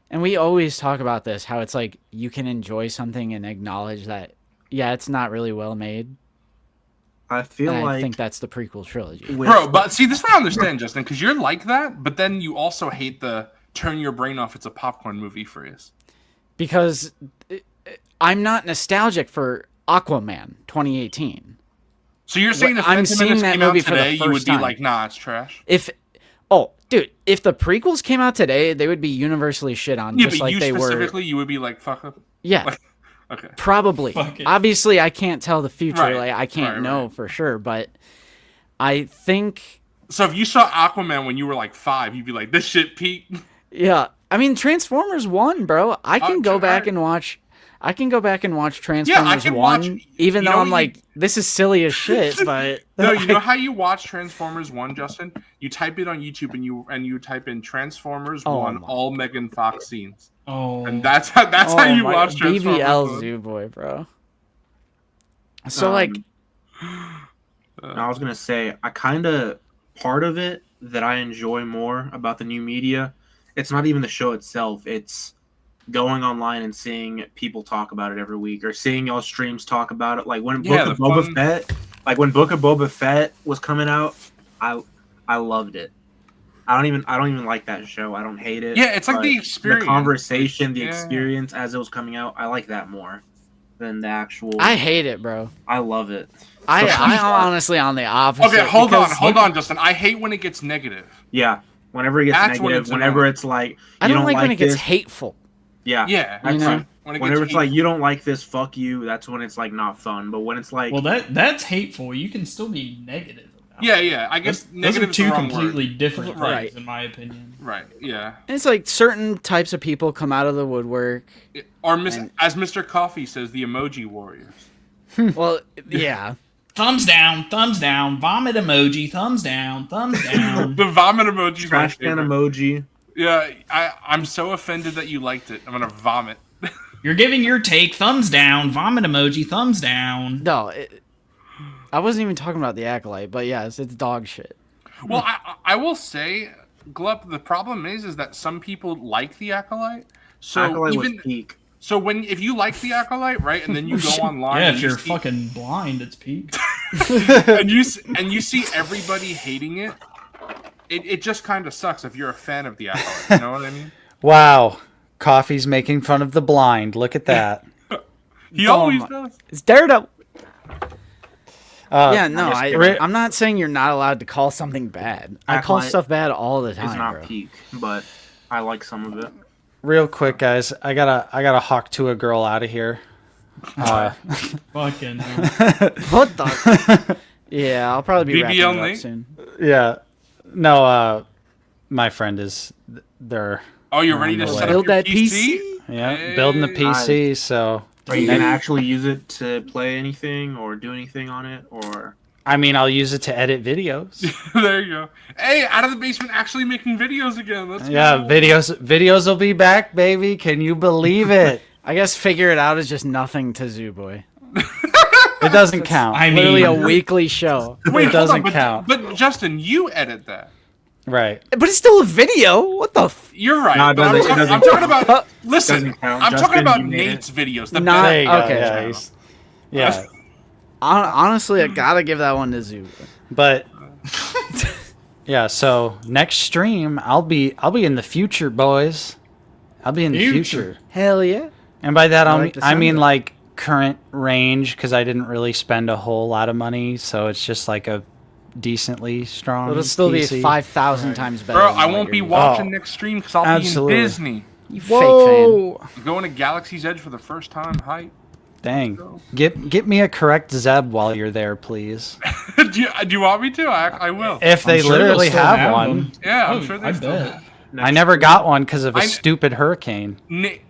And we always talk about this, how it's like you can enjoy something and acknowledge that, yeah, it's not really well made. I think that's the prequel trilogy. Bro, but see, this is what I understand, Justin, because you're like that, but then you also hate the turn your brain off, it's a popcorn movie phrase. Because I'm not nostalgic for Aquaman 2018. So you're saying if I'm Phantom seeing Menace that came out movie for today, the you would first be time. like, nah, it's trash? Dude, if the prequels came out today, they would be universally shit on, Yeah, just but like you they were. specifically, you would be like, fuck up? Yeah. Like, okay. Probably. Obviously, I can't tell the future. Right. Like I can't know for sure, but I think. So if you saw Aquaman when you were like 5, you'd be like, this shit peaked? Yeah. I mean, Transformers 1, bro. I can go back and watch. I can go back and watch Transformers 1, even though I'm like, this is silly as shit. But no, you know how you watch Transformers 1, Justin? You type it on YouTube and you type in Transformers 1 all Megan Fox scenes. Oh, and that's how you watch Transformers. BBL Zoo Boy, bro. So I was gonna say, I kind of part of it that I enjoy more about the new media. It's not even the show itself. It's going online and seeing people talk about it every week, or seeing y'all streams talk about it. Like when Book of Boba Fett was coming out, I loved it. I don't even like that show. I don't hate it. Yeah, it's like the experience, the conversation, the experience as it was coming out. I like that more than the actual. I hate it, bro. I love it. I'm honestly on the opposite. Okay, hold on, Justin. I hate when it gets negative. Yeah, whenever it gets negative, whenever it's like I don't like when it gets hateful. Yeah, that's right. Whenever it's like you don't like this, fuck you. That's when it's like not fun. But when it's like, well, that's hateful. You can still be negative. Yeah. I guess those are two completely word. different right. things, in my opinion. Right. Yeah. And it's like certain types of people come out of the woodwork, or as Mr. Coffee says, the emoji warriors. Well, yeah. Thumbs down, vomit emoji, thumbs down. The vomit emoji. Trash can emoji. Yeah, I'm so offended that you liked it. I'm gonna vomit. You're giving your take. Thumbs down, vomit emoji, thumbs down. No, I wasn't even talking about the Acolyte, but yes, it's dog shit. Well, I will say, Glup, the problem is that some people like the Acolyte. So Acolyte was peak. So if you like the Acolyte, right, and then you go online, yeah, if you're fucking blind, it's peak. and you see everybody hating it. It just kind of sucks if you're a fan of the Acolyte. You know what I mean? Wow, Coffee's making fun of the blind. Look at that. He always does. It's Daredevil. I'm not saying you're not allowed to call something bad. I call stuff bad all the time. It's not peak, but I like some of it. Real quick, guys, I gotta hawk to a girl out of here. Fucking what the? Yeah, I'll probably be wrapping it up soon. Yeah, no, my friend is there. Oh, you're ready to set up build your that PC? Yeah, building the PC. So are you gonna actually use it to play anything or do anything on it, or? I mean, I'll use it to edit videos. There you go. Hey, Out of the Basement actually making videos again. That's cool. Videos will be back, baby. Can you believe it? I guess Figure It Out is just nothing to Zoo Boy. It doesn't count. I mean, literally a weekly show. It doesn't count. But Justin, you edit that. Right. But it's still a video. What the? You're right. No, I'm talking about. Listen, I'm Justin, talking about you made Nate's videos. Okay. Yeah. Honestly, I gotta give that one to Zoo. But yeah, so next stream I'll be in the future, boys. I'll be in the future. Hell yeah. And by that I mean of it. like current range, because I didn't really spend a whole lot of money, so it's just like a decently strong It'll still PC. be 5,000 times better. Bro, than I what won't be you're watching next stream because I'll be in Disney. You fake fan. I'm going to Galaxy's Edge for the first time. Hype. Dang. Get me a correct Zeb while you're there, please. do you want me to? I will. If they literally have one. them. Yeah, I'm Oh, sure they I still bet. have. I never got one because of a stupid hurricane. Nate,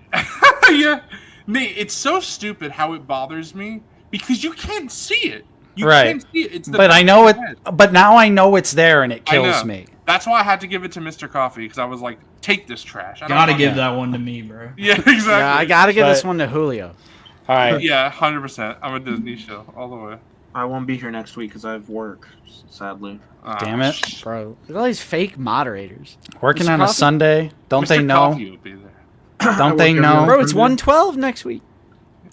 yeah, Nate, it's so stupid how it bothers me because you can't see it. You can't see it. It's the but I back know of it. your head. But now I know it's there, and it kills me. That's why I had to give it to Mr. Coffee because I was like, take this trash. I don't Gotta want give it. that one to me, bro. Yeah, exactly. Yeah, I gotta give this one to Julio. All right. Yeah, 100%. I'm a Disney show all the way. I won't be here next week because I have work, sadly. Damn it, bro! Look at all these fake moderators working Mr. on a Coffee? Sunday. Don't Mr. they know? Coffee will be there. Don't they know? Bro, it's 112 next week.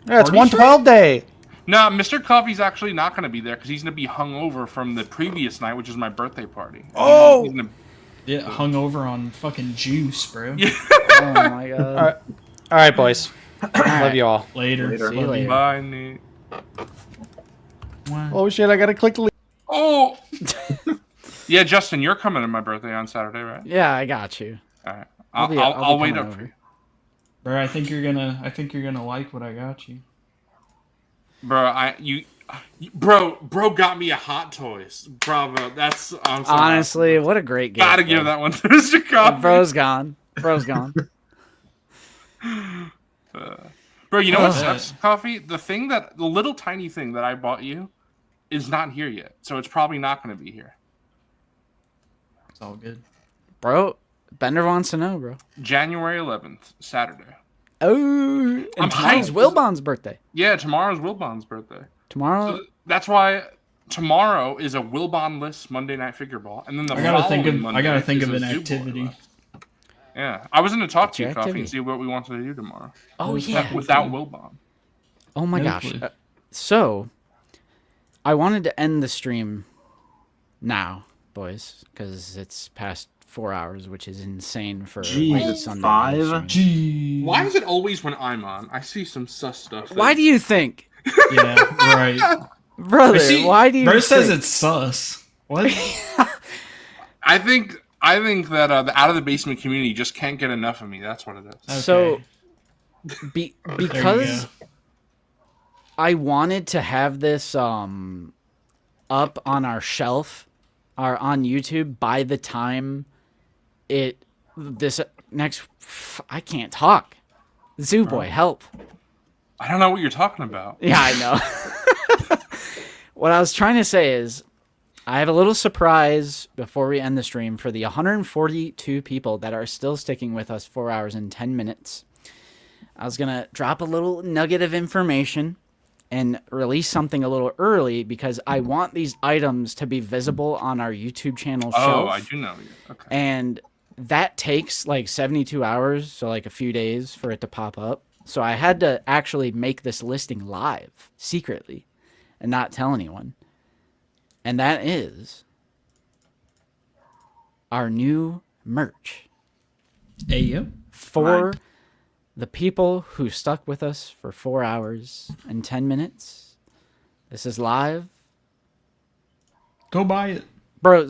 Yeah, it's 112 day. No, Mr. Coffee's actually not going to be there because he's going to be hungover from the previous night, which is my birthday party. Oh! He's gonna... Yeah, hung over on fucking juice, bro. Yeah. Oh my god. All right, boys. Love you all. Later. See you later. Bye, Nate. Oh shit! I gotta click. Oh. Yeah, Justin, you're coming to my birthday on Saturday, right? Yeah, I got you. All right. I'll be I'll wait coming up for over. you. Bro, I think you're gonna like what I got you. Bro, bro got me a Hot Toys. Bravo. That's I'm so Honestly, what a great gift. Gotta give that one to Mr. Coffee. Bro's gone. Bro's gone. Bro, you know what sucks, Coffee? The little tiny thing that I bought you is not here yet. So it's probably not going to be here. It's all good. Bro, Bender wants to know, bro. January 11th, Saturday. Oh, and I'm tomorrow's hyped. Wilbon's birthday. Yeah, tomorrow's Wilbon's birthday. Tomorrow? So that's why tomorrow is a Wilbon-less Monday Night Figure Ball. And then the I gotta think following of Monday I gotta think is of a an Zoo activity. Boy list. Yeah, I was going to talk What's to you, your Coffee, activity? and see what we wanted to do tomorrow. Oh, yeah. Without Wilbon. Oh my No gosh. clue. So, I wanted to end the stream now, boys, because it's past 4 hours, which is insane for Jeez, a Sunday 5? stream. Why is it always when I'm on? I see some sus stuff. Why do you think? Yeah, right. Brother, See, why do you Bro says think? it's sus. What? I think that the out of the basement community just can't get enough of me. That's what it is. So, There you because go. I wanted to have this up on our shelf, or on YouTube by the time I can't talk. Zoo Boy, help. I don't know what you're talking about. Yeah, I know. What I was trying to say is, I have a little surprise before we end the stream for the 142 people that are still sticking with us 4 hours and 10 minutes. I was going to drop a little nugget of information and release something a little early because I want these items to be visible on our YouTube channel Oh, shelf. I do know you. Okay. And that takes like 72 hours, so like a few days for it to pop up. So I had to actually make this listing live secretly and not tell anyone. And that is our new merch. Hey, yo. For the people who stuck with us for 4 hours and 10 minutes. This is live. Go buy it. Bro,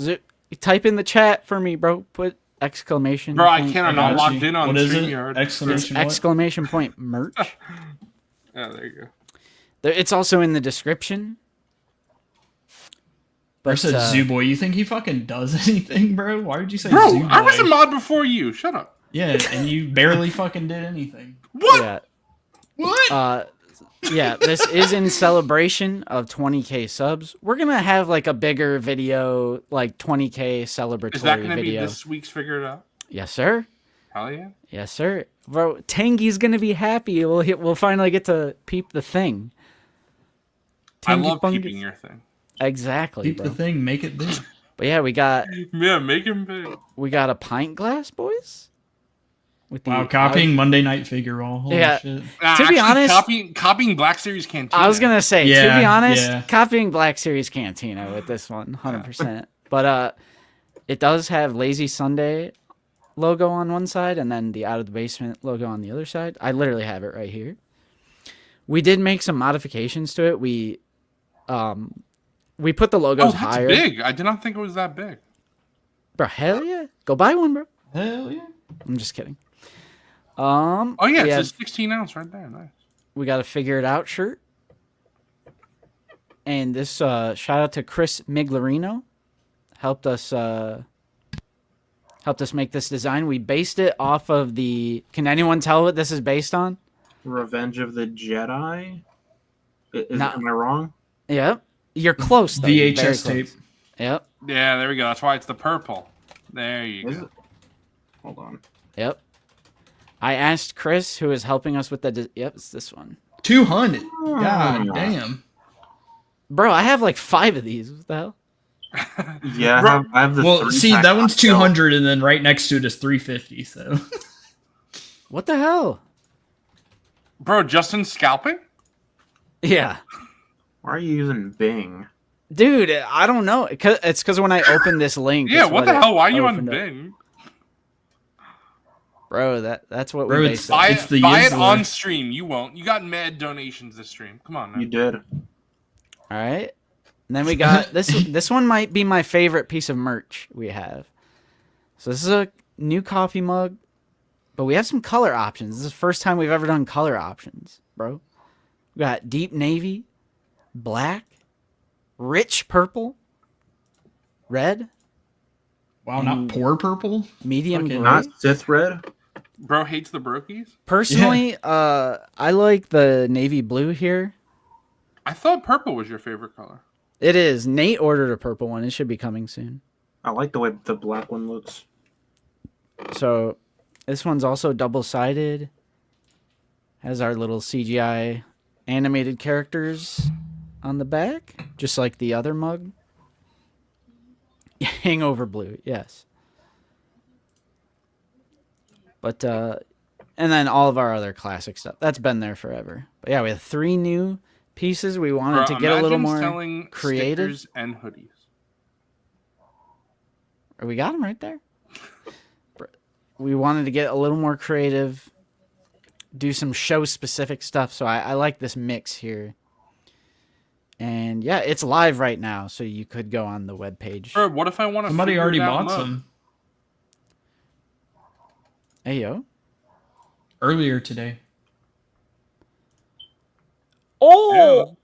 type in the chat for me, bro. Put exclamation Bro, I point can't. I'm not merch. logged in on What is it? StreamYard. Exclamation It's what? exclamation point merch. Yeah, there you go. It's also in the description. Bro said Zoo Boy. You think he fucking does anything, bro? Why did you say Bro, Zoo Boy? I was a mod before you. Shut up. Yeah, and you barely fucking did anything. What? Yeah. What? Yeah, this is in celebration of 20k subs. We're gonna have like a bigger video, like 20k celebratory Is that going to be video. this week's Figure It Out? Yes, sir. Hell yeah. Yes, sir. Bro, Tangy's gonna be happy. We'll finally get to peep the thing. I Tangy love Fungus. peeping your thing. Exactly, Keep bro. the thing, make it big. But yeah, we got Yeah, make him big. a pint glass, boys. With Wow, copying Monday Night Figure Ball. Holy Yeah. shit. To be Actually, honest- copying Black Series Cantina. I was gonna say, to Yeah, be honest, yeah. copying Black Series Cantina with this one, 100%. But it does have Lazy Sunday logo on one side and then the Out of the Basement logo on the other side. I literally have it right here. We did make some modifications to it. We put the logos Oh, that's higher. big. I did not think it was that big. Bro, hell yeah. Go buy one, bro. Hell yeah. I'm just kidding. Oh yeah, we it's a have- 16 ounce right there. Nice. we got a Figure It Out shirt. And this shout out to Chris Miglarino, helped us make this design. We based it off of the. Can anyone tell what this is based on? Revenge of the Jedi. Nah. Am I wrong? Yep, you're close. Though. You're very VHS close. tape. Yep. Yeah, there we go. That's why it's the purple. There you Is go. it? Hold on. Yep. I asked Chris, who is helping us with the. Yep, it's this one. 200. God damn. Bro, I have like 5 of these. What the hell? Yeah, I have the. Well, see, that one's 200, and then right next to it is 350. So. What the hell? Bro, Justin's scalping? Yeah. Why are you using Bing? Dude, I don't know. It's because when I opened this link. Yeah, it's what the hell? Why are you on opened up. Bing? Bro, that's what Bro, we it's- based it. Buy it on stream. You won't. You got mad donations this stream. Come on, man. You did. All right. And then we got this. This one might be my favorite piece of merch we have. So this is a new coffee mug, but we have some color options. This is the first time we've ever done color options, bro. We got deep navy, black, rich purple, red. Wow, not poor purple. Medium gray. Not Sith red. Bro hates the brokies? Personally, I like the navy blue here. I thought purple was your favorite color. It is. Nate ordered a purple one. It should be coming soon. I like the way the black one looks. So this one's also double-sided. Has our little CGI animated characters on the back, just like the other mug. Hangover blue, yes. But and then all of our other classic stuff. That's been there forever. But yeah, we have 3 new pieces. We wanted to get a little more selling creative. stickers and hoodies. We got them right there. We wanted to get a little more creative, do some show-specific stuff. So I like this mix here. And yeah, it's live right now, so you could go on the webpage. Bro, what if I want to? Somebody already bought some Hey yo! earlier today. Oh,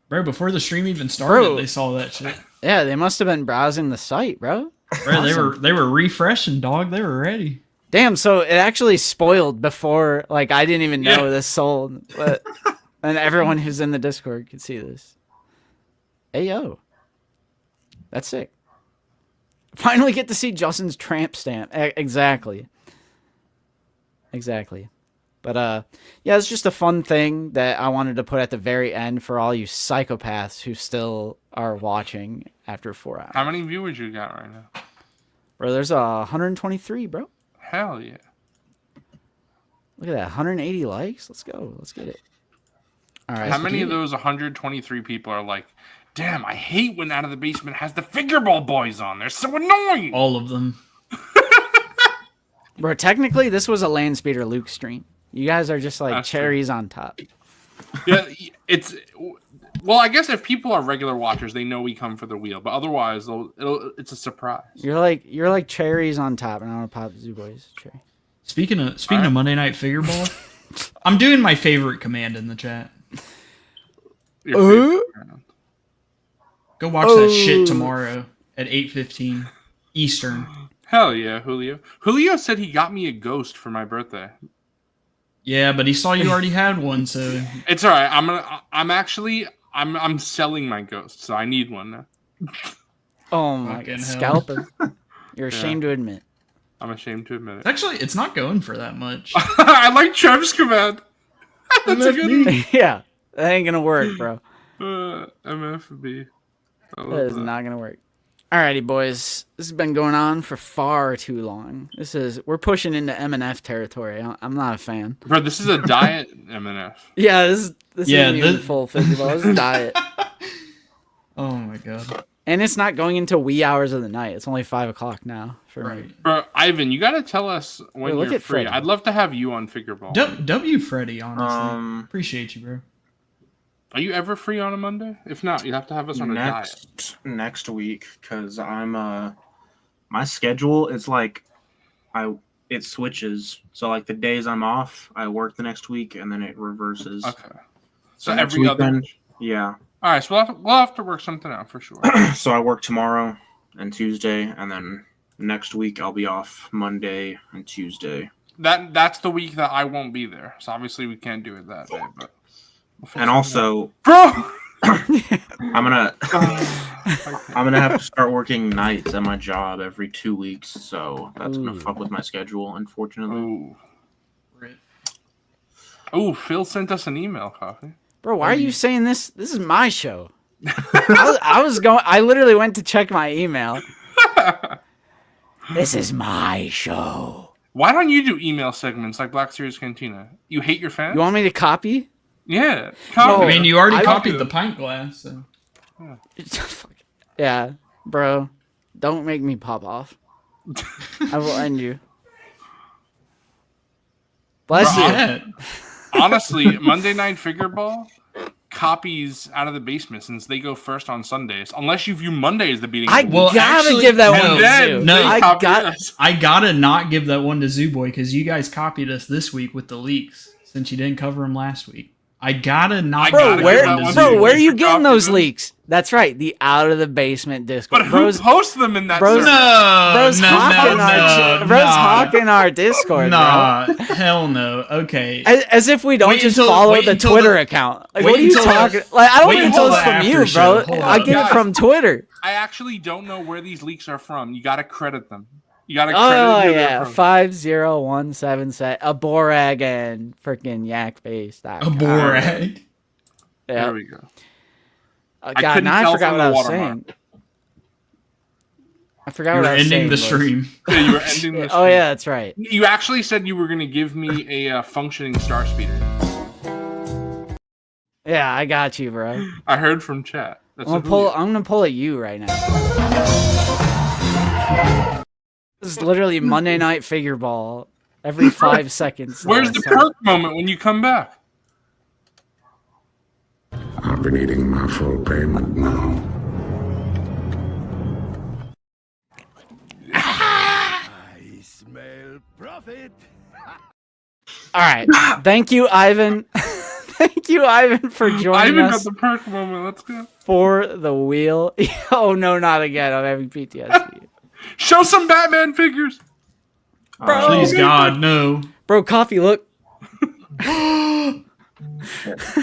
Bro, before the stream even started, Bro. they saw that shit. yeah, they must have been browsing the site, bro. Bro, Awesome. they were refreshing, dog. They were ready. Damn, so it actually spoiled before. Like I didn't even know this sold, but and everyone who's in the Discord could see this. Hey yo, that's sick. Finally get to see Justin's tramp stamp. Exactly. But yeah, it's just a fun thing that I wanted to put at the very end for all you psychopaths who still are watching after 4 hours. How many viewers you got right now? Bro, there's 123, bro. Hell yeah. Look at that, 180 likes. Let's go. Let's get it. All right. How many of those 123 people are like, damn, I hate when Out of the Basement has the Figure Ball Boys on. They're so annoying. All of them. Bro, technically, this was a Landspeeder Luke stream. You guys are just like That's cherries on top. Yeah, it's well, I guess if people are regular watchers, they know we come for the wheel. But otherwise, it's a surprise. You're like cherries on top, and I want to pop Zoo Boys cherry. Speaking of Monday Night Figure Ball, I'm doing my favorite command in the chat. Your favorite. Go watch that shit tomorrow at 8:15 Eastern. Hell yeah, Julio. Julio said he got me a ghost for my birthday. Yeah, but he saw you already had one, so It's all right. I'm selling my ghost, so I need one now. Oh my Fucking god, hell. scalper! You're ashamed to admit. I'm ashamed to admit it. actually it's not going for that much. I like Trev's command. That's a good one. Yeah, that ain't gonna work, bro. MFB. That is not gonna work. Alrighty, boys. This has been going on for far too long. We're pushing into MNF territory. I'm not a fan. Bro, this is a diet MNF. Yeah, this isn't even full figure ball. This is diet. Oh my god. And it's not going into wee hours of the night. It's only 5 o'clock now for me. Bro, Ivan, you gotta tell us when Hey, look you're at free. Freddy. I'd love to have you on Figure Ball. W Freddy, honestly. Appreciate you, bro. Are you ever free on a Monday? If not, you have to have us on a diet. Next week, because I'm my schedule is like it switches. So like the days I'm off, I work the next week, and then it reverses. Okay. So So next every other. weekend, yeah. All right, so we'll have to work something out for sure. So I work tomorrow and Tuesday, and then next week I'll be off Monday and Tuesday. That's the week that I won't be there. So obviously we can't do it that day. But And also, bro, I'm gonna have to start working nights at my job every 2 weeks. So that's gonna fuck with my schedule, unfortunately. Oh, Phil sent us an email, Coffee. Bro, why are you saying this? This is my show. I literally went to check my email. This is my show. Why don't you do email segments like Black Series Cantina? You hate your fans? You want me to copy? Yeah. No, I mean, you already I copied the pint glass. So. Yeah, bro. Don't make me pop off. I will end you. Bless you. Honestly, Monday Night Figure Ball copies Out of the Basement since they go first on Sundays. Unless you view Monday as the beating. I gotta give that one to Zoo. No, I gotta not give that one to Zoo Boy because you guys copied us this week with the leaks since you didn't cover them last week. I gotta not. Bro, where are you getting those leaks? That's right, the Out of the Basement Discord. But who posts them in that? Bro's hawking our Discord. Nah, bro. hell no. Okay. As if we don't just follow the Twitter account. Like, what are you talking? Like, I don't get those from you, bro. I get it from Twitter. I actually don't know where these leaks are from. You gotta credit them. You gotta credit. Oh yeah, 50177 a Borag and freaking Yakbase. A Borag. Yeah. There we go. God, now I forgot what I was saying. I forgot what I was saying. You were ending the stream. Yeah, you were ending the stream. Oh yeah, that's right. You actually said you were gonna give me a functioning star speeder. Yeah, I got you, bro. I heard from chat. That's I'm gonna pull at you right now. This is literally Monday Night Figure Ball every 5 seconds. Where's the perk moment when you come back? I've been eating my full payment now. I smell profit. All right. Thank you, Ivan. Thank you, Ivan, for joining Ivan us. got the perk moment. Let's go. For the wheel. Oh, no, not again. I'm having PTSD. Show some Batman figures. Bro. Please, God, no. Bro, Coffee, look. I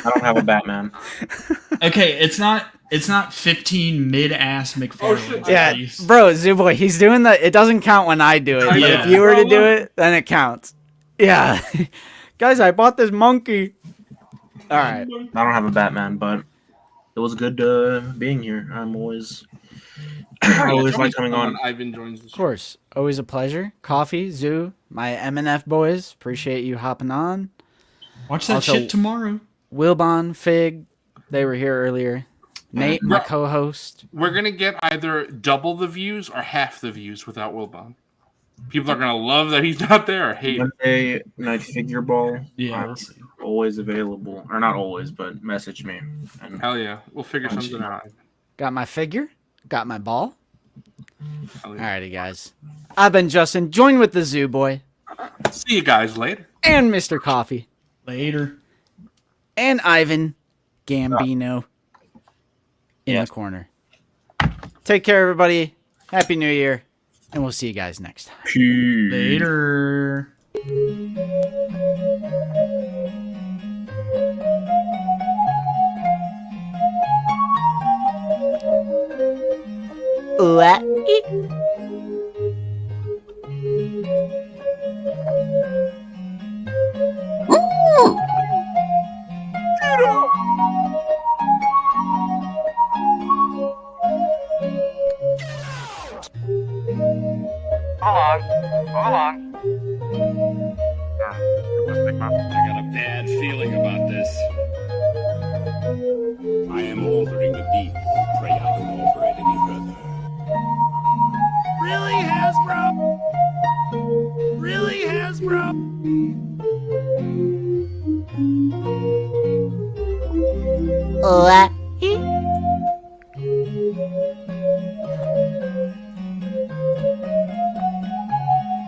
don't have a Batman. Okay, it's not 15 mid-ass McFarlane. Yeah, bro, Zooboy, he's doing the. It doesn't count when I do it. But if you were to do it, then it counts. Yeah. Guys, I bought this monkey. All right. I don't have a Batman, but it was good being here. I'm always like coming on. Ivan joins the Of course. Always a pleasure. Coffee, Zoo, my MNF boys. Appreciate you hopping on. Watch that shit tomorrow. Wilbon, Fig, they were here earlier. Nate, my co-host. We're going to get either double the views or half the views without Wilbon. People are going to love that he's not there or hate Monday Night Figure Ball. Yeah, I'm always available. Or not always, but message me. And Hell yeah. We'll figure something out. Got my figure. Got my ball. Alrighty, guys. I've been Justin. Join with the Zoo Boy. See you guys later. And Mr. Coffee. Later. And Ivan Gambino in the corner. Take care, everybody. Happy New Year. And we'll see you guys next time. Later. What? Hold on. I got a bad feeling about this. I am altering the beat. Pray I don't alter it any further. Really, Hasbro? Really, Hasbro? What?